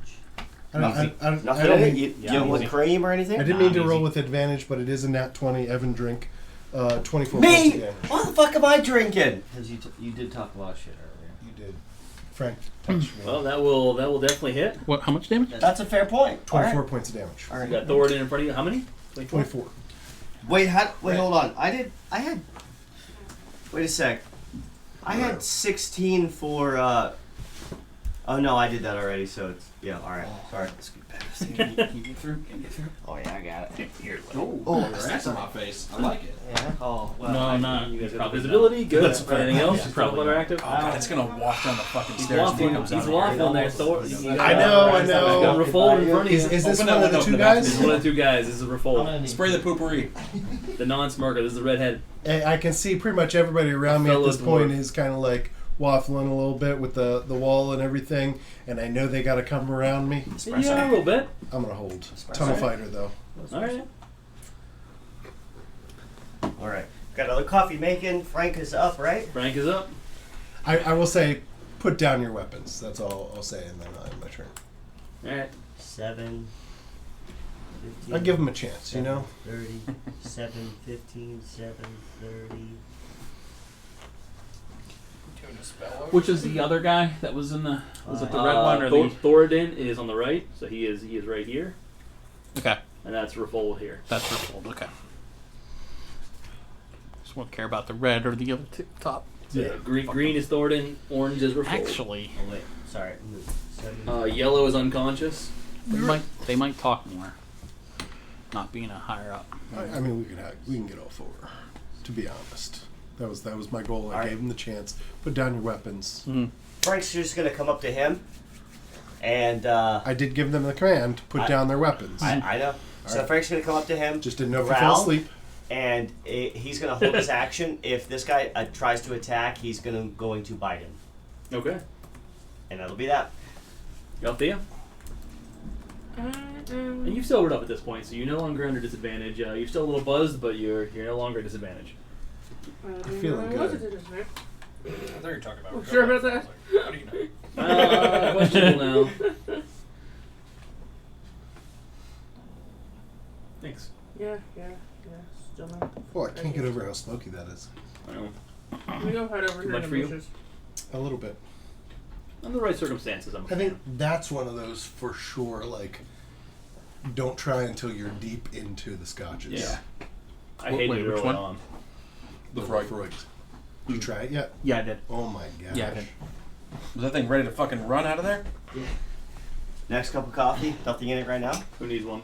I don't Nothing in mean- it. You don't want cream or anything. I didn't mean to Nah, roll easy. with advantage, but it is a nat 20 Evan drink. 24 points Me? of damage. What the fuck am I drinking? Because you did talk a lot of shit earlier. You did. Frank touched me. Well, that will definitely hit. What? How much damage? That's a fair point. 24 points of damage. All You right. got Thoradin in front of you. How many? 24. Wait, hold on. I had. Wait a sec. I had 16 for. Oh no, I did that already. So it's all right. Sorry. Can you get through? Can you get through? Oh yeah, I got it. Oh, that's on my face. I like it. Yeah. Oh, well. No, no. You guys got Probably visibility. Good. That's fair. Anything else? Yeah, Just probably probably not. active. Oh god, it's gonna walk down the fucking He's stairs. when he waffling. comes He's out here. waffling there. Thor. I know. Got Refold in front of you. Is this Open one that of the window two for the back. This is guys? one of the 2 guys. This is a I'm Refold. gonna need Spray the poopery. The non-smirker. This is the redhead. I can see pretty much everybody around me at Fellow this point dwarf. is kind of like waffling a little bit with the wall and everything, and I know they got to come around me. Yeah, a little bit. I'm gonna hold. Tunnel fighter though. All right. All right. Got another coffee making. Frank is up, right? Frank is up. I will say, put down your weapons. That's all I'll say, and then I'll end my turn. All right. 7. 15, I'll give them a chance, you know. 30, 7, 15, 7, 30. Tuna spell. Which is the other guy that was in the? Was it the red one or the? Thoradin is on the right, so he is right here, Okay, and that's Refold here. that's Refold. Okay. Just won't care about the red or the other top. So green is Thornton, orange is Refold. Actually, Oh wait, sorry. Yellow is unconscious. they might talk more. Not being a higher up. I mean, we can get all 4. To be honest, that was my goal. I gave him the chance. Put down your weapons. Mm-hmm. Frank's just gonna come up to him, and I did give them the command to put down their weapons. I know. So right. Frank's gonna come up to him. Just didn't know if he growl, fell asleep. And he's gonna hold his action. If this guy tries to attack, he's going to bite him, Okay. and that'll be that. Althea? And you've sobered up at this point, so you're no longer under disadvantage. You're still a little buzzed, but you're no longer at disadvantage. I'm feeling good. I thought you were talking about. Sure about that? How do you know? Questionable now. Thanks. Yeah. Still not. Well, I can't get over how smoky that is. I know. We go head over Too here much in for the you? bushes. A little bit. Under the right circumstances, I'm a I fan. think that's one of those for sure. Like, don't try until you're deep into the scotches. Yeah. I Wait, hated it which early one? on. The Freud. Did you try it yet? Yeah, I did. Oh my gosh. Yeah, I did. Was that thing ready to fucking run out of there? Next cup of coffee. Nothing in it right now. Who needs one?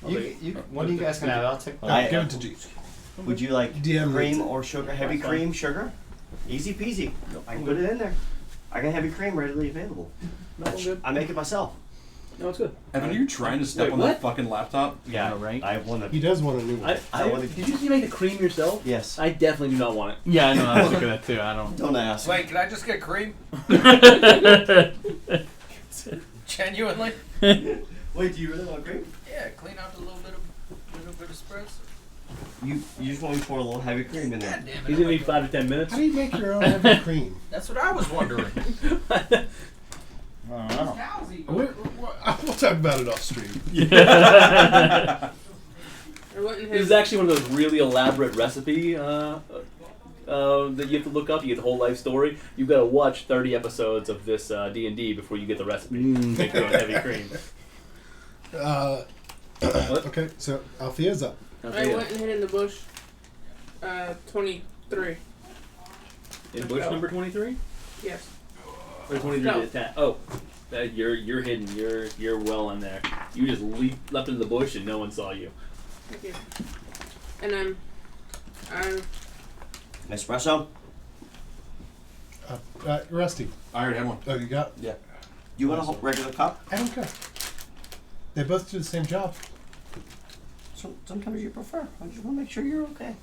What are you guys gonna have? I'll take one. Give it to G. Would you like DM cream it. or sugar? Heavy That's fine. cream, sugar. Easy peasy. I can put it in there. I got heavy cream readily available. No, I'm good. I make it myself. No, it's good. Evan, are you trying to step Wait, on what? that fucking laptop? Yeah, right? I want He to. does want a new one. Did you make the cream yourself? Yes. I definitely do not want it. Yeah, I know. I was looking at that too. I don't. Don't ask. Wait, can I just get cream? Genuinely? Wait, do you really want cream? Yeah, clean out a little bit of espresso. You just want me to pour a little heavy cream in God there. damn it. He's gonna need 5 to 10 minutes. How do you make your own heavy cream? That's what I was wondering. I don't know. We'll talk about it off stream. I went and This is hid. actually one of those really elaborate recipe that you have to look up. You get the whole life story. You've got to watch 30 episodes of this D&D before you get the recipe. Make your own heavy cream. Okay, so Althea's up. I Okay, went and hid in the bush. 23. in bush number 23? Yes. Or 23 No. to attack? Oh, you're hidden. You're well in there. You just leapt into the bush and no one saw you. Thank you. And I'm Espresso? Rusty. I already had one. Oh, you got? Do you want a regular cup? I don't care. They both do the same job. Sometimes you prefer. I just want to make sure you're okay.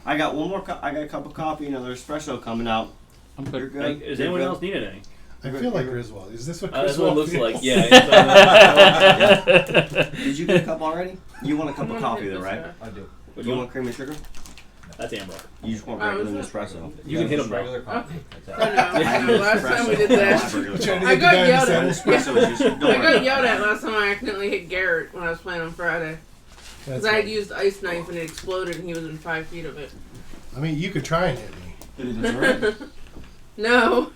I got one more cup. I got a cup of coffee, another espresso coming out. I'm You're good. good. Does You're anyone good. else need anything? I feel like Griswold. Is this what That's Griswold what it looks feels? like. Yeah. Did you get a cup already? You want a cup I'm of gonna coffee hit though, this right? guy. I do. Do you want cream and sugar? That's Chamb3r. You just want Oh, regular is it? espresso. You can hit him though. Regular coffee. That's I it. know. Last time we did that. Trying to I get the got guy to yelled say at. Espresso is just. Don't I worry got about yelled it. at last time I accidentally hit Garrett when I was playing on Friday. That's Because I had fine. used the ice knife and it exploded and he was within 5 feet of it. I mean, you could try and hit me. Did it deserve it? No.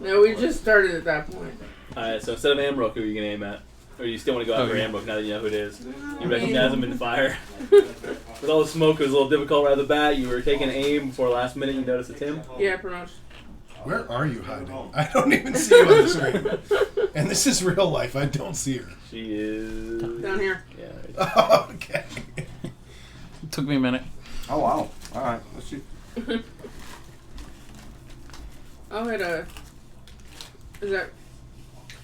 No, we just started at that point. Alright, so instead of Amrook, who are you going to aim at? Or you still want to go after Amrook now that you know who it is? You recognize him in the fire. With all the smoke, it was a little difficult right off the bat. You were taking aim before last minute you noticed it's him. Yeah, pretty much. Where are you hiding? I don't even see you on the screen. And this is real life. I don't see her. She is... Down here. Yeah. Okay. It took me a minute. Oh wow! All right, let's see. I'll hit a. Is that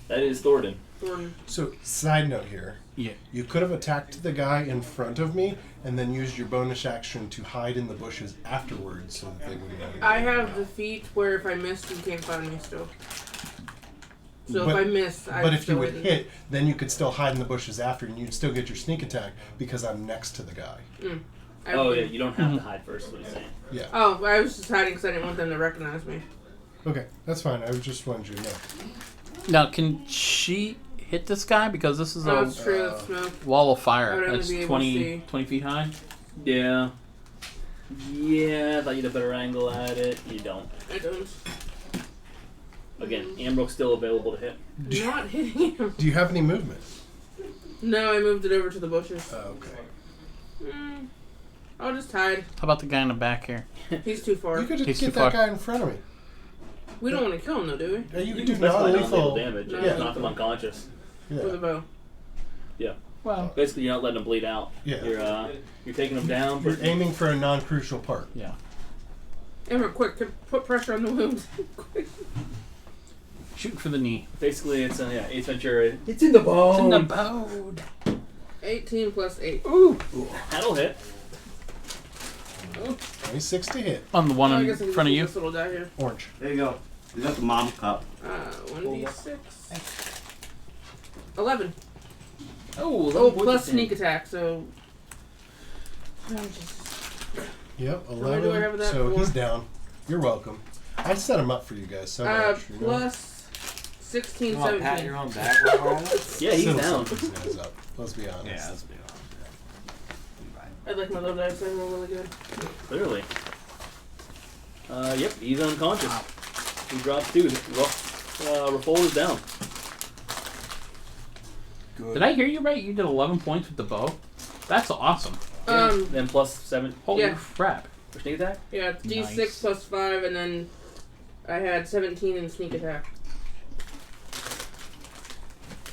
That is Thornton. Thornton? So, side note here. Yeah. You could have attacked the guy in front of me and then used your bonus action to hide in the bushes afterwards so that they wouldn't know. I have the feat where if I missed, you can't find me still. So But- if I miss, I But if you still would hidden. hit, then you could still hide in the bushes after and you'd still get your sneak attack because I'm next to the guy. Oh, yeah, you don't have to hide first, is what he's saying. Yeah. Oh, I was just hiding because I didn't want them to recognize me. Okay, that's fine. I just wanted you to know. Now, can she hit this guy? Because this is No, a it's true. It's smoke. wall of I fire. would only That's be able to 20, see. 20 feet high. Yeah. Yeah, I thought you'd have a better angle at it. You don't. I don't. Again, Ambrook's still available to hit. I'm not hitting him. Do you have any movement? No, I moved it over to the bushes. Okay. Oh, just tied. How about the guy in the back here? He's too far. You could just He's get too that far. guy in front of me. We don't want to kill him, though, do we? You You can can do specify non-lethal non-lethal damage. No. Yeah. Knock them unconscious. With a Yeah. bow. Well, Basically, you're not letting them bleed out. Yeah. You're taking them down. You're But aiming for a non-crucial part. yeah. Emma, quick, put pressure on the wound. Quick. Shooting for the knee. basically, it's Ace Ventura. It's in the bone. It's in the boat. 18 plus 8. Ooh. That'll hit. 26 to hit. On the one Oh, I in guess I can front of use you. This little die here. Orange. There you go. You got the mom cup. 1d6. 11. Oh, Oh, plus sneak attack, so. Oh, Jesus. Yep, How many do I have 11. of that So for? he's down. You're welcome. I set him up for you guys so much. You know? Plus 16, You want to pat 17. your own back with all this? Yeah, he's Still down. something stands up. Let's be honest. Yeah, that's big. I'd like my low dice, I roll really good. Clearly. Yep, he's unconscious. He drops two. Refold is down. Did I hear you right? You did 11 points with the bow? That's awesome. Then plus 7 Holy Yeah. crap. for sneak attack. Yeah, it's D6 Nice. plus 5, and then I had 17 in sneak attack.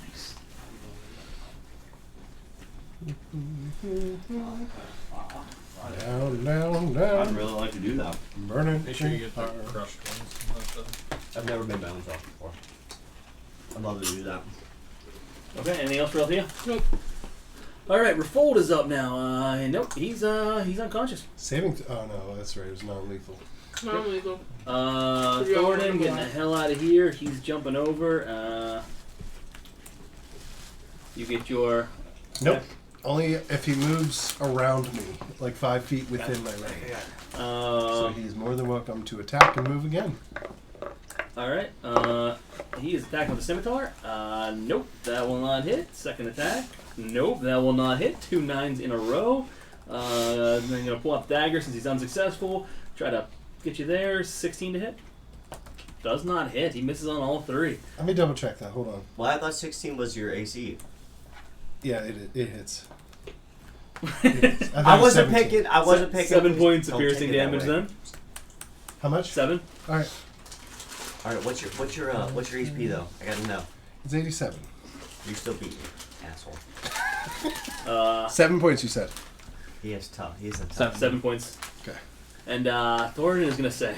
Nice. Down, down, I'd down. really like to do that. Burning. Make sure you get the fire. crushed ones. I've never been bound off before. I'd love to do that. Okay, anything else for Althea? Nope. Alright, Refold is up now. Nope, he's unconscious. Saving. Oh no, that's right. It was non-lethal. Non-lethal. Thornton getting the hell out of here. He's jumping over. You get your. Nope. Only if he moves around me, like 5 feet within my range. So he's more than welcome to attack and move again. Alright, he is attacking with a scimitar. Nope, that will not hit. Second attack. Nope, that will not hit. 2 9s in a row. Then going to pull up dagger since he's unsuccessful. Try to get you there. 16 to hit. Does not hit. He misses on all 3. Let me double check that. Hold on. Well, I thought 16 was your AC. Yeah, it hits. I wasn't picking. I wasn't picking. 7 points of Don't piercing take it that damage way. then. How much? 7. All right. All right. What's your HP though? I gotta know. It's 87. You still beat me, asshole. 7 points, you said. He is tough. He is a tough. 7 points. Okay. And Thornton is going to say,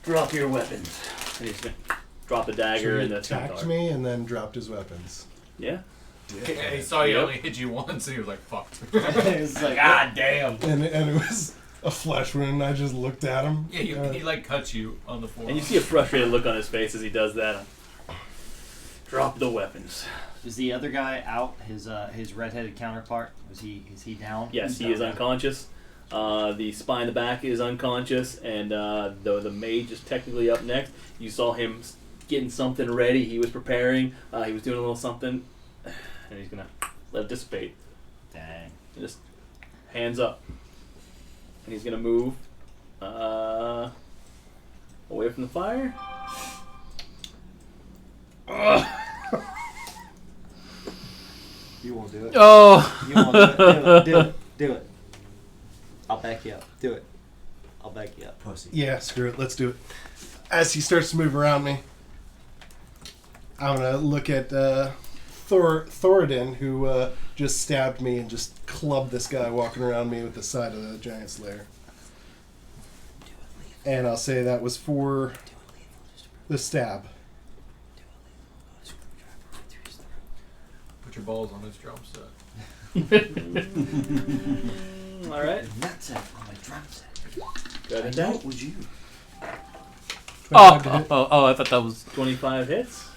drop your weapons. And he's going to drop the dagger So he and the attacked scimitar. me and then dropped his weapons. Yeah. Yeah, he saw you Yep. only hit you once, and he was like, "Fucked." It's like, ah, damn. And it was a flesh wound, and I just looked at him. Yeah, he like cut you on the forearm. And you see a frustrated look on his face as he does that. Drop the weapons. Is the other guy out? His redheaded counterpart? Is he down? Yes, he is unconscious. The spine in the back is unconscious, and the mage is technically up next. You saw him getting something ready. He was preparing. He was doing a little something, and he's gonna let it dissipate. Dang. Just hands up, and he's gonna move away from the fire. You won't do it. Oh! You won't do it. Do it. Do it. I'll back you up. Do it. I'll back you up, pussy. Yeah, screw it. Let's do it. As he starts to move around me, I'm going to look at Thoradin, who just stabbed me and just clubbed this guy walking around me with the side of the giant slayer. And I'll say that was for the stab. Put your balls on his drum set. All right. Nuts out on my drum set. Good I attack. know it was you. 25 to hit. Oh, I thought that was... 25 hits.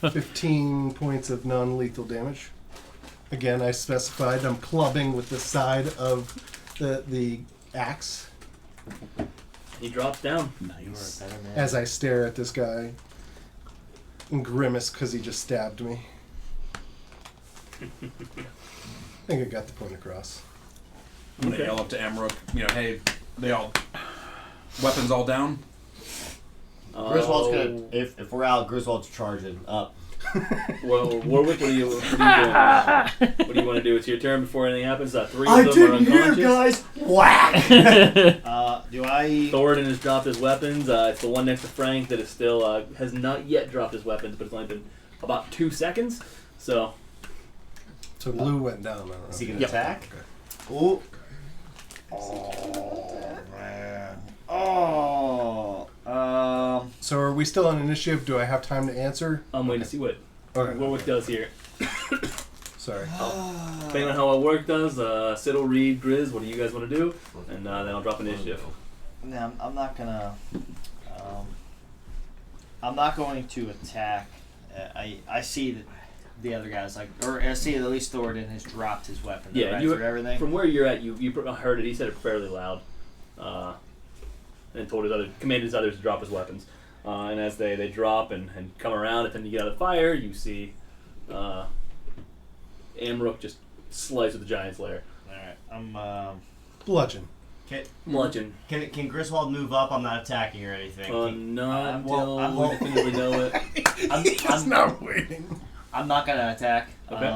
15 points of non-lethal damage. Again, I specified I'm clubbing with the side of the axe He drops down. Nice. You are a better man. as I stare at this guy and grimace because he just stabbed me. I think I got the point across. I'm gonna yell up to Amrook, hey, they all weapons all down. Griswold's gonna. If we're out, Griswold's charging up. Well, Warwick, what are you doing? What do you want to do? It's your turn before anything happens. Three I of them are didn't hear, unconscious. guys. Whack. Do I? Thoradin has dropped his weapons. It's the one next to Frank that is still has not yet dropped his weapons, but it's only been about 2 seconds. So blue went down. I don't know. Is he gonna Yep. attack? Ooh. Oh man. Oh. So are we still on initiative? Do I have time to answer? I'm waiting to see what Okay. Warwick does here. Sorry. Depending on how well Warwick does, Sid will read Grizz. What do you guys want to do? And then I'll drop initiative. No, I'm not gonna. I'm not going to attack. I see that the other guys or I see that at least Thoradin has dropped his weapon. Yeah, right, you for everything. from where you're at, you heard it. He said it fairly loud, and commanded his others to drop his weapons. And as they drop and come around, and then you get out of the fire, you see Amrook just slice with the giant's lair. All right, I'm. Bludgeon. Bludgeon. Can Griswold move up? I'm not attacking or anything. Not until I'm we definitively know it. I'm not waiting. I'm not gonna attack. Okay.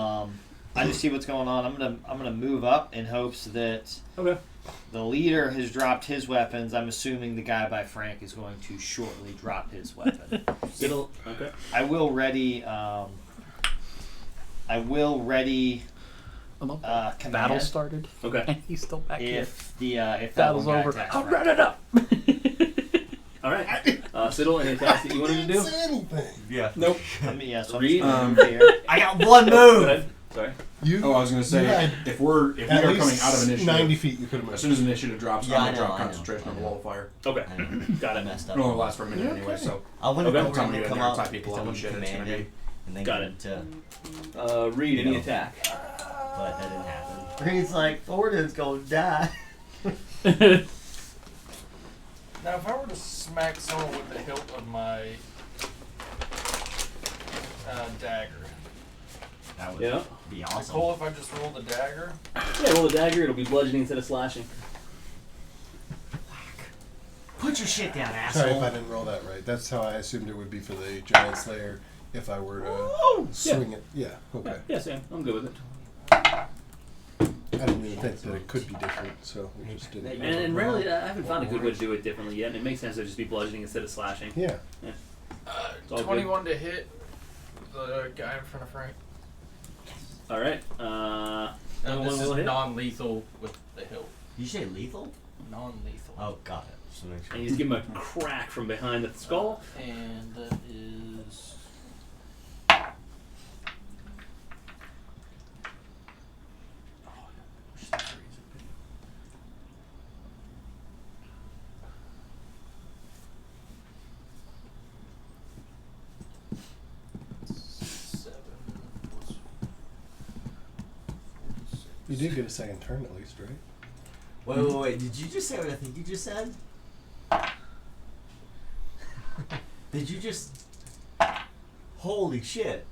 I just see what's going on. I'm gonna move up in hopes that Okay. the leader has dropped his weapons. I'm assuming the guy by Frank is going to shortly drop his weapon. Okay. I will ready. Command Battle started, Okay. and he's still back here. if the if that Battle's one guy over. attacks I'll Frank. run it up. All right. Siddle, any attacks that you wanted to do? Say anything. Yeah. Nope. I mean, yeah, so I'm Read. just gonna move here. I got one Go move. ahead. Sorry. You. Oh, I was gonna say had if we are at coming least out of initiative, 90 feet. You could have as moved. soon as initiative drops, Yeah, I'm I gonna know, drop I know, concentration I on the know. wall of fire. Okay. I know. Got I it. messed It up. only lasts for a minute You're anyway, okay. so I want to Okay. go Time around to and get in come there and out tie people because I up and want shit, to it's command gonna him and then Got get it. him to. Read any No. attack. But that didn't happen. He's like, Thoradin's gonna die. Now, if I were to smack someone with the hilt of my dagger, That would Yeah. be is it awesome. cool if I just roll the dagger? Yeah, roll a dagger. It'll be bludgeoning instead of slashing. Put your shit down, Sorry if asshole. I didn't roll that right. That's how I assumed it would be for the giant slayer if I were to swing it. Yeah. Okay. Yeah, Sam. I'm good with it. I didn't even think that it could be different, so we just didn't. And rarely, I haven't found a good way to do it differently yet. And it makes sense to just be bludgeoning instead of slashing. Yeah. It's all good. 21 to hit the guy in front of Frank. All right. And one this is will hit. non-lethal with the hilt. Did you say lethal? Non-lethal. Oh, got it. Just to make sure. And you just give him a crack from behind the skull. And that is... You did get a second turn at least, right? Wait. Did you just say what I think you just said? Did you just... Holy shit.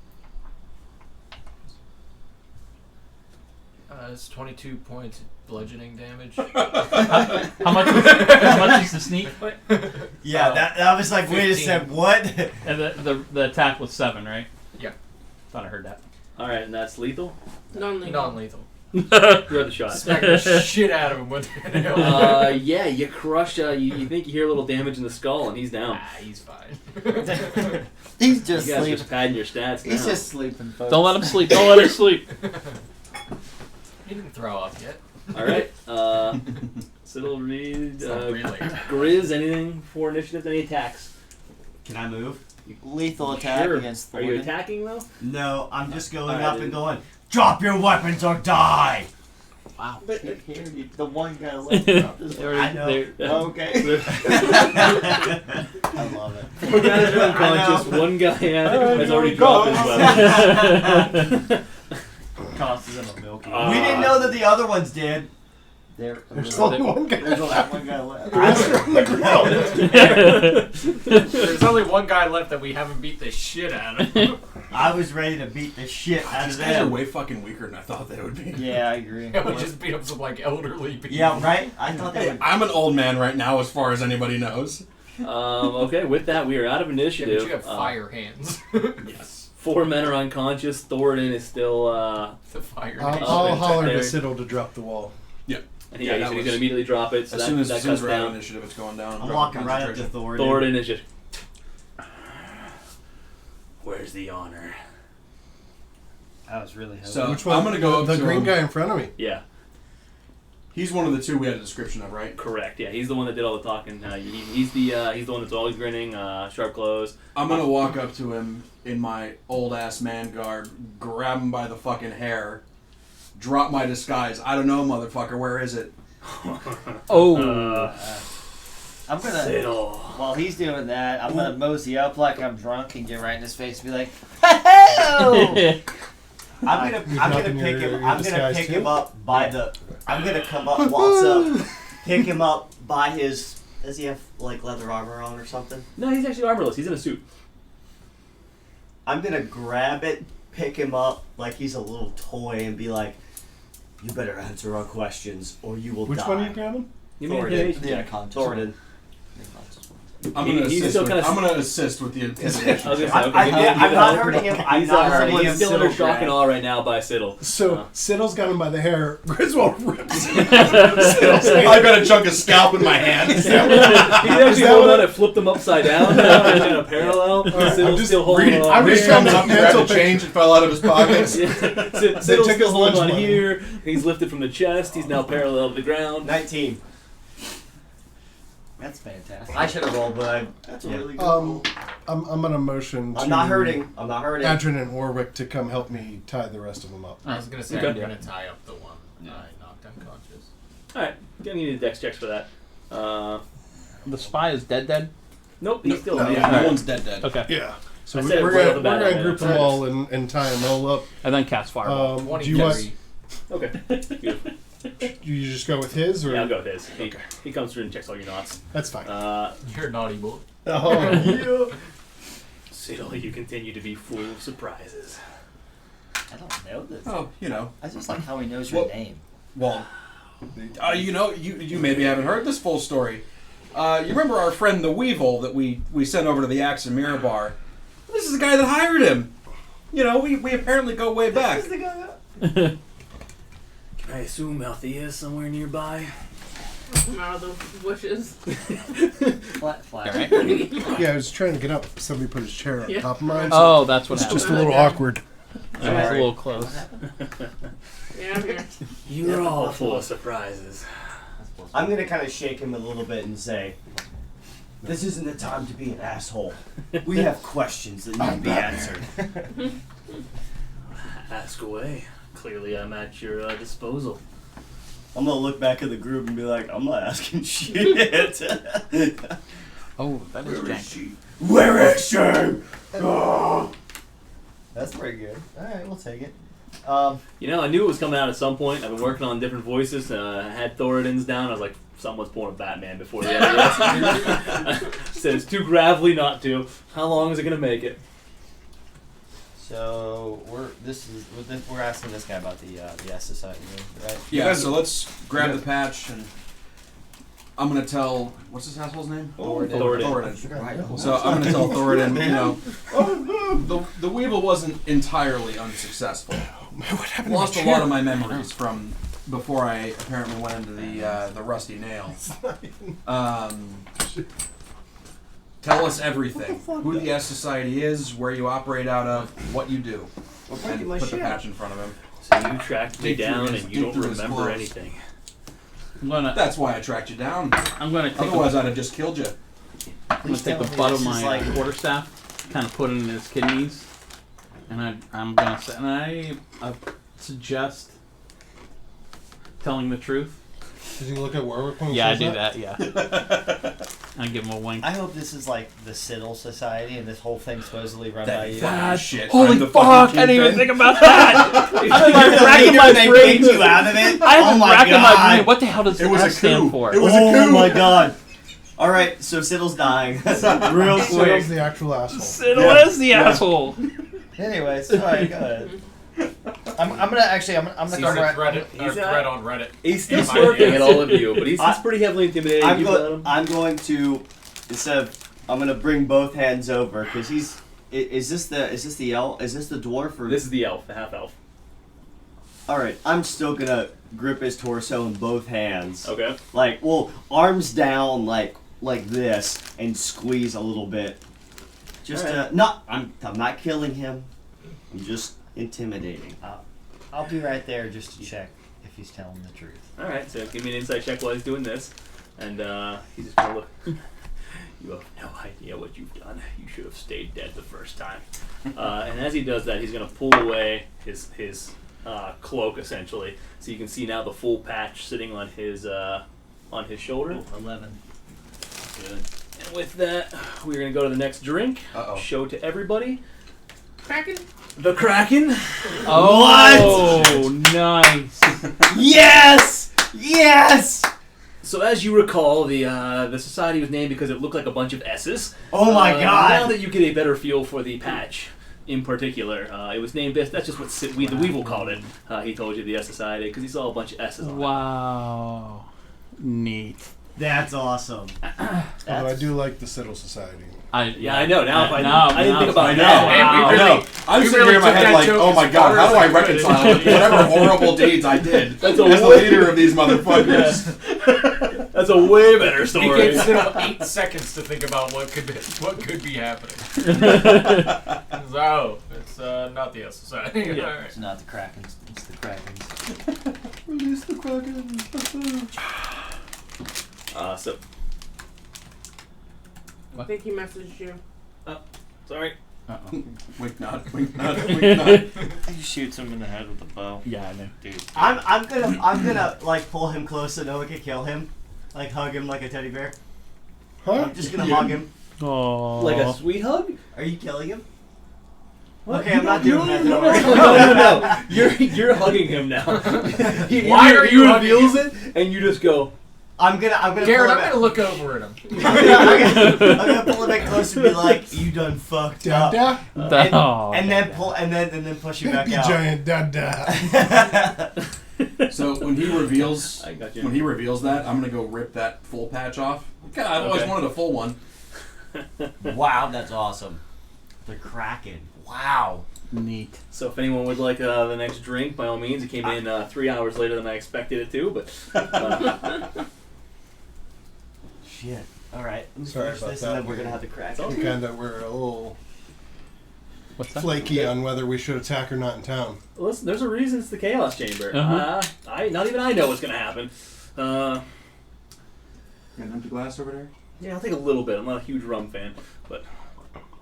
It's 22 points bludgeoning damage. How much is the sneak? Yeah, that was like, wait a 15. sec, what? And the attack was 7, right? Yeah. Thought I heard that. All right, and that's lethal. Non-lethal. Non-lethal. You have the shot. Smack the shit out of him with the hilt. Yeah, you crush. You think you hear a little damage in the skull, and he's down. He's fine. He's You just guys are sleeping. just padding your stats now. He's just sleeping, folks. Don't let him sleep. Don't let him sleep. He didn't throw up yet. All right. Siddle, read. It's not really. Grizz, anything for initiative? Any attacks? Can I move? Lethal attack Sure. against Are you Thoradin. attacking though? No, I'm just going Alright, up dude. and going, drop your weapons or die! Wow. But the one guy left dropped his weapon. I know. Okay. I love it. Four guys are unconscious. One guy has already dropped his weapon. Costs him a milky. We didn't know that the other ones did. There's only one guy. There's only one guy left. on the ground. There's only one guy left that we haven't beat the shit out of. I was ready to beat the shit out These of guys are them. way fucking weaker than I thought they would be. Yeah, I agree. And we just beat up some like elderly people. Yeah, right? I thought they Hey, would. I'm an old man right now, as far as anybody knows. Okay, with that, we are out of Yeah, initiative. but you have fire hands. Yes. 4 men are unconscious. Thoradin is still. The fire I'll nation. holler to there. Siddle to drop the wall. And Yeah, he's that going was- to immediately drop it. So As that, soon as that cuts we're out of down. initiative, it's going down. I'm Drop walking right up to concentration. Thoradin. Thoradin is just. Where's the honor? I was really hoping. So Which one? I'm gonna go up the to green him. guy in front of me. Yeah, He's one of the two we had a description of, right? correct. Yeah, he's the one that did all the talking. He's the one that's always grinning, sharp clothes. I'm gonna walk up to him in my old ass man garb, grab him by the fucking hair, drop my disguise. I don't know, motherfucker. Where is it? Oh. I'm gonna. Siddle. While he's doing that, I'm gonna mosey up like I'm drunk and get right in his face and be like, "Hey!" I'm gonna dropping pick your him. I'm gonna disguise pick too? him up by the. I'm gonna come up, waltz up, pick him up by his. Does he have like leather armor on or something? No, he's actually armorless. He's in a suit. I'm gonna grab it, pick him up like he's a little toy, and be like, "You better answer our questions, or you will Which die." one are you grabbing? You mean Thoradin. intimidation? Yeah, conscious. Thoradin. I'm gonna He's assist. still With, kinda- I'm gonna assist with the intimidation. I was gonna check. say, okay, I'm give it not help. hurting him. I'm He's, not hurting he's him. still under Siddle shock and grab. awe right now by Siddle. So Siddle's got him by the hair. Griswold rips him. I've got a chunk of scalp in my hand. He's actually that holding what on and flipped him upside down now in a parallel. Siddle's just still holding reading- on. I'm just Reach trying comes to up, mental grabbed the change, it fell out of his pockets. Siddle's took still his lunch holding on money. here. He's lifted from the chest. He's now parallel to the ground. 19. That's fantastic. I should have rolled, but that's a really good roll. I'm gonna motion. I'm to not hurting. I'm not hurting. Adrian and Warwick to come help me tie the rest of them up. I was gonna say Okay. I'm gonna tie up the one I knocked unconscious. All right, gonna need a dex checks for that. The spy is dead. Nope, he's still no, alive. Yeah, no one's dead. Okay. Yeah. So I we're said it gonna, right off we're the bat, gonna man. group them all and tie them all up. And then cast fireball. Do you want? 23. Okay, beautiful. You just go with his, or Yeah, I'll go with his. He comes through and checks all your knots. that's fine. You're a naughty boy. Oh, Siddle, you continue to be full of surprises. I don't know this. Oh, you know. I just like how he knows your Well- name. Well, you know, you maybe haven't heard this full story. You remember our friend the Weevil that we sent over to the Chamb3r bar? This is the guy that hired him. You know, we apparently go way back. Can I assume Althea is somewhere nearby? Come out of the bushes. Flat. yeah. I was trying to get up. Somebody put his chair on Yeah. top of mine. So Oh, that's what it's happened. just a little awkward. That was a little close. Yeah, I'm here. You're all full of surprises. I'm going to kind of shake him a little bit and say, "This isn't the time to be an asshole. We have questions that need to be answered." Ask away. Clearly, I'm at your disposal. I'm going to look back at the group and be like, "I'm not asking shit." Oh, that is jank. Where is she? Oh. That's pretty good. All right, we'll take it. You know, I knew it was coming out at some point. I've been working on different voices. I had Thoradin's down. I was like, someone's pulling a Batman before the other rest. Said it's too gravelly not to. How long is it going to make it? So we're asking this guy about the S Society, right? Yeah, so let's grab the patch and I'm gonna tell what's this asshole's name? Thoradin. Right. So I'm gonna tell Thoradin, you know, the Weevil wasn't entirely unsuccessful. What happened Lost to a the lot chair? of my memories from before I apparently went into the Rusty Nail. Tell us everything. Who the S Society is, where you operate out of, what you do. And my put the shit. patch in front of him. So you tracked me Dig through down his- and you dig don't through his remember clothes. anything. That's why I tracked you down. I'm gonna take Otherwise, I'd have just killed you. I'm gonna take the butt of my quarterstaff, kind of put it in his kidneys, and I'm gonna say, and I suggest telling the truth. Did you look at Warwick when he Yeah, I says do that. Yeah, I give him a wink. I hope this is like the Siddle Society, and this whole thing's supposedly run by you. Shit. Holy I'm the fuck! fucking I didn't even kingpin. think about that. I'm You're the racking leader my and they brain. kicked you out of it? I have Oh been my racking my God. brain. What the hell does It was S a stand coup. for? It was a Oh coup. my god. Alright, so Siddle's dying. Real quick. Siddle's the actual asshole. Siddle is the asshole. Anyways, sorry, go ahead. I'm gonna He's go a right. thread on Reddit. He's still In my smirking at hands. all of you, but he's pretty heavily intimidated. I'm, You let him. I'm going to, instead of, I'm going to bring both hands over, because he's Is this the elf? Is this the dwarf? Or This is the elf, the half elf. all right, I'm still gonna grip his torso in both hands. Okay. Like, well, arms down, like this, and squeeze a little bit. Just Alright. I'm not killing him. I'm just intimidating. I'll be right there just to check if he's telling the truth. All right. So give me an insight check while he's doing this, and he's just gonna look. You have no idea what you've done. You should have stayed dead the first time. And as he does that, he's gonna pull away his cloak essentially, so you can see now the full patch sitting on his shoulder. Ooh, 11. Good. And with that, we're gonna go to the next drink. Uh-oh. Show to everybody. Kraken? The Kraken. Oh, nice. Yes! Yes! So as you recall, the society was named because it looked like a bunch of S's. Oh my god! Now that you get a better feel for the patch, in particular, it was named. That's just what the Weevil called it. He told you the S Society because he saw a bunch of S's on it. Wow. Neat. That's awesome. Although I do like the Citadel Society. Yeah, I know. Now, if I now- didn't now think it's about I it know. now. I know. I'm sitting here in my head like, oh my god, how do I reconcile whatever horrible deeds I did That's as a the leader of these motherfuckers? That's a way better You story. gave Citadel 8 seconds to think about what could be happening. So, it's not the S Society. Yeah. All right. It's not the Krakens, it's the Krakens. Release the Kraken. So I think he messaged you. sorry. Uh-oh. Wink not, wink not, wink not. He shoots him in the head with a bow. Yeah, I know. Dude. I'm gonna like pull him close so no one can kill him. Like hug him like a teddy bear. Huh? I'm just gonna hug him. Oh. Like a sweet hug? Are you killing him? What? Okay, I'm not doing that. Don't No, worry. no. You're hugging him now. Why are you hugging reveals it, and you just go. I'm gonna Garrett, pull I'm him going to look over at him. I'm gonna pull him back close and be like, "You done fucked up," Dada? and then push him back Big out. giant dada. So when he reveals, I got you. when he reveals that, I'm gonna go rip that full patch off. God, I've always Okay. wanted a full one. Wow, that's awesome. The Kraken. Wow. Neat. So if anyone would like the next drink, by all means, it came in 3 hours later than I expected it to, but Shit. All right. Let me Sorry finish about this, that. and then we're gonna have the Kraken. all We kind of were a little What's that? flaky on whether we should attack or not in town. listen, there's a reason it's the Chaos Chamber. Uh-huh. Not even I know what's gonna happen. Got an empty glass over there? Yeah, I'll take a little bit. I'm not a huge rum fan, but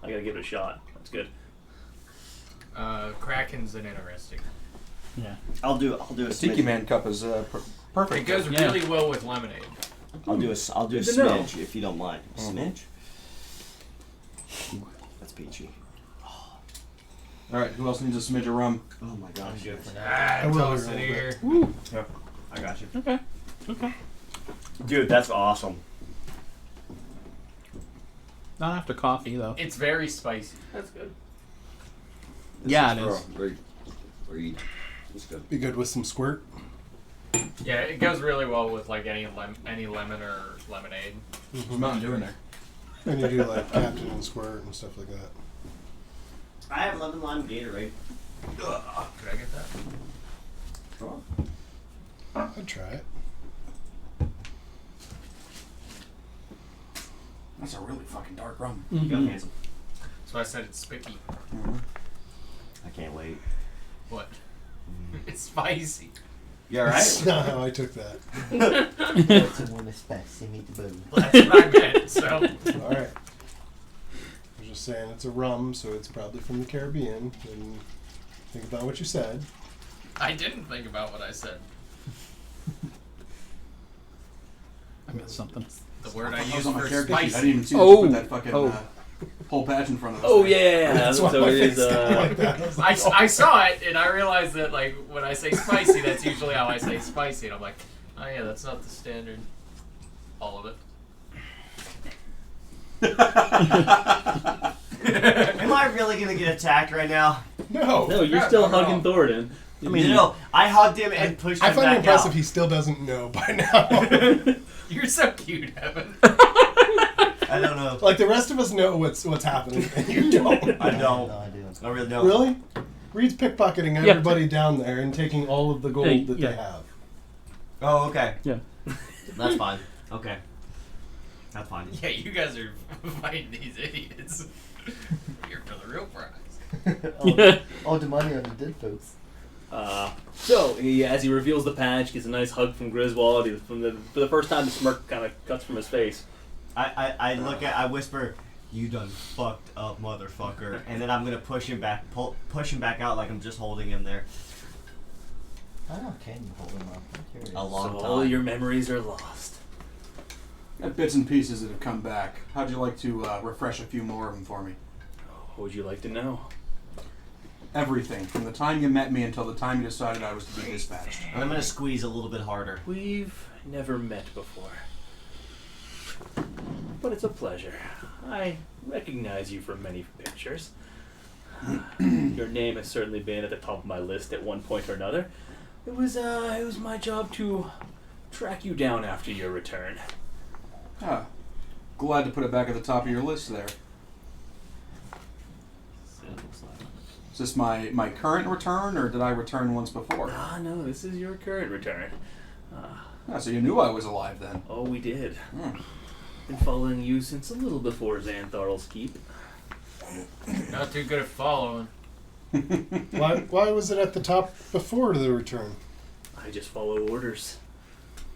I gotta give it a shot. That's good. Kraken's an interesting. Yeah. I'll do a The Tiki smidge. Man cup is It perfect. goes Yeah. really well with lemonade. I'll do a Good to know. smidge if you don't mind. Mhm. Smidge. That's peachy. Alright, who else needs a smidge of rum? Oh my gosh. good for Ah, will toss be it real here. I got you. Okay. Okay. Dude, that's awesome. Not after coffee though. It's very spicy. That's good. Yeah, it is. It's good. Be good with some squirt. Yeah, it goes really well with like any lemon or lemonade. There's Mountain Dew in there. And you do like Captain and squirt and stuff like that. I have lemon lime Gatorade. Could I get that? I'd try it. That's a really fucking dark rum. Go Mhm. handsome. So I said it's spiky. I can't wait. What? It's spicy. You That's alright? not how I took that. Someone is spicy meatball. That's what I meant. So Alright. I was just saying it's a rum, so it's probably from the Caribbean. And think about what you said. I didn't think about what I said. I missed something. The word I I was used on my for character sheet. I spicy. didn't even see that Oh. you put that fucking Oh. whole patch in front of us. Oh yeah, That's why so my it face is. got like that. I was I, like, I saw it and I realized that like when I say spicy, that's usually how I say spicy, and I'm like, oh yeah, that's not the standard. All of it. Am I really gonna get attacked right now? no. No, you're Yeah, still not at hugging all. Thoradin. I mean, no, I hugged him and pushed I him find it back impressive out. he still doesn't know by now. You're so cute, Evan. I don't know. Like the rest of us know what's happening, and you don't. I don't. No idea. I really don't. Really? Reed's pickpocketing everybody down there and taking all of the gold that they have. Oh, okay. Yeah. That's fine. Okay. That's fine. Yeah, you guys are fighting these idiots. Here for the real prize. All the money on the dead folks. So, as he reveals the patch, gets a nice hug from Griswold. For the first time, the smirk kind of cuts from his face. I whisper, "You done fucked up, motherfucker," and then I'm gonna push him back out like I'm just holding him there. How long can you hold him up? I'm curious. A long So time. all your memories are lost. Got bits and pieces that have come back. How'd you like to refresh a few more of them for me? What would you like to know? Everything, from the time you met me until the time you decided I was to be dispatched. And I'm gonna squeeze a little bit harder. We've never met before. But it's a pleasure. I recognize you from many pictures. Your name has certainly been at the top of my list at one point or another. It was my job to track you down after your return. Ah, glad to put it back at the top of your list there. Is this my current return, or did I return once before? Ah, no, this is your current return. So you knew I was alive then. Oh, we did. Hmm. Been following you since a little before Xantharl's keep. Not too good at following. Why was it at the top before the return? I just follow orders.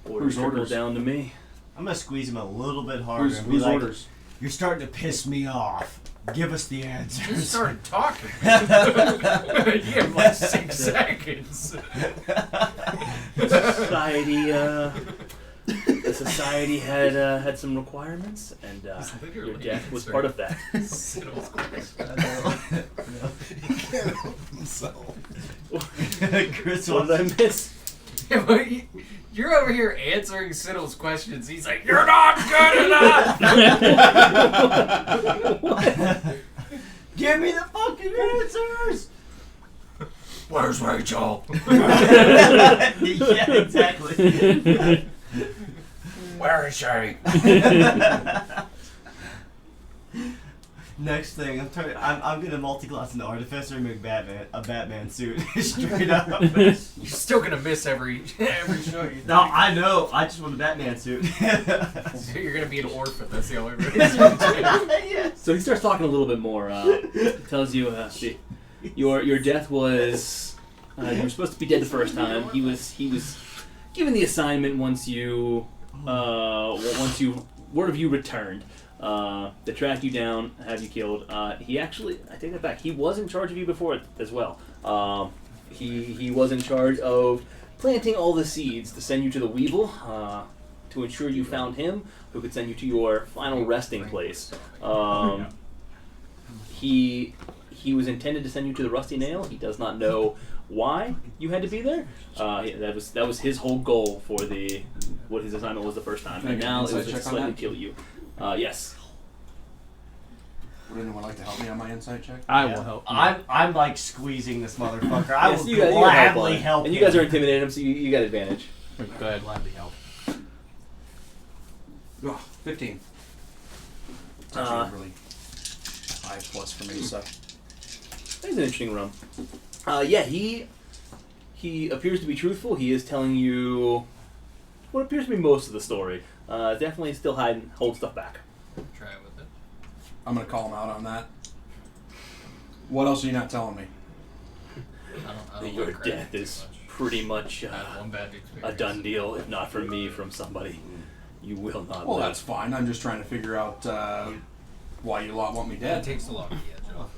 Whose Orders trickle orders? down to me. I'm gonna squeeze him a little bit harder. Whose and be like, orders? You're starting to piss me off. Give us the You answers. started talking. You have like 6 seconds. The society had some requirements, and your death was part of that. Siddle's question. He can't help himself. Chris, What did I miss? Yeah, but you're over here answering Siddle's questions. He's like, "You're not good enough." give me the fucking answers. Where's Rachel? Yeah, exactly. Where is she? Next thing, I'm gonna multi-class into Artificer and make a Batman suit straight up. You're still gonna miss every show you do. No, I know. I just want a Batman suit. So you're gonna be an orphan. That's the only reason. Yes. So he starts talking a little bit more. Tells you your death was you were supposed to be dead the first time. He was given the assignment once you word of you returned. To track you down, have you killed. He actually, I take that back. He was in charge of you before as well. He was in charge of planting all the seeds to send you to the Weevil, to ensure you found him, who could send you to your final resting place. He was intended to send you to the Rusty Nail. He does not know why you had to be there. That was his whole goal for what his assignment was the first time. Can I And get an now it insight was to check on slightly that? kill you. Yes. Would anyone like to help me on my insight check? I will help. I'm like squeezing this motherfucker. I Yes, will you got gladly help. help And you him. guys are intimidating him, so you got advantage. Go ahead. Gladly help. Oh, 15. It's actually really high plus for me, so. That's an interesting run. Yeah, he appears to be truthful. He is telling you what appears to be most of the story. Definitely still hold stuff back. Try it with it. I'm gonna call him out on that. What else are you not telling me? I don't Your like death Reddit is too much. pretty much I had one bad experience. a done deal. If not from me, from somebody. You will not Well, live. that's fine. I'm just trying to figure out why you lot want me It dead. takes a lot of the edge off.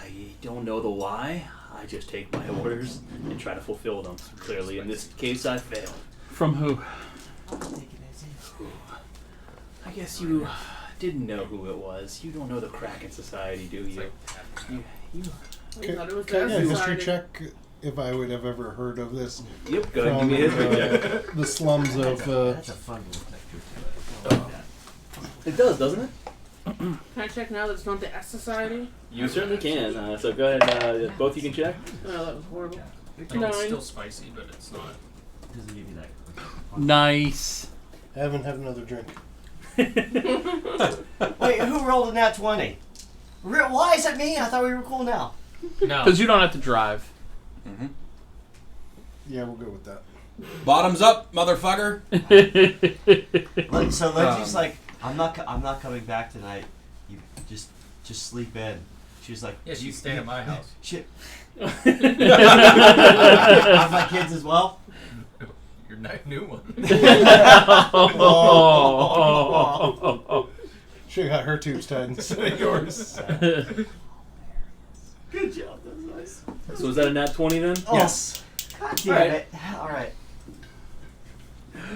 I don't know the why. I just take my orders and try to fulfill them. Clearly, in this case, I failed. From who? I guess you didn't know who it was. You don't know the Kraken Society, do It's you? like, You I thought it was Can I get a the history society. check if I would have ever heard of this? Yep, go ahead, give me a history check. The slums of. That's a fun little picture. It does, doesn't it? Can I check now that it's not the S Society? You certainly can. So go ahead, both you can check. Oh, that was horrible. I think it's 9. still spicy, but it's not. Doesn't give you that. Nice. I haven't had another drink. Wait, who rolled a nat 20? Why is it me? I thought we were cool now. No. Because you don't have to drive. Mm-hmm. Yeah, we'll go with that. Bottoms up, motherfucker. So Lindsay's like, I'm not coming back tonight. You just sleep in. She's like, Yeah, she's staying at my house. Shit. Are my kids as well? Your new one. She got her tubes tied instead of yours. Good job. That was nice. So is that a nat 20 then? Yes. God damn Alright. it. All right.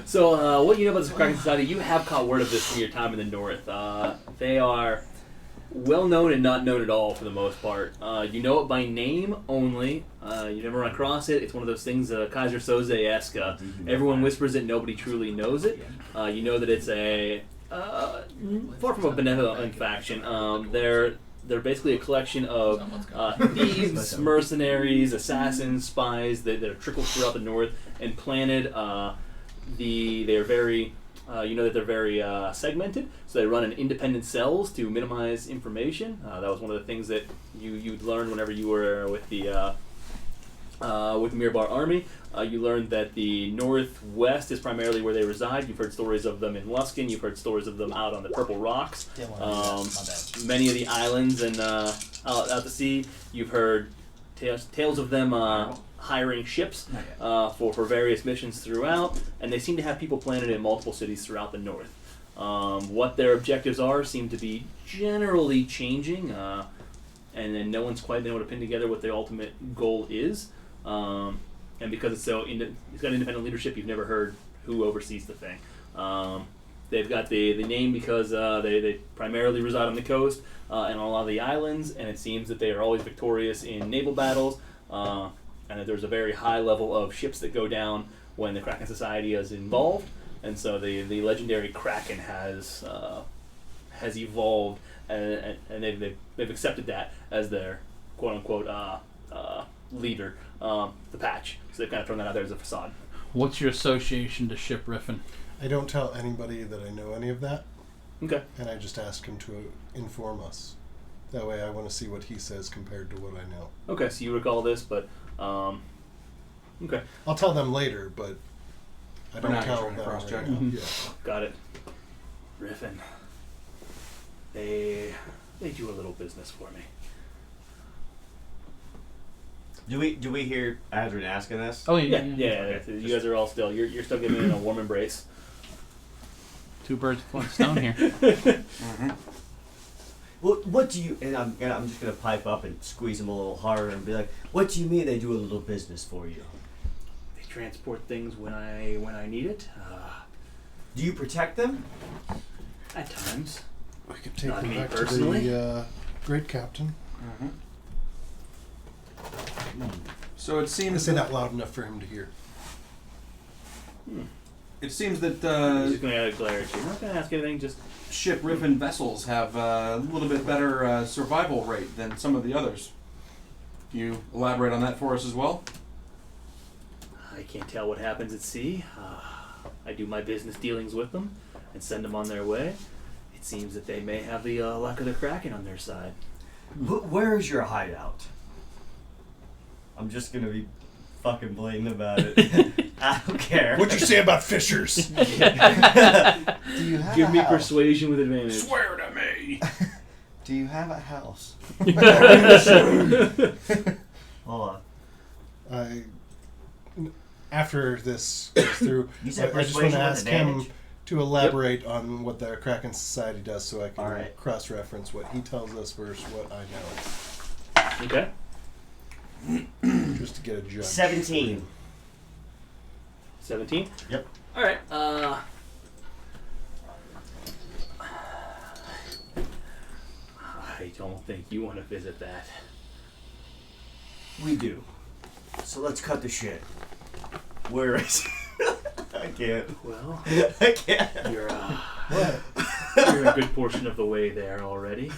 So, what you know about this Kraken Society, you have caught word of this from your time in the North. They are well known and not known at all for the most part. You know it by name only. You never run across it. It's one of those things, Kaiser Soze-esque. Everyone whispers it, nobody truly knows it. You know that it's a far from a benevolent faction. They're basically a collection of thieves, mercenaries, assassins, spies that are trickled throughout the North and planted. They're very, you know that they're very segmented, so they run in independent cells to minimize information. That was one of the things that you'd learn whenever you were with the Chamb3r army. You learned that the Northwest is primarily where they reside. You've heard stories of them in Luskan. You've heard stories of them out on the Purple Rocks. Many of the islands and out to sea. You've heard tales of them hiring ships for various missions throughout, and they seem to have people planted in multiple cities throughout the North. What their objectives are seem to be generally changing, and then no one's quite been able to pin together what their ultimate goal is. And because it's got independent leadership, you've never heard who oversees the thing. They've got the name because they primarily reside on the coast and on a lot of the islands, and it seems that they are always victorious in naval battles, and that there's a very high level of ships that go down when the Kraken Society is involved, and so the legendary Kraken has evolved, and they've accepted that as their quote unquote leader, the Patch. So they've kind of thrown that out there as a facade. What's your association to ship riffing? I don't tell anybody that I know any of that. Okay. And I just ask him to inform us. That way I want to see what he says compared to what I know. Okay, so you recall this, but okay. I'll tell them later, but I For don't now, tell you're them trying to cross-check. right now. Mhm. Yeah. Got it. Riffin. They do a little business for me. Do we hear Adrian asking this? Oh, Yeah. yeah. You guys are all still. You're still giving it a warm embrace. Two birds with one stone here. Mm-hmm. Well, what do you? And I'm just gonna pipe up and squeeze him a little harder and be like, "What do you mean they do a little business for you? They transport things when I need it. Do you protect them? At times. We could take Not him me back personally. to the great captain. Mm-hmm. So it I seems say that loud enough for him to hear. It seems that I'm just gonna glare at you. I'm not gonna ask anything. Just ship riffin vessels have a little bit better survival rate than some of the others. Can you elaborate on that for us as well? I can't tell what happens at sea. I do my business dealings with them and send them on their way. It seems that they may have the luck of the Kraken on their side. Where is your hideout? I'm just gonna be fucking blatant about it. I don't care. What'd you say about fishers? Do you have Give a me house? persuasion with advantage. Swear to me! Do you have a house? Hold on. After this goes through, You said I just want to persuasion with ask him advantage? to elaborate on what the Kraken Society does so I can Alright. cross-reference what he tells us versus what I know. Okay. Just to get a judge. 17. 17? Yep. Alright, I don't think you want to visit that. We do. So let's cut the shit. Where is I can't. Well, I can't. you're What? you're a good portion of the way there already.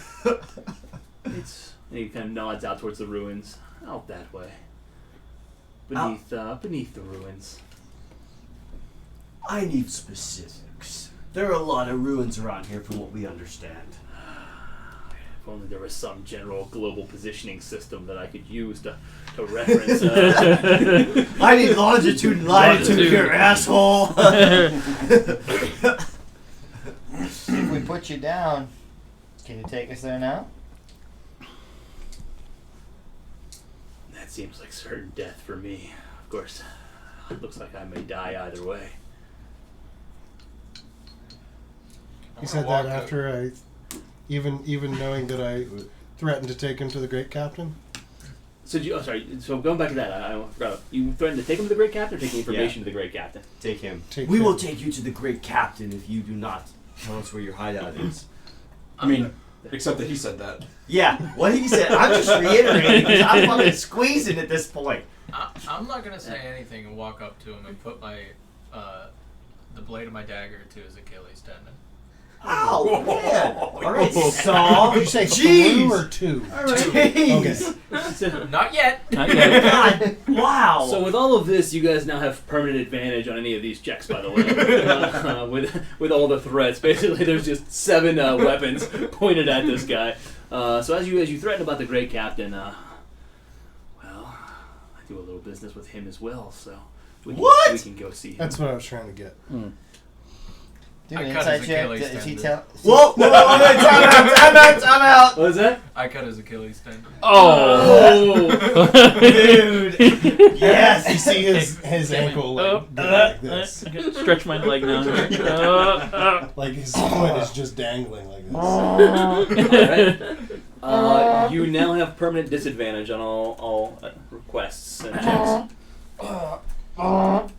It's and he kind of nods out towards the ruins, out that way. Beneath the ruins. I need specifics. There are a lot of ruins around here from what we understand. If only there was some general global positioning system that I could use to reference. I need longitude and latitude here, asshole. If we put you down, can you take us there now? That seems like certain death for me. Of course, it looks like I may die either way. You said that after I, even knowing that I threatened to take him to the Great Captain? So, So going back to that, I forgot. You threatened to take him to the Great Captain or take the information to the Great Captain? Take him. We will take you to the Great Captain if you do not tell us where your hideout is. I mean, except that he said that. Yeah, what he said. I'm just reiterating because I'm fucking squeezing at this point. I'm not gonna say anything and walk up to him and put my the blade of my dagger to his Achilles tendon. Oh, man. All right, Saul. Did you say Jeez. 2 or 2? Jeez. Okay. Not yet. Not yet. God, wow. So with all of this, you guys now have permanent advantage on any of these checks, by the way. With all the threats, basically, there's just 7 weapons pointed at this guy. So as you threaten about the Great Captain, well, I do a little business with him as well, so we can go see him. That's what I was trying to get. Do I an cut inside his check. Achilles Does he tendon. tell? Time out. What was that? I cut his Achilles tendon. Oh, Dude. Yes. You see his ankle like this. Stretch my leg now. Like his foot is just dangling like this. Alright. You now have permanent disadvantage on all requests and checks. Oh, God.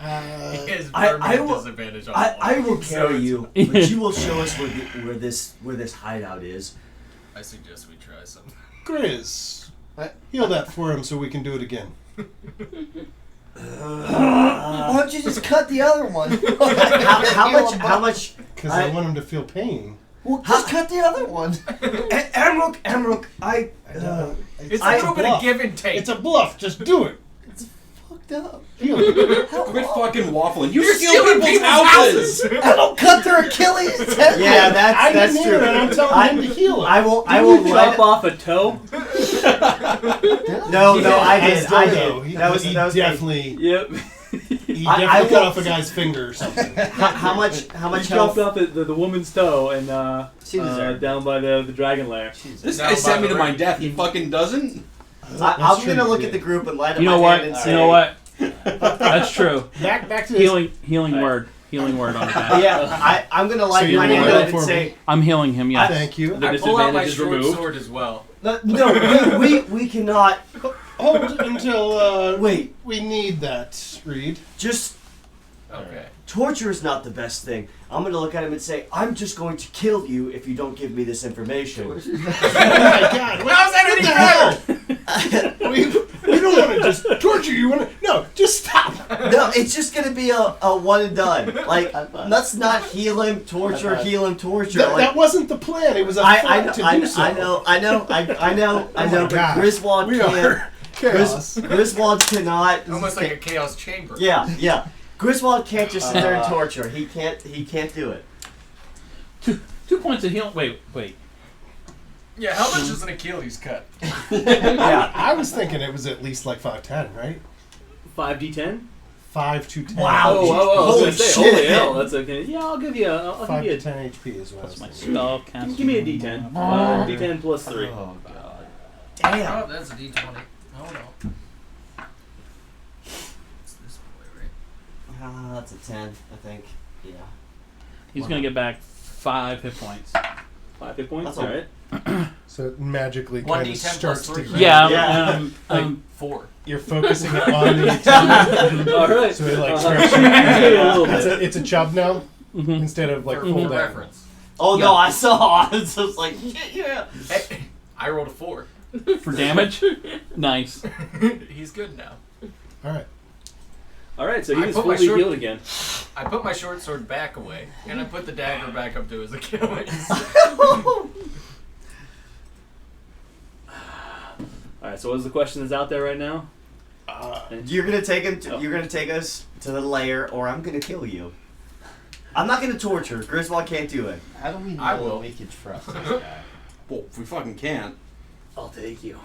He has I permanent will- disadvantage on I all. will carry you, but you will show us where this hideout is. I suggest we try some. Grizz, heal that for him so we can do it again. Why don't you just cut the other one? How much? Because I want him to feel pain. Well, just cut the other one. Amrook, It's I- a little bit of give and take. It's a bluff. Just do it. Fucked up. Heal it. Quit fucking waffling. You You're steal stealing people's people's houses. I don't cut their Achilles tendon. Yeah, I that's didn't true. hear it. I'm telling him to heal it. I will You light chop off a toe? No, I did. still I know. did. That was He me. definitely. Yep. He I definitely cut will- off a guy's finger or something. How much You health? chopped off the woman's toe and She deserved down by the dragon lair. This Down guy by sent me the to my ring. death. He fucking doesn't. I'm true, gonna you look did. at the group and light up You know my what? hand and You say, know what? That's true. Back to this. Healing word on the back. Yeah, I'm gonna light you're my gonna hand light up for and me? say, I'm healing him. Yes. Thank you. The I pull out my disadvantage is short removed. sword as well. no, we cannot. Hold until Wait, we need that, Reed. just Okay. torture is not the best thing. I'm gonna look at him and say, I'm just going to kill you if you don't give me this information. Oh my God! How's that any better? We don't want to just torture you. No, just stop. No, it's just gonna be a one and done. Like, let's not heal him, torture. That wasn't the plan. It was a I threat to do so. know. But God. Griswold We can't. are chaos. Griswold cannot. Almost like a chaos chamber. Yeah. Griswold can't just sit there and torture. He can't do it. 2 points of healing. Wait. Yeah, how much is an Achilles cut? Yeah. I was thinking it was at least like 5'10", right? 5d10? 5 to 10. Wow. I was Holy gonna say, shit. holy hell, that's okay. Yeah, I'll give you 5 to a 10 HP is what I That's was my thinking. spell cast. give me a d10. D10 plus 3. Oh god. Oh, that's a D20. Oh no. It's this boy, right? That's a 10, I think. Yeah. He's gonna get back 5 hit points. 5 hit points? That's all. Alright. So it magically 1d10 kind of plus starts to 3, heal. right? Yeah. Yeah. 4. You're focusing it on the attack. Alright. So it like Uh-huh. stretches. A little bit. It's a chub now Mhm. instead of like For full full down. reference. Oh Yeah. no, I saw. I was just like, yeah. Hey, I rolled a 4. For damage. Nice. He's good now. All right. Alright, so I he's put my fully short- healed again. I put my short sword back away, and I put the dagger back up to his Achilles. Alright, so what is the question that's out there right now? You're gonna take him. You're gonna take us to the lair, or I'm gonna kill you. I'm not gonna torture. Griswold can't do it. How do we I know will. that we can trust this guy? Well, if we fucking can't. I'll take you.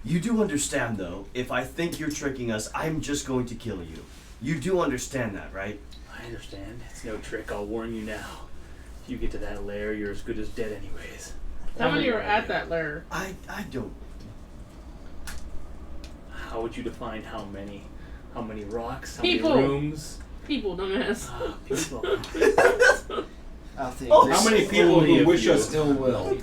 You do understand, though. If I think you're tricking us, I'm just going to kill you. You do understand that, right? I understand. It's no trick. I'll warn you now. If you get to that lair, you're as good as dead anyways. How many are at that lair? I don't. How would you define how many? How many rocks? How People. many rooms? People, dumbass. People. I think How many people only who a wish few. us ill will?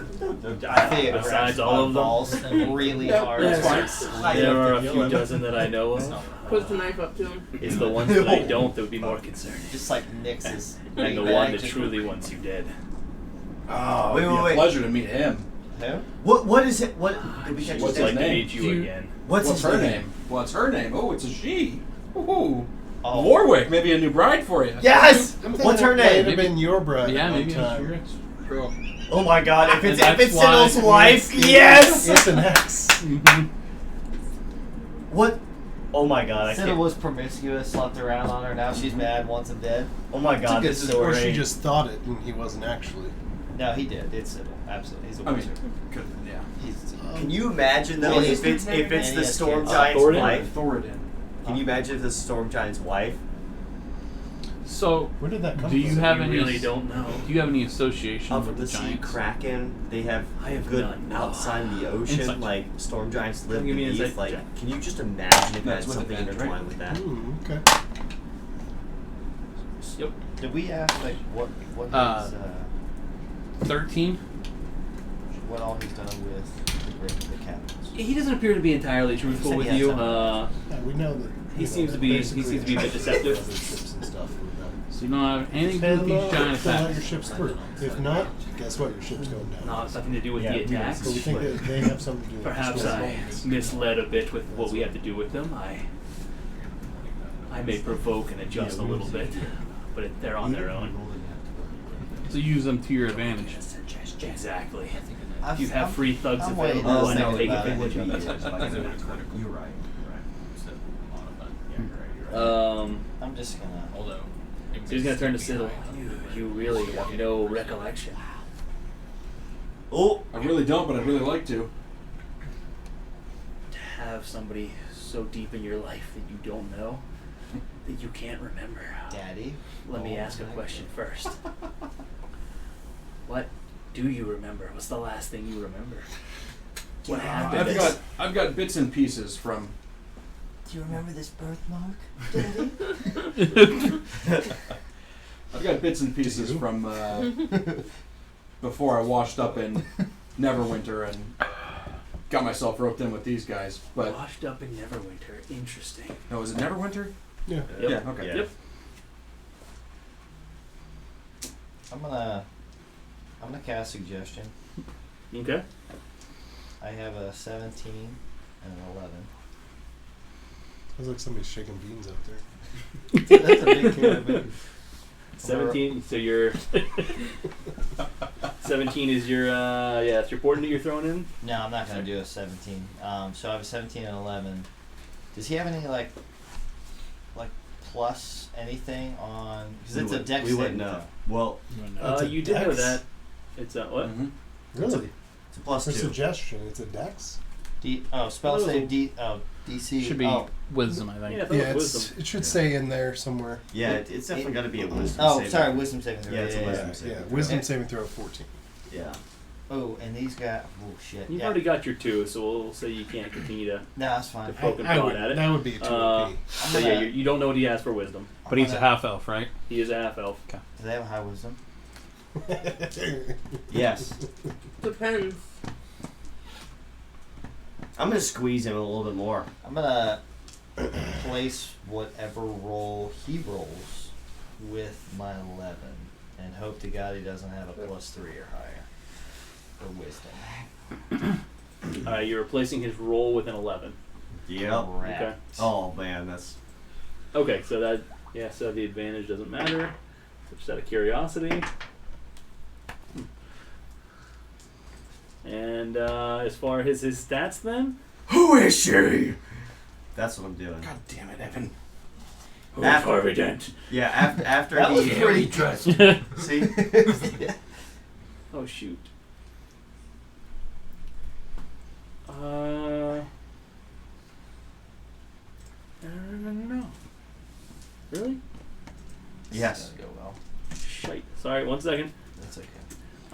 I think Besides all of them? balls really hard. That's fine. There are a few dozen that I know of. Puts the knife up to him. It's the ones that I don't that would be more concerning. Just like Nix's. And the one that truly wants you dead. Oh, Wait, it'd be wait, a wait. pleasure to meet him. Who? What is it? What did we catch? What's his his Like to name? meet you again. What's his her name? What's her name? Oh, it's a she. Ooh. Warwick, maybe a new bride for you. Yes. I'm thinking What's her it might name? have been your bride. Yeah, at one maybe time. Girl. Oh my God! If it's And that's why- Siddle's wife, yes. It's an X. What? Oh my God! I Siddle can't. was promiscuous, slept around on her. Now she's mad, wants him dead. Oh my God! Or This story. she just thought it and he wasn't actually. No, he did. It's Siddle. Absolutely. He's a I wizard. mean, yeah. He's Can you imagine though Well, if it's and he the has storm kids. giant's Thorin? wife? Thoradin. Can you imagine if the storm giant's wife? So, Where did that come do from? you have You any? really don't know. Do you have any association Up with from the the sea giants? kraken, they have I have good none, no. outside in the ocean. Insight. Like storm giants live Give me an beneath. insight Like, check. can you just imagine if it had That's with something advantage, right? intertwined with that? Okay. Yep. Did we ask like what Uh, his, 13. what all he's done with the captains? He doesn't appear to be entirely truthful Said with he you. had Yeah, we know that. He seems to be- he seems to be a bit deceptive. Other ships and stuff with them. So you don't have anything to do with these giant Fill out your attacks. ship's through. If not, guess what? Your ship's going down. No, it's nothing to do with Yeah, the we attacks. But we think that they have something to do with Perhaps the I misled a bit with what we have to do with them. I may provoke and adjust a little bit, but they're on their own. So use them to your advantage. Exactly. I've- If you have I'm- free thugs I'm waiting available, to and think I take about it. advantage of You're right. I'm just gonna. Although, So he's gonna turn to Siddle. You really have no recollection. Oh, I really don't, but I'd really like to. To have somebody so deep in your life that you don't know, that you can't remember. Daddy. Let me Oh ask a my question first. What do you remember? What's the last thing you remember? What happened? I've got bits and pieces from. Do you remember this birthmark, Daddy? I've got bits and pieces from before I washed up in Neverwinter and got myself roped in with these guys. But Washed up in Neverwinter. Interesting. no, was it Neverwinter? Yeah. Yep. Yeah. Okay. Yeah. Yep. I'm gonna cast suggestion. Okay. I have a 17 and an 11. Sounds like somebody's shaking beans out there. That's a big can of beans. 17. So you're 17 is your it's your portent that you're throwing in. No, I'm not gonna do a 17. So I have a 17 and 11. Does he have any like plus anything on? Because it's a dex. We wouldn't saving know. throw. Well, It's a You did know dex. that. It's what? Mm-hmm. Really? it's a plus For 2. suggestion, it's a dex. Spell Oh. save DC. Should be Oh, wisdom, I think. Yeah, I thought Yeah, it was it's, wisdom. it should say in there somewhere. Yeah, it's definitely got to be a wisdom. oh saving sorry, throw. wisdom saving throw. Yeah, it's a wisdom Yeah, saving yeah. throw. Wisdom saving throw 14. Yeah. Oh, and these guys. Oh shit. You've yeah. already got your 2, so we'll say you can't continue to. No, that's fine. The poke and I prod would, at it. that would be a 2 Uh, OP. So yeah, you don't know what he has for wisdom. But he's a half elf, right? He is a half elf. Do they have a high wisdom? Yes. Depends. I'm gonna squeeze him a little bit more. I'm gonna place whatever roll he rolls with my 11, and hope to God he doesn't have a +3 or higher for wisdom. You're replacing his roll with an 11. Yep. Correct. Okay. Oh man, that's Okay, so that so the advantage doesn't matter. Just out of curiosity. And as far as his stats, then Who is she? That's what I'm doing. God damn it, Evan. After- Harvey Dent. Yeah, after That was he pretty trust. see. Oh shoot. No. Really? Yes. Go well. Shite. Sorry, 1 second. That's okay.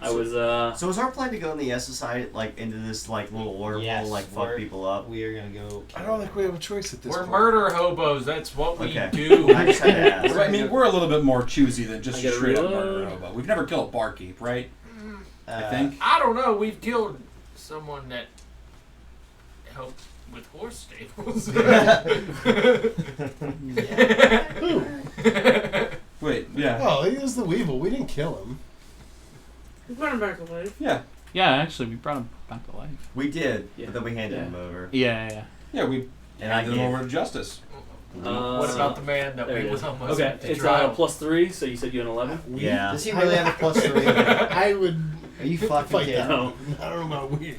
I was So is our plan to go in the SSI like into this like little wormhole, Yes, like fuck we're- people up? We are gonna go. I don't think we have a choice at this We're point. murder hobos. That's what we Okay. do. I just had to ask. I mean, we're a little bit more choosy than just I a gotta straight up reload. murder hobo. We've never killed a barkeep, right? I think. I don't know. We've killed someone that helped with horse stables. Who? Wait, yeah. Oh, he was the Weevil. We didn't kill him. We put him back to life. Yeah. Yeah, actually, we brought him back to life. We did, Yeah. but then we handed Yeah. him over. Yeah. Yeah, we And I handed them gave- over to justice. What about the man that there we it was is. almost Okay, with the it's trial? +3, so you said you had 11? Yeah. Does he really have a +3? I would Are you fucking fight kidding? that. No. I don't know about we.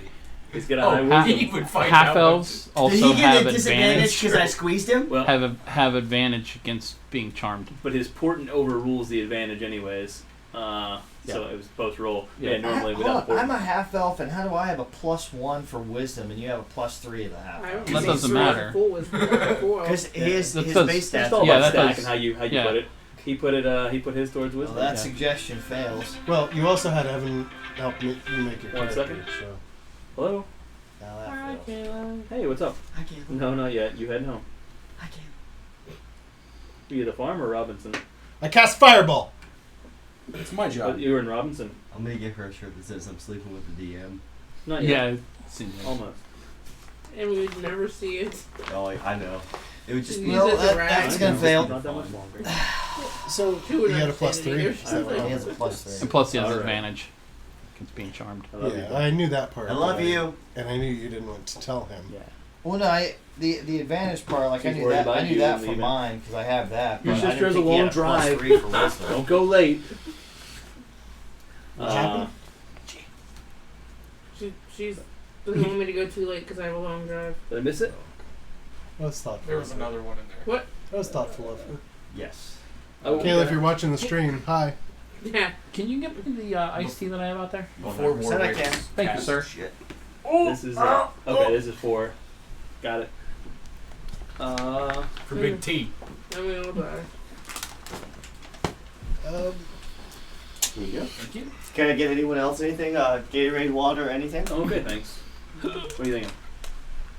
He's got a Oh, high half- wisdom. he would fight Half that elves also Did he get have a disadvantage because I advantage. squeezed him? Well, Have advantage against being charmed. but his portent overrules the advantage anyways. So it was post roll. Yeah, normally without I'm portent. a half elf, and how do I have a +1 for wisdom, and you have a +3 as a half I elf? don't That think doesn't Thor has matter. a full wisdom. Because his That his does- base It's stats. all Yeah, about that stack does- and how you yeah. put it. He put it. He put his towards Well, wisdom. that Yeah. suggestion fails. Well, you also had Evan help you make your 1 character, second. So. Hello. Now that Hi, fails. Kayla. Hey, what's up? I can't. No, not yet. You heading home? I can't. Are you the farm or Robinson? I cast Fireball. It's my Oh, job. you were in Robinson. I'm gonna get her a shirt that says I'm sleeping with the DM. Not yet. Yeah. It's in there. Almost. And we would never see it. Oh, I know. It would just Use be. it Well, as a that- rag. that's I gonna know, fail. Not that much longer. So Who would he had a understand +3. it? Is that what He has a And +3. plus, he has Alright. advantage against being charmed. I love Yeah, you. I knew that part. I love but you. And I knew you didn't want to tell him. Yeah. Well, no, the advantage part, like I She's knew worried that. about I knew you that for leaving. mine because I have that. Your but I sister didn't has a think he long had drive. +3 for wisdom. Don't go late. What happened? She's doesn't want me to go too late because I have a long drive. Did I miss it? That was thoughtful. There was another one in there. That was thoughtful of her. Yes. Oh, Kayla, if you're watching the stream, hi. Yeah. Can you get me the iced tea that I have out there? Before Said I Warwick can. Thank you, cast- sir. Shit. This is okay. This is 4. Got it. For Big T. And we all die. Here you go. Thank you. Can I get anyone else anything? Gatorade, water, anything? Okay, thanks. What are you thinking?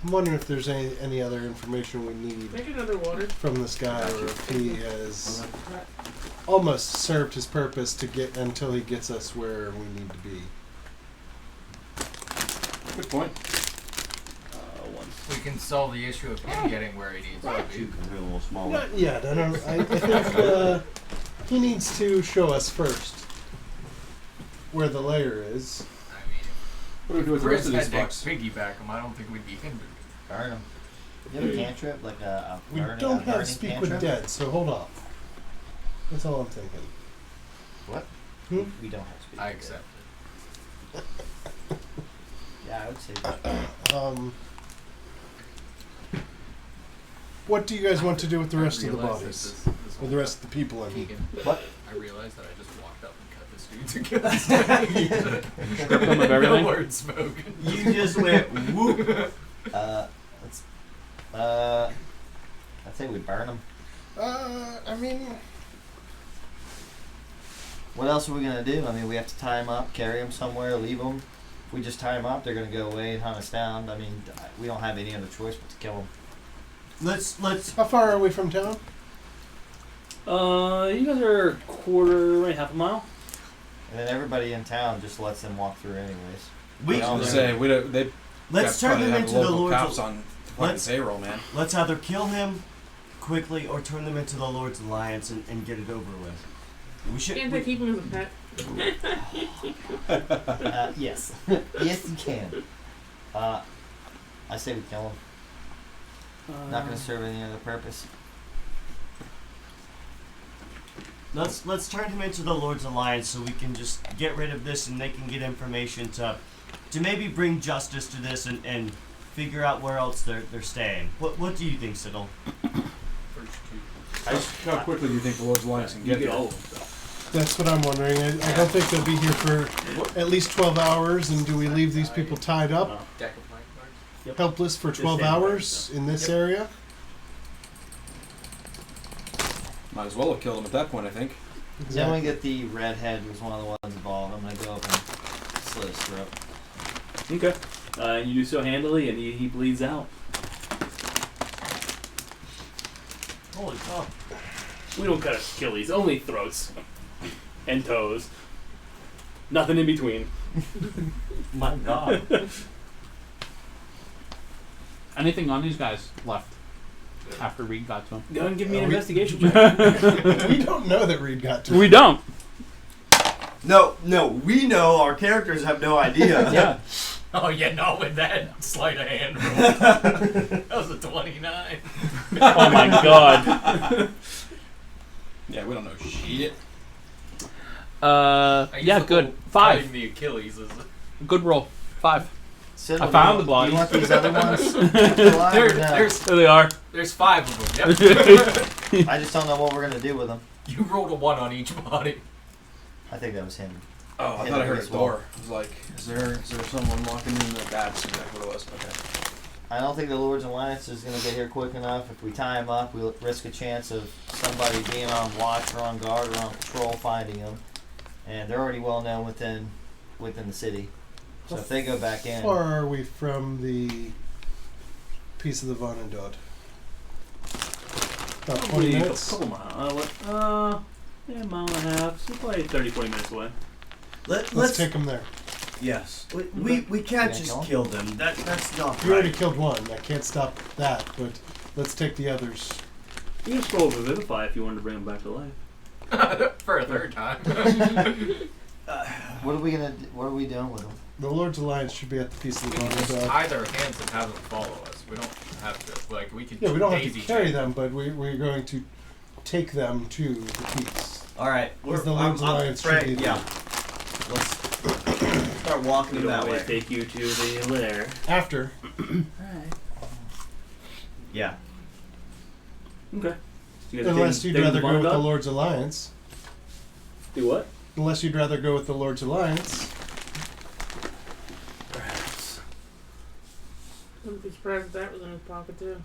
I'm wondering if there's any other information we need Make another water. from this guy, or if he has almost served his purpose to get until he gets us where we need to be. Good point. We can solve the issue of him getting where he needs to be. Because we're a little smaller. Not yet. I think he needs to show us first where the layer is. I mean, What do we do with if the rest Chris of these had to bucks? piggyback him, I don't think we'd be hindered. Burn him. You have a cantrip, like a We burning, don't a have burning speak cantrip? with dead, so hold off. That's all I'm thinking. What? Hmm? We don't have speak I with accept it. dead. Yeah, I would say. What do you guys want to do with the rest of the realize that bodies? this With whole the rest of the people, I mean. Keegan, What? I realized that I just walked up and cut this dude to kill his Strip him of everything? No word spoken. You just went whoop. Let's. I'd say we burn them. I mean, What else are we gonna do? I mean, we have to tie them up, carry them somewhere, leave them. If we just tie them up, they're gonna go away and hunt us down. I mean, we don't have any other choice but to kill them. Let's. how far are we from town? You guys are half a mile. And then everybody in town just lets them walk through anyways. We. I I was was gonna say we don't. They Let's got- turn probably them have into the local Lord's. cops on fucking let's- payroll, man. Let's either kill him quickly or turn them into the Lord's Alliance and get it over with. We should. Can't I keep him as a pet? Yes. Yes, you can. I say we kill them. Not gonna serve any other purpose. Let's turn him into the Lord's Alliance so we can just get rid of this and they can get information to maybe bring justice to this and figure out where else they're staying. What do you think, Siddle? How quickly do you think the Lord's Alliance can get You get there? all of them. That's what I'm wondering. I don't think they'll be here for at least 12 hours. And do we leave these people tied up, Deck of my cards. helpless for 12 Just hours in this area? Might as well have killed him at that point, I think. Then we get the redhead who's one of the ones involved. I'm gonna go up and slit his throat. Okay. And you do so handily, and he bleeds out. Holy fuck. We don't cut Achilles, only throats and toes. Nothing in between. My God. Anything on these guys left after Reed got to them? Go and give me an we- investigation check. We don't know that Reed got to. We don't. No, we know. Our characters have no idea. Yeah. Oh yeah, not with that sleight of hand roll. That was a 29. Oh my god. Yeah, we don't know shit. I used Yeah, to good. call 5. Cutting the Achilles is Good roll. 5. Sid, I found the body. You want these other ones alive or no? there's There they are. 5 of them. Yep. I just don't know what we're gonna do with them. You rolled a 1 on each body. I think that was him. Oh, I Hit thought I him heard a as well. door. I was like, is there someone walking in the That's exactly what it was. Okay. I don't think the Lord's Alliance is going to get here quick enough. If we tie him up, we'll risk a chance of somebody being on watch or on guard or on patrol finding him. And they're already well known within the city. So if they go back in, How far are we from the piece of the Vonendod? About 20 Probably minutes? a couple miles. Yeah, a mile and a half. So probably 30, 40 minutes away. Let's take them there. Yes. We can't Yeah, just kill 'em? kill them. That's not You already right. killed one. I can't stop that, but let's take the others. You can scroll over Vivify if you wanted to bring them back to life. For a third time. what are we doing with them? The Lord's Alliance should be at the piece of the We can just Vonendod. tie their hands and have them follow us. We don't have to, like, we can Yeah, we don't have to daisy carry chain them, but we're going to take them to the piece. All right. Because the Lord's Alliance should be there. Yeah. Let's start walking We them don't that want way. to take you to the lair. After. Yeah. Okay. So you guys are Unless taking- you'd taking rather go with the Vonda? Lord's Alliance. Do what? Unless you'd rather go with the Lord's Alliance. Perhaps. Wouldn't be surprised if that was in his pocket too.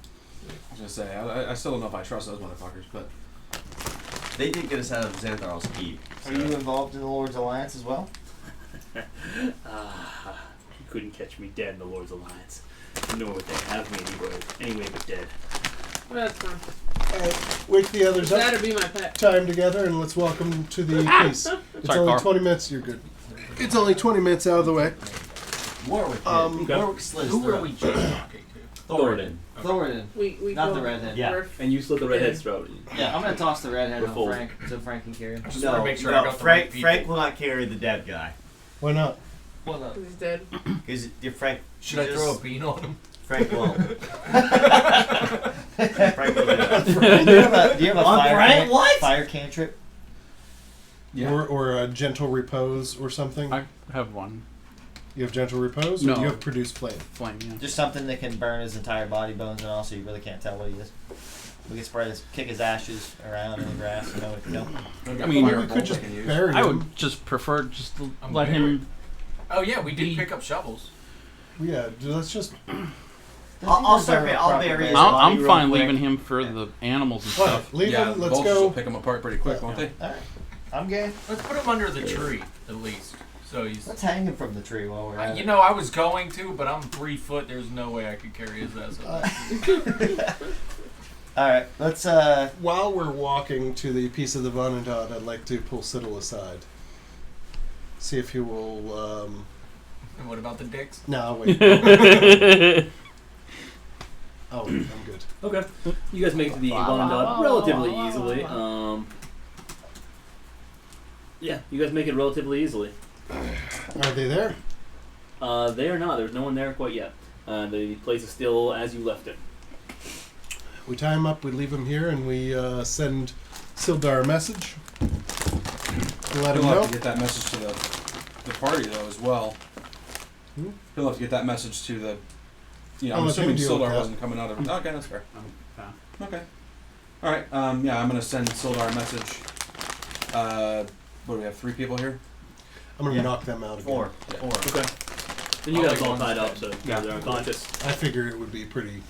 I was gonna say, I still don't know if I trust those motherfuckers, but They did get us out of Xanthar's keep. Are you involved in the Lord's Alliance as well? You couldn't catch me dead in the Lord's Alliance. Nor would they have me anyway but dead. Well, that's fine. Alright, wake the others up. That'd be my pet. Tie them together and let's welcome to the piece. It's Sorry, only Carl. 20 minutes. You're good. It's only 20 minutes out of the way. Warwick. Okay. Warwick slit his Who are throat. we just talking to? Thoradin. Thoradin. We Not go the redhead. Yeah. Riff. And you slit the redhead's throat. Yeah, I'm gonna toss the redhead We're on full. Frank so Frank can carry him. I just want to make sure I no, got the Frank. right people. Frank will not carry the dead guy. Why not? Well, no. He's dead. Because Frank. Should I just- throw a bean on him? Frank won't. Frank will do that. do you have a On fire, Frank? What? fire cantrip? yeah. Or a gentle repose or something? I have one. You have gentle repose or No. you have produce flame? Flame, yeah. Just something that can burn his entire body, bones and all, so you really can't tell what he is. We can spread kick his ashes around in the grass and know what to kill. I've I mean, got We firebolt could just can use. bury I him. would just prefer just to I'm let him. Oh yeah, we did pick up shovels. Yeah, let's just. I'll start. I'll bury his body I'm real fine quick. leaving him for the animals and What? stuff. Leave Yeah, him. the Let's vultures go. will pick them apart pretty quick, won't they? Alright. I'm game. Let's put him under the tree at least. So he's. Let's hang him from the tree while we're at You it. know, I was going to, but I'm 3 foot. There's no way I could carry his ass up. Alright, let's While we're walking to the piece of the Vonendod, I'd like to pull Siddle aside. See if he will. And what about the dicks? No, wait. Oh, I'm good. Okay. You guys make it to the Vonendod relatively easily. Yeah, you guys make it relatively easily. Are they there? They are not. There's no one there quite yet. The place is still as you left it. We tie him up, we leave him here, and we send Sildar a message. Let him He'll know. have to get that message to the party though as well. Hmm? He'll have to get that message to the I'm I'll let assuming him deal with Sildar that. wasn't coming out of. Okay, that's fair. Okay. Okay. All right. Yeah, I'm gonna send Sildar a message. What do we have? 3 people here. I'm gonna Yeah. knock them out again. Four. Okay. Then you I'll guys leave all one tied up, instead. so they're unconscious. I figure it would be pretty.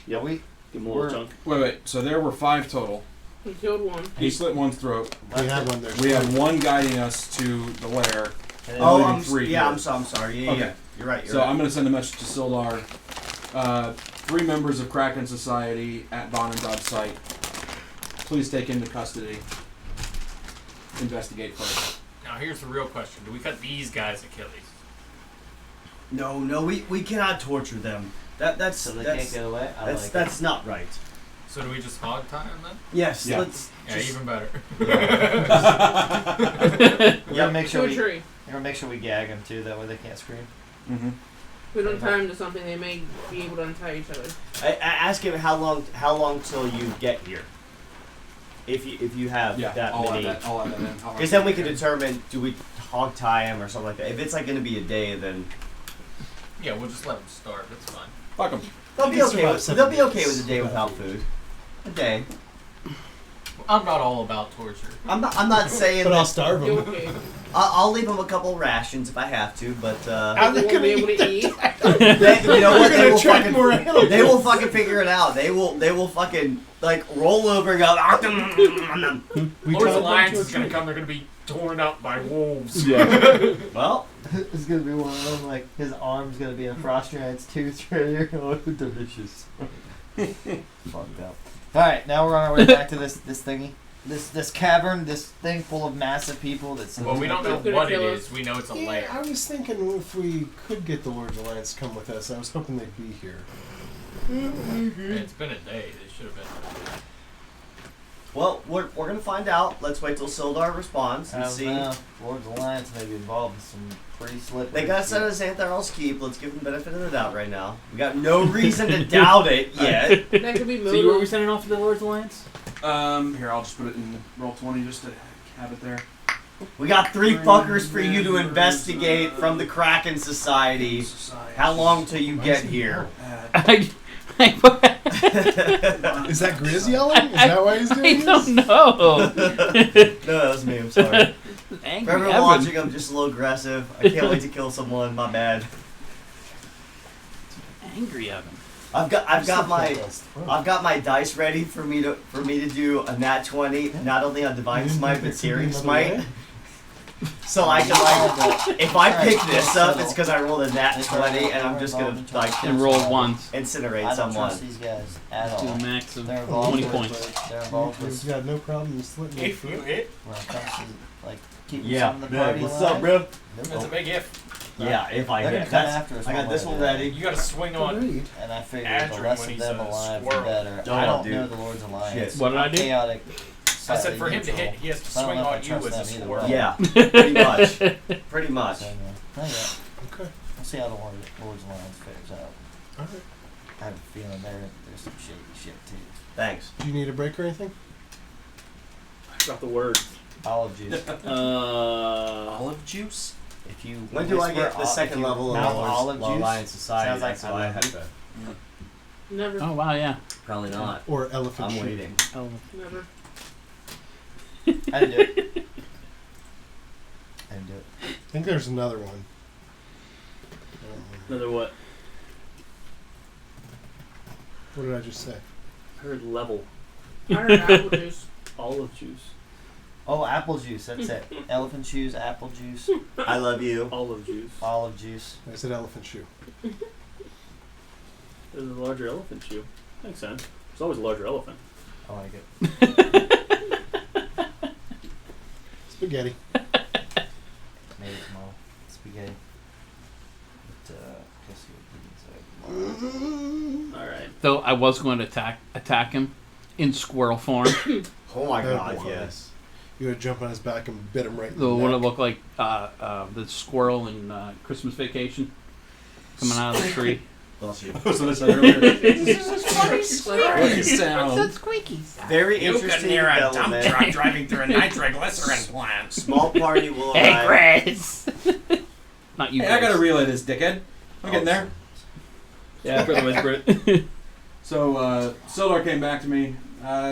Yep. We Give them a little We're- chunk. Wait. So there were 5 total. He killed one. He slit one's throat. We have one there. We have 1 guiding us to the lair. and then Oh, leaving I'm 3 yeah. here. I'm sorry. Yeah, Okay. yeah. You're right. You're So right. I'm gonna send a message to Sildar. 3 members of Kraken Society at Von and Dodd's site. Please take into custody. Investigate further. Now here's the real question: do we cut these guys' Achilles? No, we cannot torture them. That's So they that's can't get away? I that's, like that's not right. So do we just hog tie them then? Yes. Yeah. Let's. Yeah, just- even better. we're gonna make To sure a we tree. we're gonna make sure we gag them too. That way they can't scream. Mm-hmm. If we don't tie them to something, they may be able to untie each other. I ask him how long till you get here. If you have Yeah, that I'll many. add that. I'll add that in. Because then we can determine, do we hog tie him or something like that. If it's like going to be a day, then Yeah, we'll just let them starve. It's fine. Fuck 'em. they'll You be can okay. survive With, 7 they'll be okay days with a day without food. food. A day. I'm not all about torture. I'm not saying. But I'll that, starve You them. okay? I'll leave them a couple rations if I have to, but How they You won't gonna be able eat to eat. they, you know what? We're They gonna will attract fucking. more animals. They will fucking figure it out. They will fucking like roll over and go. We Lord's tied them Alliance to a is gonna tree. come. They're gonna be torn up by wolves. Well, It's gonna be one of them. Like his arm's gonna be a frost giant's tooth right here. Oh, delicious. Fucked up. All right, now we're on our way back to this thingy. This cavern, this thing full of massive people. That's Well, we don't know Gonna what it kill is. We know it's a Yeah, lair. I was thinking if we could get the Lord's Alliance to come with us, I was hoping they'd be here. It's been a day. They should have been. well, we're gonna find out. Let's wait till Sildar responds and see. Lord's Alliance may be involved in some pretty slippery. They gotta send us Xanthar's keep. Let's give them the benefit of the doubt right now. We got no reason to doubt it yet. That could be So where are we moved. sending off to the Lord's Alliance? Here, I'll just put it in roll 20 just to have it there. We got 3 fuckers for you to investigate from the Kraken Society. How long till you get here? Is that Grizz yelling? Is that why he's I doing don't this? know. No, that was me. I'm sorry. Angry For everyone Evan. watching, I'm just a little aggressive. I can't wait to kill someone. My bad. Angry Evan. I've got my dice ready for me to do a nat 20, not only on Divine Smite but Searing Smite. So I can like, if I pick this up, it's because I rolled a nat 20, and I'm just gonna like And roll once. incinerate I don't someone. trust these guys at To all. a max of They're involved 20 with- points. They're involved He's with got no problem slitting their If you throat. hit, when it comes to like keeping Yeah. some of the party What's alive. up, bro? it's a big if. Yeah, if I They're hit. gonna come That's, after us I one got this way or one the other. ready. You gotta swing on. Agreed. And I figure the Adrian less when of he's them a alive, the squirrel. better. Oh, I don't dude. know the Lord's Alliance. Shit. What did I do? Chaotic. I said for him to neutral. hit, he has to I don't swing know if I on you trust as a them either squirrel. way. Yeah, pretty much. Pretty much. So, not yet. Okay. We'll see how the Lord's Alliance fares out. Alright. I have a feeling there's some shady shit too. Thanks. Do you need a break or anything? I forgot the words. Olive juice. Olive juice? If you When do I whisper get the second if you level of mouth Lord's olive juice, Alliance Society? sounds like That's why I I have love to. Never. Oh, wow, yeah. Probably not. Or elephant I'm shoe? waiting. Oh. Never. I didn't do it. I didn't do it. I think there's another one. Another what? What did I just say? I heard level. I heard apple juice. Olive juice. Oh, apple juice. That's it. Elephant shoes, apple juice, I love you. Olive juice. olive juice. I said elephant shoe. There's a larger elephant shoe. Makes sense. There's always a larger elephant. I like it. Spaghetti. Made it small. Spaghetti. But, guess you Alright. Though I was going to attack him in squirrel form. Oh my Oh, god, boy. yes. You would jump on his back and bit him right in So the what it neck. looked like the squirrel in Christmas Vacation coming out of the tree. Bless you. So that's earlier. Slippery. Sound. Very You can interesting hear a dump development. truck driving through a nitroglycerin plant. Small party will arrive. Chris! Not you, Hey, I Chris. gotta relay this, dickhead. I'm getting there. Yeah, Brother whisper it. So, Sildar came back to me,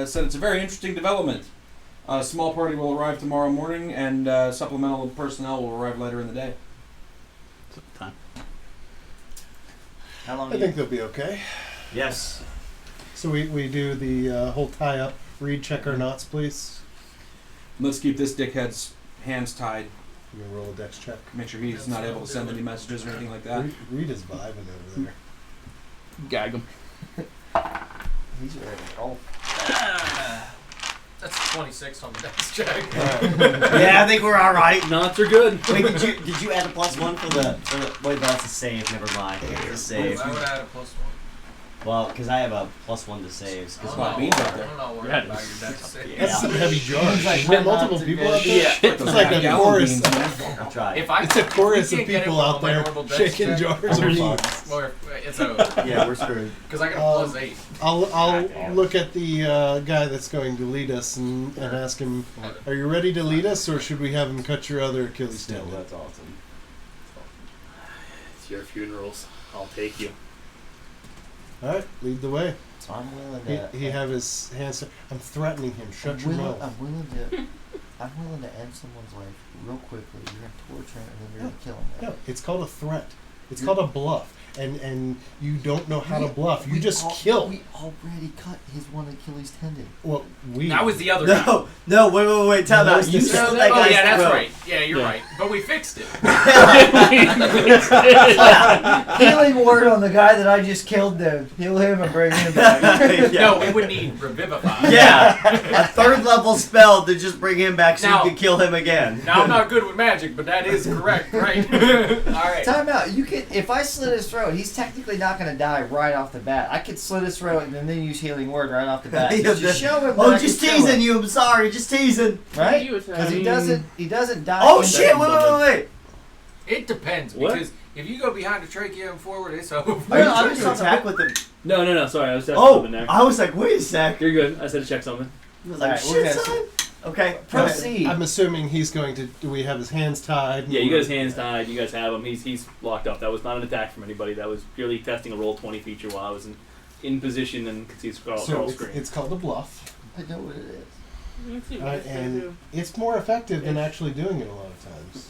said it's a very interesting development. A small party will arrive tomorrow morning, and supplemental personnel will arrive later in the day. Time. How long? I think they'll be okay. Yes. So we do the whole tie up. Reed, check our knots, please. Let's keep this dickhead's hands tied. You can roll a dex check. Make sure he's not able to send any messages or anything like that. Reed is vibing over there. Gag him. He's ready to roll. That's 26 on the dex check. Yeah, I think we're all right. Knots are good. Wait, did you add a +1 for the? Wait, that's a save. Never mind. It's a save. I would add a +1. Well, because I have a +1 to saves. Because what beans out there. I'm not worried Yeah, about your dex save. That's some heavy jars. Like, Is there we're multiple not people too out there? Yeah. It's like a Gallon chorus. beans, man. I'll try. If I It's a chorus we of can't get people it out on my there normal dex shaking check, jars of beans. Or it's a Yeah, we're screwed. because I got a +8. I'll look at the guy that's going to lead us and ask him, are you ready to lead us, or should we have him cut your other Achilles Still, tendon? that's awesome. It's your funerals. I'll take you. All right, lead the way. I'm willing to. He have his hands. I'm threatening him. Shut your mouth. I'm willing to end someone's life real quickly. You're gonna torture him and then you're gonna kill him. No, it's called a threat. It's called a bluff. And you don't know how to bluff. You just kill. We already cut his one Achilles tendon. Well, we. That was the other guy. No, wait, time No, out. it's You the killed same- that Oh guy's yeah, that's throat. right. Yeah, you're Yeah. right. But we fixed it. Healing word on the guy that I just killed, dude. Heal him and bring him back. No, we would need revivify. Yeah, a 3rd level spell to just bring him back so Now- you can kill him again. Now I'm not good with magic, but that is correct, right? All right. Time out. You can. If I slit his throat, he's technically not gonna die right off the bat. I could slit his throat and then use healing word right off the bat. Yeah, Just show him. Oh, that I just can kill teasing him, you. I'm sorry, just teasing. right? You attack. Because he doesn't die. Oh in shit! the- Wait. It depends What? because if you go behind the trachea and forward, it's over. Are you trying to attack with the? No. Sorry, I was testing Oh, something there. I was like, wait a sec. You're good. I said to check something. I was like, Alright, we're shit, gonna son. Okay, Proceed. I'm assuming he's going to. Do we have his hands tied? Yeah, you got his hands tied. You guys have him. He's locked up. That was not an attack from anybody. That was purely testing a roll 20 feature while I was in position and could see Carl's So screen. it's called a bluff, I know what it is. Let's see what this guy and do. it's more effective than actually doing it a lot of times.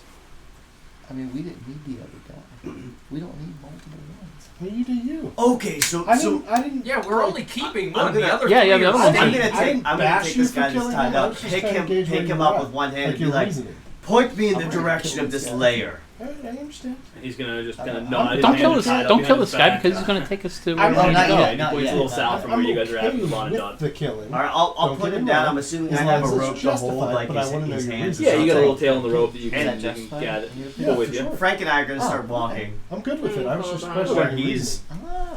I mean, we didn't need the other guy. We don't need multiple ones. Well, you do you. Okay, so I didn't. Yeah, we're only keeping one. I'm The gonna- other Yeah, three yeah, the are other safe. one's I'm dead. gonna I take. didn't I'm gonna bash take you this for guy that's killing tied him. I up. was just Pick trying to him. gauge Pick where him you're up at. with one hand Like and be your like, reasoning. point me in I'm the ready to direction kill of this this guy. layer. Alright, I understand. And he's gonna just kind of I'm- nod. his Don't hand kill is this. tied up Don't behind kill his this guy back. because he's gonna take us to. I'm where we not need to go. yet, He not points yet. a little south from where you guys are at. okay With Lon and with Dot. the killing. All right, I'll Don't put get him me down. wrong. I'm assuming As I long have a as it's rope to hold justified, like but I wanna know his your hands. reason. Yeah, you got a I'll little take tail in the rope that you Is that can justified? gather. Yeah, Pull for with you. sure. Frank and I are gonna start Oh, walking. I'm good with it. I was just Where questioning Where the he's. reason.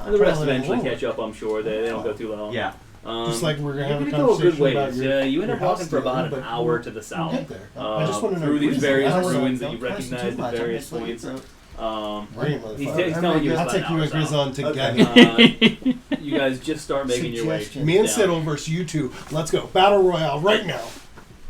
And the rest Traveling eventually along. catch up, I'm sure. They don't go too long. Yeah. Just like we're gonna have you're a gonna go a good conversation ways. about your. You end your up walking house for about deal, an but hour we'll- to the we'll south. get there. I just want to know Through the these reason. various I don't wanna- ruins that you Don't question recognize too much, at I'm various gonna slit points. your throat. Bring it, He's motherfucker. telling you it's I'll about take an you hour and Grizon south. together. You guys just start making your way. Suggestion. Me and down. Siddle versus you two. Let's go. Battle Royale right now.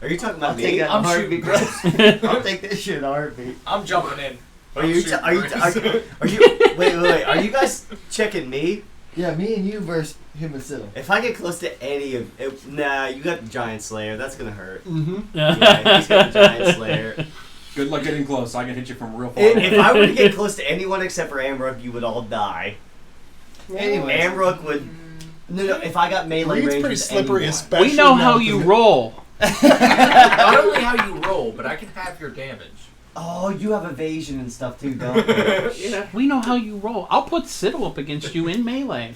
Are you talking I'll about take me? that in I'm a heartbeat, shooting bro. I'll take this shit in a heartbeat. I'm jumping in. Are you? I'm Are you? shooting Are you? Wait. Are you guys checking me? Yeah, me and you versus him and Siddle. If I get close to any of, nah, you got the Giant Slayer. That's gonna hurt. Mm-hmm. Yeah, he's got the Giant Slayer. Good luck getting close. I can hit you from real far. If I were to get close to anyone except for Amrook, you would all die. Anyway, Amrook would. No. If I got melee Reed's range pretty with slippery, anyone. especially We know now how with you the- roll. Not only how you roll, but I can have your damage. Oh, you have evasion and stuff too, don't you? Yeah. We know how you roll. I'll put Siddle up against you in melee.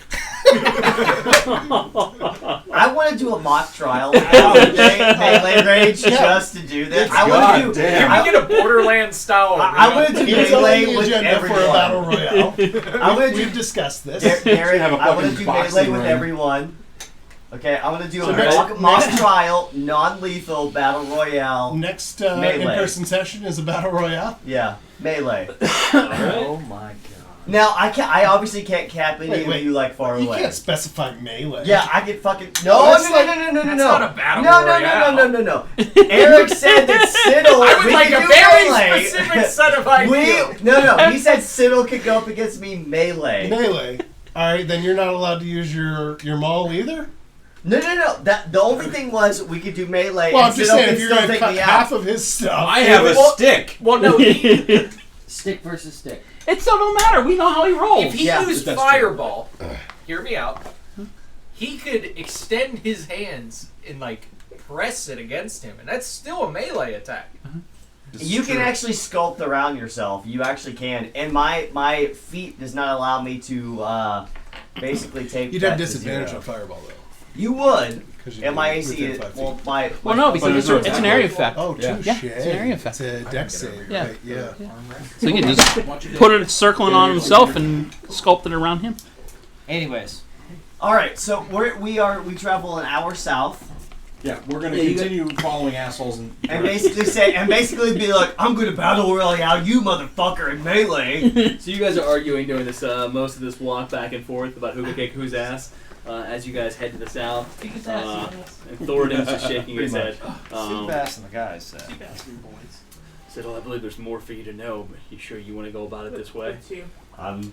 I want to do a mock trial of melee range just to do this. I want to do. Can we get a Borderlands style? I want to do He's on melee the with agenda for a battle everyone. royale. I want to We've do. discussed this. Derek, have a I want to fucking do boxing melee with ring. everyone. Okay, I'm gonna do So a next- mock trial, non-lethal battle royale. Next Melee. in-person session is a battle royale. Yeah, melee. Oh my god. Now I obviously can't cap any Wait. of you like far You away. can't specify melee. Yeah, I get fucking That's no. That's not a battle No. royale. Eric said that Siddle. I would we like could a do very melee. specific set of ideas. No. He said Siddle could go up against me melee. Melee. All right, then you're not allowed to use your maul either. No. That the only thing was we could do melee. Well, and I'm just Sino saying can if you're still gonna take cut me half out. of his stuff, I have a stick. Well, no, Stick versus stick. It still don't matter. We know how he rolls. if he Yeah, used that's fireball, hear me out. He could extend his hands and like press it against him, and that's still a melee attack. You can actually sculpt around yourself. You actually can. And my feet does not allow me to basically take. you'd have that to disadvantage zero. on fireball though. You would. 'Cause you'd And my be AC within is 5 feet. Well, no, because Oh, it's an area effect. Oh, Yeah. touche. Yeah, it's an area effect. It's a dex save. Yeah. Right, yeah. So you can just put it circling on himself and sculpt it around him. Anyways, All right. So we travel an hour south. Yeah, we're gonna Yeah, you continue following assholes and basically be like, I'm gonna battle royale you motherfucker in melee. So you guys are arguing during this most of this walk back and forth about who can kick whose ass as you guys head to the south. And Thoradin's just shaking his head. Seabass and the guys said. Said, "Oh, I believe there's more for you to know, but you sure you want to go about it this way?" It's you. what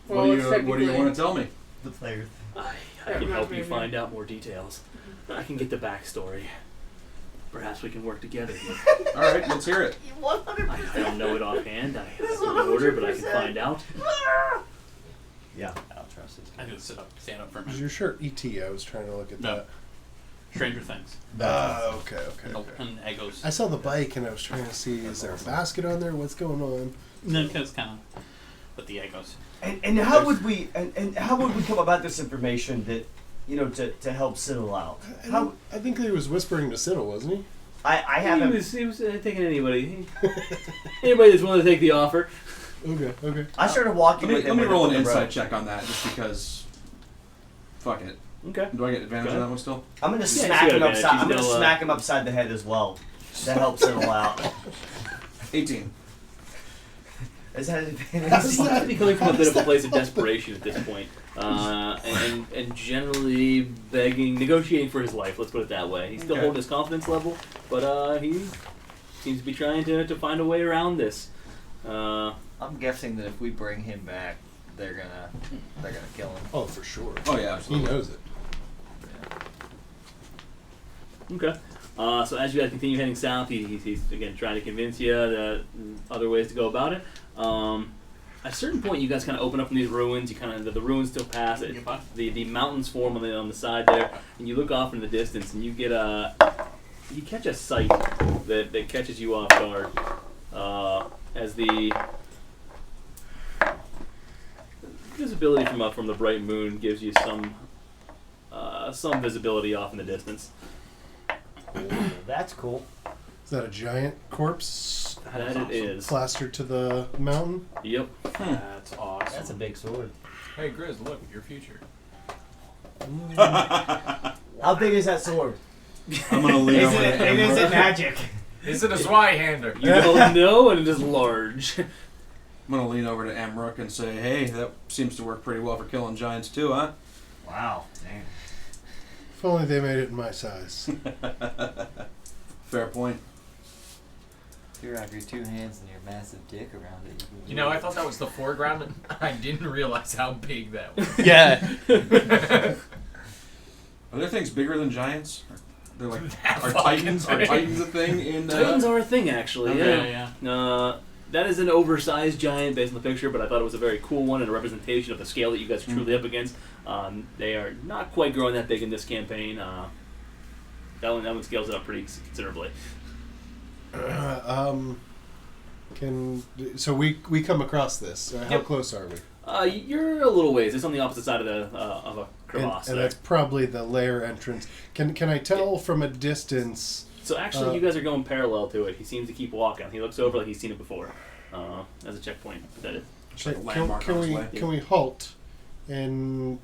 Well, do it's you technically- want to tell me? The player. I can help you find out more details. I can get the backstory. Perhaps we can work together. All right, let's hear it. I don't know it offhand. I have no order, but I can find out. Yeah. I don't trust it. I can stand up for a Is your shirt ET? I was trying to look at No. that. Stranger Things. Okay. And Eggos. I saw the bike and I was trying to see, is there a basket on there? What's going on? No, because kind of with the Eggos. And how would we how would we come about this information that to help Siddle out? I think he was whispering to Siddle, wasn't he? I He haven't. was taking anybody. Anybody that's willing to take the offer. Okay. I started walking with Let him. me roll an on the road. insight check on that, just because. Fuck it. Okay. Do I get advantage on that one still? I'm gonna Yeah, smack he's got him advantage. upside. He's I'm gonna still, smack him upside the head as well. To help Siddle out. 18. Is that an advantage? How's He seems to be coming from a bit of a place of desperation at this point, and generally negotiating for his life. Let's put it that way. He's still Okay. holding his confidence level, but he seems to be trying to find a way around this. I'm guessing that if we bring him back, they're gonna kill him. Oh, for sure. Oh, yeah, He absolutely. knows it. Okay. So as you guys continue heading south, he's again trying to convince you that other ways to go about it. At a certain point, you guys kind of open up in these ruins. You kind of the ruins still pass it. The mountains form on the side there, and you look off in the distance, and you catch a sight that catches you off guard as the visibility from the bright moon gives you some visibility off in the distance. That's cool. Is that a giant corpse That it is. plastered to the mountain? Yep. That's awesome. That's a big sword. Hey, Grizz, look, your future. How big is that sword? I'm gonna lean over to Amber. magic? Is it a Zweihander? You don't know, and it is large. I'm gonna lean over to Amrook and say, "Hey, that seems to work pretty well for killing giants too, huh?" Wow. Dang. If only they made it in my size. Fair point. If you wrap your two hands and your massive dick around it, You know, I thought that was the foreground, and I didn't realize how big that was. Yeah. Are there things bigger than giants? They're like That are fucking titans? thing. Are titans a thing in? Titans are a thing, actually. Okay. Yeah. That is an oversized giant based on the picture, but I thought it was a very cool one and a representation of the scale that you guys are truly up against. They are not quite growing that big in this campaign. That one scales it up pretty considerably. So we come across this. How Yep. close are we? You're a little ways. It's on the opposite side of a crevasse. And there. that's probably the lair entrance. Can I tell from a distance? So actually, you guys are going parallel to it. He seems to keep walking. He looks over like he's seen it before, as a checkpoint. That is. like a landmark on his way. Can we halt? And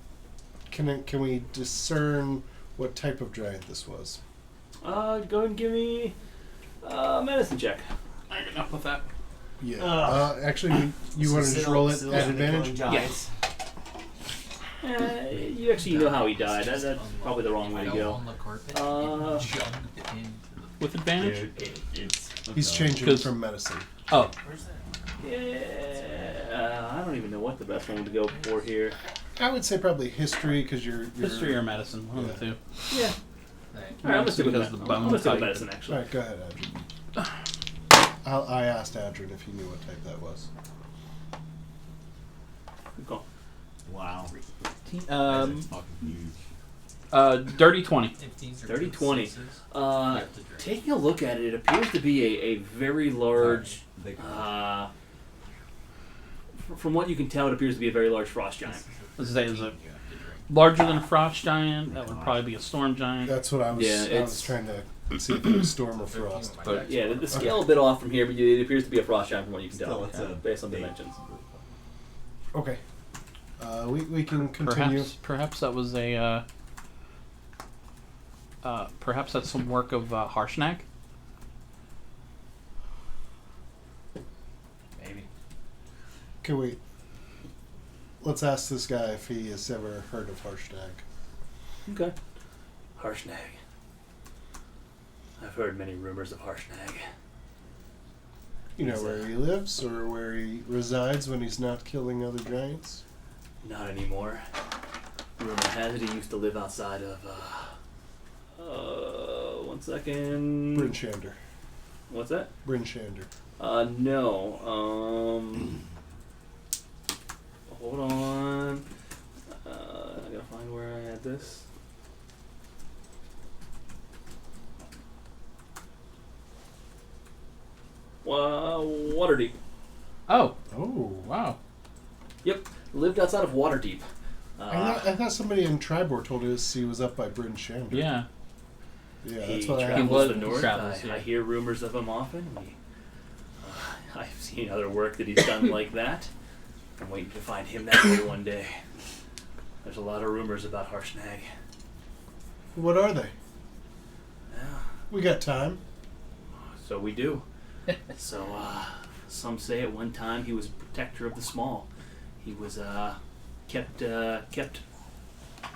can we discern what type of giant this was? Go ahead and give me a medicine check. I can up with that. Yeah. Actually, you want to just roll it at advantage? Giants. You actually know how he died. That's probably the wrong way to go. On the carpet, Uh, it jumped into With advantage? He's changing 'Cause- from medicine. Oh. Where's that? Yeah, I don't even know what the best one to go for here. I would say probably history because you're History or medicine, one of the two. Yeah. Thank All right, I'm gonna stick with Because medicine. the I'm bone gonna stick with type. medicine, actually. All right, go ahead, Adrian. I asked Adrian if he knew what type that was. Good call. Wow. Um, Fucking huge. dirty 20. If these are Dirty both 20. sixes, Uh, you have to drink. taking a look at it, it appears to be a very large. Big From what you can tell, it appears to be a very large frost giant. Let's say it's a You have to drink. larger than a frost giant. That would probably be a storm giant. That's what I was. Yeah, I it's- was trying to see if it was storm or frost. But yeah, the scale a bit off from here, but it appears to be a frost giant from what you can tell, Still, it's a based on big- dimensions. Okay. We can continue. Perhaps that was a. Perhaps that's some work of Harshnag. Maybe. Can we? Let's ask this guy if he has ever heard of Harshnag. Okay. Harshnag. I've heard many rumors of Harshnag. You know where he lives or where he resides when he's not killing other giants? Not anymore. Rumor has it he used to live outside of, one second. Bryn Shander. What's that? Bryn Shander. No. Hold on. I gotta find where I had this. Waterdeep. Oh, Oh. wow. Yep, lived outside of Waterdeep. I thought somebody in Tribor told us he was up by Bryn Shander. Yeah. Yeah, He that's what I travels was- the north. travels, I yeah. hear rumors of him often. I've seen other work that he's done like that. I'm waiting to find him that way one day. There's a lot of rumors about Harshnag. What are they? Yeah, We got time. so we do. So, some say at one time he was a protector of the small. He was kept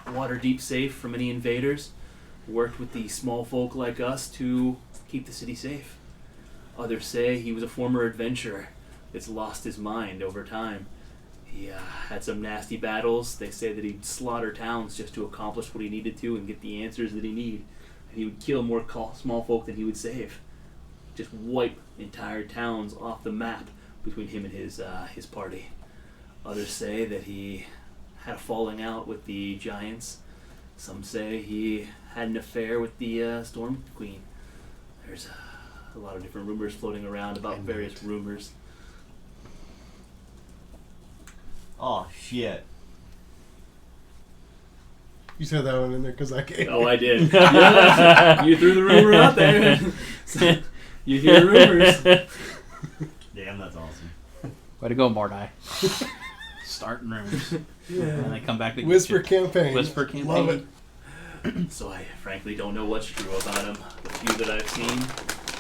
Waterdeep safe from any invaders. Worked with the small folk like us to keep the city safe. Others say he was a former adventurer that's lost his mind over time. He had some nasty battles. They say that he'd slaughter towns just to accomplish what he needed to and get the answers that he needed. And he would kill more small folk than he would save. Just wipe entire towns off the map between him and his party. Others say that he had a falling out with the giants. Some say he had an affair with the Storm Queen. There's a lot of different rumors floating around about various rumors. Oh shit. You said that one in there because I gave Oh, I did. Yeah, you threw the rumor out there. You hear rumors. Damn, that's awesome. Way to go, Mordai. Starting rumors. And they come back to get Whisper you. campaign. Whisper campaign. Love it. So I frankly don't know what's true about him. The few that I've seen,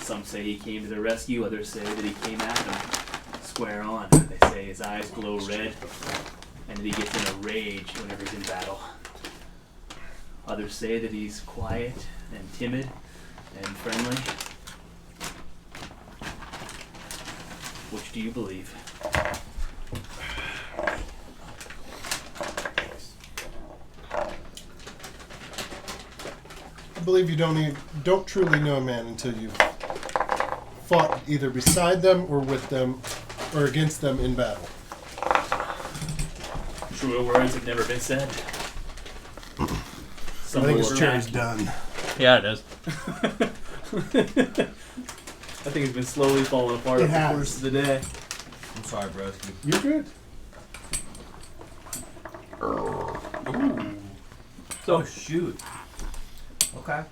some say he came to the rescue, others say that he came at them square on. They say his eyes glow red and that he gets in a rage whenever he's in battle. Others say that he's quiet and timid and friendly. Which do you believe? I believe you don't truly know a man until you've fought either beside them or with them or against them in battle. Truer words have never been said. Some I think will his chair is attack. done. Yeah, it is. I think it's been slowly falling apart It over the has. course of the day. I'm sorry, broski. You're good. Oh shoot. Okay.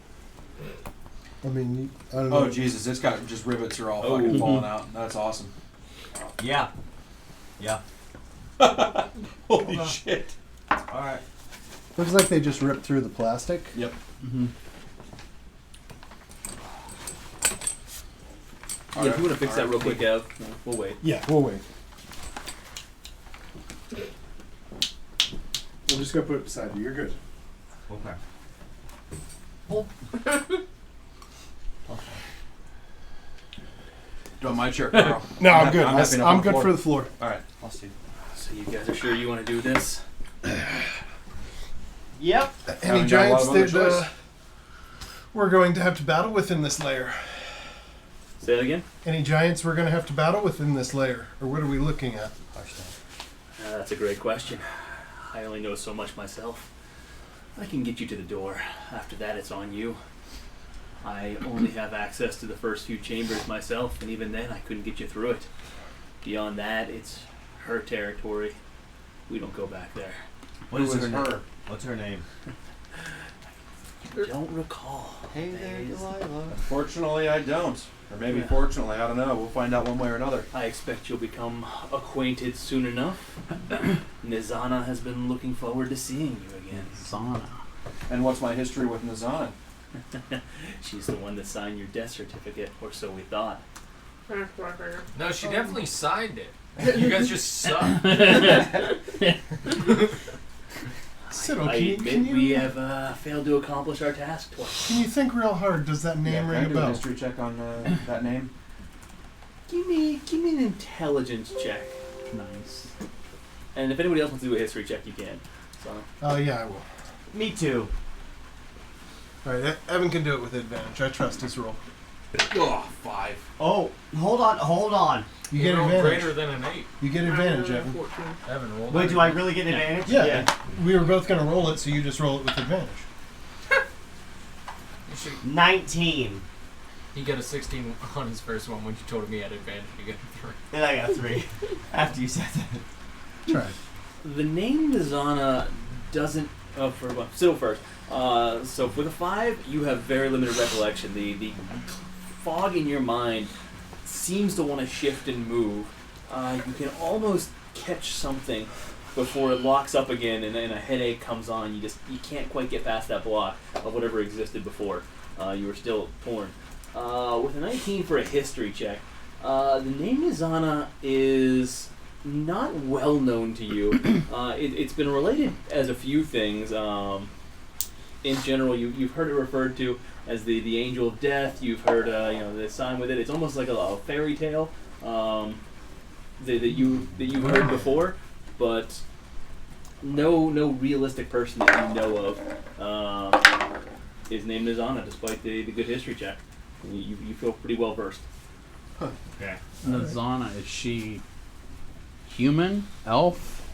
I mean, I don't know. Oh Jesus, it's got just rivets are all fucking falling out. That's awesome. Yeah. Yeah. Holy shit. All right. Looks like they just ripped through the plastic. Yep. Mm-hmm. Yeah, if you want to fix that real quick, Ev, we'll wait. Yeah, we'll wait. We'll just go put it beside you. You're good. Okay. Do you want my chair, Carl? No, I'm good. happy enough I'm on good floor. for the floor. All right, I'll see. So you guys are sure you want to do this? Yep. Any Haven't got a lot giants of other that choice. we're going to have to battle with in this layer? Say that again. Any giants we're going to have to battle with in this layer? Or what are we looking at? That's a great question. I only know so much myself. I can get you to the door. After that, it's on you. I only have access to the first few chambers myself, and even then, I couldn't get you through it. Beyond that, it's her territory. We don't go back there. What is Who her is name? her? What's her name? Don't recall. Hey there, Delilah. Unfortunately, I don't. Or maybe fortunately, I don't know. We'll find out one way or another. I expect you'll become acquainted soon enough. Nizana has been looking forward to seeing you again. Zana. And what's my history with Nizana? She's the one that signed your death certificate, or so we thought. That's what I figured. No, she definitely signed it. You guys just suck. Siddle, I admit can we you have failed to accomplish our task twice. can you think real hard? Does that name Can I ring a do a bell? history check on that name? Give me an intelligence check. Nice. And if anybody else wants to do a history check, you can. So Yeah, I will. Me too. All right, Evan can do it with advantage. I trust his roll. Oh, 5. Oh, hold on. You You get rolled advantage. greater than an 8. You get advantage, Evan. 14. Evan rolled. Wait, do I really get advantage? Yeah, we were both going to roll it, so you just roll it with advantage. You should, 19. he got a 16 on his first one when you told him he had advantage. You got a 3. And I got 3. After you said that. Try it. the name Nizana doesn't. Still first. So with a 5, you have very limited recollection. The fog in your mind seems to want to shift and move. You can almost catch something before it locks up again, and then a headache comes on. You can't quite get past that block of whatever existed before. You were still torn. With a 19 for a history check, the name Nizana is not well known to you. It's been related as a few things. In general, you've heard it referred to as the angel of death. You've heard the sign with it. It's almost like a fairy tale that you've heard before, but no realistic person that you know of is named Nizana, despite the good history check. You feel pretty well versed. Okay. Nizana, is she human, elf,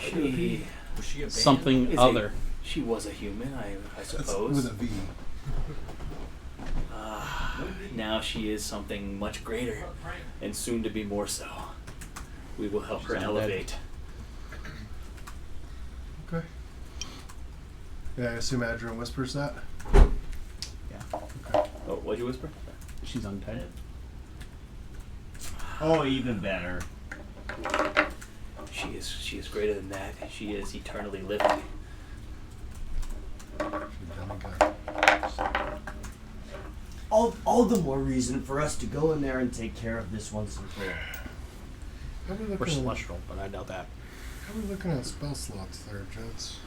She Was she a band? something Is other? she was a human, I That's suppose. with a V. Now she is something much greater, and soon to be more so. We will help her She's undead. elevate. Okay. Yeah, I assume Adrian whispers that. Yeah. Oh, what'd you whisper? She's undead. Oh, even better. She is greater than that. She is eternally living. All the more reason for us to go in there and take care of this once and for all. How are we We're looking, celestial, but I doubt that. how are we looking at spell slots there, gents?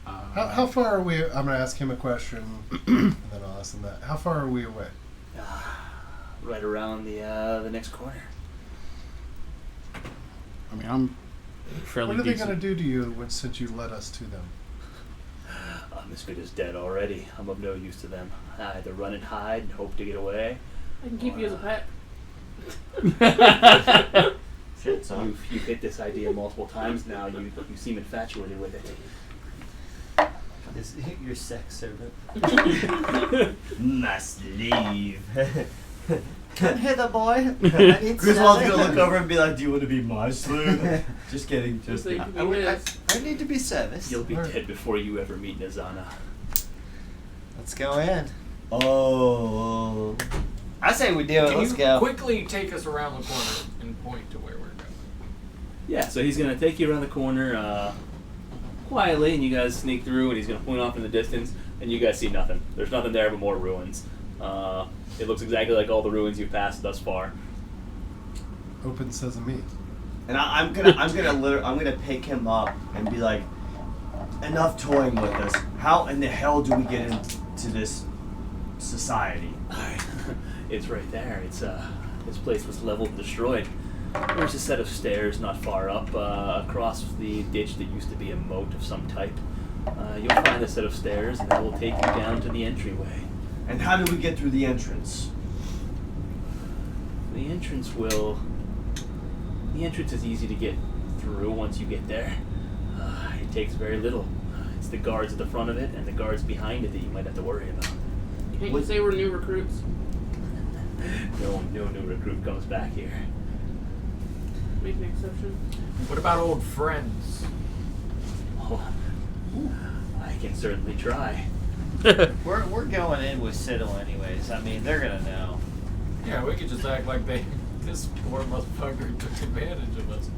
Uh, How far are we? I'm going to ask him a question, and then I'll ask him that. How far are we away? Right around the next corner. I mean, I'm fairly What are they decent. going to do to you since you led us to them? I'm as good as dead already. I'm of no use to them. I either run and hide and hope to get away. I can keep you as a pet. Shit, son. You've hit this idea multiple times now. You seem infatuated with it. Is your sex servant? My slave. Come hither, boy. Griswold's gonna look over and be like, "Do you want to be my slave?" Just kidding. Just So you kidding. can be his. I need to be serviced. You'll be Alright. dead before you ever meet Nizana. Let's go in. Oh. I say we do it. Can Let's you go. quickly take us around the corner and point to where we're going? Yeah, so he's gonna take you around the corner quietly, and you guys sneak through, and he's gonna point off in the distance, and you guys see nothing. There's nothing there but more ruins. It looks exactly like all the ruins you've passed thus far. Open sesame. And I'm gonna pick him up and be like, enough toying with us. How in the hell do we get into this society? It's right there. It's this place was leveled and destroyed. There's a set of stairs not far up across the ditch that used to be a moat of some type. You'll find a set of stairs that will take you down to the entryway. And how do we get through the entrance? The entrance is easy to get through once you get there. It takes very little. It's the guards at the front of it and the guards behind it that you might have to worry about. Can't you say we're new recruits? No new recruit comes back here. Make an exception. What about old friends? Oh, I can certainly try. We're going in with Siddle anyways. I mean, they're gonna know. Yeah, we could just act like this poor motherfucker took advantage of us.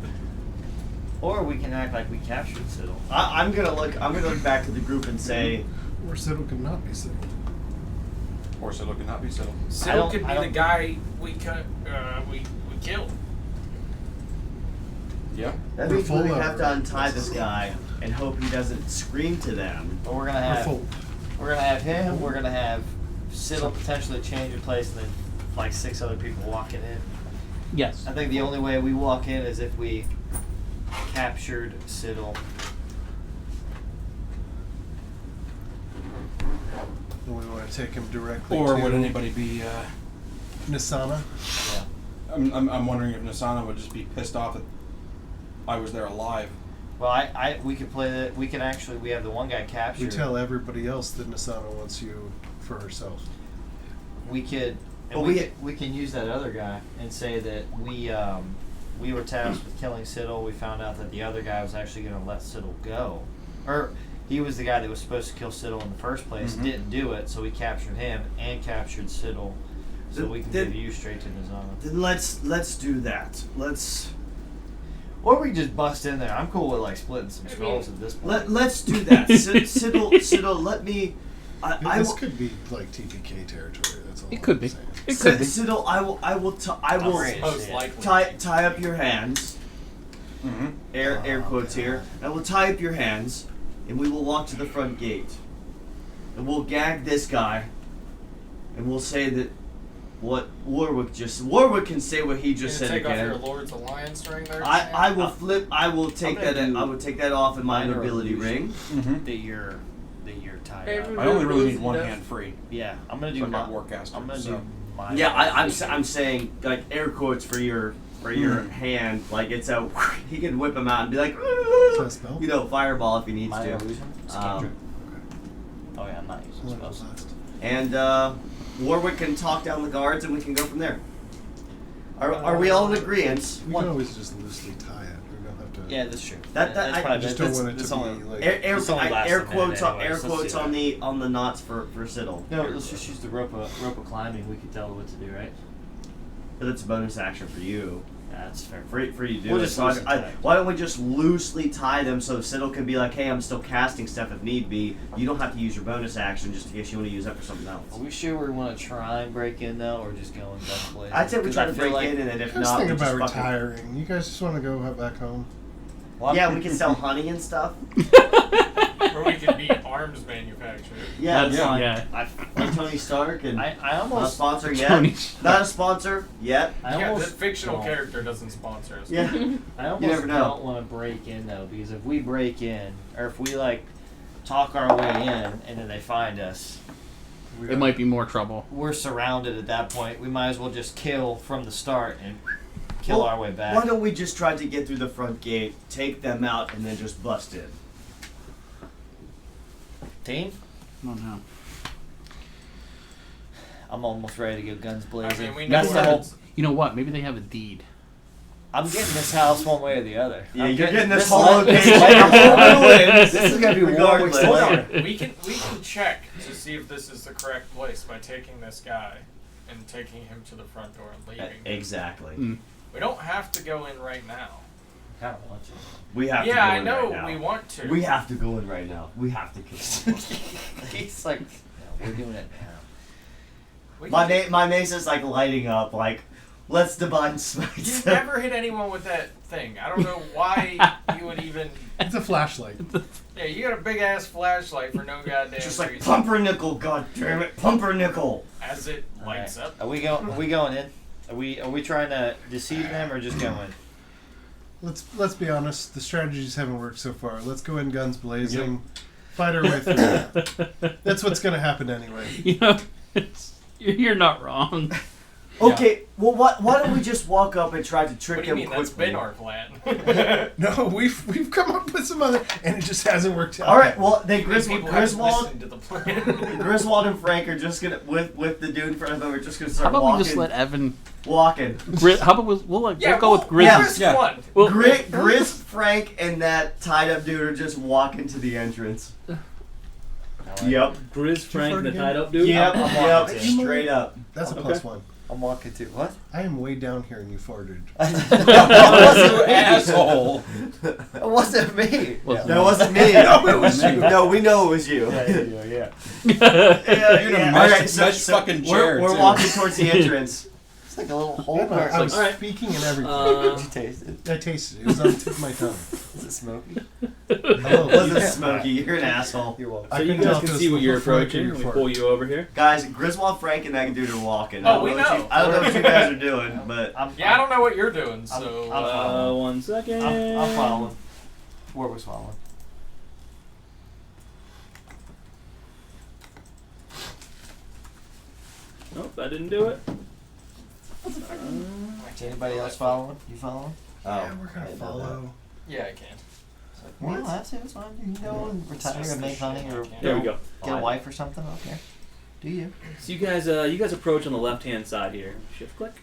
Or we can act like we captured Siddle. I'm gonna look back to the group and say, Or Siddle could not be Siddle. Or Siddle cannot be Siddle. Siddle could be the guy we killed. Yeah. that We're means we full have of- to untie this guy and hope he doesn't scream to them. But we're gonna Or have Fold. him. We're gonna have Siddle potentially change of place, and then like 6 other people walking in. Yes. I think the only way we walk in is if we captured Siddle. And we want to take him directly Or to would anybody be? Nisana. Yeah. I'm wondering if Nasana would just be pissed off that I was there alive. Well, we could play that. We have the one guy We captured. tell everybody else that Nisana wants you for herself. We could. And But we can use that other guy and say that we were tasked with killing Siddle. We found out that the other guy was actually going to let Siddle go, or he was the guy that was supposed to kill Siddle in the first place. Mhm. Didn't do it, so we captured him and captured Siddle, so Then- we can then- give you straight to Nizana. Then let's do that. Or we just bust in there. I'm cool with like splitting some skulls at this point. Let's do that. Siddle, let me. This could be like TPK territory. That's all. It could I'm be. saying. It could be. Siddle, I will Most likely. tie up your hands. Mm-hmm. Air quotes here. I will tie up your hands, and we will walk to the front gate, and we'll gag this guy, and we'll say that what Warwick can say what he just said take again. off your Lord's Alliance ring there. I Sam? will flip. I will take gonna that. do I will take that off in my minor nobility illusion. ring. Mm-hmm. That you're tied Every- up. I only really need Goes one death. hand free. Yeah, I'm gonna So do I got my. Warcaster. I'm gonna so. do my. Yeah, I'm saying like air quotes for your hand. Like it's a he can whip him out and be like, Is that a spell? you know, fireball if he needs Minor to. illusion. It's Um, cantrip. Oh yeah, I'm not using One of spells. those last. And Warwick can talk down the guards, and we can go from there. Are we all in agreement? We can always just loosely tie it. We don't have to. Yeah, that's true. That- That's I probably I just best. don't want it That's to only- be like. Air This only lasts a minute quotes on anyways, let's do on the knots for Siddle. No, let's just use the rope of climbing. We can tell what to do, right? But it's a bonus action for you. That's fair. For you to do We'll it. just So loosely tie it. why don't we just loosely tie them so Siddle can be like, hey, I'm still casting stuff if need be. You don't have to use your bonus action just in case you want to use that for something else. Are we sure we want to try and break in though, or just go in gun blazing? I'd say we 'Cause try I to feel break like- in, and then if I was not, we thinking just about fucking... retiring. You guys just want to go back home? Well, Yeah, we can sell honey and stuff. Or we could be arms manufacturer. Yeah, That's- it's fine. yeah. Like Tony Stark and I not a almost sponsor yet. Tony Not a sponsor yet. I Yeah, the almost fictional well, character doesn't sponsor us. Yeah. I almost never know. don't want to break in though, because if we break in, or if we like talk our way in, and then they find us, It might be more trouble. we're surrounded at that point. We might as well just kill from the start and kill Well, our way back. Why don't we just try to get through the front gate, take them out, and then just bust in? Team? I don't know. I'm almost ready to go guns I blazing. mean, we know That's the where whole. it's- You know what? Maybe they have a deed. I'm getting this house one way or the other. Yeah, I'm you're getting this land- hollow this page. land- This is gonna be Regardless. Warwick's Hold land. on. We can check to see if this is the correct place by taking this guy and taking him to the front door and leaving. Exactly. Mm. We don't have to go in right now. Kinda want to. We have to Yeah, go I in know right now. we want to. We have to go in right now. We have to kill someone. He's like, no, we're doing it now. We my can- my mace is like lighting up. Like, let's divine smite. You've never hit anyone with that thing. I don't know why you would even. It's a flashlight. Yeah, you got a big ass flashlight for no goddamn Just like reason. pumpernickel. God damn it, pumpernickel. As it lights Alright. up. Are we going in? Are we trying to deceive them or just going? Let's be honest. The strategies haven't worked so far. Let's go in guns blazing. Fight our way through. That's what's going to happen anyway. You know, you're not wrong. Okay, well, why don't we just walk up and try to trick What do you him mean? That's quickly? been our plan. No, we've come up with some other, and it just hasn't worked out. All right, well, then People haven't Griswold, listened to the plan. Griswold and Frank are just gonna with the dude in front of them. We're just gonna How start about walking. we just let Evan? walking. How about we'll Yeah, go with Grizz. Grizz. Grizz Yeah. won. Well, Grizz, Frank, and that tied up dude are just walking to the entrance. Yep. Grizz, Frank, and the tied up dude. Yep. I'm Yep. walking too. Straight up. That's a Okay. +1. I'm walking too. What? I am way down here and you farted. You asshole. It wasn't me. Well, That wasn't me. No, it was you. No, we know it was you. Yeah. Yeah, You're in a yeah. mesh- mesh fucking chair, We're too. walking towards the entrance. It's like a little hole Yeah, where it's I like, was alright. speaking and everything. did you taste it? I tasted it. It was on the tip of my tongue. Is it smoky? Oh, Wasn't yeah. Smokey. You're an asshole. You're welcome. I So you couldn't tell guys if can it see was what you're Frank or approaching. your We fart. pull you over here. Guys, Griswold, Frank, and that dude are walking. Oh, we what know. you- I don't know what you guys are doing, but Yeah, I don't know what you're doing, so. I'm following. 1 second. I'm following. Ward was following. Nope, that didn't do it. Anybody else following? You following? Yeah, we're I gonna didn't know follow. Yeah, I can. Well, you don't have to. It's fine. You can go and retire just and the make honey shit or I can't. There we go. get a wife or something. Okay. Do you? So you guys approach on the left-hand side here. Shift click.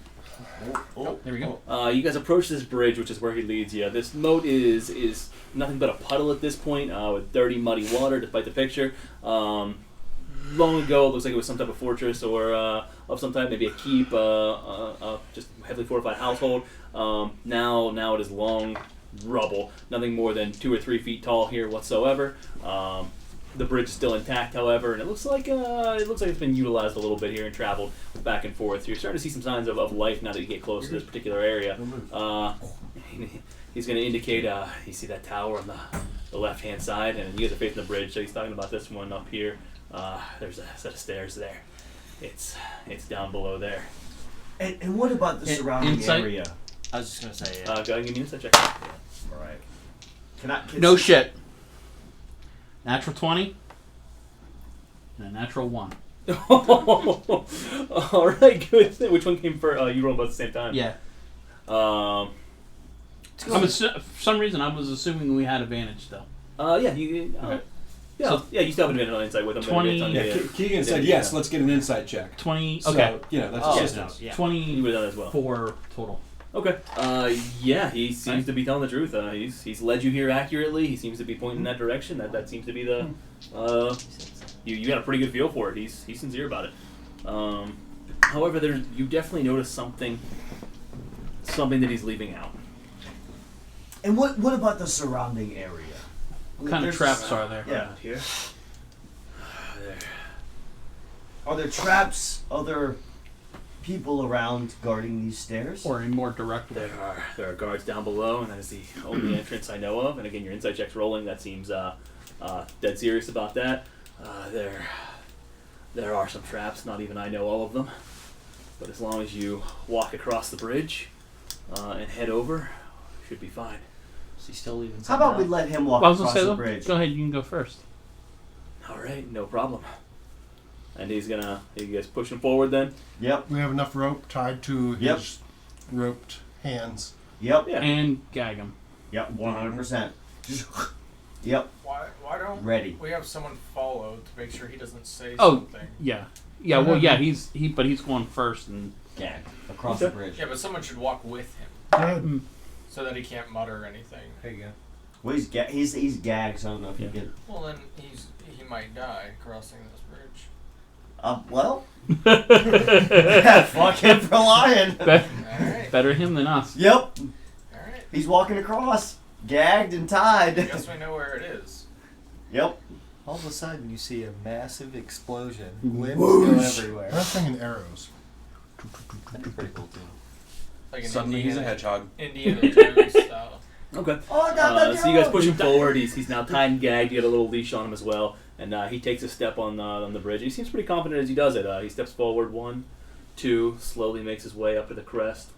there we go. You guys approach this bridge, which is where he leads you. This moat is nothing but a puddle at this point, with dirty, muddy water, despite the picture. Long ago, it looks like it was some type of fortress or of some type, maybe a keep, just heavily fortified household. Now it is long rubble, nothing more than 2 or 3 feet tall here whatsoever. The bridge is still intact, however, and it looks like it's been utilized a little bit here and traveled back and forth. You're starting to see some signs of life now that you get close to this particular area. He's going to indicate you see that tower on the left-hand side, and you guys are facing the bridge, so he's talking about this one up here. There's a set of stairs there. It's down below there. and what about the surrounding Insight? area? I was just gonna say. Go ahead and give me an insight check. All right. Can No shit. Natural 20 and a natural 1. All right, good. Which one came first? You rolled both at the same time. Yeah. Um. For some reason, I was assuming we had advantage though. Yeah. You. Okay. Yeah. So- Yeah. You still have an advantage on insight with him. but 20 it's on Yeah, the- Keegan said yes. Let's get an insight check. 20. So, Okay. you know, that's Oh, assistance. no, yeah. You 24 would have done that as well. total. Okay. Yeah, he seems to be telling the truth. He's led you here accurately. He seems to be pointing in that direction. That seems to be the. You got a pretty good feel for it. He's sincere about it. However, you definitely notice something that he's leaving out. And what about the surrounding area? What kind of There's- traps are there? Yeah. Around here. There. Are there traps? Other people around guarding these stairs? Or a more direct way. There are guards down below, and that is the only entrance I know of. And again, your insight check's rolling. That seems dead serious about that. There are some traps. Not even I know all of them. But as long as you walk across the bridge and head over, you should be fine. Is he still leaving? How about we let him walk Well, I was across gonna say the though. bridge? Go ahead, you can go first. All right, no problem. And you guys pushing forward then? Yep. We have enough rope tied to Yep. his roped hands. Yep. Yeah. And gag him. Yep. 100%. Yep. Why don't Ready. we have someone follow to make sure he doesn't say Oh. something? Yeah. Yeah. Well, yeah. He's going first, and Gag across Okay. the bridge. Yeah, but someone should walk with him Go ahead. so that he can't mutter anything. There you go. Well, he's gagged, so I don't know if he can. Well, then he might die crossing this bridge. Well, fuck him for lying. All right. better him than us. Yep. All right. He's walking across, gagged and tied. I guess we know where it is. Yep. All of a sudden, you see a massive explosion. Whoosh. Limbs go everywhere. I was thinking arrows. That'd be pretty cool too. Like an Suddenly he's a Indiana, hedgehog. Indiana Jones style. Okay. Oh, I got that So you guys arrow. push him forward. He's now tied and gagged. You got a little leash on him as well, and he takes a step on the bridge. He seems pretty confident as he does it. He steps forward 1, 2, slowly makes his way up to the crest,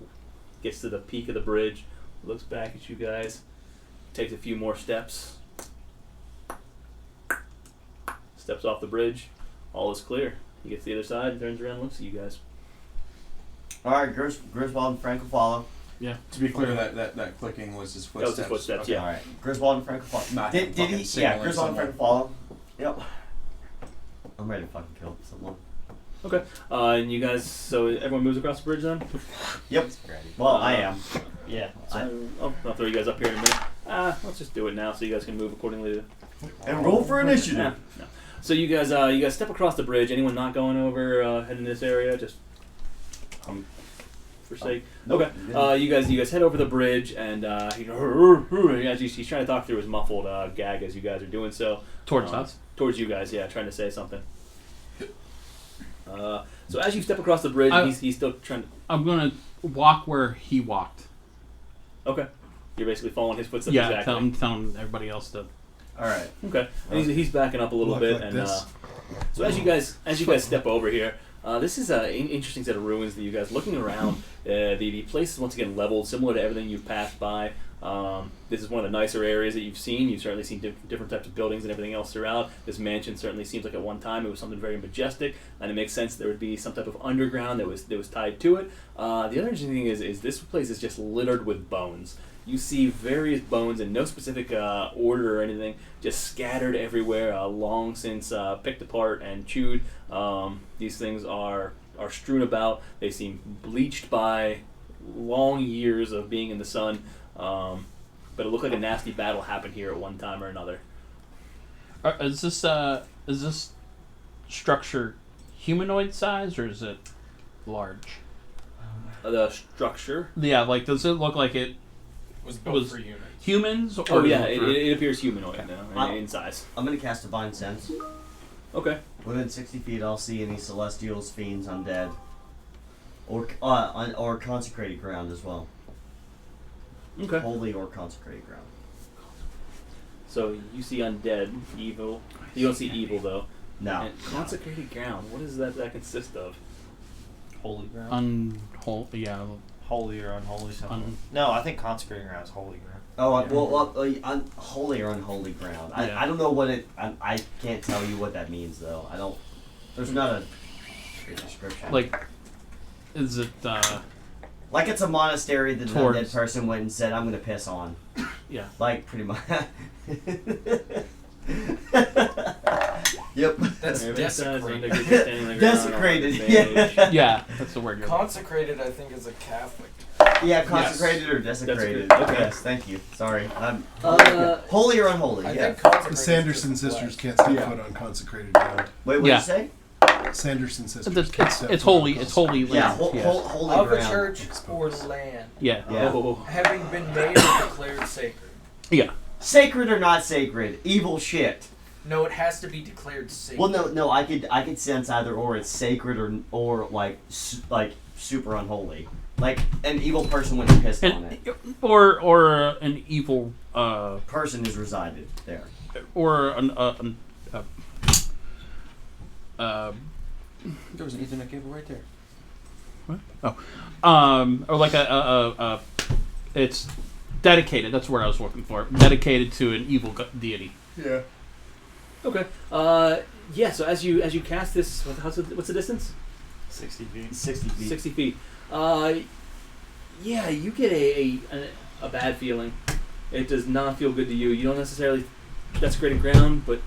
gets to the peak of the bridge, looks back at you guys, takes a few more steps, steps off the bridge. All is clear. He gets to the other side, turns around, and looks at you guys. All right, Griswold and Frank will follow. Yeah. To be clear, that clicking was his That was footsteps. his footsteps, Okay. yeah. All right, Griswold and Frank will follow. Not Did him he? fucking Yeah, signaling Griswold and Frank will someone. follow. Yep. I'm ready to fucking kill someone. Okay. And you guys, so everyone moves across the bridge then? Yep. Well, I am. Yeah. So, I'll throw you guys up here in a minute. Let's just do it now so you guys can move accordingly to And roll for initiative. No. So you guys step across the bridge. Anyone not going over heading this area? Just for sake. Nope. Okay. You guys head over the bridge, and he's trying to talk through his muffled gag as you guys are doing so. Towards us? Towards you guys, yeah, trying to say something. So as you step across the bridge, he's still trying to. I'm gonna walk where he walked. Okay. You're basically following his footsteps. Yeah, exactly. telling everybody else to. All right. Okay. And he's backing up a little Look bit, like and this. so as you guys step over here, this is an interesting set of ruins that you guys looking around. The place is once again leveled, similar to everything you've passed by. This is one of the nicer areas that you've seen. You've certainly seen different types of buildings and everything else throughout. This mansion certainly seems like at one time it was something very majestic, and it makes sense there would be some type of underground that was tied to it. The other interesting thing is this place is just littered with bones. You see various bones in no specific order or anything, just scattered everywhere, long since picked apart and chewed. These things are strewn about. They seem bleached by long years of being in the sun. But it looked like a nasty battle happened here at one time or another. Is this structure humanoid size or is it large? The structure? Yeah, like does it look like it Was built was for humans. humans? Or Oh yeah, for- it appears humanoid now in size. I'm gonna cast Divine Sense. Okay. Within 60 feet, I'll see any celestials, fiends, undead, or consecrated ground as well. Okay. Holy or consecrated ground. So you see undead, evil. You don't see evil though. No. And consecrated ground. What does that consist of? Holy ground. yeah. Holy or unholy something. Un- No, I think consecrating ground is holy ground. Oh, well, holy or unholy ground. Yeah. I don't know what it. I can't tell you what that means though. I don't. There's not a good description. Like, is it? Like it's a monastery that an Towards- undead person went and said, "I'm gonna piss on." Yeah. Like pretty much. Yep. That's Every desecrated. size, standing on the ground, Desecrated. on advantage. Yeah. Yeah, that's the word. You're Consecrated, I think, is a Catholic. Yeah, consecrated or desecrated. Desecrated, okay. Yes, thank you. Sorry. Uh, Holy or unholy? I Yeah. think consecrated The Sanderson is just sisters black. can't step Yeah. foot on consecrated ground. Wait, what Yeah. did you say? Sanderson sisters It's, can't step it's foot on holy. It's holy Yeah, land. holy Of a ground. church or land, Yeah. Yeah. Oh, having been made or declared sacred. Yeah. Sacred or not sacred? Evil shit. No, it has to be declared sacred. Well, no. I could sense either or. It's sacred or like super unholy. Like an evil person went and pissed on And, it. or an evil Person is resided there. or an There was an Ethernet cable right there. or like a it's dedicated. That's where I was looking for. Dedicated to an evil deity. Yeah. okay. Yeah. So as you cast this, what's the distance? 60 feet. 60 feet. 60 feet. Yeah, you get a bad feeling. It does not feel good to you. You don't necessarily desecrated ground, but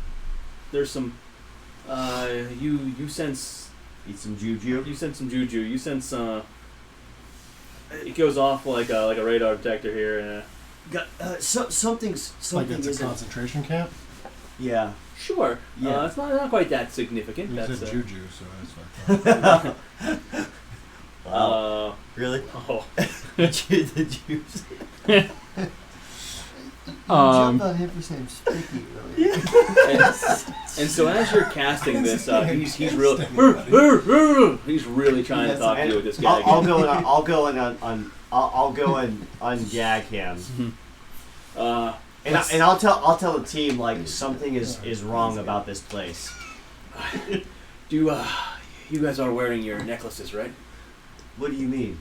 there's some. You sense. Eat some juju. You sense some juju. You sense. It goes off like a radar detector here. Something's Like something it's a isn't. concentration camp. Yeah. Sure. Yeah. It's not quite that significant. You That's said juju, so that's fine. Wow. Really? Oh. The juice. Um, on him for saying sticky And so as you're casting this, he's really he's really trying to talk to you with this guy. I'll go and ungag him. And I'll tell the team like something is wrong about this place. You guys are wearing your necklaces, right? What do you mean?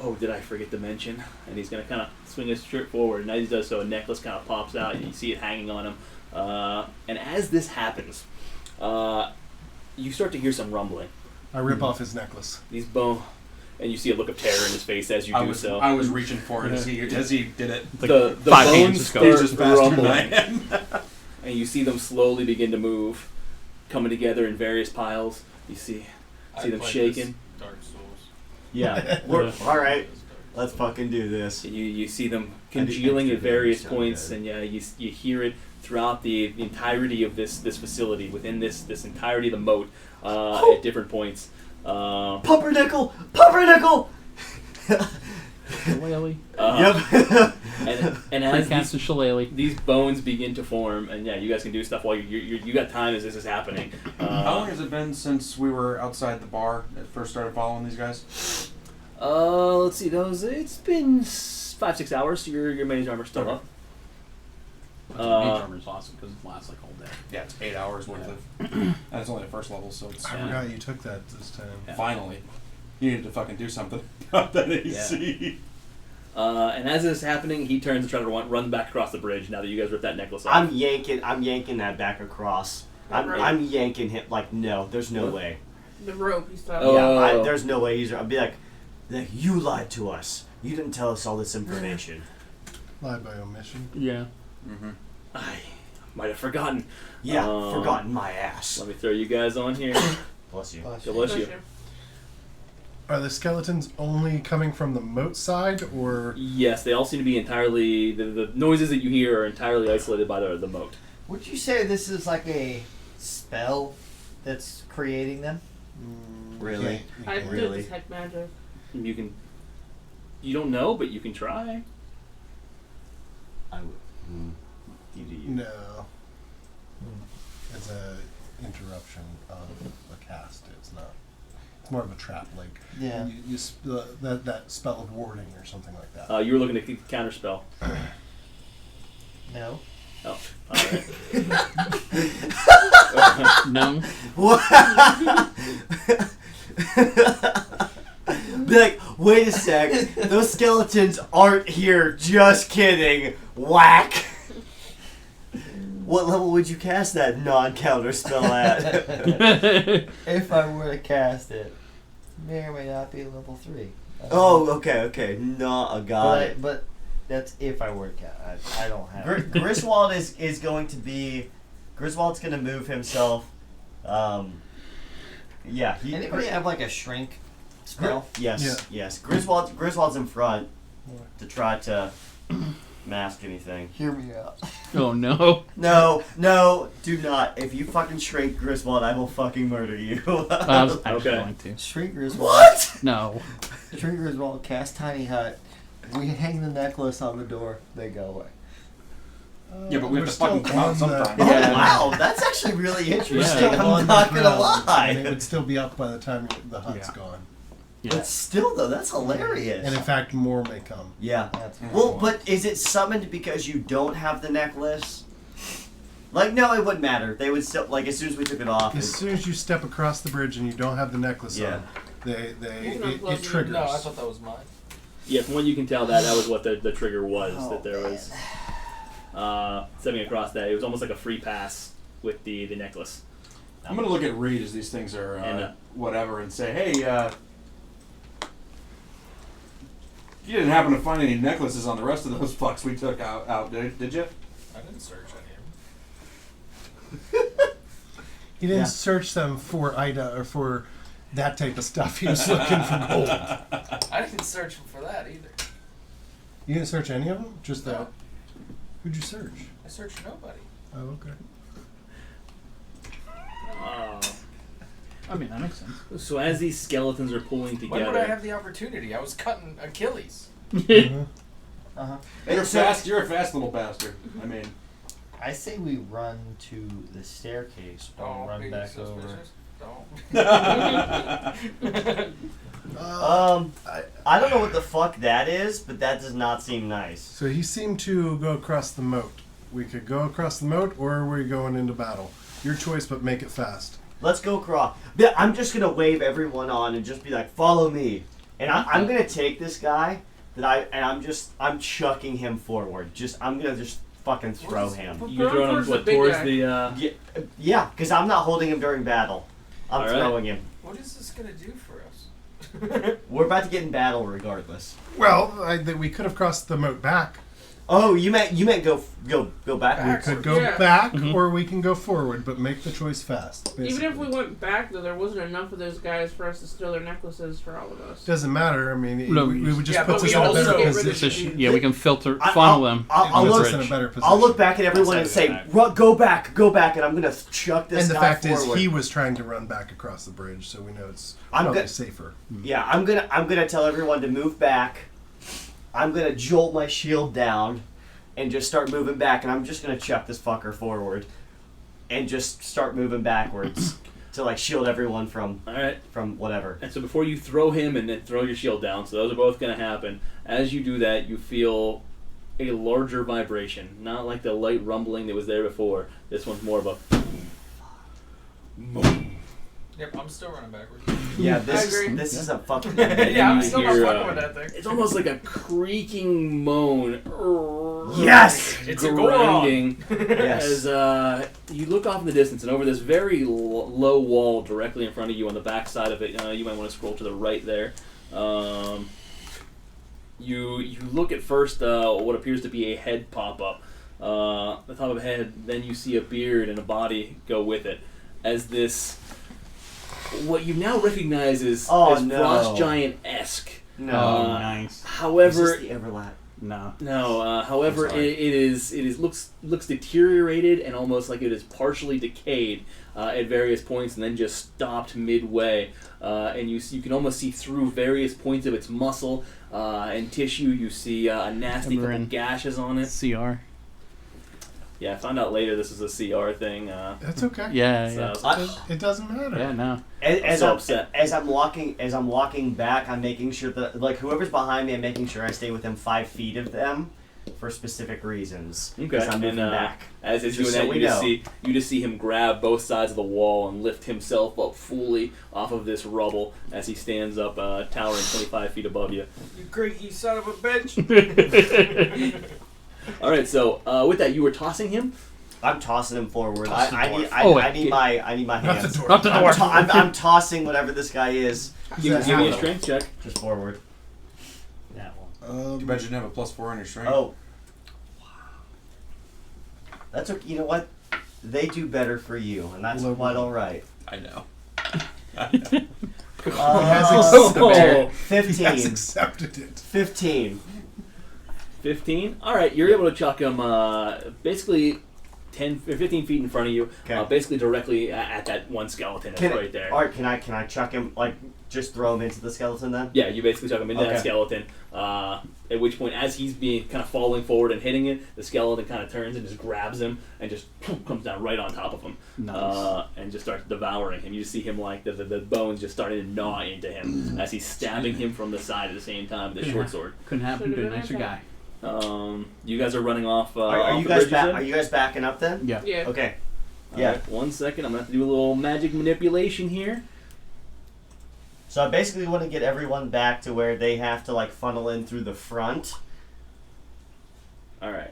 Oh, did I forget to mention? And he's gonna kind of swing his shirt forward, and as he does so, a necklace kind of pops out, and you see it hanging on him. And as this happens, you start to hear some rumbling. I rip off his necklace. These bone, and you see a look of terror in his face as you do so. I was reaching for it as he did it. The 5 hands bones just go. start rumbling, and you see them slowly begin to move, coming together in various piles. You see them shaking. Dark Souls. Yeah. All right. Let's fucking do this. You see them congealing at various so points, good. and you hear it throughout the entirety of this facility, within this entirety of the moat, at different points. Pumpernickel! Pumpernickel! Shillelagh. Yep. And as Precast and shillelagh. these bones begin to form, and you guys can do stuff while you got time as this is happening. How long has it been since we were outside the bar that first started following these guys? Let's see those. It's been 5-6 hours. Your mage armor's still up. Mage armor's awesome because it lasts like all day. Yeah, it's 8 hours worth of. And it's only the first level, so it's I forgot you took that this time. Yeah. finally. You needed to fucking do something about that AC. And as this is happening, he turns and tries to run back across the bridge. Now that you guys ripped that necklace off, I'm yanking that back across. I'm yanking him. Like, no, there's no way. The rope, he stopped. Oh. Yeah, there's no way he's. I'd be like, you lied to us. You didn't tell us all this information. Lie by omission. Yeah. Mm-hmm. I might have forgotten. Yeah, forgotten my ass. Let me throw you guys on here. Bless you. God bless you. Are the skeletons only coming from the moat side, or Yes, they all seem to be entirely. The noises that you hear are entirely isolated by the moat. Would you say this is like a spell that's creating them? Really? I do Really? detect magic. You can. You don't know, but you can try. I would. You do you. no? It's a interruption of a cast. It's not. It's more of a trap. Like Yeah. that spell of warding or something like that. You were looking to counter spell. No. Oh, all right. No. Be like, wait a sec. Those skeletons aren't here. Just kidding. Whack. What level would you cast that non-counter spell at? If I were to cast it, may or may not be level 3. Oh, okay. No, got it. But that's if I were to cast. I don't have. Griswold is going to be. Griswold's going to move himself. Yeah. Anybody have like a shrink spell? Yes. Griswold's in front to try to mask anything. Hear me out. Oh no. No, do not. If you fucking shrink Griswold, I will fucking murder you. I was actually Okay. going to. Shrink Griswold. What? No. Shrink Griswold, cast Tiny Hut. We hang the necklace on the door. They go away. Yeah, but we have We're to fucking still come out on sometime. Oh, Yeah. wow, that's actually really interesting. Yeah. I'm not gonna And it lie. would still be up by the time the hut's Yeah. gone. But still, though, that's hilarious. And in fact, more may come. Yeah. That's Well, but is it summoned because you don't have the necklace? Like, no, it wouldn't matter. They would still, like, as soon as we took it off. As soon as you step across the bridge and you don't have the necklace Yeah. on, it close it. triggers. No, I thought that was mine. Yeah, from what you can tell, that was what the trigger was. Oh, that there was stepping across that. It was almost like a free pass with the necklace. I'm gonna look at Reed as these things are And, whatever and say, hey, you didn't happen to find any necklaces on the rest of those fucks we took out did you? I didn't search any of them. He didn't Yeah. search them for Ida or for that type of stuff. He was looking for gold. I didn't search for that either. You didn't search any of them? Just that? No. Who'd you search? I searched nobody. Oh, okay. I mean, that makes sense. So as these skeletons are pulling When would I together, have the opportunity? I was cutting Achilles. Mhm. Uh-huh. You're a fast little bastard. I mean, I say we run to the staircase or Don't run be back over. suspicious. Don't. I don't know what the fuck that is, but that does not seem nice. So he seemed to go across the moat. We could go across the moat, or are we going into battle? Your choice, but make it fast. Let's go across. Yeah, I'm just gonna wave everyone on and just be like, "Follow me." And I'm gonna take this guy I'm chucking him forward. I'm gonna just fucking throw him. You throwing him towards the what, big towards guy. the? Yeah, because I'm not holding him during battle. I'm All right. throwing him. What is this gonna do for us? We're about to get in battle regardless. Well, we could have crossed the moat back. Oh, you meant go backwards? We could go Yeah. back, or we can go forward, but make the choice fast. Basically. Even if we went back, though, there wasn't enough of those guys for us to steal their necklaces for all of us. Doesn't matter. I mean, No, we would just yeah, put but us we in a also better get rid of position. Yeah, we can filter, I- funnel them. I'll It puts look. us in a better position. I'll look back at everyone and say, Go back," and I'm gonna chuck this And the guy fact forward. is, he was trying to run back across the bridge, so we know it's I'm probably good. safer. Yeah, I'm gonna tell everyone to move back. I'm gonna jolt my shield down, and just start moving back, and I'm just gonna chuck this fucker forward, and just start moving backwards to like shield everyone from All right. whatever. And so before you throw him and then throw your shield down, so those are both going to happen. As you do that, you feel a larger vibration, not like the light rumbling that was there before. This one's more of a. Yep, I'm still running backwards. Yeah, I agree. this is a fucking. Yeah, I'm you still not hear, fucking with that thing. It's almost like a creaking moan. Yes! It's a grinding. Yes. As you look off in the distance, and over this very low wall directly in front of you, on the back side of it, you might want to scroll to the right there. You look at first what appears to be a head pop up. The top of a head, then you see a beard and a body go with it. As this, what you now recognize as Frost Giant-esque. No. Oh, nice. However, Is this the Everlap? No. no. However, I'm it sorry. looks deteriorated and almost like it is partially decayed at various points, and then just stopped midway. And you can almost see through various points of its muscle and tissue. You see a nasty couple Emberin. gashes on it. CR. Yeah, I found out later this is a CR thing. That's okay. Yeah, so yeah. It doesn't matter. Yeah, no. As so I'm upset. As I'm walking back, I'm making sure that like whoever's behind me, I'm making sure I stay within 5 feet of them for specific reasons. Okay, As I'm moving and back. as he's Just doing so that, we you just see him grab both sides of the wall and lift himself up fully off of this rubble as he stands up, towering 25 feet above you. You creaky son of a bitch! All right, so with that, you were tossing him. I'm tossing him forward. Toss the I dwarf. need my Not the hands. dwarf. Not the dwarf. I'm tossing whatever this guy is Give me a strength check. just forward. That one. You bet you have a +4 on your strength. Oh. That's okay. You know what? They do better for you, and that's Low quite blow. all right. I know. He has accepted. 15. He has accepted it. 15. 15. All right, you're able to chuck him basically 10 or 15 feet in front of you, Okay. basically directly at that one skeleton that's right there. Alright, can I chuck him, like, just throw him into the skeleton then? Yeah, you basically chuck him into Okay. that skeleton. At which point, as he's being kind of falling forward and hitting it, the skeleton kind of turns and just grabs him and just comes down right on top of him, Nice. and just starts devouring him. You just see him like the bones just starting to gnaw into him as he's stabbing him from the side at the same time with a short sword. Couldn't happen to a nicer guy. You guys are running off. Are off you the guys bridge, you said? are you guys backing up then? Yeah. Yeah. Okay. All Yeah. right, 1 second. I'm gonna have to do a little magic manipulation here. So I basically want to get everyone back to where they have to like funnel in through the front. All right.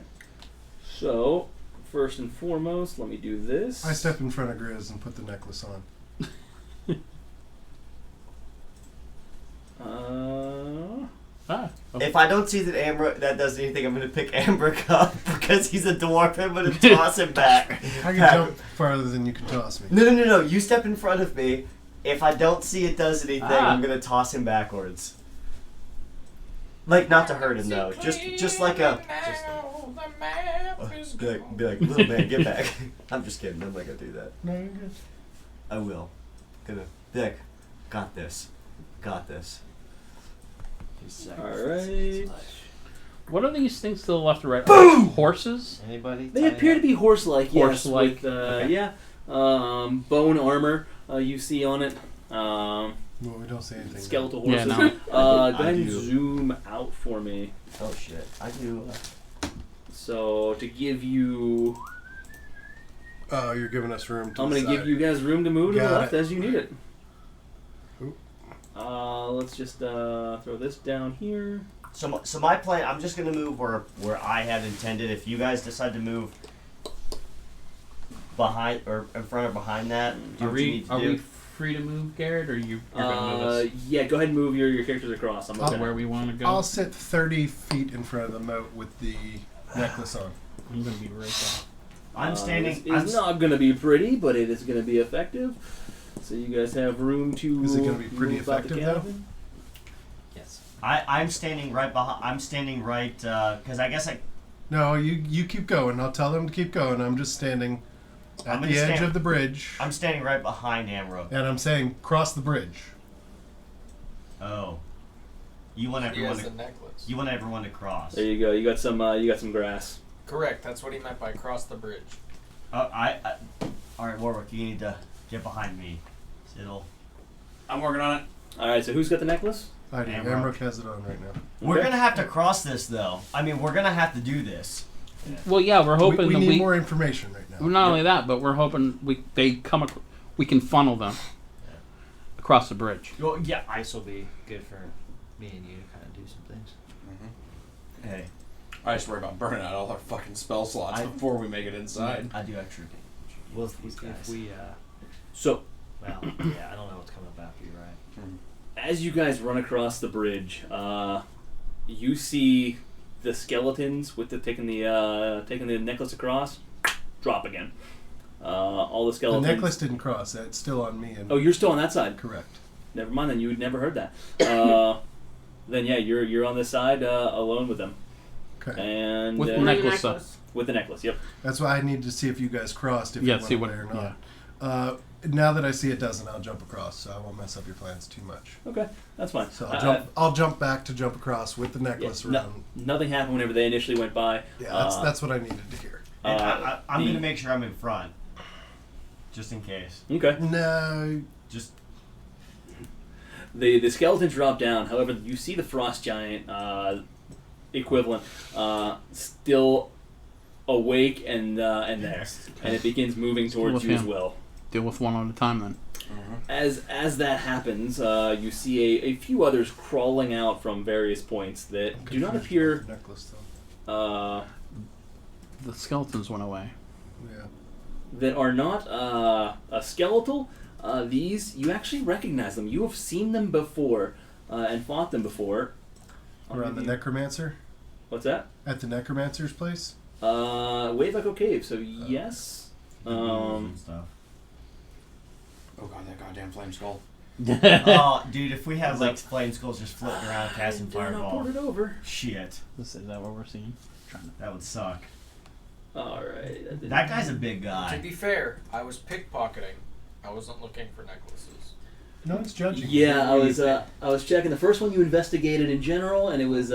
So first and foremost, let me do this. I step in front of Grizz and put the necklace on. Okay. If I don't see that does anything, I'm gonna pick Ambrick up because he's a dwarf. I'm gonna toss him back. I can jump farther than you can toss me. No. You step in front of me. If I don't see it does anything, I'm gonna toss him backwards. Like not to hurt him though. Just like a. Just, be like, little man, get back. I'm just kidding. I'm not gonna do that. No, you're good. I will. Gonna be like, got this. All right. What are these things to the left or right? Boom! Horses? Anybody? They appear to be horse-like. Horse-like, Yes, with, okay. yeah. Bone armor you see on it. Well, we don't say anything. Skeletal Yeah, horses. no. Go ahead I and do. zoom out for me. Oh shit! I do. So to give you, Oh, you're giving us room to I'm going to give decide. you guys room to move to the Got left it. as you need it. Oop. Let's just throw this down here. So my plan, I'm just gonna move where I had intended. If you guys decide to move behind or in front or behind that, do what you need to do. we free to move, Garrett, or you're gonna move us Yeah, go ahead and move your characters across. I'm to looking where we want to go? I'll sit 30 feet in front of the moat with the necklace on. I'm gonna be right there. I'm standing. It's not going to be pretty, but it is going to be effective. So you guys have room to. Is it gonna be pretty move about the effective, though? cabin. Yes. I'm standing right behind. I'm standing right because I guess I. No, you keep going. I'll tell them to keep going. I'm just standing I'm at gonna the edge stand- of the bridge, I'm standing right behind Amro. and I'm saying cross the bridge. Oh, you want He everyone has to. the necklace. You want everyone to cross. There you go. You got some grass. Correct. That's what he meant by cross the bridge. All right, Warwick, you need to get behind me. It'll. I'm working on it. All right. So who's got the necklace? I do. Amrock. Amrock has it on right now. We're Okay. gonna have to cross this, though. I mean, we're gonna have to do this. Well, yeah, we're hoping we that need more information right now. Not only that, but we're hoping we can funnel them across the bridge. Well, yeah. Ice will be good for me and you to kind of do some things. Hey, I just worry about burning out all our fucking spell slots before we make it inside. I do extra damage. Well, These guys. if we, So well, yeah, I don't know what's coming up after you, right? as you guys run across the bridge, you see the skeletons with taking the necklace across drop again. All the The skeletons. necklace didn't cross. It's still on me. And Oh, you're still on that side. correct. Never mind. Then you had never heard that. Then yeah, you're on this side alone with them. Okay. And With the Bring the necklace up. with the necklace. Yep. That's why I needed to see if you guys crossed, if Yeah, you went see what- away or not. Now that I see it doesn't, I'll jump across, so I won't mess up your plans too much. Okay, that's fine. So I'll jump back to jump across with the Yeah, necklace no- around. nothing happened whenever they initially went by. Yeah, that's what I needed to hear. And I'm the- gonna make sure I'm in front, just in case. Okay. No, Just The skeletons drop down. However, you see the frost giant equivalent still awake and there, and it begins moving towards with you as him. well. Deal with one at a time then. As that happens, you see a few others crawling out from various points that do not appear. Necklace though. The skeletons went away. Yeah. That are not a skeletal. These you actually recognize them. You have seen them before and fought them before. Around the necromancer? What's that? At the necromancer's place? Wave Echo Cave. So yes. and stuff. Oh god, that goddamn flame skull. Oh, dude, if we have like flame skulls just floating around casting I fireball, poured it over. shit, Is that what we're seeing? that would suck. All right. That guy's a big To guy. be fair, I was pickpocketing. I wasn't looking for necklaces. No one's judging. Yeah, I was checking the first one you investigated in general, and it was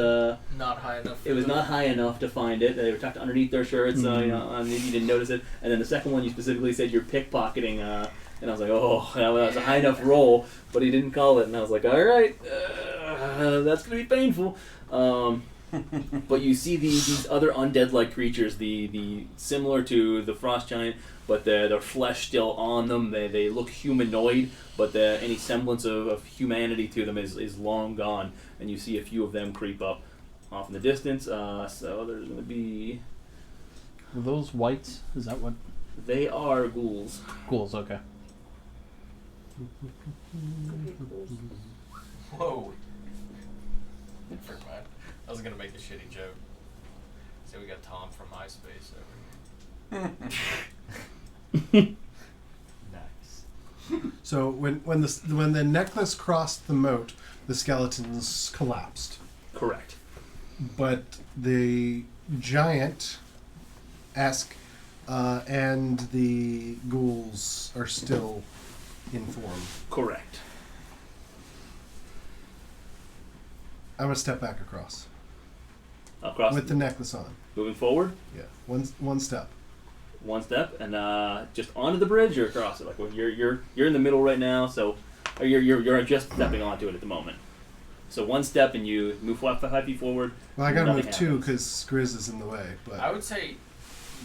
Not high enough. it was not high enough to find it. They were tucked underneath their shirts, and you didn't notice it. And then the second one, you specifically said you're pickpocketing, and I was like, oh, that was a high enough roll, but he didn't call it, and I was like, all right, that's gonna be painful. But you see these other undead-like creatures, the similar to the frost giant, but their flesh still on them. They look humanoid, but any semblance of humanity to them is long gone. And you see a few of them creep up off in the distance. So there's going to be... Are those whites? Is that what? They are ghouls. Ghouls, okay. Whoa. Never mind. I was gonna make a shitty joke. Say we got Tom from MySpace over here. Nice. So when the necklace crossed the moat, the skeletons collapsed. Correct. But the giant and the ghouls are still in form. Correct. I'm gonna step back across Across, with the necklace on. moving forward, Yeah, one step. one step, and just onto the bridge or across it. Like well, you're in the middle right now, so or you're just stepping onto it at the moment. So one step and you move 5 feet forward. Well, I gotta nothing move two happens. because Grizz is in the way. But I would say,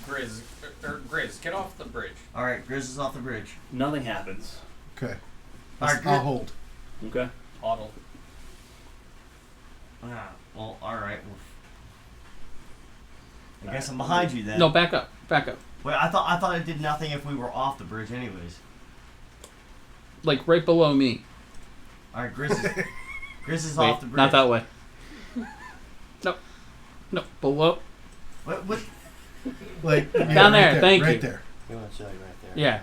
Grizz, get off the bridge. All right, Grizz is off the bridge. Nothing happens. okay, All right, I'll Grizz. hold. Okay. Huddle. Ah, Well, all right. I guess I'm behind you then. No, back up. Back up. Wait, I thought it did nothing if we were off the bridge, anyways. Like right below me. All right, Grizz is Wait, off the bridge. not that way. No, below. What? Like Down there, thank right you. there. You want to show you right there? Yeah.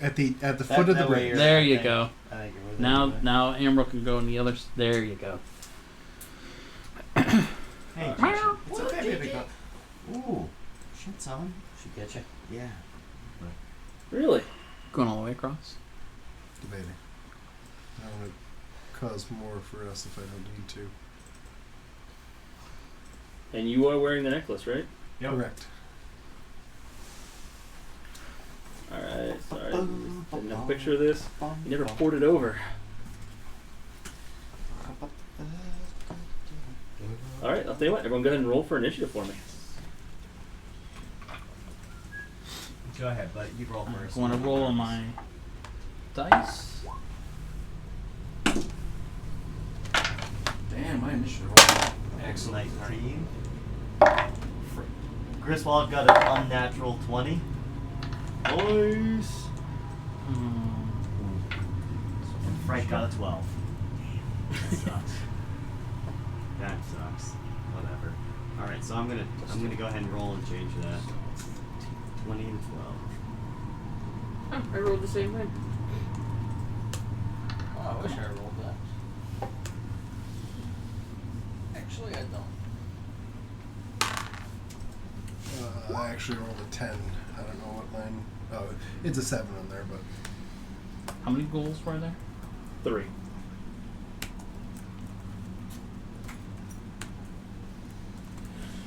At the foot of the that way bridge. you're- There you I go. think you're with Now, it. now Emerald can go on the other. There you go. Hey, Meow. it's okay, baby. Go. Ooh, shit, son. She get you? Yeah. Really? Going all the way across. Debating. I don't want to cause more for us if I don't need to. And you are wearing the necklace, right? Yep. Correct. Alright, sorry. Didn't have a picture of this. You never poured it over. Alright, I'll tell you what. Everyone go ahead and roll for initiative for me. Go ahead, buddy. You roll first. I want to roll on my dice. Damn, my initiative. Excellent. 19. Griswold got an unnatural 20. Nice. And Frank got a 12. That sucks. That sucks. Whatever. All right, so I'm gonna go ahead and roll and change that. 20 and 12. Oh, I rolled the same thing. Oh, I wish I rolled that. Actually, I don't. I actually rolled a 10. I don't know what mine. Oh, it's a 7 on there, but How many goals were there? 3.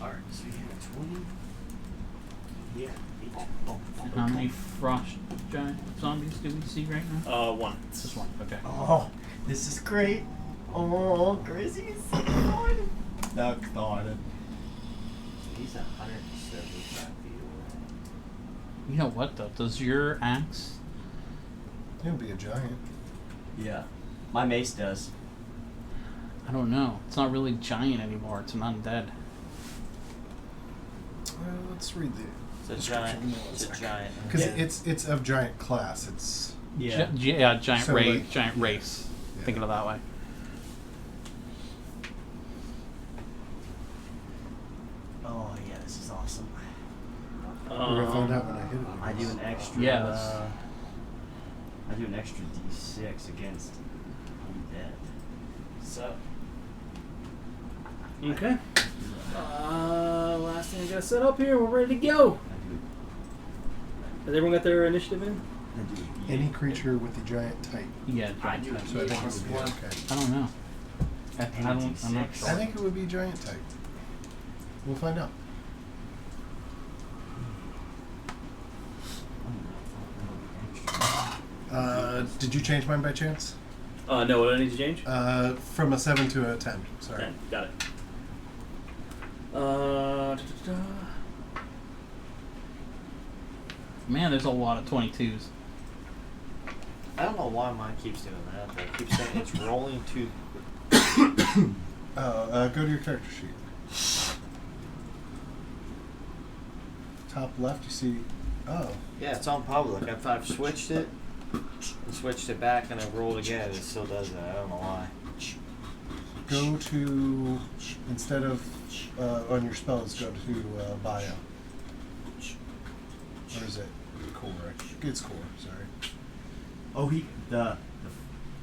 All right, so you had 20. Yeah. 8. Oh, How many frost giant zombies do we see right now? 1. Just one. Okay. Oh, this is great. Oh, Grizzy's so good. That's started. He's 175 feet away. You know what though? Does your axe? it'll be a giant. Yeah. My mace does. I don't know. It's not really giant anymore. It's an undead. Let's read the It's a description. giant. Give me one It's a second. giant. Because Yeah. it's of giant class. It's Yeah. Giant So, race. like- Giant race. Yeah. Thinking of that way. Oh, yeah, this is awesome. we're gonna find out when I hit it. I do an extra. Yes. I do an extra D6 against undead. So. Okay. Last thing I gotta set up here. We're ready to go. Has everyone got their initiative in? I do. Any creature with a giant type. Yeah, I giant. do. type. So I think it would be okay. I don't know. I'm not D6. sure. I think it would be giant type. We'll find out. Did you change mine by chance? No, what do I need to change? From a 7 to a 10. Sorry. 10. Got it. Man, there's a lot of 22s. I don't know why mine keeps doing that. But it keeps saying it's rolling to. Go to your character sheet. Top left, you see. Oh. Yeah, it's on public. If I've switched it, and switched it back, and I rolled again, it still does that. I don't know why. Go to, instead of on your spells, go to bio. Or is it core? It's core, sorry. Oh, the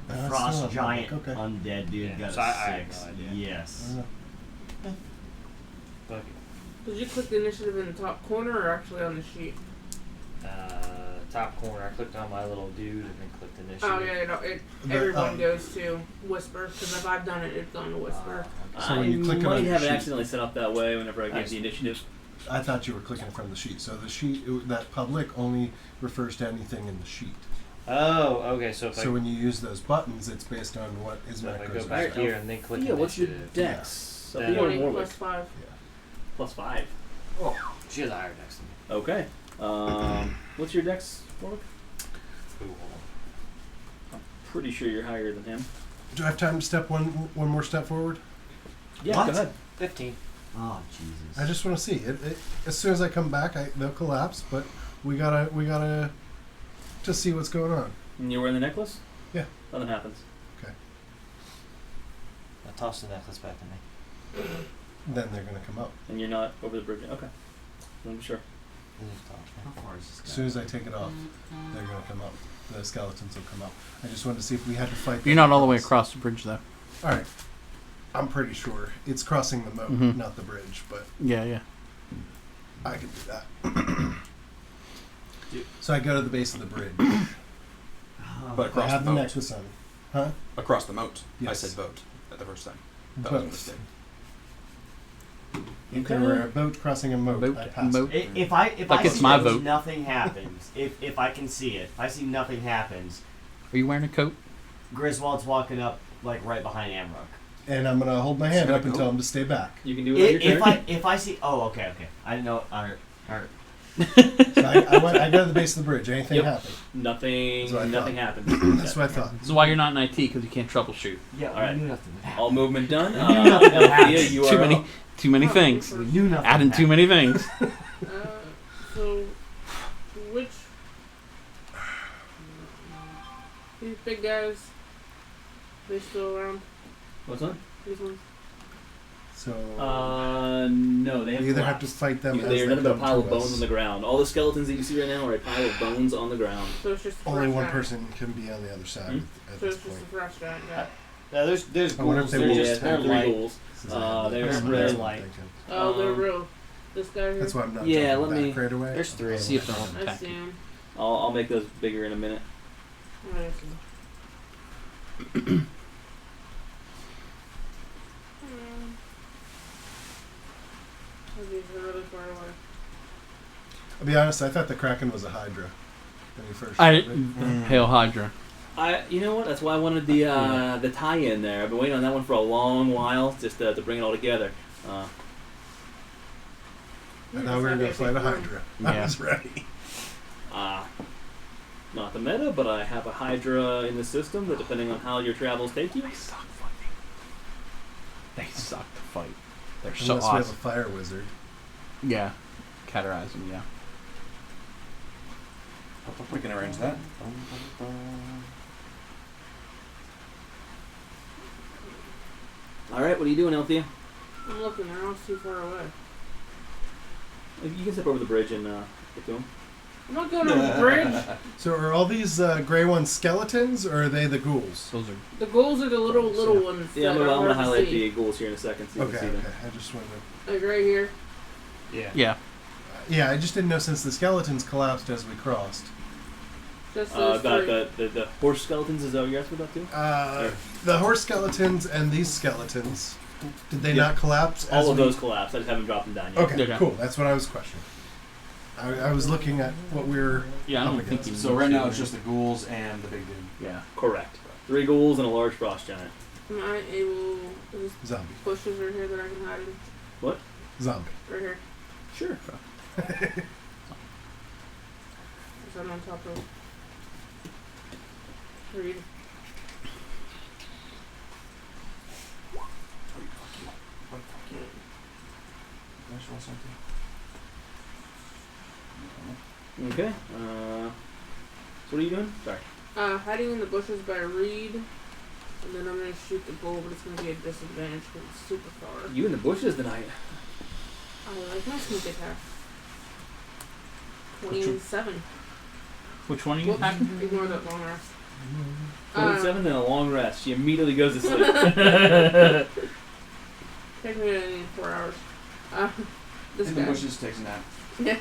That's still frost not giant public, okay. undead dude Yeah, got so a I have 6. no idea. I Yes. don't know. Fuck Did you click the initiative in the top corner or actually on the sheet? it. Top corner. I clicked on my little dude and then clicked initiative. Oh yeah, no, The, everyone goes to whisper because if I've done it, it's gone to whisper. So when you click it I on might your have it sheet- accidentally set up that way whenever I gave the initiative. I thought you were clicking from the sheet. So the sheet, that public only refers to anything in the sheet. Oh, okay. So if So when you use those buttons, it's based on what is I macros. go are back set. here and then click Yeah, what's your initiative. dex? Yeah. Sophia or 20 Warwick? plus 5. Plus 5. She has a higher dex than me. Okay. What's your dex, Warwick? Ooh, hold Pretty sure you're higher than him. Do I have time to step one more step forward? Yeah, What? go ahead. 15. Oh Jesus! I just want to see it. As soon as I come back, they'll collapse. But we gotta to see what's going on. And you're wearing the necklace? Yeah. Nothing happens. Okay. Now toss the necklace back to me. Then they're gonna come up. And you're not over the bridge. Okay. I'm sure. How far is this guy? As soon as I take it off, they're gonna come up. The skeletons will come up. I just wanted to see if we had to fight. You're not all the way across the bridge, though. All right. I'm pretty sure it's crossing the moat, Mhm. not the bridge, but Yeah. I can do that. So I go to the base of the bridge. But I across have the the moat. necklace on. Huh? Across the moat. I Yes. said boat at the first time. That was a Boat. mistake. If there were a boat crossing a moat, Boat, I passed. moat. If I Like it's see my that vote. nothing happens. If I can see it, if I see nothing happens, Are you wearing a coat? Griswold's walking up like right behind Amrook. And I'm gonna hold my hand Should I up and go? tell him to stay back. You can do it on your turn. If I see, oh okay. I didn't know. All right. So I go to the base of the bridge. Anything Yep. happen? Nothing. That's what I Nothing thought. happens. That's what I thought. This is why you're not in IT, because you can't troubleshoot. Yeah, All right. we knew nothing would happen. All movement done. I knew nothing would happen. Althea, you Too are many, up. too many things. We knew nothing. Adding would too happen. many things. So, which these big guys? They still around? What's on? These ones? So No, they have we either have to collapsed. fight them. They as are they nothing but a come pile to of bones us. on the ground. All the skeletons that you see right now are a pile of bones on the ground. So it's just the Only fresh one giant. person can be on the other side Hmm? at So this it's just point. the fresh giant guy. Now there's I wonder if ghouls. they They're will just attack. they're three light. ghouls. Since they're- that's they're what I'm light. thinking. Oh, they're Um, real. This guy here. That's why I'm not Yeah, jumping let back me- right away. There's three. See if they're all I attack see you. him. I'll make those bigger in a minute. Oh, I see. Oh, these are really far away. I'll be honest. I thought the Kraken was a Hydra when he first. I showed it. Hail Hydra. You know what? That's why I wanted the tie-in there. I've been waiting on that one for a long while, just to bring it all together. And now we were gonna fight a Hydra. I Yeah. was ready. Not the meta, but I have a Hydra in the system that, depending on how your travels take you. They suck fighting. They suck to fight. They're so Unless we have a awesome. fire wizard. Yeah. Categorize them, yeah. We can arrange that. All right, what are you doing, Althea? I'm looking. They're all too far away. You can step over the bridge and get to him. I'm not going over the bridge. So are all these gray ones skeletons, or are they the ghouls? Those are. The ghouls are the little ones. Yeah, I'm that gonna, are I'm gonna hard to highlight see. the ghouls here in a second so you Okay, can see them. okay. I just wanted. Like right here. Yeah. Yeah, I just didn't know since the skeletons collapsed as we crossed. Just those About three. the horse skeletons, is that what you're asking about too? The horse skeletons and these skeletons. Did they Yeah. not collapse? All as of we- those collapsed. I just haven't dropped them down yet. Okay, Okay. cool. That's what I was questioning. I was looking at what we were. Yeah, I up don't think against. you So right now it's just the ghouls and the big dude. Yeah, correct. 3 ghouls and a large frost giant. Am I able? There's Zombie. bushes right here that I can hide in. Zombie. Right here. Sure. Because I'm on top of. Read. Okay. So what are you doing? Sorry. Hiding in the bushes by Reed. And then I'm going to shoot the bull, but it's going to be a disadvantage because it's super far. You in the bushes tonight. I like my sneak attack. 27. Which one are you Whoops, attacking? ignore that long rest. 27 and a long rest. She immediately goes to sleep. Technically, I need 4 hours. This In the guy. bushes takes a nap. Yeah.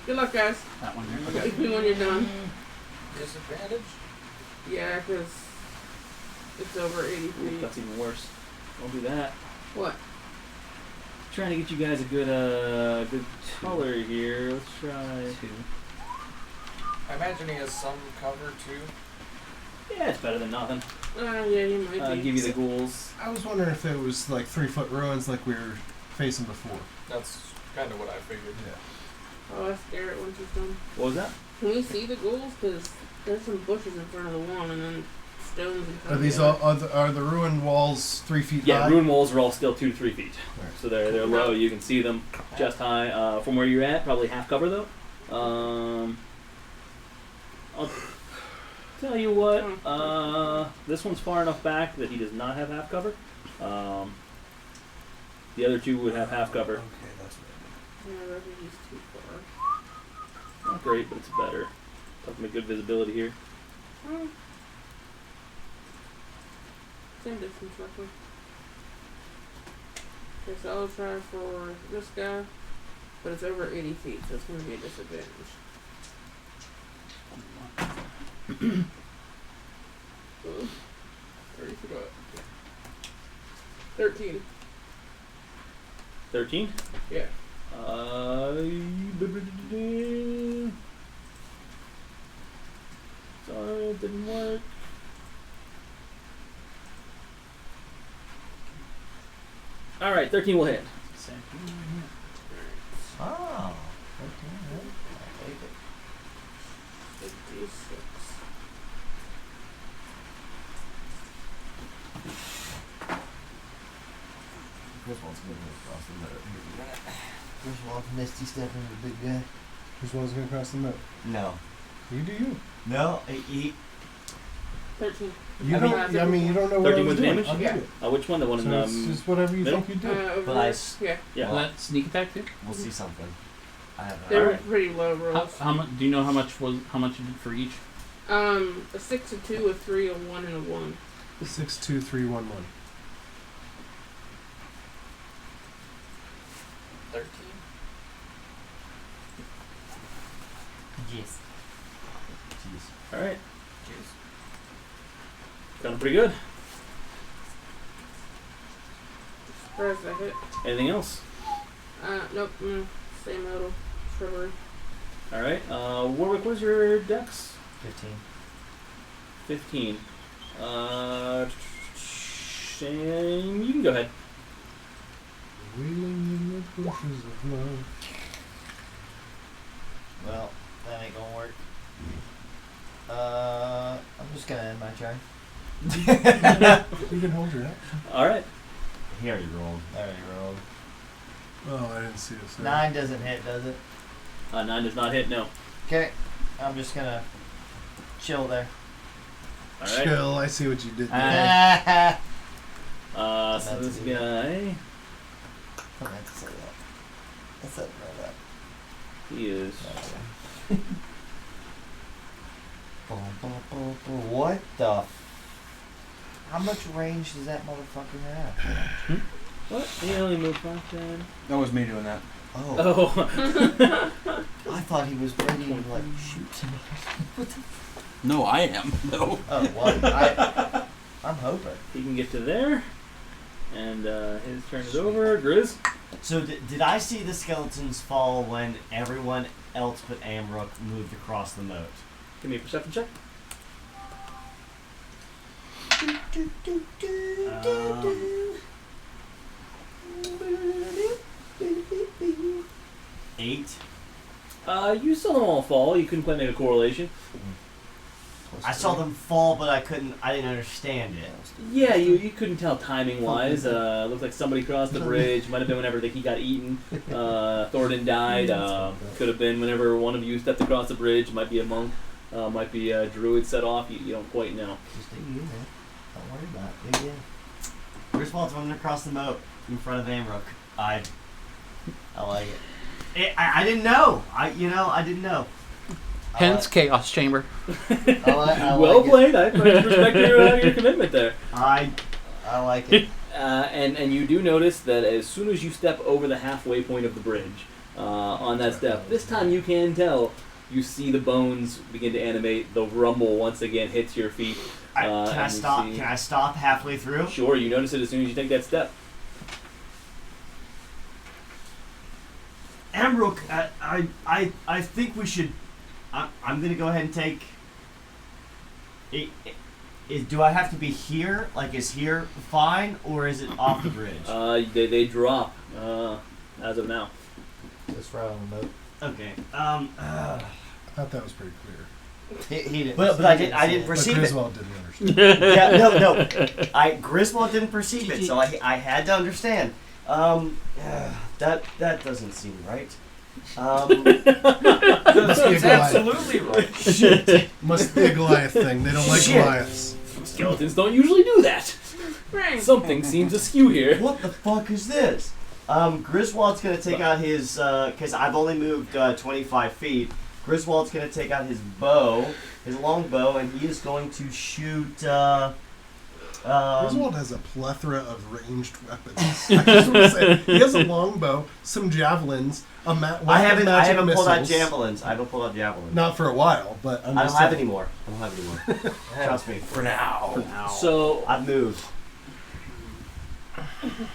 Good luck, guys. That one here. Okay. Wake me when you're done. Disadvantage? Yeah, because it's over 80 Ooh, feet. that's even worse. Don't do that. What? Trying to get you guys a good color here. Let's try. I imagine he has some cover too. Yeah, it's better than nothing. Yeah, you might be. Give you the ghouls. I was wondering if it was like 3-foot ruins like we were facing before. That's kind of what I figured. Oh, I scare it once it's done. What was that? Can we see the ghouls? Because there's some bushes in front of the one, and then stones and Are these all are the ruined walls 3 feet Yeah, high? ruin walls are all still 2 to 3 feet. Right. So they're low. You can see them chest high. From where you're at, probably half cover though. I'll tell you what. This one's far enough back that he does not have half cover. The other 2 would have half cover. Okay, that's what Yeah, that is too far. Not great, but it's better. Talking about good visibility here. Same distance, roughly. Okay, so I'll try for this guy, but it's over 80 feet, so it's going to be a disadvantage. Already forgot. 13. 13. Yeah. Sorry, it didn't work. All right, 13 will hit. Oh. Okay. I'll take it. 56. Griswold's gonna go across the moat. Griswold misty stepping to the big guy. Which one's gonna cross the moat? No. You do you. No, he 13. You I don't. mean, I mean, you don't know what I 13 was with doing. damage? I'll give Yeah. it. Which one? The one So in it's just whatever you middle? think you do. Over But there? I Yeah. Yeah. Will that sneak attack too? we'll see something. I have They were Alright. pretty low rolls. How much? Do you know how much you did for each? A 6, a 2, a 3, a 1, and a 1. 6, 2, 3, 1, 1. 13. Yes. Jeez. All right. Jeez. Sounding pretty good. Surprised I hit. Anything else? Nope. Same model. Shrubbery. All right. Warwick, what is your dex? 15. 15. Shane, you can go ahead. Wheeling in the bushes of love. Well, that ain't gonna work. I'm just gonna end my turn. You can hold your hat. All right. He already rolled. I already rolled. Oh, I didn't see it. Sorry. 9 doesn't hit, does it? 9 does not hit. No. Okay. I'm just gonna chill there. All right. Chill. I see what you did there. I So this guy, meant to say that. I said no he is. that. What the? How much range does that motherfucker have? What? He only moved 5, 10. That was me doing that. Oh, Oh. I thought he was ready to like shoot somebody. What the? No, I am. No. Oh well, I'm hoping. He can get to there. And his turn is over. Grizz? So did I see the skeletons fall when everyone else but Amrook moved across the moat? Give me a perception check. 8. You saw them all fall. You couldn't quite make a correlation. I saw them fall, but I didn't understand it. Yeah, you couldn't tell timing wise. Looked like somebody crossed the bridge. Might have been whenever he got eaten. Thornton died. Could have been whenever one of you stepped across the bridge. Might be a monk. Might be a druid set off. You don't quite know. Just dig in, man. Don't worry about it. Dig in. Griswold's running across the moat in front of Amrook. I like it. I didn't know. I didn't know. Hence, Chaos Chamber. I Well like played. I respect your commitment there. I like it. And you do notice that as soon as you step over the halfway point of the bridge, on that step, this time you can tell. You see the bones begin to animate. The rumble once again hits your feet. Can I and you stop? see- Can I stop halfway through? Sure, you notice it as soon as you take that step. Amrook, I think we should. I'm gonna go ahead and take. Do I have to be here? Like, is here fine, or is it off the bridge? They drop as of now. Just right on the moat. Okay. I thought that was pretty clear. He didn't. But I didn't But perceive it. Griswold didn't understand. Yeah, no. Griswold didn't perceive it, so I had to understand. That doesn't seem right. It's absolutely right. Shit. Must be a Goliath thing. They don't like Shit. Goliaths. Skeletons don't usually do that. Frank. Something seems askew here. What the fuck is this? Griswold's gonna take out his, because I've only moved 25 feet. Griswold's gonna take out his bow, his long bow, and he is going to shoot. Griswold has a plethora of ranged weapons. I just want to say, he has a longbow, some javelins, a I haven't magic pulled out missiles. javelins. I haven't pulled out javelins. Not for a while, but I'm I just don't have saying. any more. I don't have any more. Trust me. For now. So I've moved.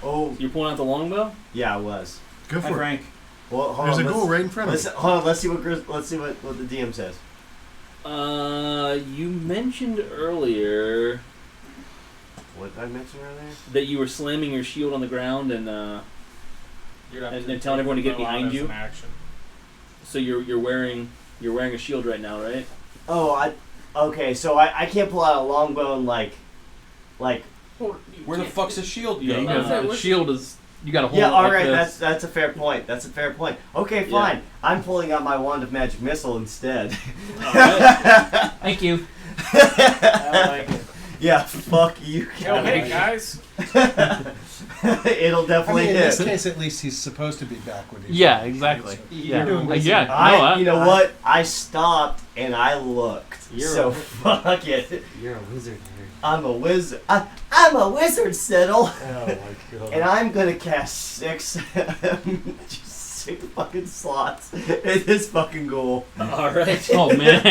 Oh, you're pulling out the longbow? yeah, I was. Go Hi, for it. Frank. Well, hold There's on. a goal right in front of you. Hold on. Let's see what the DM says. You mentioned earlier What did I mention earlier? that you were slamming your shield on the ground and You'd have And to then telling take everyone to get the bow out behind as you? an action. so you're wearing a shield right now, right? Oh, okay. So I can't pull out a longbow and like. Hold- you Where the can't- fuck's his shield? Yeah, you go? got the shield is you got to hold. Yeah, it all like right. this. That's a fair point. That's a fair point. Okay, Yeah. fine. I'm pulling out my wand of magic missile instead. Alright. Thank you. I like it. Yeah, fuck you. Yo, hey guys. It'll I definitely mean, in this hit. case, at least he's supposed to be back when he's Yeah, exactly. You're doing Like, good. yeah. No, You know what? I stopped and I looked. You're So a- fuck it. You're a wizard, Harry. I'm a wizard. I'm a wizard, Siddle. Oh my god. And I'm gonna cast 6 fucking slots in this fucking goal. Alright. Oh man.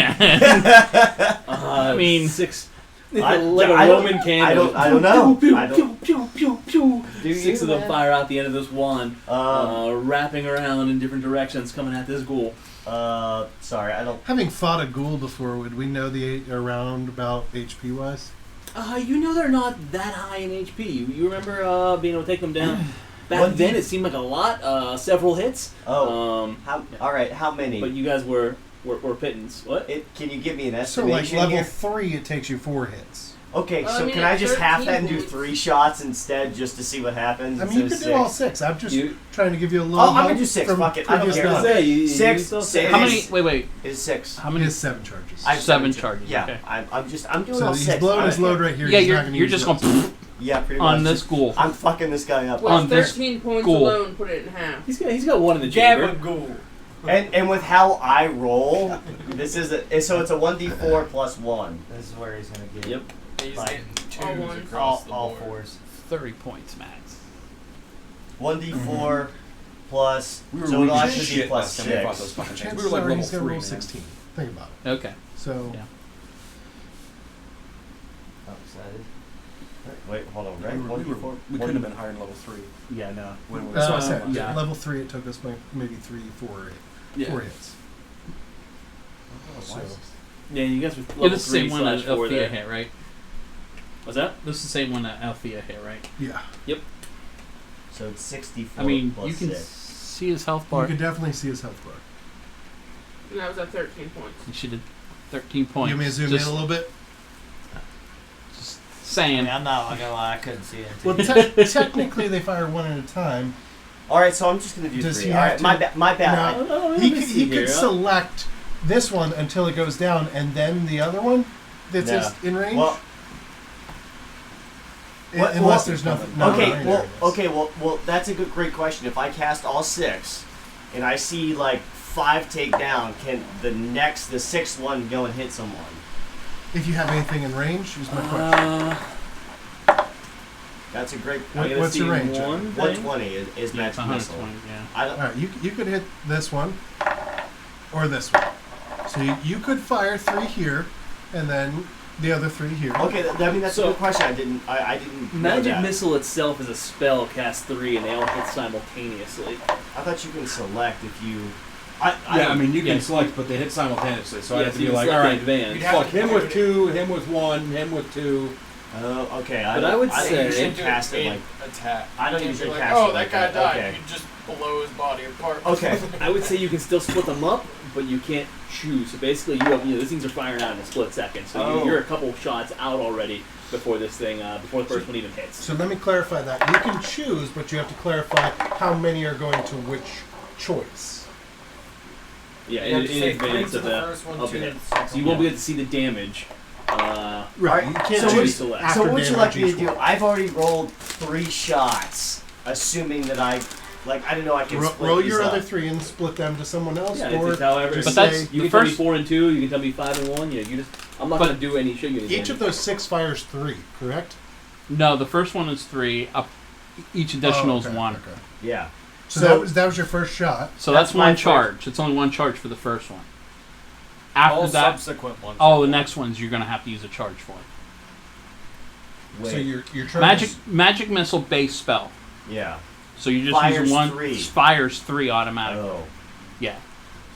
I mean, 6. I- like a I don't- Roman cannon. I don't know. Pew, pew, I don't- pew, pew, pew, pew. Do 6 you, of them man? fire out the end of this wand, Um, wrapping around in different directions, coming at this ghoul. sorry, I don't. Having fought a ghoul before, would we know the around about HP wise? You know they're not that high in HP. You remember being able to take them down? Back What then do- it seemed like a lot, several hits. Oh, all right. How many? But you guys were pittance. What? Can you give me an So, like estimation level here? 3, it takes you 4 hits. Okay, I so mean, can I it's just half that 13 and do points. 3 shots instead, just to see what happens? I mean, you instead could of do all 6? 6. I'm just You- trying to give you a little. Oh, I'm gonna help do 6. from Fuck it. I don't previous care. knowledge. You Six, still six. say- how It many? is- Wait. It's 6. How He many? has 7 charges. I have 7 charges. Yeah, Okay. I'm doing So all he's 6. blowing his Alright. load right here. Yeah, he's not gonna you're use just it. going Yeah, pretty much. on this ghoul. I'm fucking this guy up. With on this 13 points ghoul. alone, put it in half. He's got one in the Jab chamber. a ghoul. And with how I roll, this is so it's a 1d4 plus 1. This is where he's gonna get Yep. He's Like, getting all twos ones. across the all board. 4s. 30 points max. 1d4 plus. We were So it'll reading actually be shit plus last time we fought 6. those fucking things. Chances We were like are level he's gonna 3, roll man. 16. Think about it. Okay. So Yeah. I'm excited. Wait, hold on. Right? We couldn't have been higher than level 3. Yeah, no. When we that's what I Uh, said. yeah. Level 3, it took us maybe 4 hits. So, Yeah, you guys were Yeah, level this is the 3 same one that / 4 Althea there. hit, right? What's that? This is the same one that Althea hit, right? yeah. So it's 64 I mean, plus you can 6. see his health You bar. can definitely see his health bar. And that was at 13 points. And she did 13 points. You may zoom just, in a little bit. Just I saying. mean, I'm not gonna lie, I couldn't see it. Well, technically they fire 1 at a time. Alright, so I'm just going to do Does 3. he have Alright, to- my bad. No. Oh, let He me could, see he here. could select this one until it goes down, and then the other one that's No. just in range. Well, unless well, there's nothing. Well, that's a great question. If I cast all 6, and I see like 5 take down, can the 6th one go and hit someone? If you have anything in range, is my question. That's a great. What- I gotta what's your see range? one thing. 120 is Yeah, it's magic missile. 120, yeah. I don't. Alright, you could hit this one, or this one. So you could fire 3 here, and then the other 3 here. Okay, I mean that's a So- good question. I didn't know Magic that. missile itself is a spell cast 3, and they all hit simultaneously. I thought you can select if you. Yeah, I mean, you can yeah. select, but they hit simultaneoustaneously. So I Yeah, have so to you be can like, select all right, the advance. You'd have fuck to him do with it. 2, him with 1, him with 2. Oh, okay. But I would don't say- usually You cast it do like. attack. I don't You can't usually be like, cast oh, it like that guy that. died. Okay. You just blow his body apart. Okay. I would say you can still split them up, but you can't choose. So basically, these things are firing out in a split second. So Oh. you're a couple shots out already before this thing, before the first one even hits. So let me clarify that. You can choose, but you have to clarify how many are going to which choice. Yeah, You have in to say advance 3 of to the first one, of 2 the to hit. the second So you one. won't be able to see the damage. Right. You can't So choose select. after So what would you like me to damage each do? one. I've already rolled 3 shots, assuming that I didn't know I can split Roll these your up. other 3 and split them to someone else, Yeah, or it's however. just But that's- say You The can tell me first- 4 and 2. You can tell me 5 and 1. Yeah, you just. I'm not But going to do any. Show you any. each of those 6 fires 3, correct? No, the first one is 3. Each additional is okay, 1. Okay. Yeah. So that was your first shot. So that's That's my one first- charge. It's only one charge for the first one. After All that, subsequent ones. the next ones you're going to have to use a charge for. Wait. So your charge Magic missile base spell. Yeah. So you just Fires use one. 3. Fires 3 automatically. Oh. Yeah.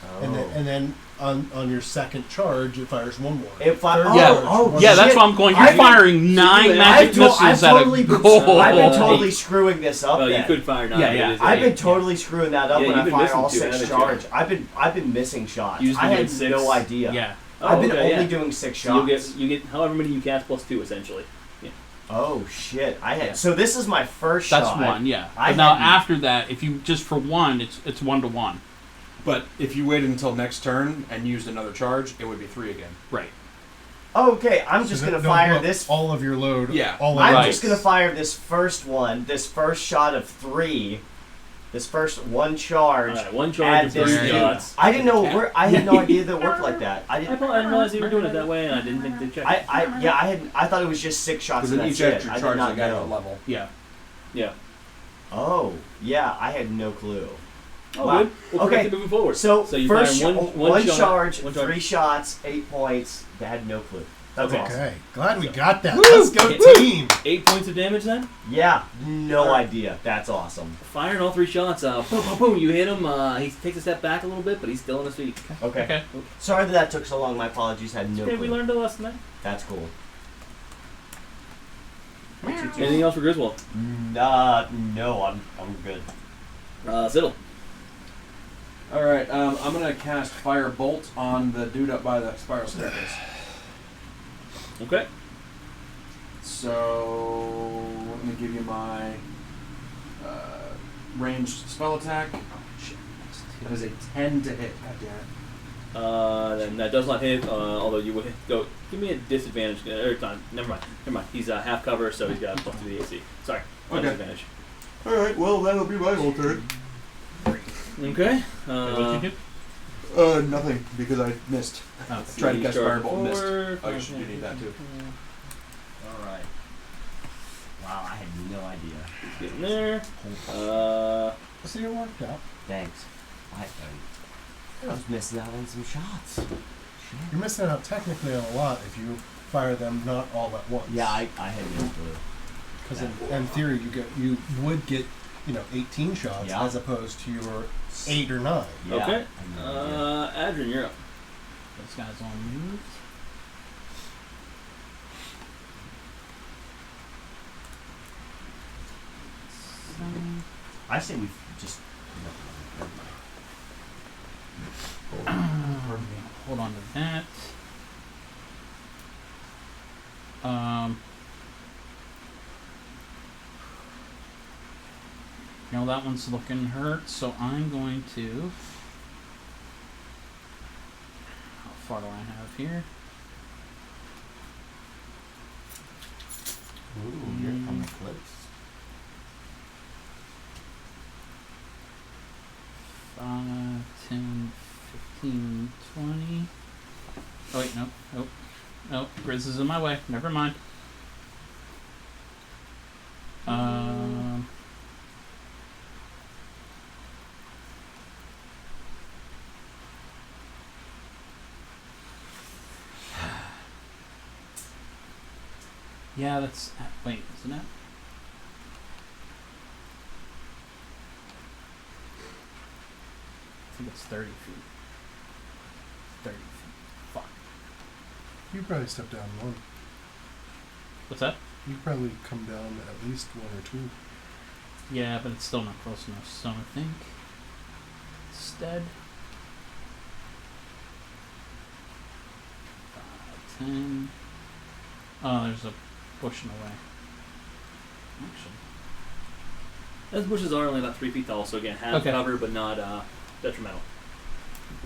Oh. and then on your second charge it fires 1 more. If I, Third oh, Yeah. charge, oh, one Yeah, more. that's shit. why I'm going. You're I've been- firing 9 magic missiles I've at totally a been, goal. I've been totally screwing this up. Well, you then. could fire 9. Yeah, but yeah. it is I've 8. been totally screwing that up Yeah, when you've I been fire missing all 2, 6 haven't you? charge. I've been missing shots. Usually I doing had 6. no idea. Yeah. Oh, I've been okay, only yeah. doing 6 So shots. you get however many you cast plus 2 essentially. Oh shit! I had Yeah. so this is my first That's shot. 1. Yeah. I But now hadn't- after that, if you just for 1, it's 1 to 1. But if you waited until next turn and used another charge, it would be 3 again. Right. Oh, okay, I'm So just don't gonna blow fire up this. all of your load. Yeah. All I'm at Right. just gonna fire this first one. This first shot of 3. This first 1 charge. Alright, 1 Add charge and 3 this shots. I didn't know. I had no idea that it worked like that. I I didn't. didn't realize you were doing it that way, and I didn't think to check. I thought it was just 6 shots. Because And then that's each it. extra I did charge not they got know. a level. Yeah. Yeah. Oh, yeah, I had no clue. Oh, Wow. good. We'll Okay. correct it moving forward. So, you first fire one shot, charge, one charge. 3 shots, 8 points. I had no clue. That's Okay. awesome. Okay, glad we got that. Woo! Let's go team. 8 points of damage then. Yeah, no idea. That's awesome. Firing all 3 shots. Boom, boom, boom. You hit him. He takes a step back a little bit, but he's still on his feet. Okay. Okay. Sorry that took so long. My apologies. Had no Okay, we clue. learned a lesson there. That's cool. Anything else for Griswold? No, I'm good. Siddle. Alright, I'm going to cast Fire Bolt on the dude up by the spiral staircase. Okay. So, let me give you my ranged spell attack. Shit. That is a 10 to hit. God damn it. Then that does not hit. Although you would go. Give me a disadvantage. Time. Never mind. He's half cover, so he's got plus 2 to the AC. Sorry. Okay. Disadvantage. Alright, well, that'll be my whole turn. Okay. What'd you do? Nothing, because I missed. Oh. Tried to cast Start Firebolt and missed. forward. Oh, you should need that too. All right. Wow, I had no idea. Getting there. So you worked out. Thanks. I was missing out on some shots. Shit. You're missing out technically on a lot if you fire them not all at once. Yeah, I had no clue. Because in theory you would get 18 shots Yeah. as opposed to your 8 or 9. Yeah, Okay. I had no idea. Adrian, you're up. This guy's on move. I say we just. Hold on to that. That one's looking hurt, so I'm going to. How far do I have here? Ooh, you're coming close. Five, 10, 15, 20. Oh wait, nope. Grizz is in my way. Never mind. Yeah, that's. Wait, isn't it? I think it's 30 feet. 30 feet. Fuck. You probably stepped down one. What's that? You probably come down at least 1 or 2. Yeah, but it's still not close enough. So I think instead 5, 10. Oh, there's a bush in the way. Actually, Those bushes are only about 3 feet tall, so again, have Okay. cover but not detrimental.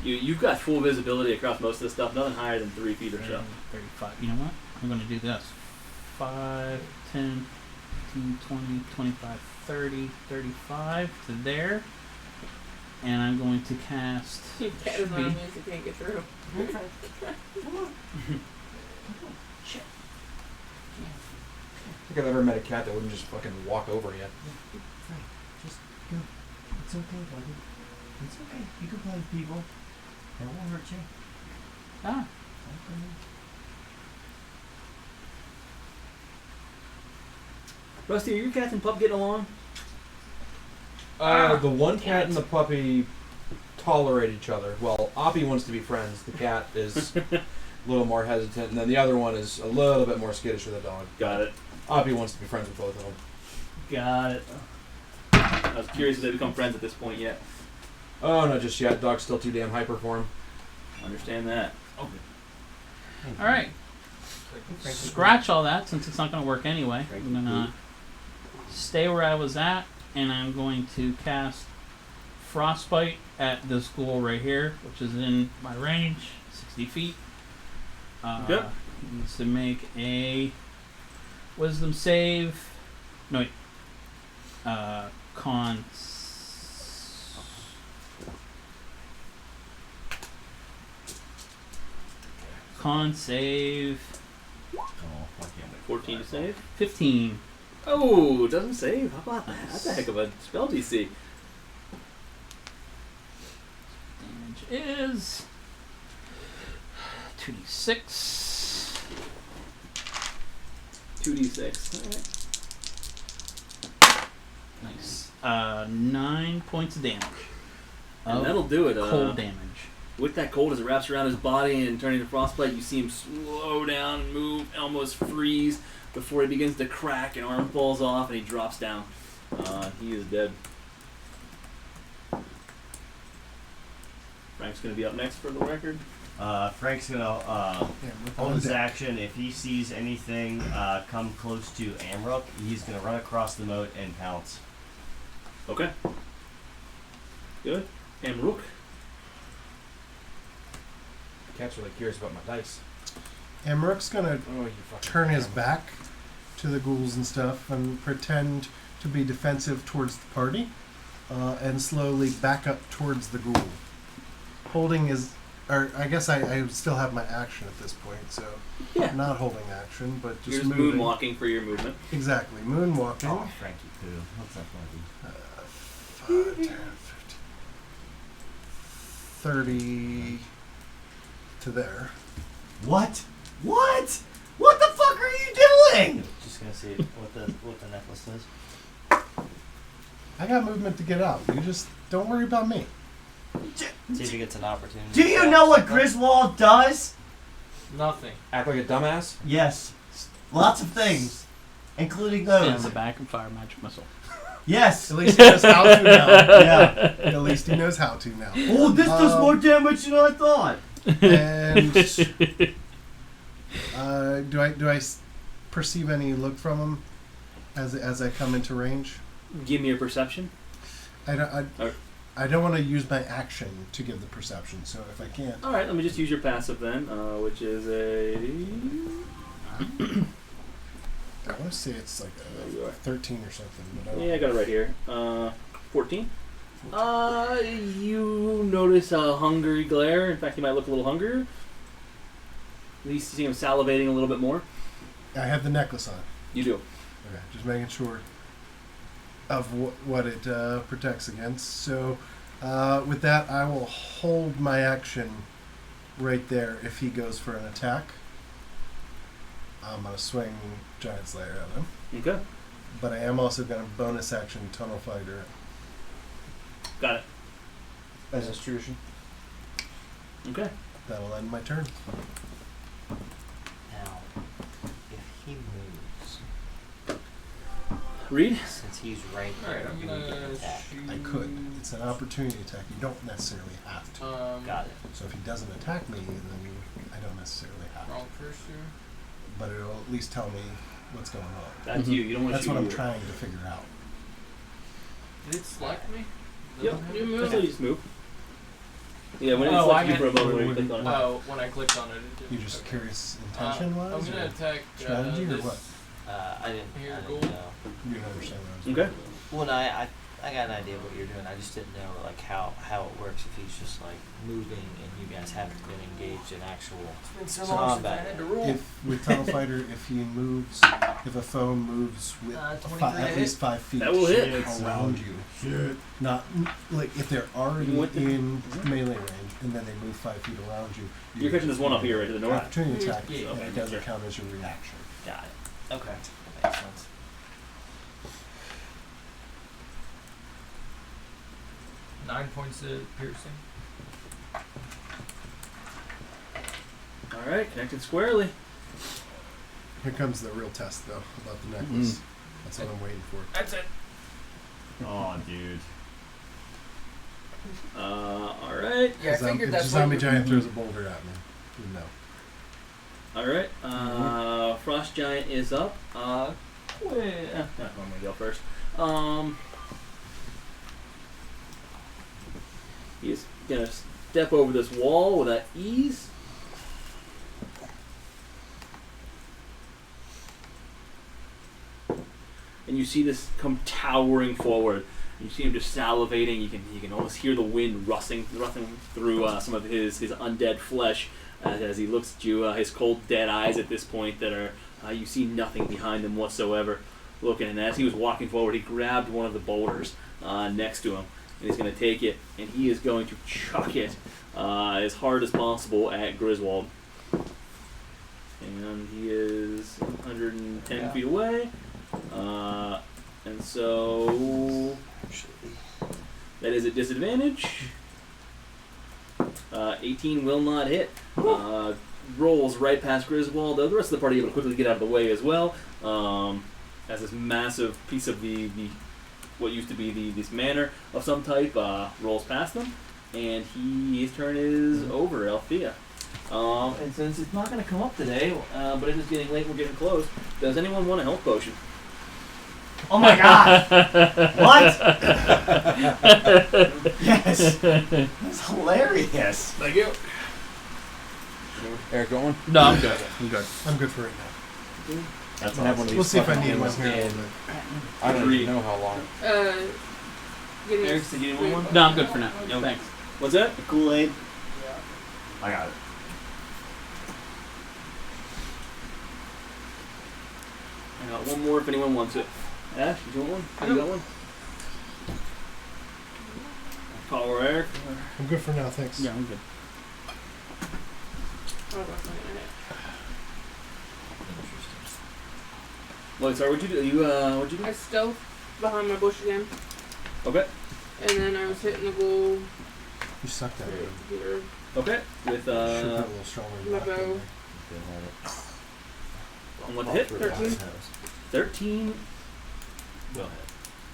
You've got full visibility across most of this stuff. Nothing higher than 3 feet or so. 35. You know what? I'm going to do this. 5, 10, 15, 20, 25, 30, 35 to there. And I'm going to cast. Your cat is not amused you can't get through. I think I've ever met a cat that wouldn't just fucking walk over you. Frank, just go. It's okay, buddy. It's okay. You can play with people. That won't hurt you. Ah. Okay. Rusty, are your cats and pup getting along? The one cat and the puppy tolerate each other. Well, Oppie wants to be friends. The cat is a little more hesitant, and then the other one is a little bit more skittish with the dog. Got it. Oppie wants to be friends with both of them. Got it. I was curious if they become friends at this point yet. Oh, not just yet. Dog's still too damn hyper for him. Understand that. All right. Scratch all that since it's not going to work anyway. I'm going to stay where I was at, and I'm going to cast Frostbite at this ghoul right here, which is in my range, 60 feet. Yep. He needs to make a Wisdom save. No, wait. Con. Con save. Oh, why can't I? 14 to save. 15. Oh, doesn't save. How about that? That's a heck of a spell DC. Damage is 2d6. 2d6. Alright. Nice. 9 points of damage. And that'll do it. Cold damage. With that cold as it wraps around his body and turning to frostbite, you see him slow down and move, almost freeze before he begins to crack. An arm falls off and he drops down. He is dead. Frank's going to be up next for the record. Frank's gonna with hold on his deck. action. If he sees anything come close to Amrook, he's gonna run across the moat and pounce. Okay. Good. Amrook. The cat's really curious about my dice. Amrook's gonna Oh, you fucking turn his animal. back to the ghouls and stuff and pretend to be defensive towards the party, and slowly back up towards the ghoul. Holding his, or I guess I still have my action at this point, so Yeah. not holding action, but You're just just moving. moonwalking for your movement. Exactly, moonwalking. Oh, Frankie poo. What's that funny? 5, 10, 15, 30 to there. What? What? What the fuck are you doing? Just gonna see what the necklace does. I got movement to get out. You just don't worry about me. See if he gets an opportunity. Do you know what Griswold does? Nothing. Act like a dumbass? Yes. Lots of things. Including Stand in those. the back and fire a magic missile. Yes. At least he knows how to now. Yeah. At least he knows how to now. Oh, this does more damage than I thought. And do I perceive any look from him as I come into range? Give me a perception. I don't want to use my action to give the perception, so if I can't. All right, let me just use your passive then, which is a... I want to say it's like a 13 or something. But I don't Yeah, I got it right here. 14. You notice a hungry glare. In fact, he might look a little hungrier. At least you see him salivating a little bit more. I have the necklace on. You do. Okay, just making sure of what it protects against. So with that, I will hold my action right there if he goes for an attack. I'm going to swing Giant Slayer at him. Okay. But I am also going to bonus action Tunnel Fighter. Got it. As is tradition. Okay. That'll end my turn. Now, if he moves, Reed? Since he's right there, Alright, I'm you would get gonna an attack. I could. It's an opportunity attack. You don't necessarily have to. Got it. So if he doesn't attack me, then I don't necessarily have to. Wrong first here. But it'll at least tell me what's going on. That's you. You don't want to That's shoot what I'm you. trying to figure out. Did it select me? Yep. You move. So you just move. Yeah, when it Oh, selects I you for a meant- moment when you click on it. Oh, when I clicked on it, it did. You just Okay. curious intention wise? I'm gonna attack. strategy or this. what? I didn't. Here, I goal. didn't know. You don't understand what I was Okay. Well, no, I got an idea of what you're doing. I just didn't know like how it works if he's just like moving and you guys haven't been engaged in actual combat. If with Tunnel Fighter, if he moves, if a foe moves with 23 at least 5 feet That will hit. around you, not like if they're already You want the- in melee range and then they move 5 feet around you. You're catching this one up here, right to the north. Opportunity attack, Yeah. and Okay, it doesn't gotcha. count as your reaction. Got it. Okay, that makes sense. Nine points of piercing. All right, connected squarely. Here comes the real test, though, about the necklace. That's what I'm waiting for. That's it. Oh, dude. All right. Yeah, I figured If that's the zombie what giant throws a boulder at me, you know. All right. Frost giant is up. I'm gonna go first. He's gonna step over this wall with that ease. And you see this come towering forward. You see him just salivating. You can almost hear the wind rustling through some of his undead flesh as he looks at you. His cold, dead eyes at this point that are you see nothing behind him whatsoever. Looking, and as he was walking forward, he grabbed one of the boulders next to him, and he's going to take it, and he is going to chuck it as hard as possible at Griswold. And he is 110 feet away. And so that is a disadvantage. 18 will not hit. Rolls right past Griswold. The rest of the party able to quickly get out of the way as well. As this massive piece of the what used to be this manor of some type rolls past them, and his turn is over. Althea. And since it's not going to come up today, but it is getting late, we're getting close. Does anyone want a health potion? Oh my god! What? Yes! That's hilarious. Thank you. Eric, going? No, I'm good. I'm good. I'm good for right now. That's I have one of these We'll see if I fucking need one things here in a in- little bit. I don't even know how long. Give me Eric, did you want one? No, I'm good for now. Yep. Thanks. What's that? The Kool-Aid? I got it. I got one more if anyone wants it. Ash, did you want one? You got one? Paul or Eric? I'm good for now, thanks. Yeah, I'm good. Well, sorry, what'd you do? What'd you do? I stealthed behind my bush again, Okay. and then I was hitting the goal You suck that right one. here. Okay. With, Should put a little stronger my block in bow. there. on what hit? 13. 13 Go ahead.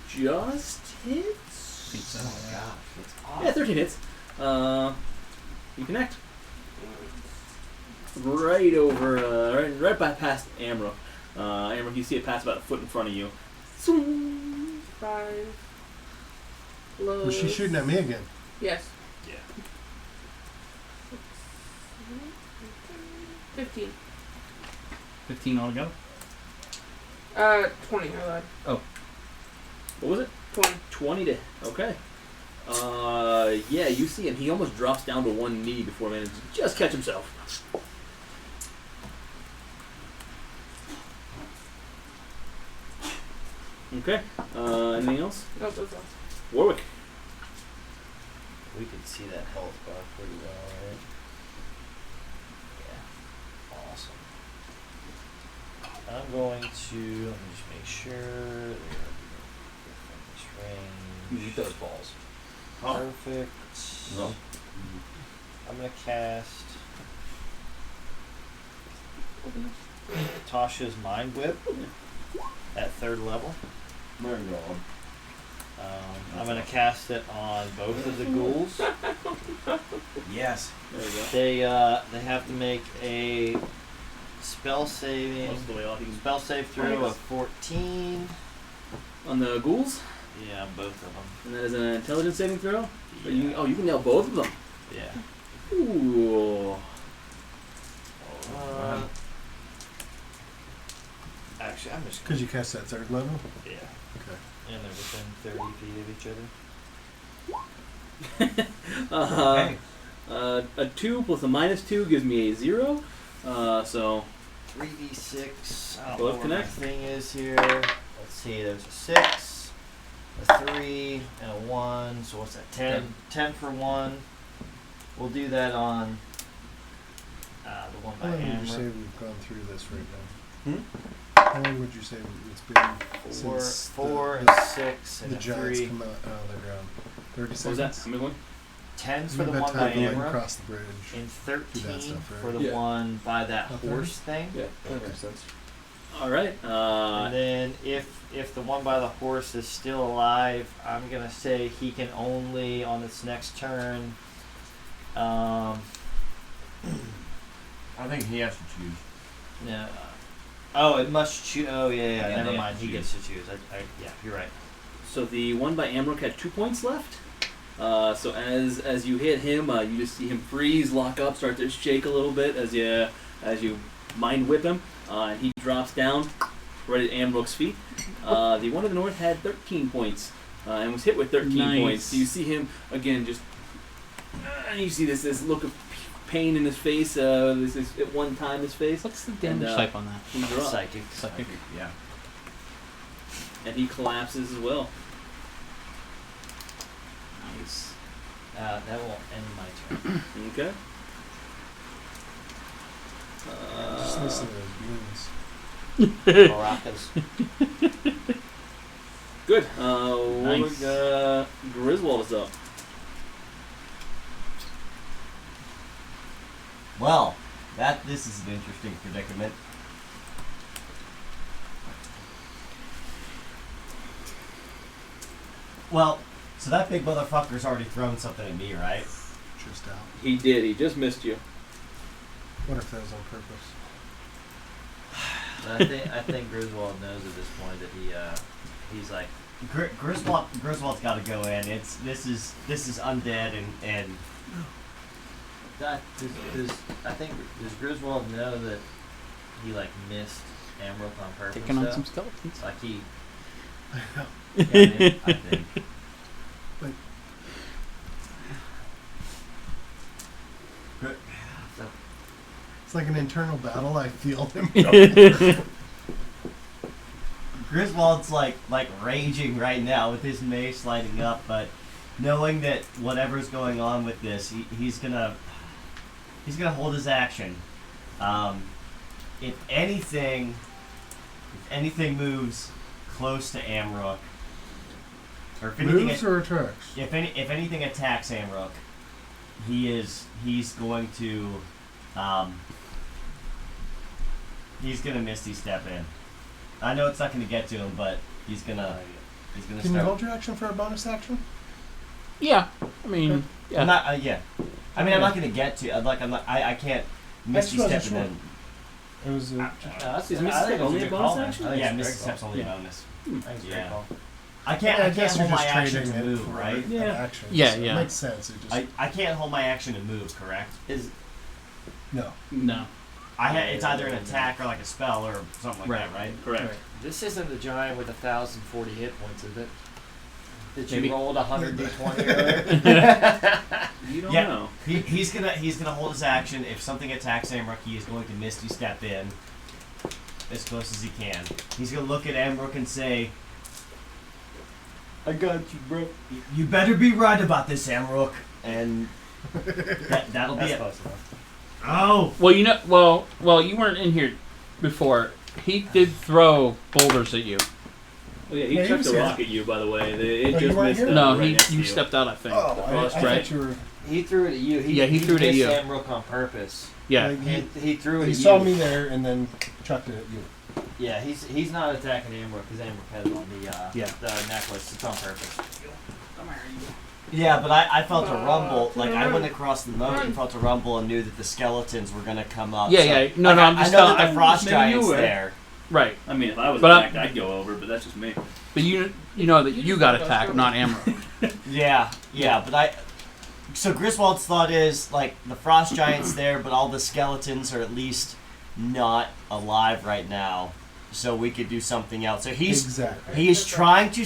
just hits? Think so. Oh my gosh, that's Yeah, 13 hits. You connect. Right over, right by past Amra. Amra, you see it pass about a foot in front of you. 5. Plus. Was she shooting at me again? Yes. Yeah. 15. 15 altogether? 20, I lied. What was it? 20. 20 to. Okay. Yeah, you see him. He almost drops down to one knee before managing to just catch himself. Okay. Anything else? No, that's all. Warwick. We could see that health bar pretty well, right? Yeah. Awesome. I'm going to, let me just make sure they're from this range. You eat those balls. Perfect. No. I'm going to cast Tasha's Mind Whip at 3rd level. I'm gonna cast it on both of the ghouls. Yes. There we go. They have to make a spell saving Most of the way off. You can spell save throw of 14. on the ghouls, Yeah, both of them. and that is an intelligence saving throw. But Yeah. you can nail both of them. Yeah. Ooh. Actually, I'm just Because you cast that third level? yeah, Okay. and they're within 30 feet of each other. Okay. A 2 plus a -2 gives me a 0. So 3d6. I don't Both know where connect? my thing is here. Let's see. There's a 6, a 3, and a 1. So what's that? 10. 10 for 1. We'll do that on the one How by long would you say Hammer. we've gone through this right now? Hmm? How long would you say it's been Four, since 4 the, and 6 the and a giants 3. come out of the ground? 30 what was seconds? that? How many one? 10's for the We've one got by time to Hammer. cross the bridge. And Do that 13 stuff, right? for the Yeah. one by that Okay. horse thing. Yeah, that makes sense. All right. And then if the one by the horse is still alive, I'm gonna say he can only on its next turn. I think he has to choose. No. Oh, it must choose. Oh yeah, Yeah, never they mind. have to He gets to choose. Yeah, you're right. So the one by Amrook had 2 points left. So as you hit him, you just see him freeze, lock up, start to shake a little bit as you mind whip him, and he drops down right at Amrook's feet. The one to the north had 13 points and was hit with 13 Nice. points. So you see him again, just you see this look of pain in his face. This is at one time his face. What's the damage And, type on that? He drops, Psychic. Psychic. Yeah. and he collapses as well. Nice. That will end my turn. Okay. Just listen to those beans. Maracas. Good. Nice. Griswold is up. Well, this is an interesting predicament. Well, so that big motherfucker's already thrown something at me, right? Just out. He did. He just missed you. What if that was on purpose? But I think Griswold knows at this point that he's like Griswold's got to go in. This is undead and does Griswold know that he like missed Amrook on purpose? Taking on though? some skeletons. Like he. I know. Yeah, I think. It's like an internal battle. I feel him. Griswold's like raging right now with his mace lighting up, but knowing that whatever's going on with this, he's gonna hold his action. If anything moves close to Amrook, or if anything, Moves or attacks? if anything attacks Amrook, he's going to Misty step in. I know it's not going to get to him, but he's gonna Can you start. hold your action for a bonus action? Yeah. I mean, yeah. I'm not. Yeah. I mean, I'm not going to get to. I can't Misty That's step and then. It was a, Is Misty Step only a bonus action? Yeah, Misty step's only a bonus. Thanks, Yeah. yeah. I can't guess hold you're my just action trading to it move, for right? an Yeah. action. Yeah, so yeah. It makes sense. It just I can't hold my action to move, correct? no. No. It's either an attack or like a spell or something like that, right? Correct. This isn't the giant with 1,040 hit points, is it? That you Maybe. rolled 120 earlier? You don't Yeah. know. He's gonna hold his action. If something attacks Amrook, he is going to Misty step in as close as he can. He's gonna look at Amrook and say, "I got you, bro. You better be right about this, Amrook." And that'll be That's it. close enough. Oh, Well, you know, well, you weren't in here before. He did throw boulders at you. Oh, yeah, he Yeah, he chucked was a here. rock at you, by the way. It Oh, you just weren't missed here? No, right next to you you. stepped out, I think. Oh, The I frost thought right. you were. He threw it at you. He threw it at missed you. Amrook on purpose. Yeah. Like, He threw it he at saw you. me there and then chucked it at you. Yeah, he's not attacking Amber because Amber had it on the Yeah. necklace. It's on purpose. Yeah, but I felt a rumble. Like I went across the moat and felt a rumble and knew that the skeletons were gonna come up. Yeah, So, yeah. No, like, no, I'm I just know telling. that the frost maybe you giant's were. there. Right, I mean, if I was But attacked, I'd go over, but that's just me. but you know that you got attacked, not Amber. Yeah, but So Griswold's thought is like the frost giant's there, but all the skeletons are at least not alive right now, so we could do something else. So he's trying to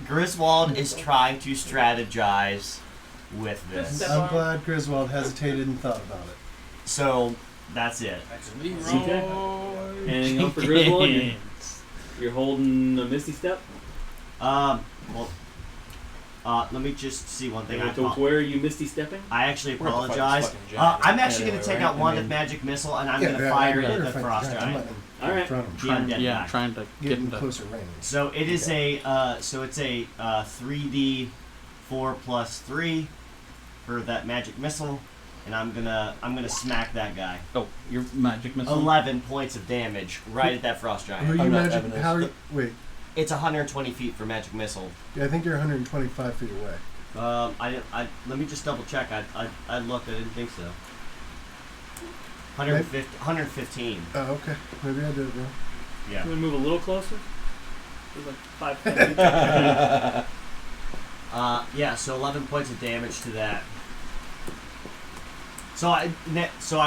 Griswold is trying to strategize with this. I'm glad Griswold hesitated and thought about it. So that's it. Anything else for Griswold? You're holding a Misty Step? Well, let me just see one thing. Where are you Misty Stepping? I actually We're gonna fight apologize. this fucking giant I'm actually going to take right? out one I of mean- Magic Missile, and I'm going to fire it at the frost giant. Alright. The undead Yeah, guy. trying to Get get him into. closer range. So it is a 3d4 plus 3 for that magic missile, and I'm gonna smack that guy. Oh, your magic missile. 11 points of damage right at that frost Who are giant. you I'm not magic? having this. How are you? Wait. It's 120 feet for magic missile. Yeah, I think you're 125 feet away. Let me just double check. I looked. I didn't think so. 115. Oh, okay. Maybe I did it wrong. Yeah. Can we move a little closer? There's like 5 feet. Yeah, so 11 points of damage to that. So I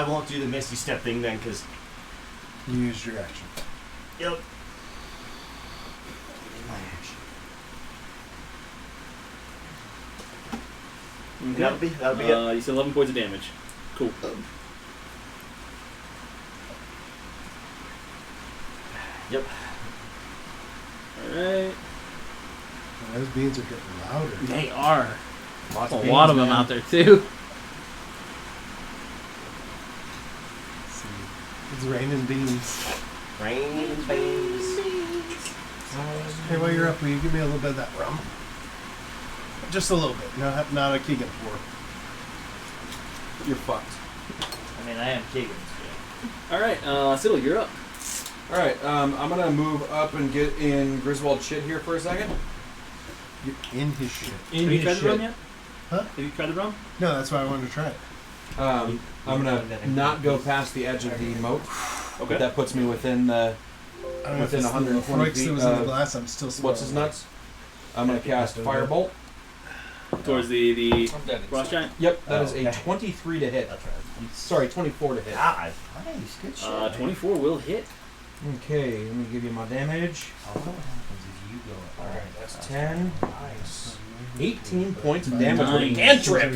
won't do the Misty Step thing then, because... You used your action. Yep. That'll be it. You said 11 points of damage. Cool. Yep. Alright. Those beans are getting louder. They are. Lots A of lot of beans, them man. out there too. See, it's raining beans. Rain beans. Hey, while you're up, will you give me a little bit of that rum? Just a little bit. Not a Keegan pour. You're fucked. I mean, I am Keegan's. Alright, Siddle, you're up. Alright, I'm gonna move up and get in Griswold's shit here for a second. You're in his shit. Have you tried the rum yet? Huh? Have you tried the rum? No, that's why I wanted to try it. I'm gonna not go past the edge of the moat. Okay. That puts me within the I don't know if Within it's 120 the Freaks that feet was in the of glass. I'm still smelling what's his nuts. I'm gonna cast Firebolt. Towards the I'm dead. frost giant? Yep, that is Oh, okay. a 23 to hit. That's right. Sorry, 24 to hit. God, nice, good shit. 24 will hit. Okay, let me give you my damage. Oh, what happens if you go? Alright, that's 10. Nice. 18 points of damage with a Nice. cantrip.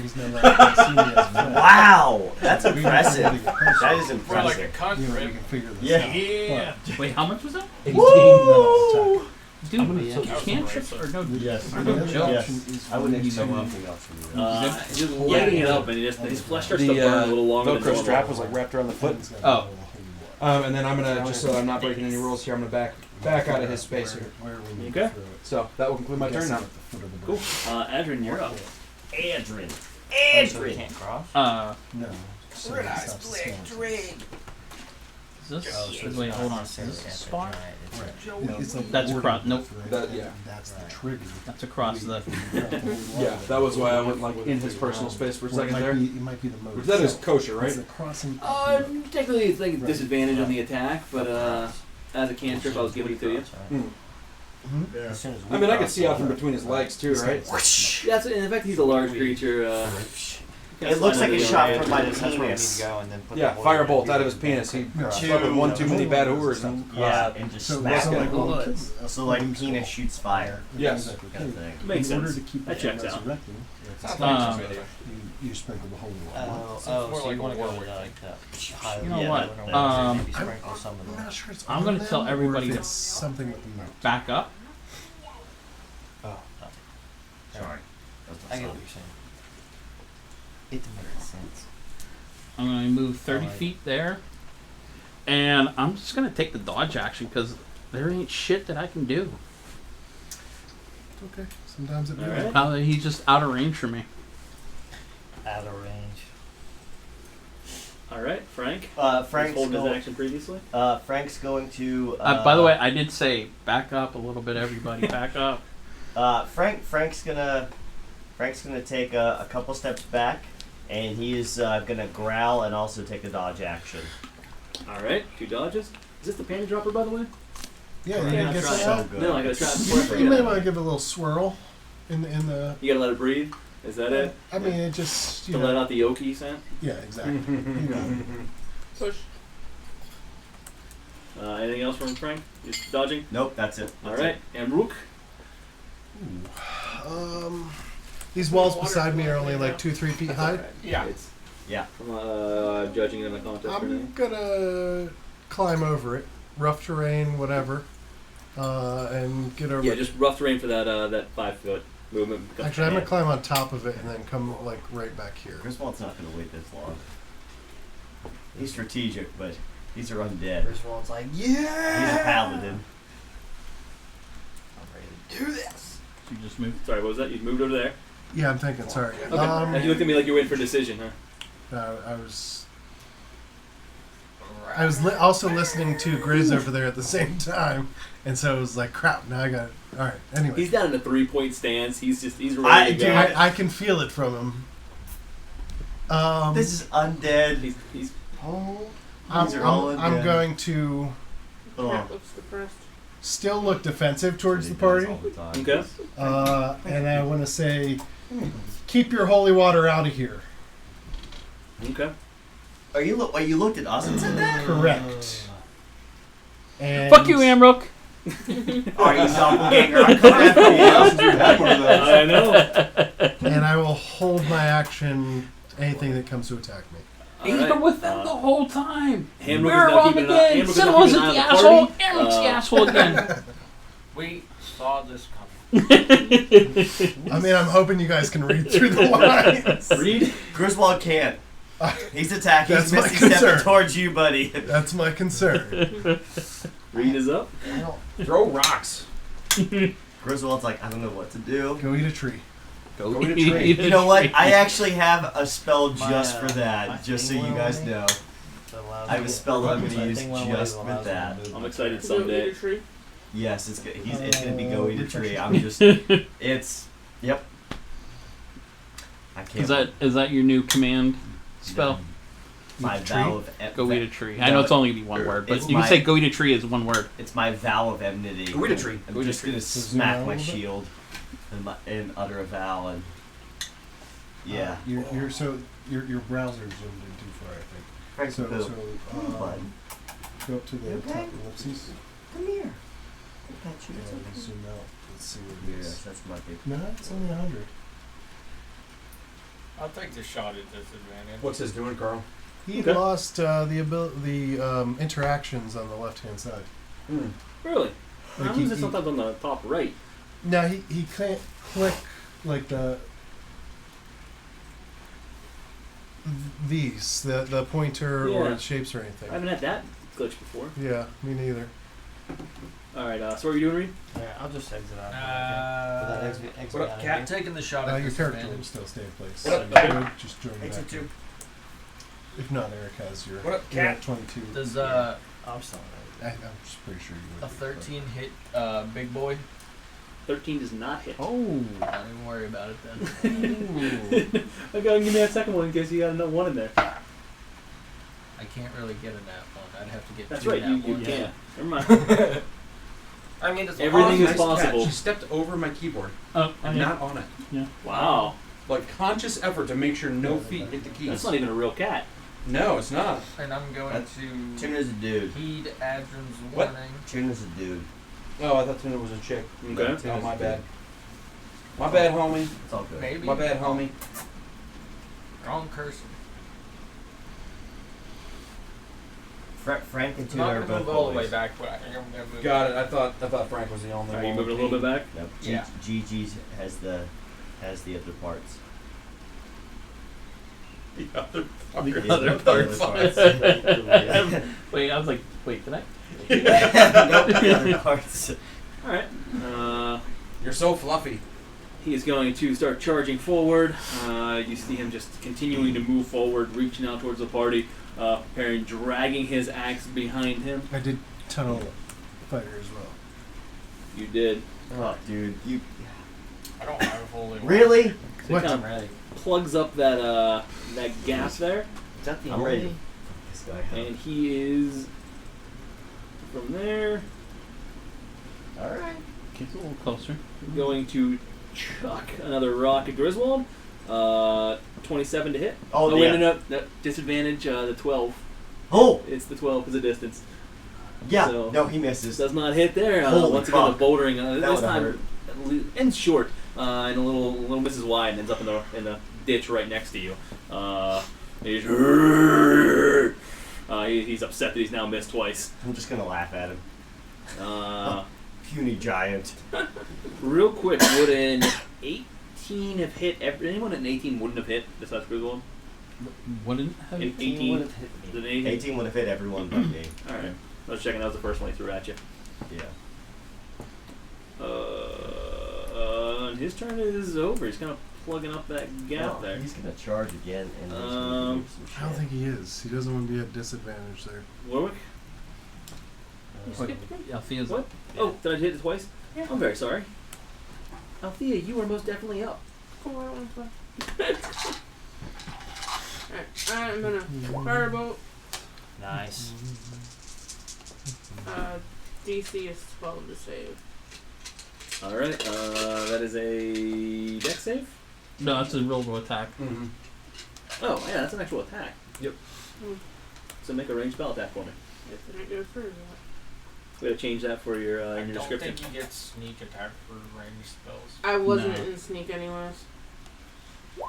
Wow, that's impressive. That is More like a impressive. cunt You know, we rip. can figure this Yeah. out. Yeah. Wait, how much was that? 18. Woo! Dude, so cantrips are no. Yes. Are no The other joke. option is I wouldn't for you expect to- anything else from you. Just lighting it up, and his flesh starts to The burn a little longer than Velcro normal. strap was like wrapped around the foot. Oh. And then I'm gonna, just so I'm not breaking any rules here, I'm gonna back out of his space here. Where we Okay. So that will conclude my turn now. Cool. Adrian, you're up. Adrian. Adrian. Can't cross. No. So it's split Is this? Wait, hold on. Is this a spot? It's like That's order across. Nope. for That- yeah. That's the trigger. That's across the. Yeah, that was why I went like in his personal space for a Or it second might there. be- It might be the mode. Which that is itself. kosher, It's right? the crossing. Technically, it's like a Right. disadvantage on the attack, but as a cantrip, I was giving it to you. Mhm. As soon as I mean, I could see out from between his legs too, right? That's in fact he's a large creature. It looks like a shot from by the That's where we need to penis. go and then put Yeah, the order firebolt in. out of his penis. He Cross. slept with one too many bad whores. And, Yeah, and just So smack so it. like when he kills us, So like penis shoots fire. Yes. Exactly. Kind of thing. Makes In order sense. to keep That it checks out. resurrecting, Sounds like like a video. you sprinkle the holy water. Oh, more so like you want to a go war with thing. like that high You know yeah, what? that one, maybe I'm sprinkle some of I'm them. not sure it's I'm on gonna them, tell or everybody if to it's something with the note. back up. Sorry. I get what you're saying. It makes sense. I'm gonna move 30 Alright. feet there, and I'm just gonna take the dodge action because there ain't shit that I can do. Okay. Sometimes it Alright. He's just out of range for me. Out of range. All right, Frank. Frank's holding his going. action previously. Frank's going to. By the way, I did say back up a little bit, everybody. Back up. Frank's gonna take a couple steps back, and he is gonna growl and also take a dodge action. All right, 2 dodges. Is this the panty dropper, by the way? Yeah, Yeah, you didn't get that's some so out? good. No, I gotta try it before I You forget. may want to give it a little swirl in the. You gotta let it breathe. Is that it? I mean, it just To let out the oaky scent. Yeah, exactly. You got it. Push. Anything else from Frank? Just dodging. Nope, that's it. All That's right, and Rook. These walls beside me are only like 2-3 feet high. Yeah. It's, Yeah. I'm judging it in the contest or I'm anything. gonna climb over it, rough terrain, whatever, and get over. Yeah, just rough terrain for that 5 foot movement. Actually, I'm gonna climb on top of it and then come like right back here. Griswold's not gonna wait this long. He's strategic, but these are undead. Griswold's like, He's yeah! a paladin. I'm ready to do this. You just moved. Sorry, what was that? You moved over there? Yeah, I'm thinking. Sorry. Okay. And you looked at me like you were waiting for a decision, huh? I was also listening to Grizz over there at the same time, and so it was like, crap. Now I got it. All right. Anyway, He's down in a 3-point stance. He's ready to go. I can feel it from him. This is undead. He's These are all I'm undead. going to Cat looks depressed. still look defensive towards the party, okay. and I want to say, keep your holy water out of here. Okay. Wait, you looked at us and said that? Correct. And Fuck you, Amrook. Are you doppelganger? I'm coming after you. I know. And I will hold my action. Anything that comes to attack me. He's Alright, been with them the whole time. Hamrook We're is now wrong keeping an eye. again. Hamrook is Sid now wasn't keeping the an eye on asshole. party. Amrook's the asshole again. We saw this coming. I mean, I'm hoping you guys can read through the lines. Reed. Griswold can't. He's attacking. That's He's my misty stepping concern. towards you, buddy. That's my concern. Reed is up. Throw rocks. Griswold's like, I don't know what to do. Go eat a tree. Go eat a tree. You know what? I actually have a spell just for my that, just so you thing guys will know. That allows I have a me- spell that I'm going to my use thing will just allows with me to that. move I'm my excited turn. Go eat someday. a tree. Yes, it's going to be go eat a tree. I'm just, it's, yep. I can't. Is that your new command spell? My Eat a tree? vow of Go eat a tree. I No, know it's only gonna be one word, but it's you can my- say go eat a tree is one word. It's my vow of enmity. Go eat a tree. I'm Go eat a just tree. going to Zoom smack out a my little bit. shield and utter a vow and yeah. Your browser zoomed in too far, I think. Frank's So, poo. so Bud. go up to the You top okay? ellipses. Come here. I got you. It's And okay. zoom out. Let's see what it Yes, is. that's my big. No, it's only 100. I'll take the shot at disadvantage. What's his doing, Carl? He Okay. lost the interactions on the left hand side. Really? Like How he- is it he- sometimes on the top right? Now he can't click like the pointer or Yeah. shapes or I anything. haven't had that glitch before. Yeah, me neither. All right. So what are you doing, Reed? Yeah, I'll just exit out. Will that exit what up, out cat? I'm taking the shot Your at character will disadvantage. still stay in place. What up, So cat? you could just join Exit back in. two. If not, Eric has your. What up, you're cat? at 22. Does I'm still in I'm just pretty sure you would. a be, 13 hit big boy? 13 does not hit. Oh. Don't even worry about it then. Okay, give me that second one in case you got another one in there. I can't really get a nat one. I'd have to get That's two right. nat You ones. can't. Never mind. I mean, it's Everything is Nice possible. catch. She stepped over my keyboard. Oh, I'm yeah. not on it. Wow. Like conscious effort to make sure no feet hit the keys. That's not even a real cat. No, it's not. And I'm going That's- to Tuna's a dude. heed Adrin's What? warning. Tuna's a dude. Oh, I thought Tuna was a chick. Okay. Oh, my bad. My bad, homie. It's all good. Maybe. My bad, homie. Wrong cursor. Frank and I'm Tuna not are going to both move all the way boys. back, but I think I'm going to move. Got it. I thought Frank was the only Are one. you moving a little bit back? Yep. Yeah. Gigi's has the other parts. The other The other parts. Wait, I was like, wait, did I? Nope, the other parts. All right. You're so fluffy. he is going to start charging forward. You see him just continuing to move forward, reaching out towards the party, preparing, dragging his axe behind him. I did tunnel fighter as well. You did. Oh, dude, you I don't have holy. really? So What? it kind I'm ready. of plugs up that gap there, Is that the I'm only? ready. This guy. and he is from there All right. Get a little closer. going to chuck another rock at Griswold. 27 to hit. Oh, wait, yeah. no, disadvantage. The 12. Oh, It's the 12 because of distance. yeah. So- No, he misses. Does not hit there. Holy Once again, fuck. the bouldering. That This would've time ends short, and a little misses wide and ends up in the ditch right next to you. He's he's upset that he's now missed twice. I'm just gonna laugh at him. Puny giant. Real quick, would an 18 have hit? Anyone at an 18 wouldn't have hit besides Griswold? Wouldn't have. An 18 would have hit me. An 18? 18 would have hit everyone but me. All right. I was checking. That was the first one he threw at you. Yeah. And his turn is over. He's kind of plugging up that gap Oh, there. He's gonna charge again and he's gonna do some shit. I don't think he is. He doesn't want to be at disadvantage there. Warwick? You Wait, skipped me? Althea's What? up. Oh, did I hit it twice? Yeah. I'm very sorry. Althea, you are most definitely up. Cool, I don't want to play. Alright, I'm gonna firebolt. Nice. DC is 12 to save. Alright, that is a dex save? No, that's a roll to attack. Mm-hmm. Oh, yeah, that's an actual attack. Yep. Hmm. So make a ranged spell attack for me. If it didn't go through, then We gotta change that for your, I in your don't description. think you get sneak attack for ranged spells. I wasn't No. in sneak anyways.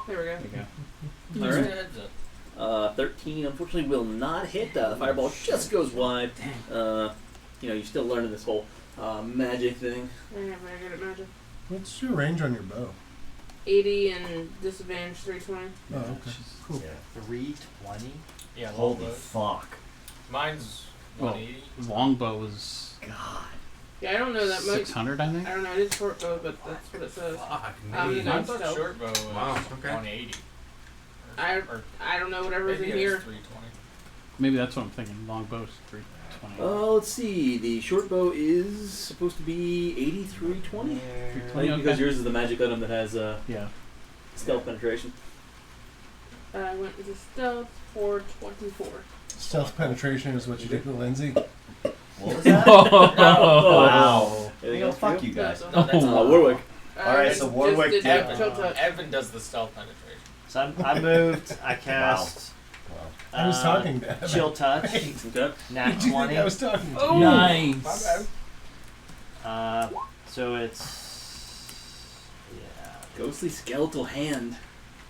There we go. There you go. Alright. Heads up. 13 unfortunately will not hit. The fireball just goes wide. You're still learning this whole magic thing. I ain't very good at magic. What's your range on your bow? 80 and disadvantage 320. Oh, okay. Cool. Yeah. 320. Yeah, Holy low bow. fuck. Mine's Well, 180. longbow is God. Yeah, I don't know that much. 600, I think. I don't know, it is short bow, but that's what it says. Fuck I'm me. gonna I go thought stealth. short bow was Wow, okay. 180. I don't know whatever's Maybe in it here. was 320. Maybe that's what I'm thinking. Longbow's 320. Let's see. The short bow is supposed to be 8320. I think because Okay. yours is the magic item that has Yeah. stealth penetration. I went into stealth for 24. Stealth penetration is what you did with Lindsay. What was that? Oh, Wow. Anything Yo, else for fuck you guys. No, that's Warwick. Alright, I so just Warwick did Evan, chill touch. Evan does the stealth penetration. So I moved. I cast. I was talking to him. Chill touch. Okay. Nat Did you 20. think I was talking to Oh, nice. my bad. So it's Ghostly skeletal hand.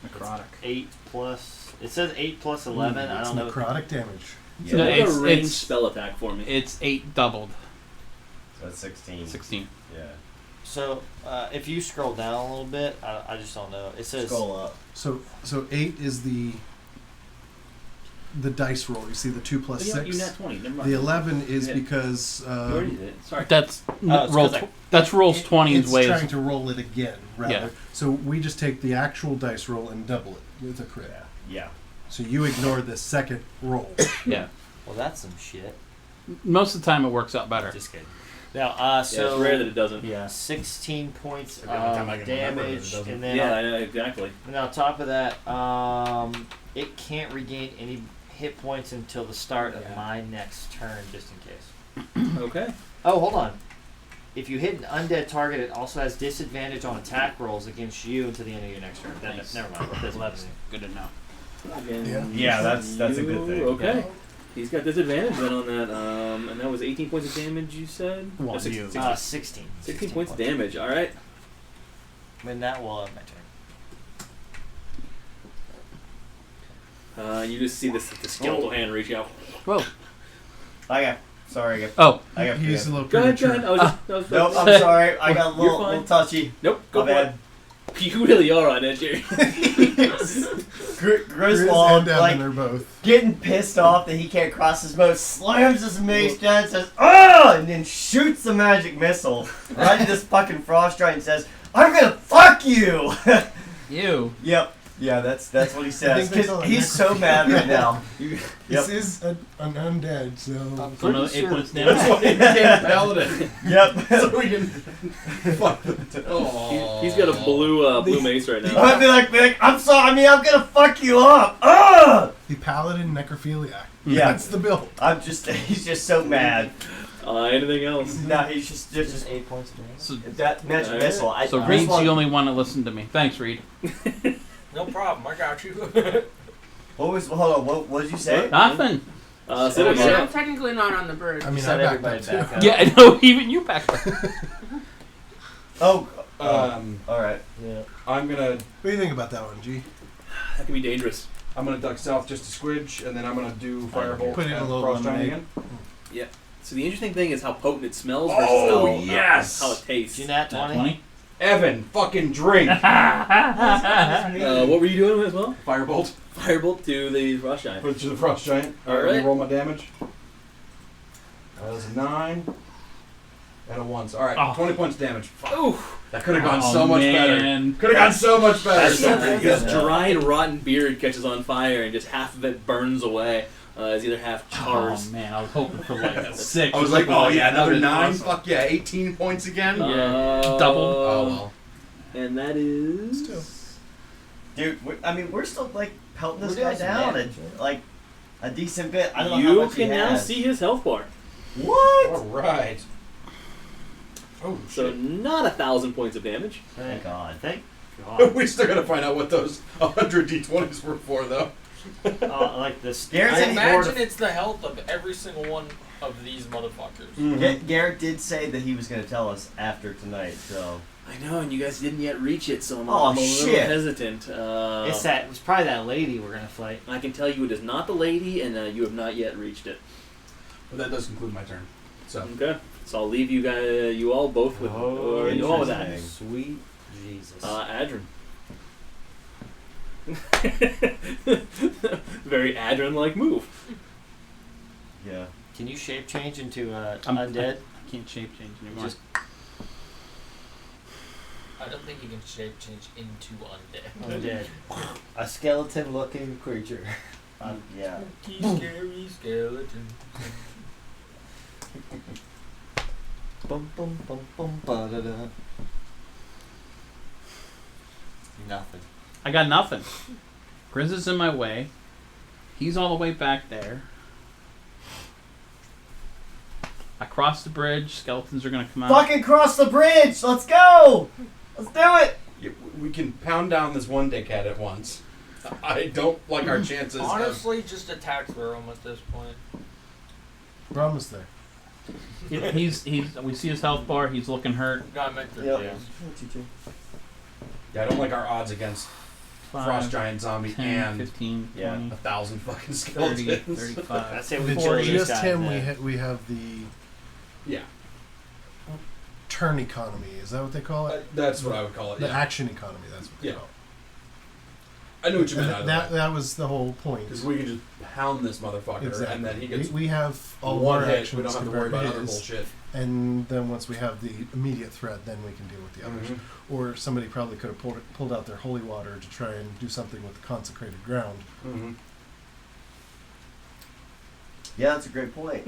Necrotic. 8 plus. It says 8 plus 11. I It's don't know. necrotic damage. Yeah. No, Make a it's- ranged it's- spell attack for me. It's 8 doubled. So that's 16. 16. Yeah. So if you scroll down a little bit, I just don't know. It says Scroll up. So 8 is the dice roll. You see the 2 plus You 6. nat 20. Never mind. The 11 is Yeah. because You already did it. Sorry. That's it's roll. 'cause That's rolls 20 it's is ways. trying to roll it again, rather. Yeah. So we just take the actual dice roll and double it with a crit. Yeah. So you ignore the second roll. Yeah. well, that's some shit. Most of the time it works out better. Just kidding. Now, Yeah, so it's rare that it doesn't. yeah, 16 points the only time I of can remember that it damage, doesn't. and then Yeah, I know, exactly. and on top of that, it can't regain any hit points until the start of my next turn, just in case. Okay. Oh, hold on. If you hit an undead target, it also has disadvantage on attack rolls against you until the end of your next turn. Nice. Never mind. That's what I'm Good to know. Again, Yeah, that's a good thing. Okay. He's got disadvantage then on that. And that was 18 points of damage, you said? Well, No, six- you. 16. 16. 16 points of damage. All right. When that will end my turn. You just see the skeletal hand reach out. Whoa. I got. Sorry, I got. Oh. I got. He's a little Go ahead, go premature. ahead. I was Nope, I'm sorry. I got a You're little, fine. little touchy. Nope, go My for bad. it. You really are on edge here. Grizz Griswold, and Evan like, are both. getting pissed off that he can't cross his bow, slams his mace down and says, "Oh!" and then shoots the magic missile right at this fucking frost giant and says, I'm gonna fuck you. You. Yep. Yeah, that's what he I says. think they call 'Cause it he's so mad right now. This Yep. is an undead, so So another 8 points That's damage. why he became a paladin. Yep. So we can fuck the He's got a blue mace right now. I'd be like, I'm sorry. I mean, I'm gonna fuck you up. Ugh! the paladin necrophiliac. Yeah. That's the build. He's just so mad. Anything else? No, he's just 8 points of damage. So, that magic Alright. missile. so I Reed's just the want- only one that listened to me. Thanks, Reed. No problem. I got you. Hold on. What did you say? Nothing. Sit I'm again. technically not on the bridge. I mean, Set I backed everybody up back too. up. Yeah, I know. Even you back up. Oh. All All right. Yeah. I'm gonna What do you think about that one, G? That can be dangerous. duck south just a squidge, and then I'm gonna do firebolt Put in a and little frost giant lemonade. again. So the interesting thing is how potent it smells versus Oh, how, yes! how it tastes. You nat 20? Evan, fucking drink. What were you doing as well? Firebolt. Firebolt to the frost giant. Put it to the frost giant. All Let me right. roll my damage. That was a 9 and a 1. So, all right, Oh. 20 points damage. Fuck. Ooh, That could have gone Oh, so much better. man. Could have gone so much better. That's so pretty his good. dried, rotten beard catches on fire and just half of it burns away. As the other half Oh chars. man, I was hoping for like a 6. I was like, oh yeah, another That'd 9. be awesome. Fuck yeah, 18 points again. Double. Oh well. And that is. Still. Dude, we're still like pelting this We're guy doing some down damage, and like a decent bit. I don't know how You much he can now has. see his health bar. What? All right. Oh So shit. not 1,000 points of damage. Thank God. Thank We still gotta find out what those 100 d20s were for, though. Like this. Garrett's I any imagine bored. it's the health of every single one of these motherfuckers. Garrett did say that he was going to tell us after tonight, so. I know, and you guys didn't yet reach it, so I'm Oh, a little shit. hesitant. It's probably that lady we're gonna fight. I can tell you it is not the lady, and you have not yet reached it. But that does conclude my turn. So Okay, so I'll leave you all both with, or you all with that. interesting. Sweet Jesus. Adrin. Very Adrin-like move. Yeah. Can you shape change into I undead? can't shape change anymore. Just I don't think you can shape change into undead. undead. A skeleton looking creature. Yeah. Scary skeleton. Bum bum bum bum ba da da. Nothing. I got nothing. Grizz is in my way. He's all the way back there. I cross the bridge. Skeletons are gonna come out. Fucking cross the bridge! Let's go! Let's do it! we can pound down this one dickhead at once. I don't like our chances. Honestly, just attack through him at this point. Promise there. He's. We see his health bar. He's looking hurt. No, I meant through Yep. James. Yeah, I don't like our odds against 5, frost giant zombie 10, and 15, Yeah. 20, 1,000 fucking 30, skeletons. 35. I'd say we With kill these just guys him, then. we have the Yeah, turn economy. Is that what they call it? that's what I would call it. The Yeah. action economy. That's what they Yeah. call it. I knew what you meant. And that was the whole point. Because we could just pound this motherfucker, Exactly. and then he gets we have all one our hit. actions We don't have to worry compared about to other his, bullshit. and then once we have the immediate threat, then we can deal with the others. Mhm. Or somebody probably could have pulled out their holy water to try and do something with the consecrated ground. Mhm. Yeah, that's a great point.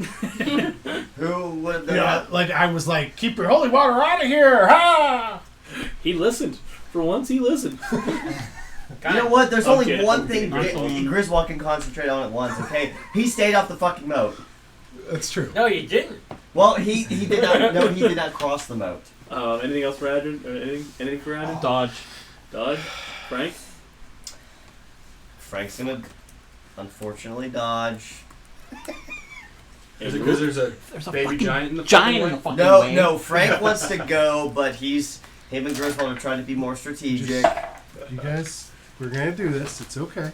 Who would have done Yeah, that? like I was like, keep your holy water out of here, ha! He listened. For once, he listened. You know what? There's only Okay. one thing Okay. Griswold can concentrate on at once, okay? He stayed off the fucking moat. That's true. No, you didn't. Well, he did not. No, he did not cross the moat. Anything else for Adrian? Or anything for Adrian? Dodge. Dodge? Frank? Frank's gonna, unfortunately, dodge. Is it because there's a There's a baby fucking giant in the giant in fucking the fucking No, way. no. Frank wants to go, but him and Griswold are trying to be more strategic. You guys, we're gonna do this. It's okay.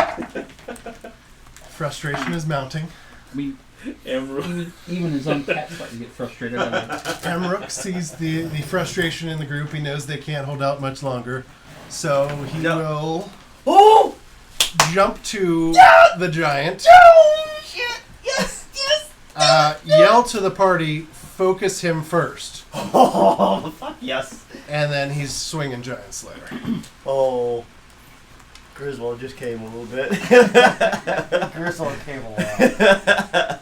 Frustration is mounting. I mean, Emerald. even his own cat's starting to get frustrated. Emrook sees the frustration in the group. He knows they can't hold out much longer. So he No. will Oh! jump to the giant, Oh, shit! Yes! Yes! yell to the party, focus him first. Oh, fuck yes. And then he's swinging Giant Slayer. Oh, Griswold just came a little bit. Griswold came a lot.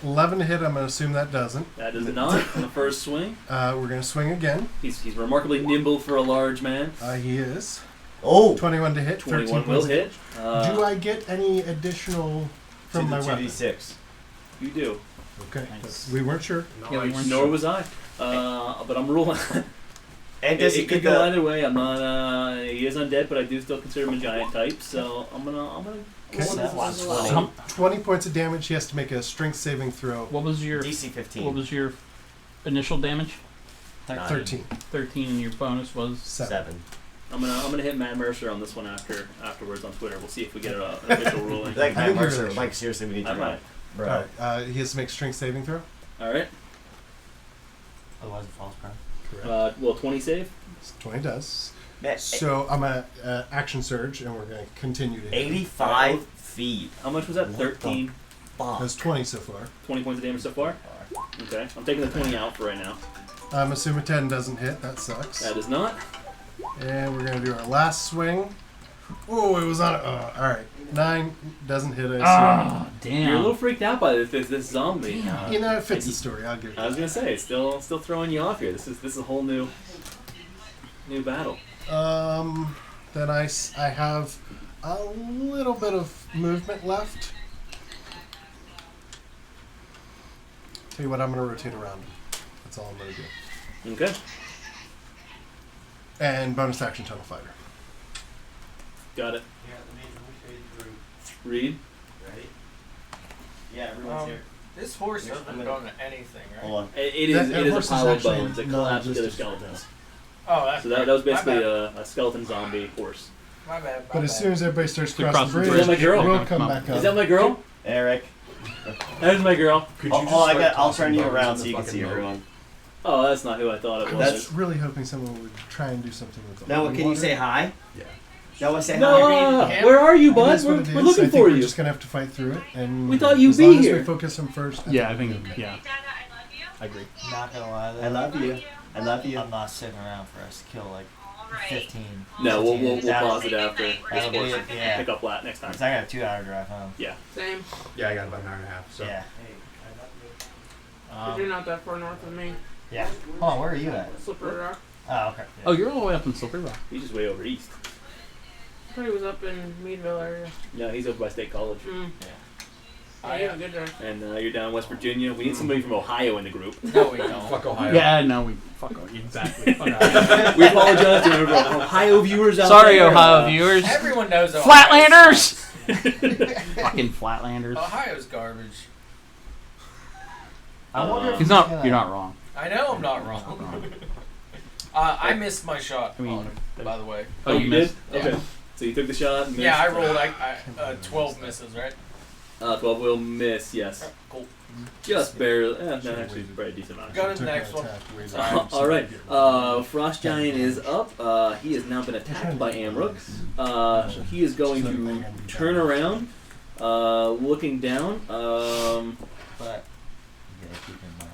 11 to hit. I'm going to assume that doesn't. That is not on the first swing. We're going to swing again. He's remarkably nimble for a large man. He is. Oh, 21 to hit. 21 13 will points. hit. Do I get any additional from my weapon? 2d6. You do. Okay. Nice. We weren't sure. Yeah, we weren't Nor sure. was I. But I'm ruling. And does he it could get go the? either way. I'm not. He is undead, but I do still consider him a giant type. So I'm gonna. Okay. Some- 20 points of damage. He has to make a strength saving throw. What was your DC 15. What was your initial damage? 13. 13, and your bonus was 7. I'm gonna hit Matt Mercer on this one afterwards on Twitter. We'll see if we get an official ruling. Like I think Matt you're Mercer, right. Mike, seriously, we need to I might. Bro. Alright. He has to make a strength saving throw. All right. Otherwise, it falls prone. Correct. Well, 20 save. 20 does. Man, So I'm going to action surge, and we're going to continue to hit. 85 feet. How much was that? What 13. Fuck. That's 20 so far. 20 points of damage so far. Okay. I'm taking the 20 out for right now. I'm assuming 10 doesn't hit. That sucks. That is not. And we're going to do our last swing. Oh, it was on. Alright. 9 doesn't hit, I assume. Ah, damn. You're a little freaked out by this zombie. You know, it fits the story. I'll give it. I was gonna say, it's still throwing you off here. This is a whole new battle. Then I have a little bit of movement left. Tell you what, I'm going to rotate around. That's all I'm going to do. Okay. And bonus action Tunnel Fighter. Got it. Yeah, let me trade through. Read. Ready? Yeah, everyone's here. This horse Yeah, hasn't I'm going to anything, right? Hold on. It That is horse a pile is of actually bones that collapsed together non-existent. skeletons. Oh, that's So that was basically a skeleton zombie horse. my bad. But as soon as everybody starts To crossing the cross the bridge, bridge. Is that my girl? we'll come back up. Is that my girl? Eric. That is my girl. I'll turn you around so you can see everyone. Oh, that's not who I thought it I was. was really hoping someone would try and do something with them. Now, can you say hi? Yeah. No, I say hi. No, Him? where are you, It bud? is what it We're is. looking I think for we're you. just gonna have to fight through it, and We thought you'd as be long as here. we focus him first. Yeah, I think. we'll be okay. Yeah, I agree. Not gonna lie, though. I love you. I love you. I'm not sitting around for us to kill like 15. No, we'll 15. pause it after this That'll be portion. it, yeah. Pick up next time. Because I got a 2-hour drive home. Same. Yeah, I got about an hour and a half. So. Yeah. But you're not that far north of me. Yeah. Hold on, where are you at? Slippery Rock. Oh, okay. Oh, you're all the way up in Slippery Rock. He's just way over east. I thought he was up in Meadville area. No, he's over by State College. Mm. Yeah, you have a good drive. And you're down in West Virginia. We need somebody from Ohio in the group. No, we don't. Fuck Ohio. Yeah, no, we fuck exactly. Fuck Ohio. We apologize to our Ohio viewers out Sorry, there. Ohio viewers. Everyone knows Ohio. Flatlanders. Fucking Flatlanders. Ohio's garbage. I wonder if He's not. You're not wrong. I know I'm not wrong. I missed my shot. I mean- on him, by the way. Oh, you did? Yeah. Okay. So you took the shot and missed. Yeah, I rolled 12 misses, right? 12 will miss, yes. Cool. Just barely. No, actually, probably a decent amount. Go to the Took next an one. attack way Sorry. back, so All right. we get- Frost Giant is up. He has now been attacked by Amrook. He is going to turn around, looking down. But you gotta keep in mind,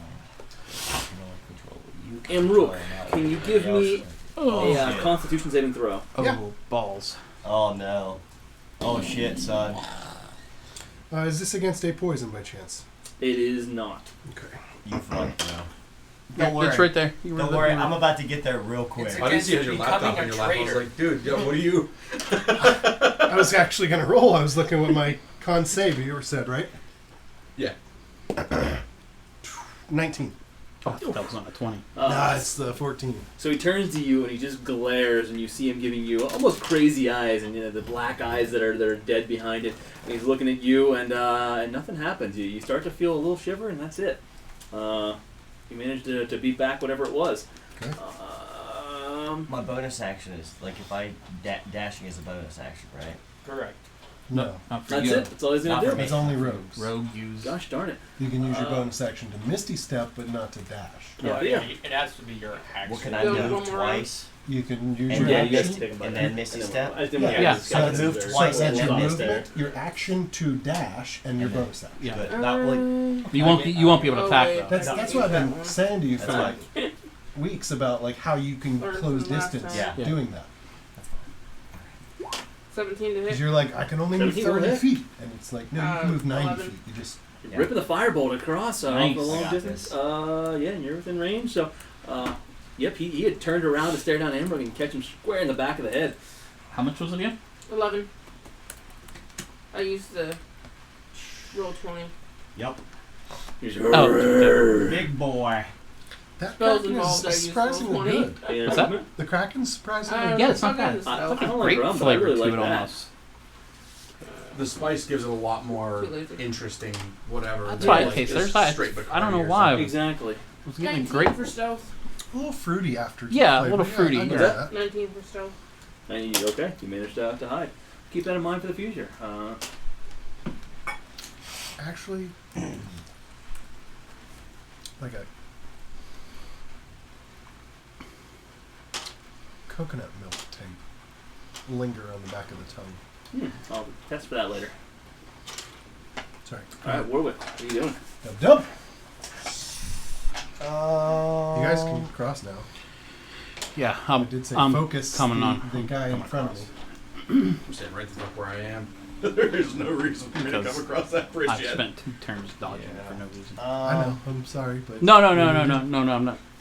you can only control what you can Amrook, control, not can you what give everybody me else Oh, a Constitution saving throw? oh Yeah. balls. Oh no. Oh shit, son. Is this against a poison by chance? It is not. Okay. You fucked, bro. Yeah, Don't worry. it's right there. You Don't were worry, looking I'm about to get there real quick. It's I didn't see you had your Against laptop in becoming your a lap. I was traitor. like, dude, yo, what are you? I was actually gonna roll. I was looking at my con save. You said right? Yeah. 19. Oh, that was not a 20. Nah, it's the 14. So he turns to you and he just glares, and you see him giving you almost crazy eyes, and the black eyes that are dead behind it. And he's looking at you, and nothing happens. You start to feel a little shiver, and that's it. You managed to beat back whatever it was. Okay. My bonus action is like if I dashing is a bonus action, right? Correct. No. Not for That's you. it. That's all he's Not gonna for do. It's only rogues. Rogue use. Gosh darn it. You can use your bonus action to Misty Step, but not to dash. Yeah. It has to be your action. What can I Go move one more twice? You can use And your Yeah, you guys action. take him by and that. then Misty Step? I didn't Yeah. want to Yeah. get So I discussed moved there. twice So and your then Hold on missed there. movement, your action to dash, and your And then- bonus action. Yeah. But not like You won't be able to Oh, attack wait. though. That's what I've That been one. saying to you for That's like weeks about like how you can Or close from last distance time. Yeah. doing that. 17 to Because hit. you're like, I can only move 17 will 30 hit. feet, and it's like, no, you can move 90 11. feet. You just You're ripping the firebolt across Nice. the long I got distance. this. Yeah, and you're within range. So, yep, he had turned around to stare down Amber and catch him square in the back of the head. How much was it again? 11. I used the roll 20. Yep. He's Oh, Big boy. that Spells Kraken involved, I is use surprisingly roll 20. good. Yeah, What's that? The Kraken's surprisingly Uh, good. Yeah, it's not I'll get bad. the I spell. don't like Great rum, but I flavor really to like it that. almost. The spice gives it a lot more Too lazy. interesting, whatever. That's than, why it like, tastes. just There's straight I don't know Bacardi or why. something. Exactly. I was getting 19 great. for stealth. A little fruity after. Yeah, a flavor. little fruity. I get Yeah. that. 19 for stealth. And you managed to hide. Keep that in mind for the future. Actually, like a coconut milk tape linger on the back of the tongue. I'll test for that later. Sorry. All right, Warwick, what are you doing? Dub dub. You You guys can cross now. Yeah, I did say I'm focus coming the, on. the guy in Coming front across. of me. I'm sitting right the fuck where I am. There's no reason for me to Because come across that bridge I've yet. spent 2 turns dodging it for no reason. I know. I'm sorry, but No, I'm not.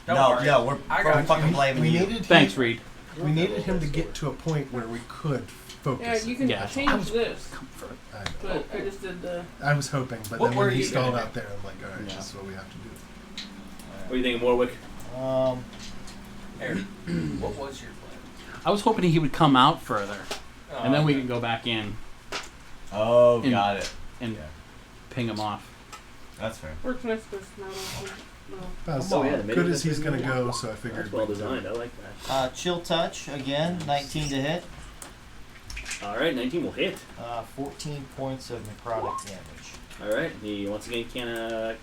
Don't No, worry. no, we're I got fucking you. blaming we you. needed Thanks, him, Reed. we needed him to get to a point where we could focus. Yeah, you can Yeah. change this. I know. But I just did the. I was hoping, but What then were when he you stalled gonna out there, I'm like, all right, Yeah. this is what we have to do. What are you thinking, Warwick? Eric, what was your plan? I was hoping he would come out further, and then we okay. can go back in Oh, In- got it. and Yeah. ping him off. That's fair. Works next to this model. No. About as Oh, yeah, the good as he's middle going to of the go, so I figured. That's well we'd do it. designed. I like that. Chill touch again, 19 to hit. All right, 19 will hit. 14 points of necrotic damage. All right, he once again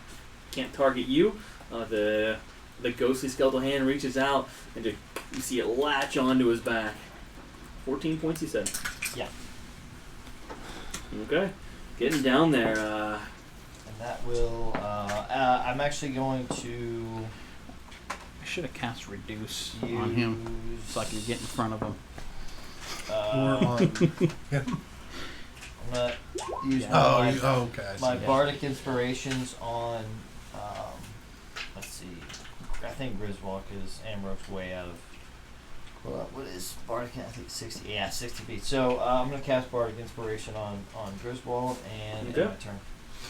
can't target you. The ghostly skeletal hand reaches out and you see it latch onto his back. 14 points, he said. Yeah. Okay, getting down there. And that will. I'm actually going to I should have cast Reduce use. on him so I can get in front of him. Or on. I'm gonna use Oh, my, okay. I see. my bardic inspirations on. Let's see. I think Griswold is Amrook's way out of. Well, what is bardic? I think 60. Yeah, 60 feet. So I'm gonna cast bardic inspiration on Griswold and Okay. end my turn.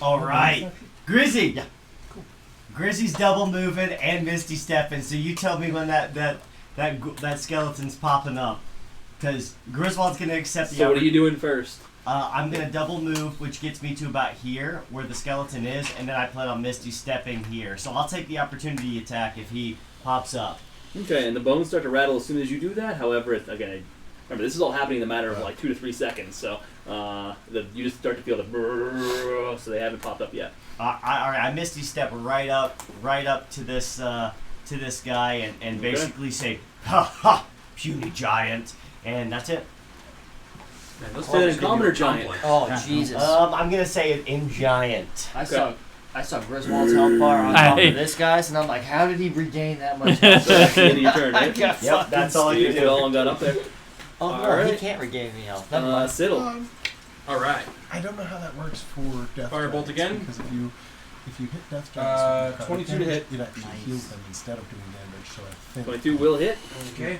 All right, Grizzy. Yeah. Cool. Grizzy's double moving and Misty stepping. So you tell me when that skeleton's popping up, because Griswold's gonna accept the. So what are you doing first? I'm gonna double move, which gets me to about here, where the skeleton is, and then I plan on Misty stepping here. So I'll take the opportunity attack if he pops up. Okay, and the bones start to rattle as soon as you do that. However, again, remember this is all happening in a matter of like 2 to 3 seconds. So you just start to feel the brrrr, so they haven't popped up yet. All right, I Misty step right up to this guy, and Okay. basically say, "Ha ha, puny giant," and that's it. Man, those Say that in fuckers give common you or a giant? complex. Oh, Jesus. I'm gonna say it in giant. I saw Griswold's health bar on top of this guy's, and I'm like, how did he regain that much health? So that's the end of your turn, I right? got Yep, fucking that's all You you did do. all and got up there. Oh, no, Alright. he can't regain any health. Never mind. Siddle. All right. I don't know how that works for Death Firebolt Giants, again? Because if you hit Death Giants with necrotic 22 to damage, hit. it actually Nice. heals them instead of doing damage. So I think 22 will hit. Okay.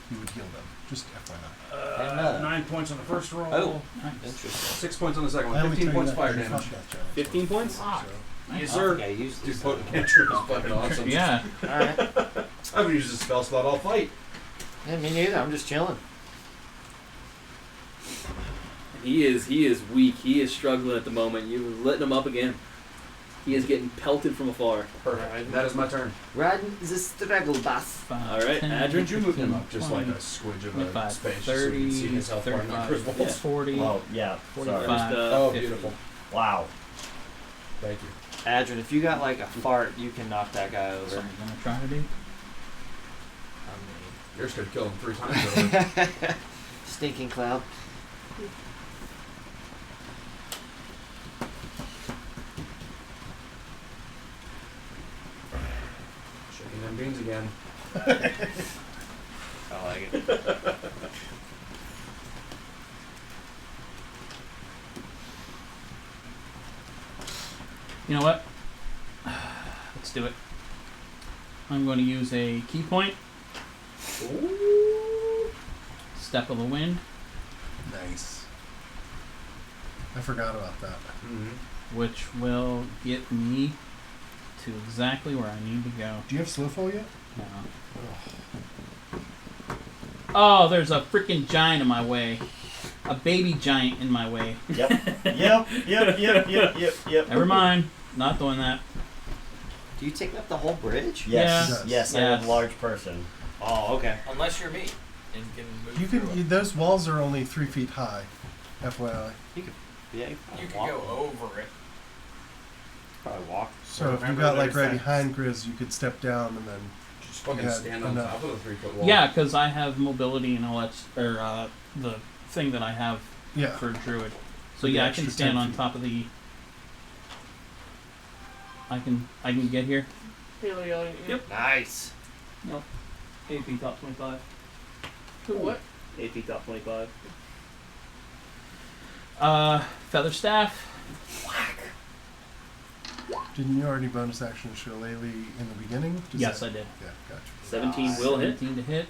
you would heal them. Just FYI. Another. 9 points on the first roll. Oh, Nice. interesting. 6 points on the second I one. only 15 tell you points that fire 'cause you damage. fucked Death Giants. 15 points? Yes, I don't sir. think I used Dude, this. potent cantrip is fucking awesome. Yeah. Alright. I haven't used this spell slot all fight. Yeah, me neither. I'm just chilling. He is weak. He is struggling at the moment. You're letting him up again. He is getting pelted from afar. Perfect. That is my turn. Riding the struggle bus. All right, Adrian. Did you move him up just like a squidge of a 25, space just so we can see his health bar 35, numbers? yeah, 40, Oh, yeah. 45. Sorry. Oh, 50. beautiful. Wow. Thank you. Adrian, if you got like a fart, you can knock that guy So over. I'm gonna try to do. Yours could kill him 3 times over. Stinking cloud. Shaking them beans again. I like it. You know what? Let's do it. I'm going to use a key point. Ooh. Step of the wind, Nice. I forgot about that. Mm-hmm. which will get me to exactly where I need to go. Do you have slow fall yet? No. Oh, there's a freaking giant in my way. A baby giant in my way. Yep. Yep. Never mind. Not doing that. Do you take up the whole bridge? Yes. Yeah. Yes, I'm a large person. Oh, okay. Unless you're me and can move You through can. it. Those walls are only 3 feet high. FYI. Yeah, You can go over it. Probably walk. So if you Remember got like there's right that- behind Grizz, you could step down and then. Just fucking Yeah, stand on enough. top of the 3-foot wall. Yeah, because I have mobility and all that, the thing that I have Yeah. for druid. So The yeah, I extra can stand 10 on feet. top of the. I can get here. Yep. Nice. 8 feet top 25. What? 8 feet top 25. Feather staff. Didn't you already bonus action Shillelagh in the beginning? Yes, I did. Yeah, gotcha. 17 will hit. 17 to hit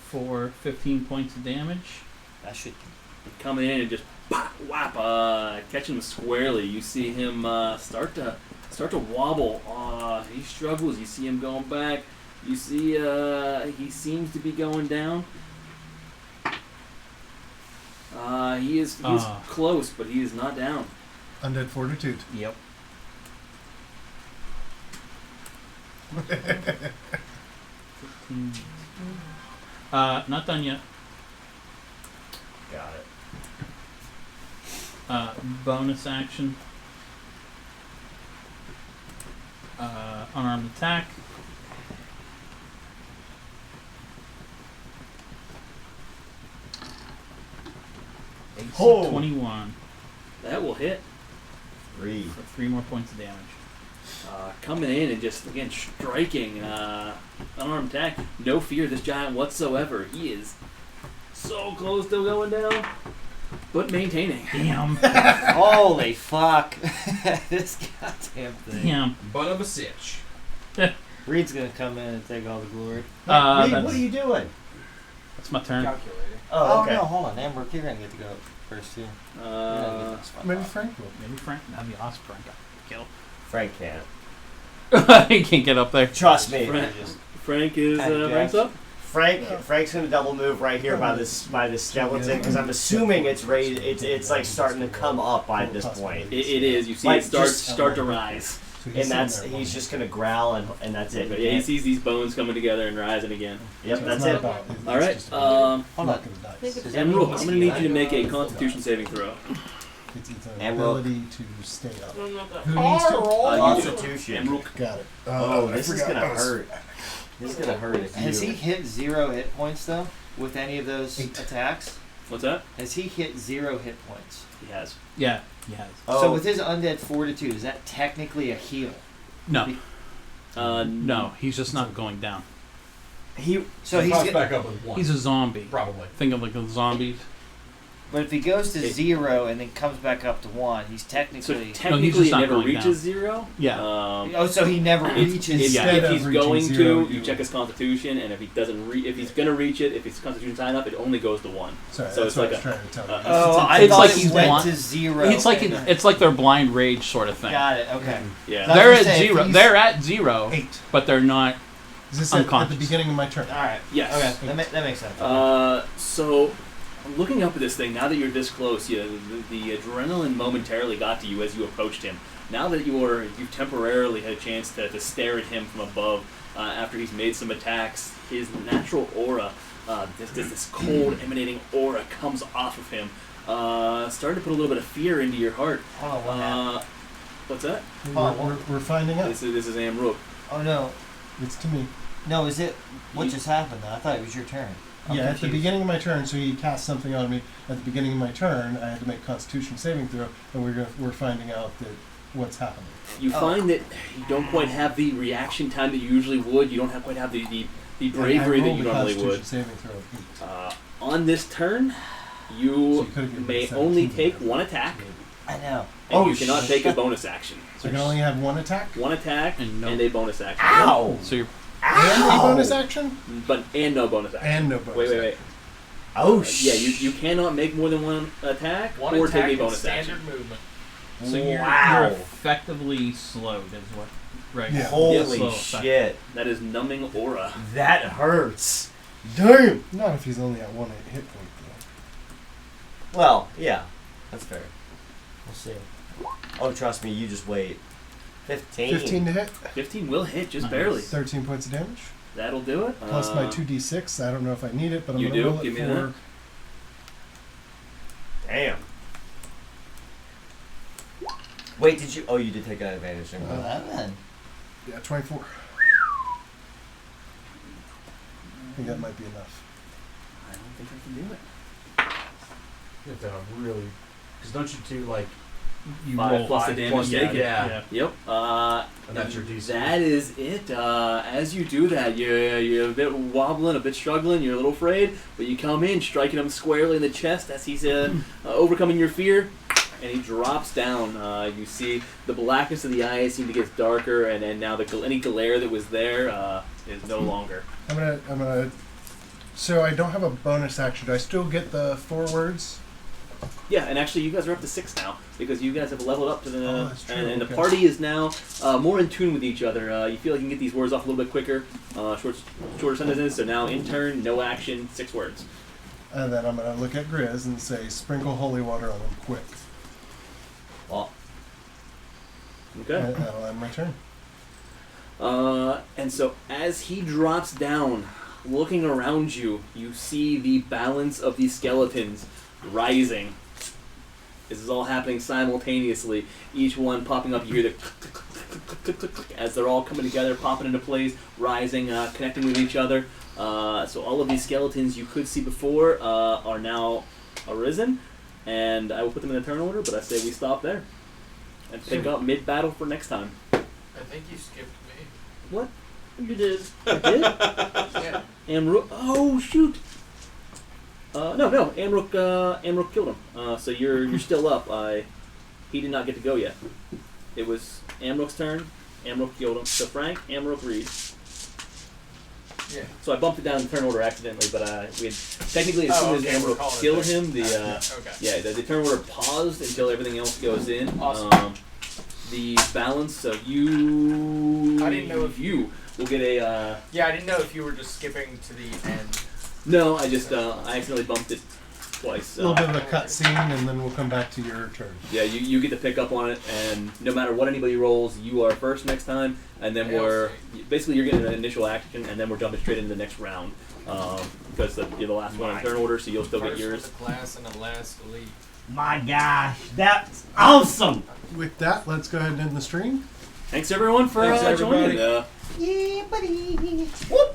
for 15 points of damage. That should. Coming in and just whap, catching him squarely. You see him start to wobble. He struggles. You see him going back. You see he seems to be going down. He is close, but he is not down. Undead Fortitude. Yep. 15. Not done yet. Got it. Bonus action. Unarmed attack. AC Oh. 21 That will hit. 3. for 3 more points of damage. Coming in and just again striking. Unarmed attack. No fear of this giant whatsoever. He is so close to going down, but maintaining. Damn. Holy fuck! This goddamn thing. Damn. Bun of a sitch. Reed's gonna come in and take all the glory. Reed, That's, what are you doing? that's my turn. Calculating. Oh, okay. no, hold on. Amber, you're gonna get to go first too. You're gonna get this one. Maybe Frank will. Maybe Frank. That'd be awesome. Frank got kill. Frank can't. He can't get up there. Trust me. Frank, Frank is And ranks up. Frank's gonna double move right here by this skeleton because I'm assuming it's ready. It's like starting to come up by this point, It is. You see Like, it start just- start to rise. So and that's he's just gonna growl and that's it. But yeah, he sees these bones coming together and rising again. Yep, that's it. All right. Hold on. It's Emerald, I'm gonna need you to make a Constitution saving throw. It's an Emerald. ability to stay up. I don't know what Who that. needs to? You do. Constitution. Emerald. Got it. Oh, I this is forgot. gonna hurt. This is gonna hurt if you. Has he hit 0 hit points though with any of those 8. attacks? What's that? Has he hit 0 hit points? He has. Yeah. He has. Oh, So with his undead fortitude, is that technically a heal? No. No. No. He's just not going down. he. So he's Pops get- back up with 1. He's a zombie. Probably. Think of like the zombies. but if he goes to 0 and then comes back up to 1, he's So technically. technically, just it not never going reaches down. 0. Yeah. Oh, so he never reaches. If, Yeah. if Instead he's of reaching going 0, to, you you- check his Constitution, and if he doesn't, if he's gonna reach it, if his Constitution's high enough, it only goes to 1. Sorry, So that's it's what like I was a- trying to tell you. Oh, I It's thought like it he's went blind. to 0. It's like it's like their blind rage sort of thing. Got it. Okay. Yeah. That- They're I was at gonna say, if 0. he's- They're at 0, 8. but they're not. Is this at the Unconscious. beginning of my turn? All right. Yes. Okay. That makes sense. So, looking up at this thing, now that you're this close, the adrenaline momentarily got to you as you approached him. now that you've temporarily had a chance to stare at him from above after he's made some attacks, his natural aura, this cold emanating aura comes off of him, starting to put a little bit of fear into your heart. Hold on, what happened? What's that? We're finding out. This is Chamb3r. Oh no. It's to me. No, is it? What just happened then? I thought it was your turn. I'm At the confused. beginning of my turn, so he cast something on me. At the beginning of my turn, I had to make Constitution saving throw, and we're finding out that what's happening. You find that you don't quite have the reaction time that you usually would. You don't quite have the bravery that you normally would. Saving throw of 8. On this turn, you could've given me may 17 only for take that. one attack, I know. and you cannot take a bonus action. So I can only have one attack One attack And and, no- a bonus action. Ow! So you're and a bonus action And no bonus action. and no bonus. Wait. Oh Yeah, you cannot make more than one attack One or attack take a and bonus standard action. movement. so you're Wow. effectively slowed, is what? Right. Yeah. Holy Slow shit. That is numbing aura. That hurts. Damn! Not if he's only at 1 hit point though. Well, yeah. That's fair. We'll see. Oh, trust me, you just wait. 15. 15 to hit. 15 will hit, just Nice. barely. 13 points of damage. That'll do it. Plus my 2d6. I don't know if I need it, but I'm You going to do? roll it Give me for... that. Damn. Wait, did you? Oh, you did take that advantage. Didn't you? 11. Yeah, 24. I think that might be enough. I don't think I can do it. You have to have really, because don't you do like You 5 roll plus the 5 damage plus- taken. yeah. Yep. And that's your DC. That is it. As you do that, you're a bit wobbling, a bit struggling. You're a little afraid, but you come in, striking him squarely in the chest as he's overcoming your fear, and he drops down. You see the blackness of the eyes seem to get darker, and now any glare that was there is no longer. I'm gonna. So I don't have a bonus action. Do I still get the 4 words? Yeah, and actually, you guys are up to 6 now because you guys have leveled up to the, Oh, that's true, and the okay. party is now more in tune with each other. You feel like you can get these words off a little bit quicker, shorter sentences. So now, in turn, no action, 6 words. And then I'm gonna look at Grizz and say, "Sprinkle holy water on him, quick." Well, Okay. And that'll end my turn. And so as he drops down, looking around you, you see the balance of these skeletons rising. This is all happening simultaneously. Each one popping up. You hear the click, click, click, click, click, click, click, as they're all coming together, popping into place, rising, connecting with each other. So all of these skeletons you could see before are now arisen, and I will put them in the turn order, but I say we stop there and pick up mid-battle for next time. I think you skipped me. What? You did. I did? Yeah. Chamb3r. Oh shoot. No. Chamb3r killed him. So you're still up. He did not get to go yet. It was Chamb3r's turn. Chamb3r killed him. So Frank, Chamb3r, Reed. Yeah. So I bumped it down in turn order accidentally, but we had, technically as soon as we're Chamb3r calling it killed there. him, the turn order paused until everything else goes in. Awesome. The balance. So you. I didn't know if you will get a. Yeah, I didn't know if you were just skipping to the end. No, I just I accidentally bumped it twice. A little bit of a cutscene, and then we'll come back to your turn. Yeah, you get to pick up on it, and no matter what anybody rolls, you are first next time, and then Yeah, basically you're getting an initial action, and then we're jumping straight into the next round because you're the last one in turn order, so you'll still get First yours. with a class and a last elite. my gosh, that's awesome. With that, let's go ahead and end the stream. Thanks everyone for Thanks, joining. everybody. Yeah, buddy. Whoop whoop!